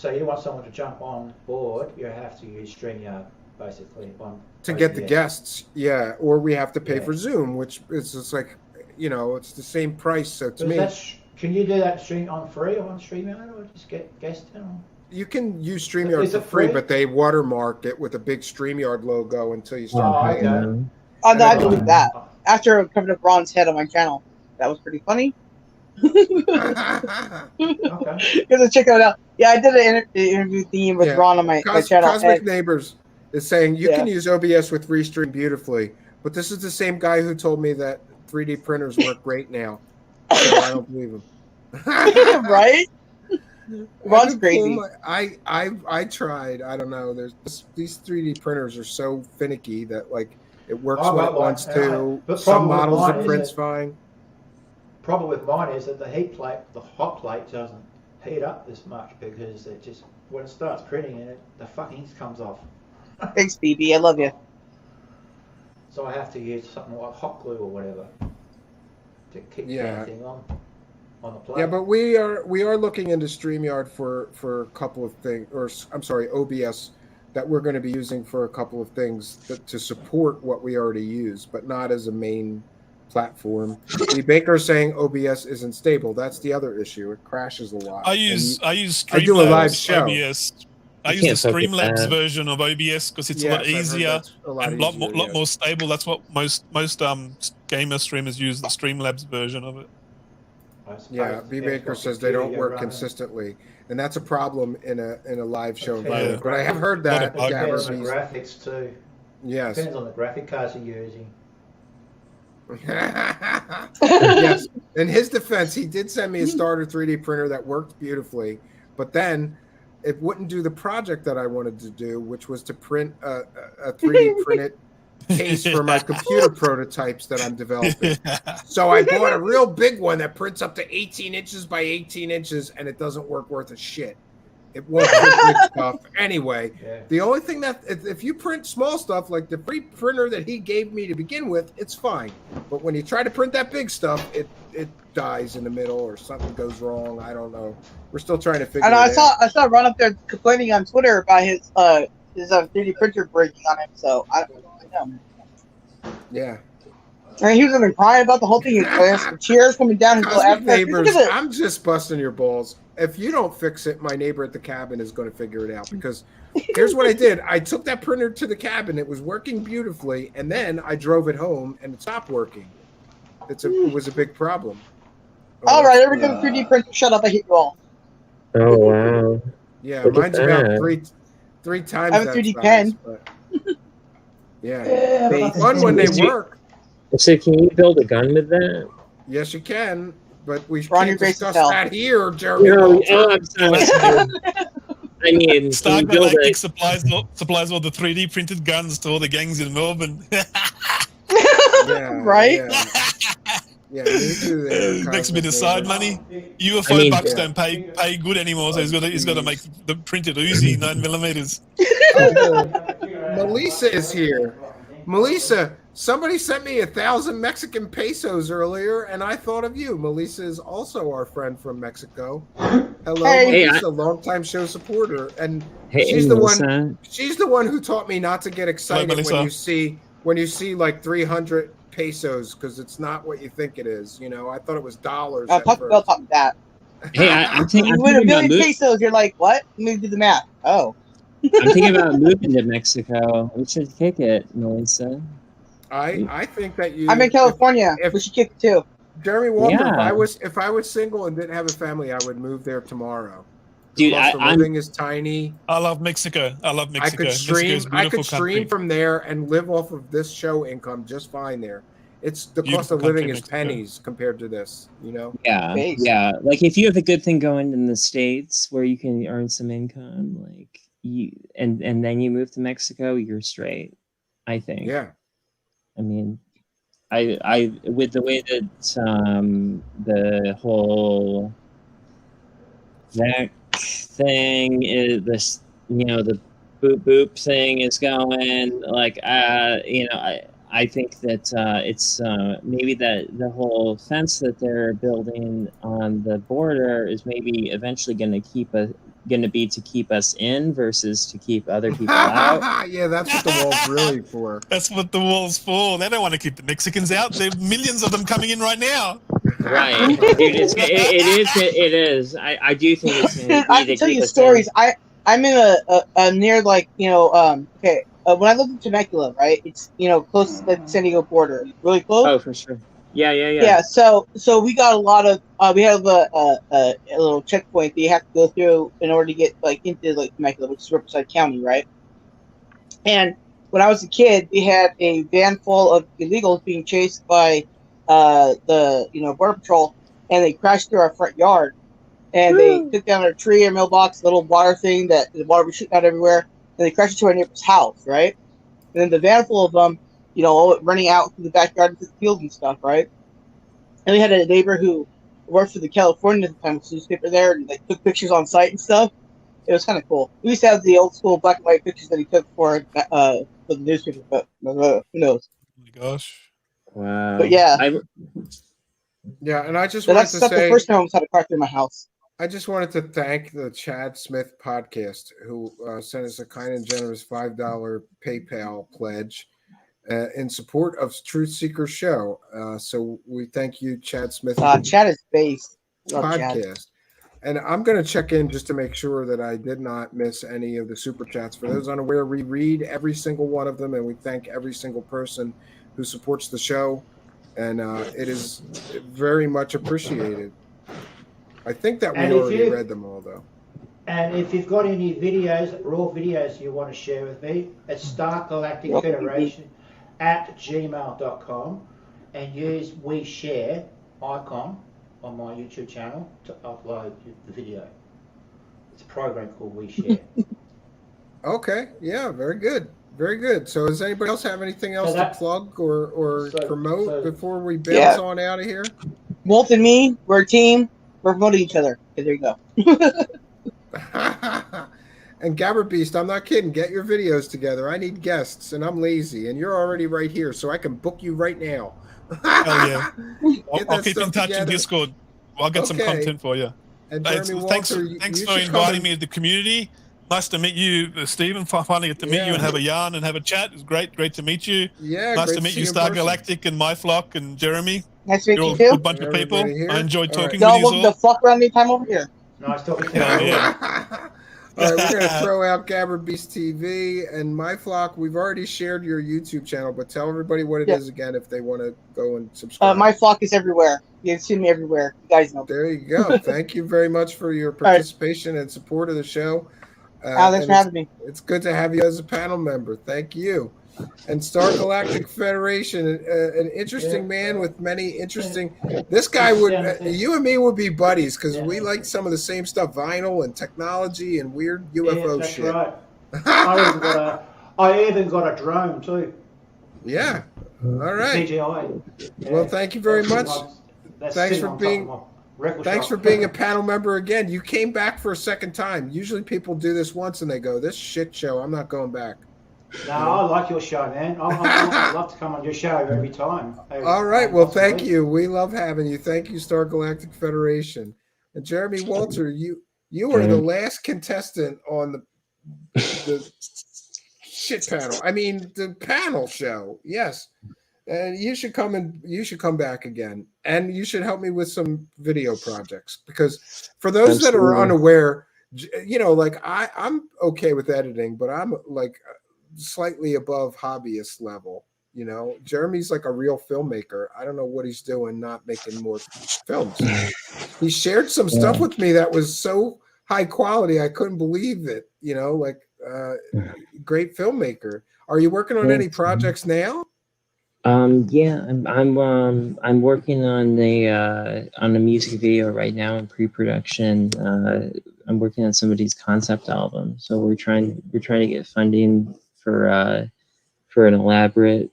You want someone to jump on board, you have to use StreamYard basically to get the guests, yeah. Or we have to pay for Zoom, which is just like it's the same price. So to me, can you do that stream on free or on StreamYard, or just get guests in? You can use StreamYard for free, but they watermark it with a big StreamYard logo until you start paying. No, I believe that. After coming to Ron's head on my channel, that was pretty funny. You have to check that out. Yeah, I did an interview theme with Ron on my channel. Cosmic Neighbors is saying you can use OBS with Restream beautifully, but this is the same guy who told me that 3D printers work great now. So I don't believe him. Right? Ron's crazy. I tried. I don't know. These 3D printers are so finicky that it works when it wants to. Some models it prints fine. Problem with mine is that the hot plate doesn't heat up this much because it just when it starts printing it, the fucking ink comes off. Thanks, BB. I love you. So I have to use something like hot glue or whatever to keep the thing on the plate. Yeah, but we are looking into StreamYard for a couple of things, or I'm sorry, OBS, that we're going to be using for a couple of things to support what we already use, but not as a main platform. The Baker saying OBS isn't stable. That's the other issue. It crashes a lot. I use Streamlabs I do a live show. OBS. I use the Streamlabs version of OBS because it's a lot easier and a lot more stable. That's what most gamer streamers use, the Streamlabs version of it. Yeah, B Baker says they don't work consistently, and that's a problem in a live show environment. But I have heard that depends on the graphics too. Yes, depends on the graphic cards you're using. Yes. In his defense, he did send me a starter 3D printer that worked beautifully, but then it wouldn't do the project that I wanted to do, which was to print a 3D printed case for my computer prototypes that I'm developing. So I bought a real big one that prints up to 18 inches by 18 inches, and it doesn't work worth a shit. It won't print big stuff anyway. The only thing that if you print small stuff like the free printer that he gave me to begin with, it's fine. But when you try to print that big stuff, it dies in the middle or something goes wrong. I don't know. We're still trying to figure it out. I saw Ron up there complaining on Twitter about his 3D printer breaking on him. So I don't know. Yeah. I mean, he was even crying about the whole thing. He was some tears coming down his little Neighbors, I'm just busting your balls. If you don't fix it, my neighbor at the cabin is going to figure it out. Because here's what I did. I took that printer to the cabin. It was working beautifully. And then I drove it home and it stopped working. It was a big problem. All right, every time 3D printer, shut up. I hate you all. Oh, wow. Yeah, Look at mine's about that. three times I have a that 3D size, pen. but yeah. It's fun when they work. So can you build a gun with that? Yes, you can, but we Ron, can't your base discuss is hell. that here, Jeremy. No, I'm sorry. I mean, Star can you build Galactic it? supplies all the 3D printed guns to all the gangs in Melbourne. Yeah, right? Yeah, me too. There, Makes a bit of side money. UFO I mean, bucks don't pay good anymore, so he's got to make the printed Uzi 9mm. Melissa is here. Melissa, somebody sent me 1,000 Mexican pesos earlier, and I thought of you. Melissa is also our friend from Mexico. Hello, Hey. Melissa, longtime show supporter, and Hey, she's the Melissa. one. She's the one who taught me not to get excited Melissa. when you see like 300 pesos because it's not what you think it is. You know, I thought it was dollars. I'll talk about that. Hey, I'm You thinking win a about million moving. pesos, you're like, what? Let me do the math. Oh. I'm thinking about moving to Mexico. We should kick it, Melissa. I think that you. I'm in California. We should kick it too. Jeremy Walker, Yeah. if I was single and didn't have a family, I would move there tomorrow. Dude, The cost of I'm- living is tiny. I love Mexico. I love Mexico. I could Mexico's stream. a I beautiful could stream country. from there and live off of this show income just fine there. It's the cost Beautiful of living country, is Mexico. pennies compared to this. You know. Yeah, Base. yeah. Like if you have a good thing going in the States where you can earn some income, like you, and then you move to Mexico, you're straight. I think. Yeah. I mean, I with the way that the whole that thing is this, you know, the boop boop thing is going, like you know, I think that it's maybe that the whole fence that they're building on the border is maybe eventually going to be to keep us in versus to keep other people out. Yeah, that's what the wall's really for. That's what the wall's for. They don't want to keep the Mexicans out. There are millions of them coming in right now. Right, dude. It is. I do think it's going to be I to can tell keep you us stories. I'm in a near like, you know, okay. When I lived in Temecula, right? It's, you know, close to the San Diego border. Really close. Oh, for sure. Yeah. Yeah, so we got a lot of we have a little checkpoint that you have to go through in order to get like into like Temecula, which is Riverside County, right? And when I was a kid, we had a van full of illegals being chased by the border patrol, and they crashed through our front yard, and they took down our tree, our mailbox, little water thing that the water was shooting out everywhere, and they crashed into our neighbor's house, right? And then the van full of them, you know, running out to the backyard into the field and stuff, right? And we had a neighbor who worked for the California Times newspaper there, and like took pictures on site and stuff. It was kind of cool. We used to have the old school black and white pictures that he took for the newspaper, but who knows? Oh my gosh! Wow. But yeah, Yeah, and I just so wanted that's to the say, first time I almost had a car through my house. I just wanted to thank the Chad Smith podcast who sent us a kind and generous $5 PayPal pledge in support of Truth Seekers Show. So we thank you, Chad Smith. Chad is based. Love Chad. Podcast. And I'm going to check in just to make sure that I did not miss any of the super chats. For those unaware, we read every single one of them, and we thank every single person who supports the show. And it is very much appreciated. I think that we already read them all, though. And if you've got any videos, raw videos you want to share with me, it's Star Galactic Federation at gmail.com, and use We Share icon on my YouTube channel to upload the video. It's a program called We Share. Okay, yeah, very good. Very good. So does anybody else have anything else to plug or promote before we bounce on out of here? Walt and me, we're a team. We're promoting each other. Okay, there you go. And Gabbard Beast, I'm not kidding. Get your videos together. I need guests, and I'm lazy, and you're already right here, so I can book you right now. Hell yeah! I'll keep in stuff touch together. in Discord. I'll get some content for you. And Hey, Jeremy thanks Walter, thanks you for should inviting me to the community. Nice to meet you, Stephen. Finally get to meet you and have a yarn and have a chat. It's great to meet you. Yeah, nice great to meet see you, in Star person. Galactic and My Flock and Jeremy. Nice to meet You're you all a too. good bunch of people. Everybody I here? enjoyed All talking right. with you Y'all all. the fuck around anytime over here. Nice talking to you. Hell yeah. All right, we're going to throw out Gabbard Beast TV and My Flock. We've already shared your YouTube channel, but tell everybody what it is again if they want to go and subscribe. My Flock is everywhere. You can see me everywhere. You guys know. There you go. Thank you very much for your participation and support of the show. Thanks for having me. It's good to have you as a panel member. Thank you. And Star Galactic Federation, an interesting man with many interesting. This guy would, you and me would be buddies because we like some of the same stuff, vinyl and technology and weird UFO that's shit. Right. I even got a drone too. Yeah. All right. DJI. Well, thank you very much. Thanks for being. Thanks for being a panel member again. You came back for a second time. Usually people do this once and they go, "This shit show, I'm not going back." No, I like your show, man. I'd love to come on your show every time. All right. Well, thank you. We love having you. Thank you, Star Galactic Federation. And Jeremy Walter, you are the last contestant on the shit panel. I mean, the panel show. Yes. And you should come back again. And you should help me with some video projects because for those that are unaware, you know, like I'm okay with editing, but I'm like slightly above hobbyist level. You know, Jeremy's like a real filmmaker. I don't know what he's doing, not making more films. He shared some stuff with me that was so high quality, I couldn't believe it. You know, like great filmmaker. Are you working on any projects now? Yeah, I'm working on a music video right now in pre-production. I'm working on somebody's concept album, so we're trying to get funding for an elaborate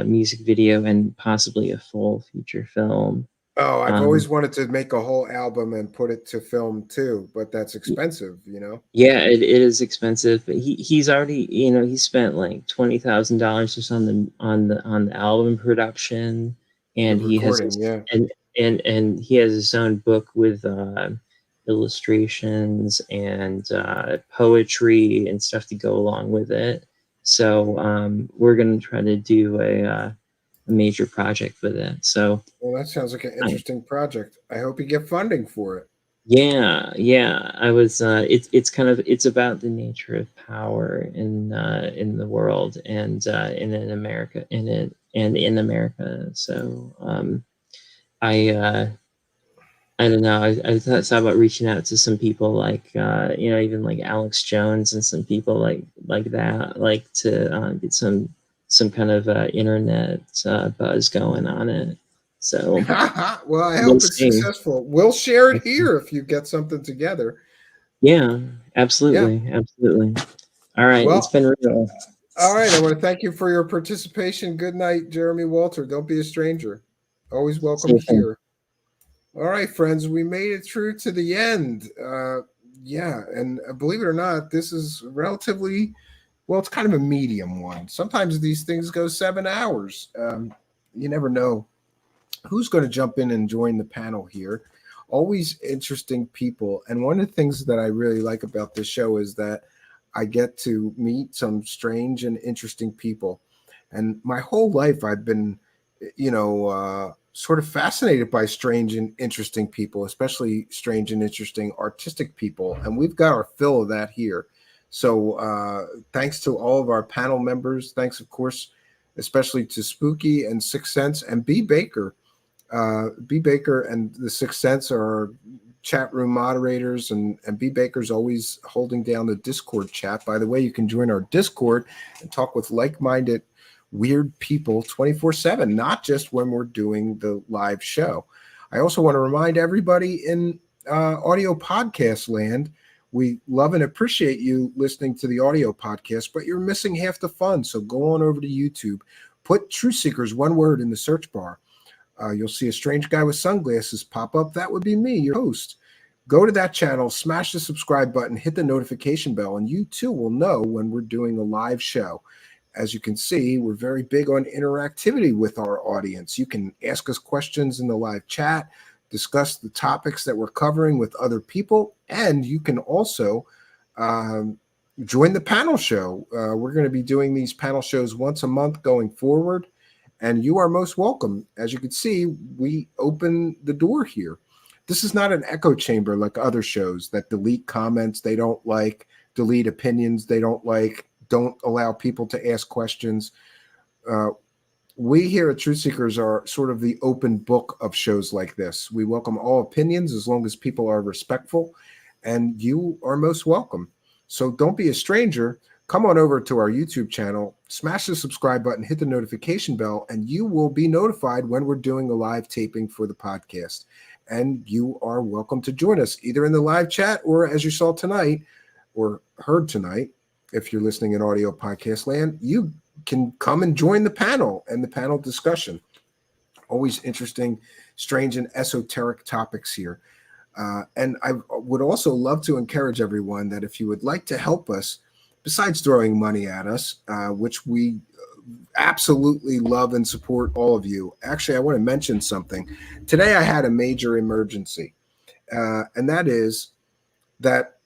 music video and possibly a full feature film. Oh, I've always wanted to make a whole album and put it to film too, but that's expensive, you know? Yeah, it is expensive, but he's already, you know, he spent like $20,000 or something on the album production, and he has and he has his own book with illustrations and poetry and stuff to go along with it. So we're gonna try to do a major project with it. So well, that sounds like an interesting project. I hope you get funding for it. Yeah. I was it's about the nature of power in the world and in America in America. So I don't know. I thought about reaching out to some people like you know, even like Alex Jones and some people like that, like to get some kind of internet buzz going on it. So well, I hope it's successful. We'll share it here if you get something together. Yeah, absolutely. All right, well, it's been real. All right, I want to thank you for your participation. Good night, Jeremy Walter. Don't be a stranger. Always welcome here. All right, friends, we made it through to the end. Yeah, and believe it or not, this is relatively, well, it's kind of a medium one. Sometimes these things go 7 hours. You never know who's going to jump in and join the panel here. Always interesting people. And one of the things that I really like about this show is that I get to meet some strange and interesting people. And my whole life, I've been, you know, sort of fascinated by strange and interesting people, especially strange and interesting artistic people. And we've got our fill of that here. So thanks to all of our panel members. Thanks, of course, especially to Spooky and Sixth Sense and B. Baker. B. Baker and the Sixth Sense are chat room moderators, and B. Baker's always holding down the Discord chat. By the way, you can join our Discord and talk with like-minded weird people 24/7, not just when we're doing the live show. I also want to remind everybody in audio podcast land, we love and appreciate you listening to the audio podcast, but you're missing half the fun. So go on over to YouTube, put Truth Seekers, one word, in the search bar. You'll see a strange guy with sunglasses pop up. That would be me, your host. go to that channel, smash the subscribe button, hit the notification bell, and you too will know when we're doing a live show. As you can see, we're very big on interactivity with our audience. You can ask us questions in the live chat, discuss the topics that we're covering with other people, and you can also join the panel show. We're going to be doing these panel shows once a month going forward, and you are most welcome. As you can see, we open the door here. This is not an echo chamber like other shows that delete comments they don't like, delete opinions they don't like, don't allow people to ask questions. We here at Truth Seekers are sort of the open book of shows like this. We welcome all opinions as long as people are respectful, and you are most welcome. So don't be a stranger. Come on over to our YouTube channel, smash the subscribe button, hit the notification bell, and you will be notified when we're doing a live taping for the podcast. And you are welcome to join us either in the live chat or, as you saw tonight or heard tonight, if you're listening in audio podcast land, you can come and join the panel and the panel discussion. Always interesting, strange, and esoteric topics here. And I would also love to encourage everyone that if you would like to help us, besides throwing money at us, which we absolutely love and support all of you. Actually, I want to mention something. Today I had a major emergency, and that is that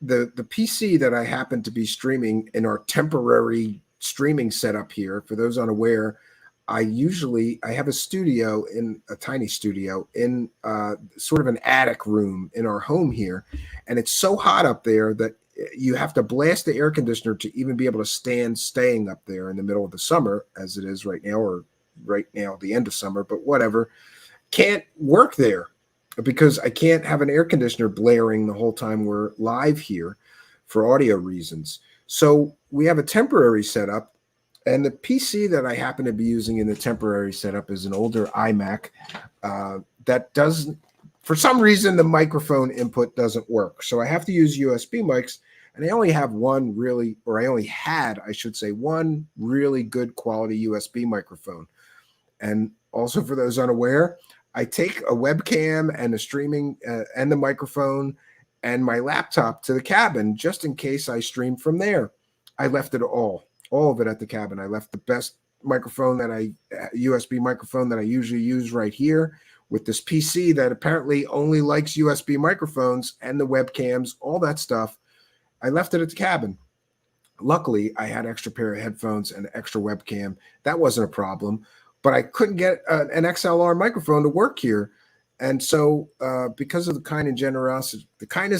the PC that I happen to be streaming in our temporary streaming setup here, for those unaware, I have a studio, in a tiny studio in sort of an attic room in our home here, and it's so hot up there that you have to blast the air conditioner to even be able to staying up there in the middle of the summer, as it is right now, or right now the end of summer, but whatever. Can't work there because I can't have an air conditioner blaring the whole time we're live here for audio reasons. So we have a temporary setup, and the PC that I happen to be using in the temporary setup is an older iMac that doesn't, for some reason, the microphone input doesn't work. So I have to use USB mics, and I only have one really good quality USB microphone. And also, for those unaware, I take a webcam and a streaming and the microphone and my laptop to the cabin just in case I stream from there. I left it all of it at the cabin. I left the best microphone USB microphone that I usually use right here, with this PC that apparently only likes USB microphones and the webcams, all that stuff. I left it at the cabin. Luckily, I had extra pair of headphones and extra webcam. That wasn't a problem, but I couldn't get an XLR microphone to work here. And so because of the kindness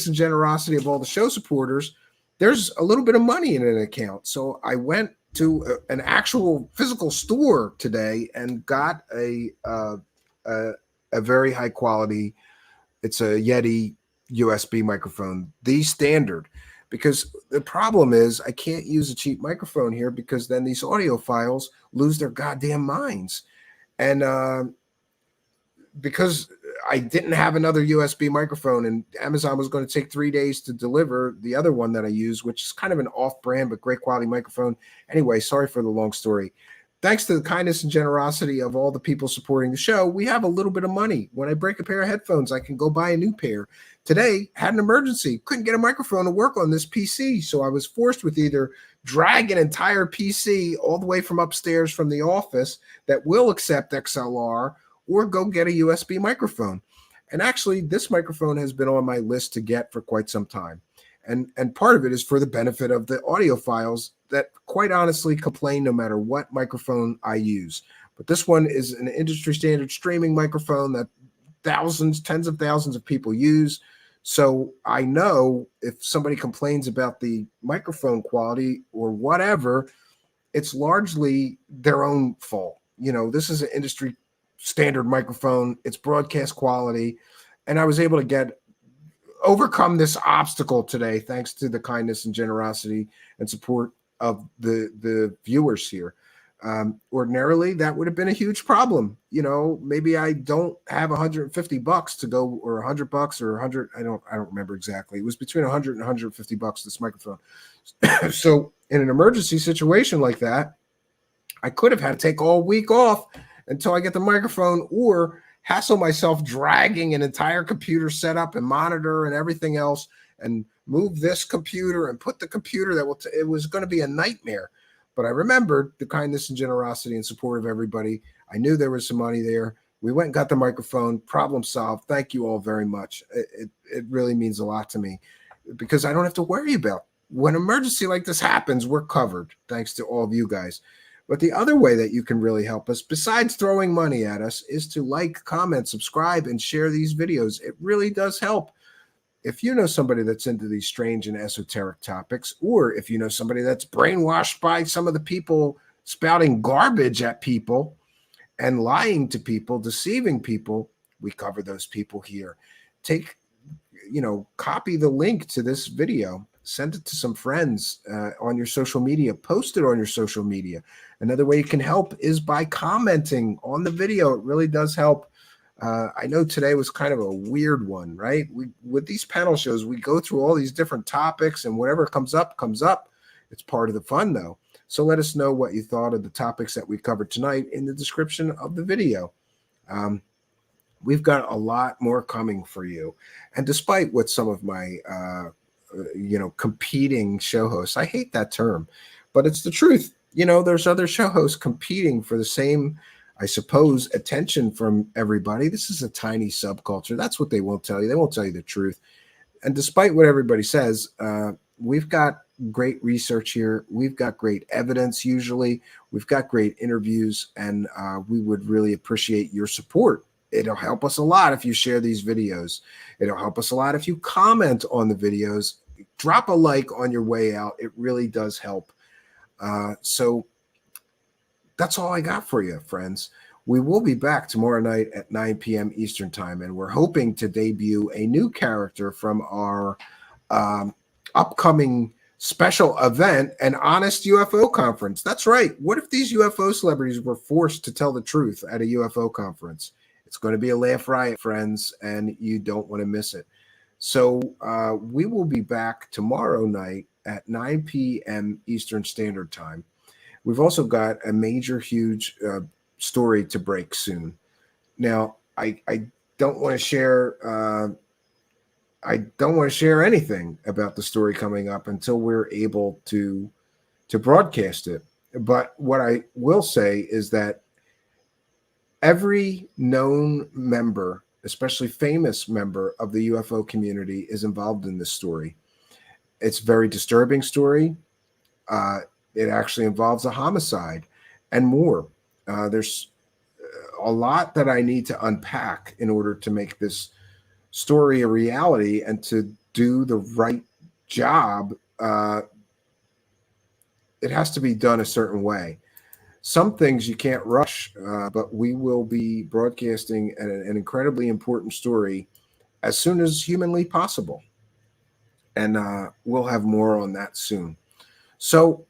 and generosity of all the show supporters, there's a little bit of money in an account. So I went to an actual physical store today and got a very high quality, it's a Yeti USB microphone, the standard, because the problem is I can't use a cheap microphone here because then these audio files lose their goddamn minds. And because I didn't have another USB microphone, and Amazon was going to take 3 days to deliver the other one that I use, which is kind of an off-brand but great quality microphone. Anyway, sorry for the long story. Thanks to the kindness and generosity of all the people supporting the show, we have a little bit of money. When I break a pair of headphones, I can go buy a new pair. Today, had an emergency. Couldn't get a microphone to work on this PC, so I was forced with either drag an entire PC all the way from upstairs from the office that will accept XLR, or go get a USB microphone. And actually, this microphone has been on my list to get for quite some time. And part of it is for the benefit of the audiophiles that quite honestly complain no matter what microphone I use. But this one is an industry standard streaming microphone that tens of thousands of people use. So I know if somebody complains about the microphone quality or whatever, it's largely their own fault. You know, this is an industry standard microphone. It's broadcast quality. And I was able to overcome this obstacle today, thanks to the kindness and generosity and support of the viewers here. Ordinarily, that would have been a huge problem. You know, maybe I don't have $150 to go, or $100 or 100. I don't remember exactly. It was between $100 and $150, this microphone. So in an emergency situation like that, I could have had to take all week off until I get the microphone, or hassle myself dragging an entire computer setup and monitor and everything else, and move this computer and put the computer that will. It was going to be a nightmare. But I remembered the kindness and generosity and support of everybody. I knew there was some money there. We went and got the microphone. Problem solved. Thank you all very much. It really means a lot to me, because I don't have to worry about when an emergency like this happens. We're covered, thanks to all of you guys. But the other way that you can really help us, besides throwing money at us, is to like, comment, subscribe, and share these videos. It really does help. If you know somebody that's into these strange and esoteric topics, or if you know somebody that's brainwashed by some of the people spouting garbage at people and lying to people, deceiving people, we cover those people here. Take, copy the link to this video, send it to some friends on your social media, post it on your social media. Another way you can help is by commenting on the video. It really does help. I know today was kind of a weird one, right? With these panel shows, we go through all these different topics, and whatever comes up, comes up. It's part of the fun, though. So let us know what you thought of the topics that we covered tonight in the description of the video. We've got a lot more coming for you. And despite what some of my, competing show hosts, I hate that term, but it's the truth. There's other show hosts competing for the same, I suppose, attention from everybody. This is a tiny subculture. That's what they won't tell you. They won't tell you the truth. And despite what everybody says, we've got great research here. We've got great evidence usually. We've got great interviews, and we would really appreciate your support. It'll help us a lot if you share these videos. It'll help us a lot if you comment on the videos. Drop a like on your way out. It really does help. So that's all I got for you, friends. We will be back tomorrow night at 9 p.m. Eastern time, and we're hoping to debut a new character from our upcoming special event, an Honest UFO Conference. That's right. What if these UFO celebrities were forced to tell the truth at a UFO conference? It's going to be a laugh riot, friends, and you don't want to miss it. So we will be back tomorrow night at 9 p.m. Eastern Standard Time. We've also got a major, huge story to break soon. Now, I don't want to share. I don't want to share anything about the story coming up until we're able to broadcast it. But what I will say is that every known member, especially famous member of the UFO community, is involved in this story. It's a very disturbing story. It actually involves a homicide and more. There's a lot that I need to unpack in order to make this story a reality and to do the right job. It has to be done a certain way. Some things you can't rush, but we will be broadcasting an incredibly important story as soon as humanly possible. And we'll have more on that soon. So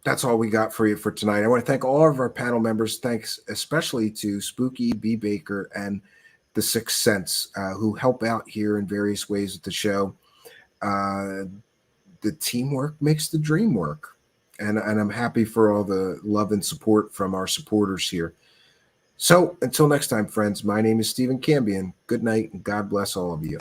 that's all we got for you for tonight. I want to thank all of our panel members. Thanks especially to Spooky, B. Baker, and The Sixth Sense, who help out here in various ways at the show. The teamwork makes the dream work. And I'm happy for all the love and support from our supporters here. So until next time, friends, my name is Stephen Cambion. Good night, and God bless all of you.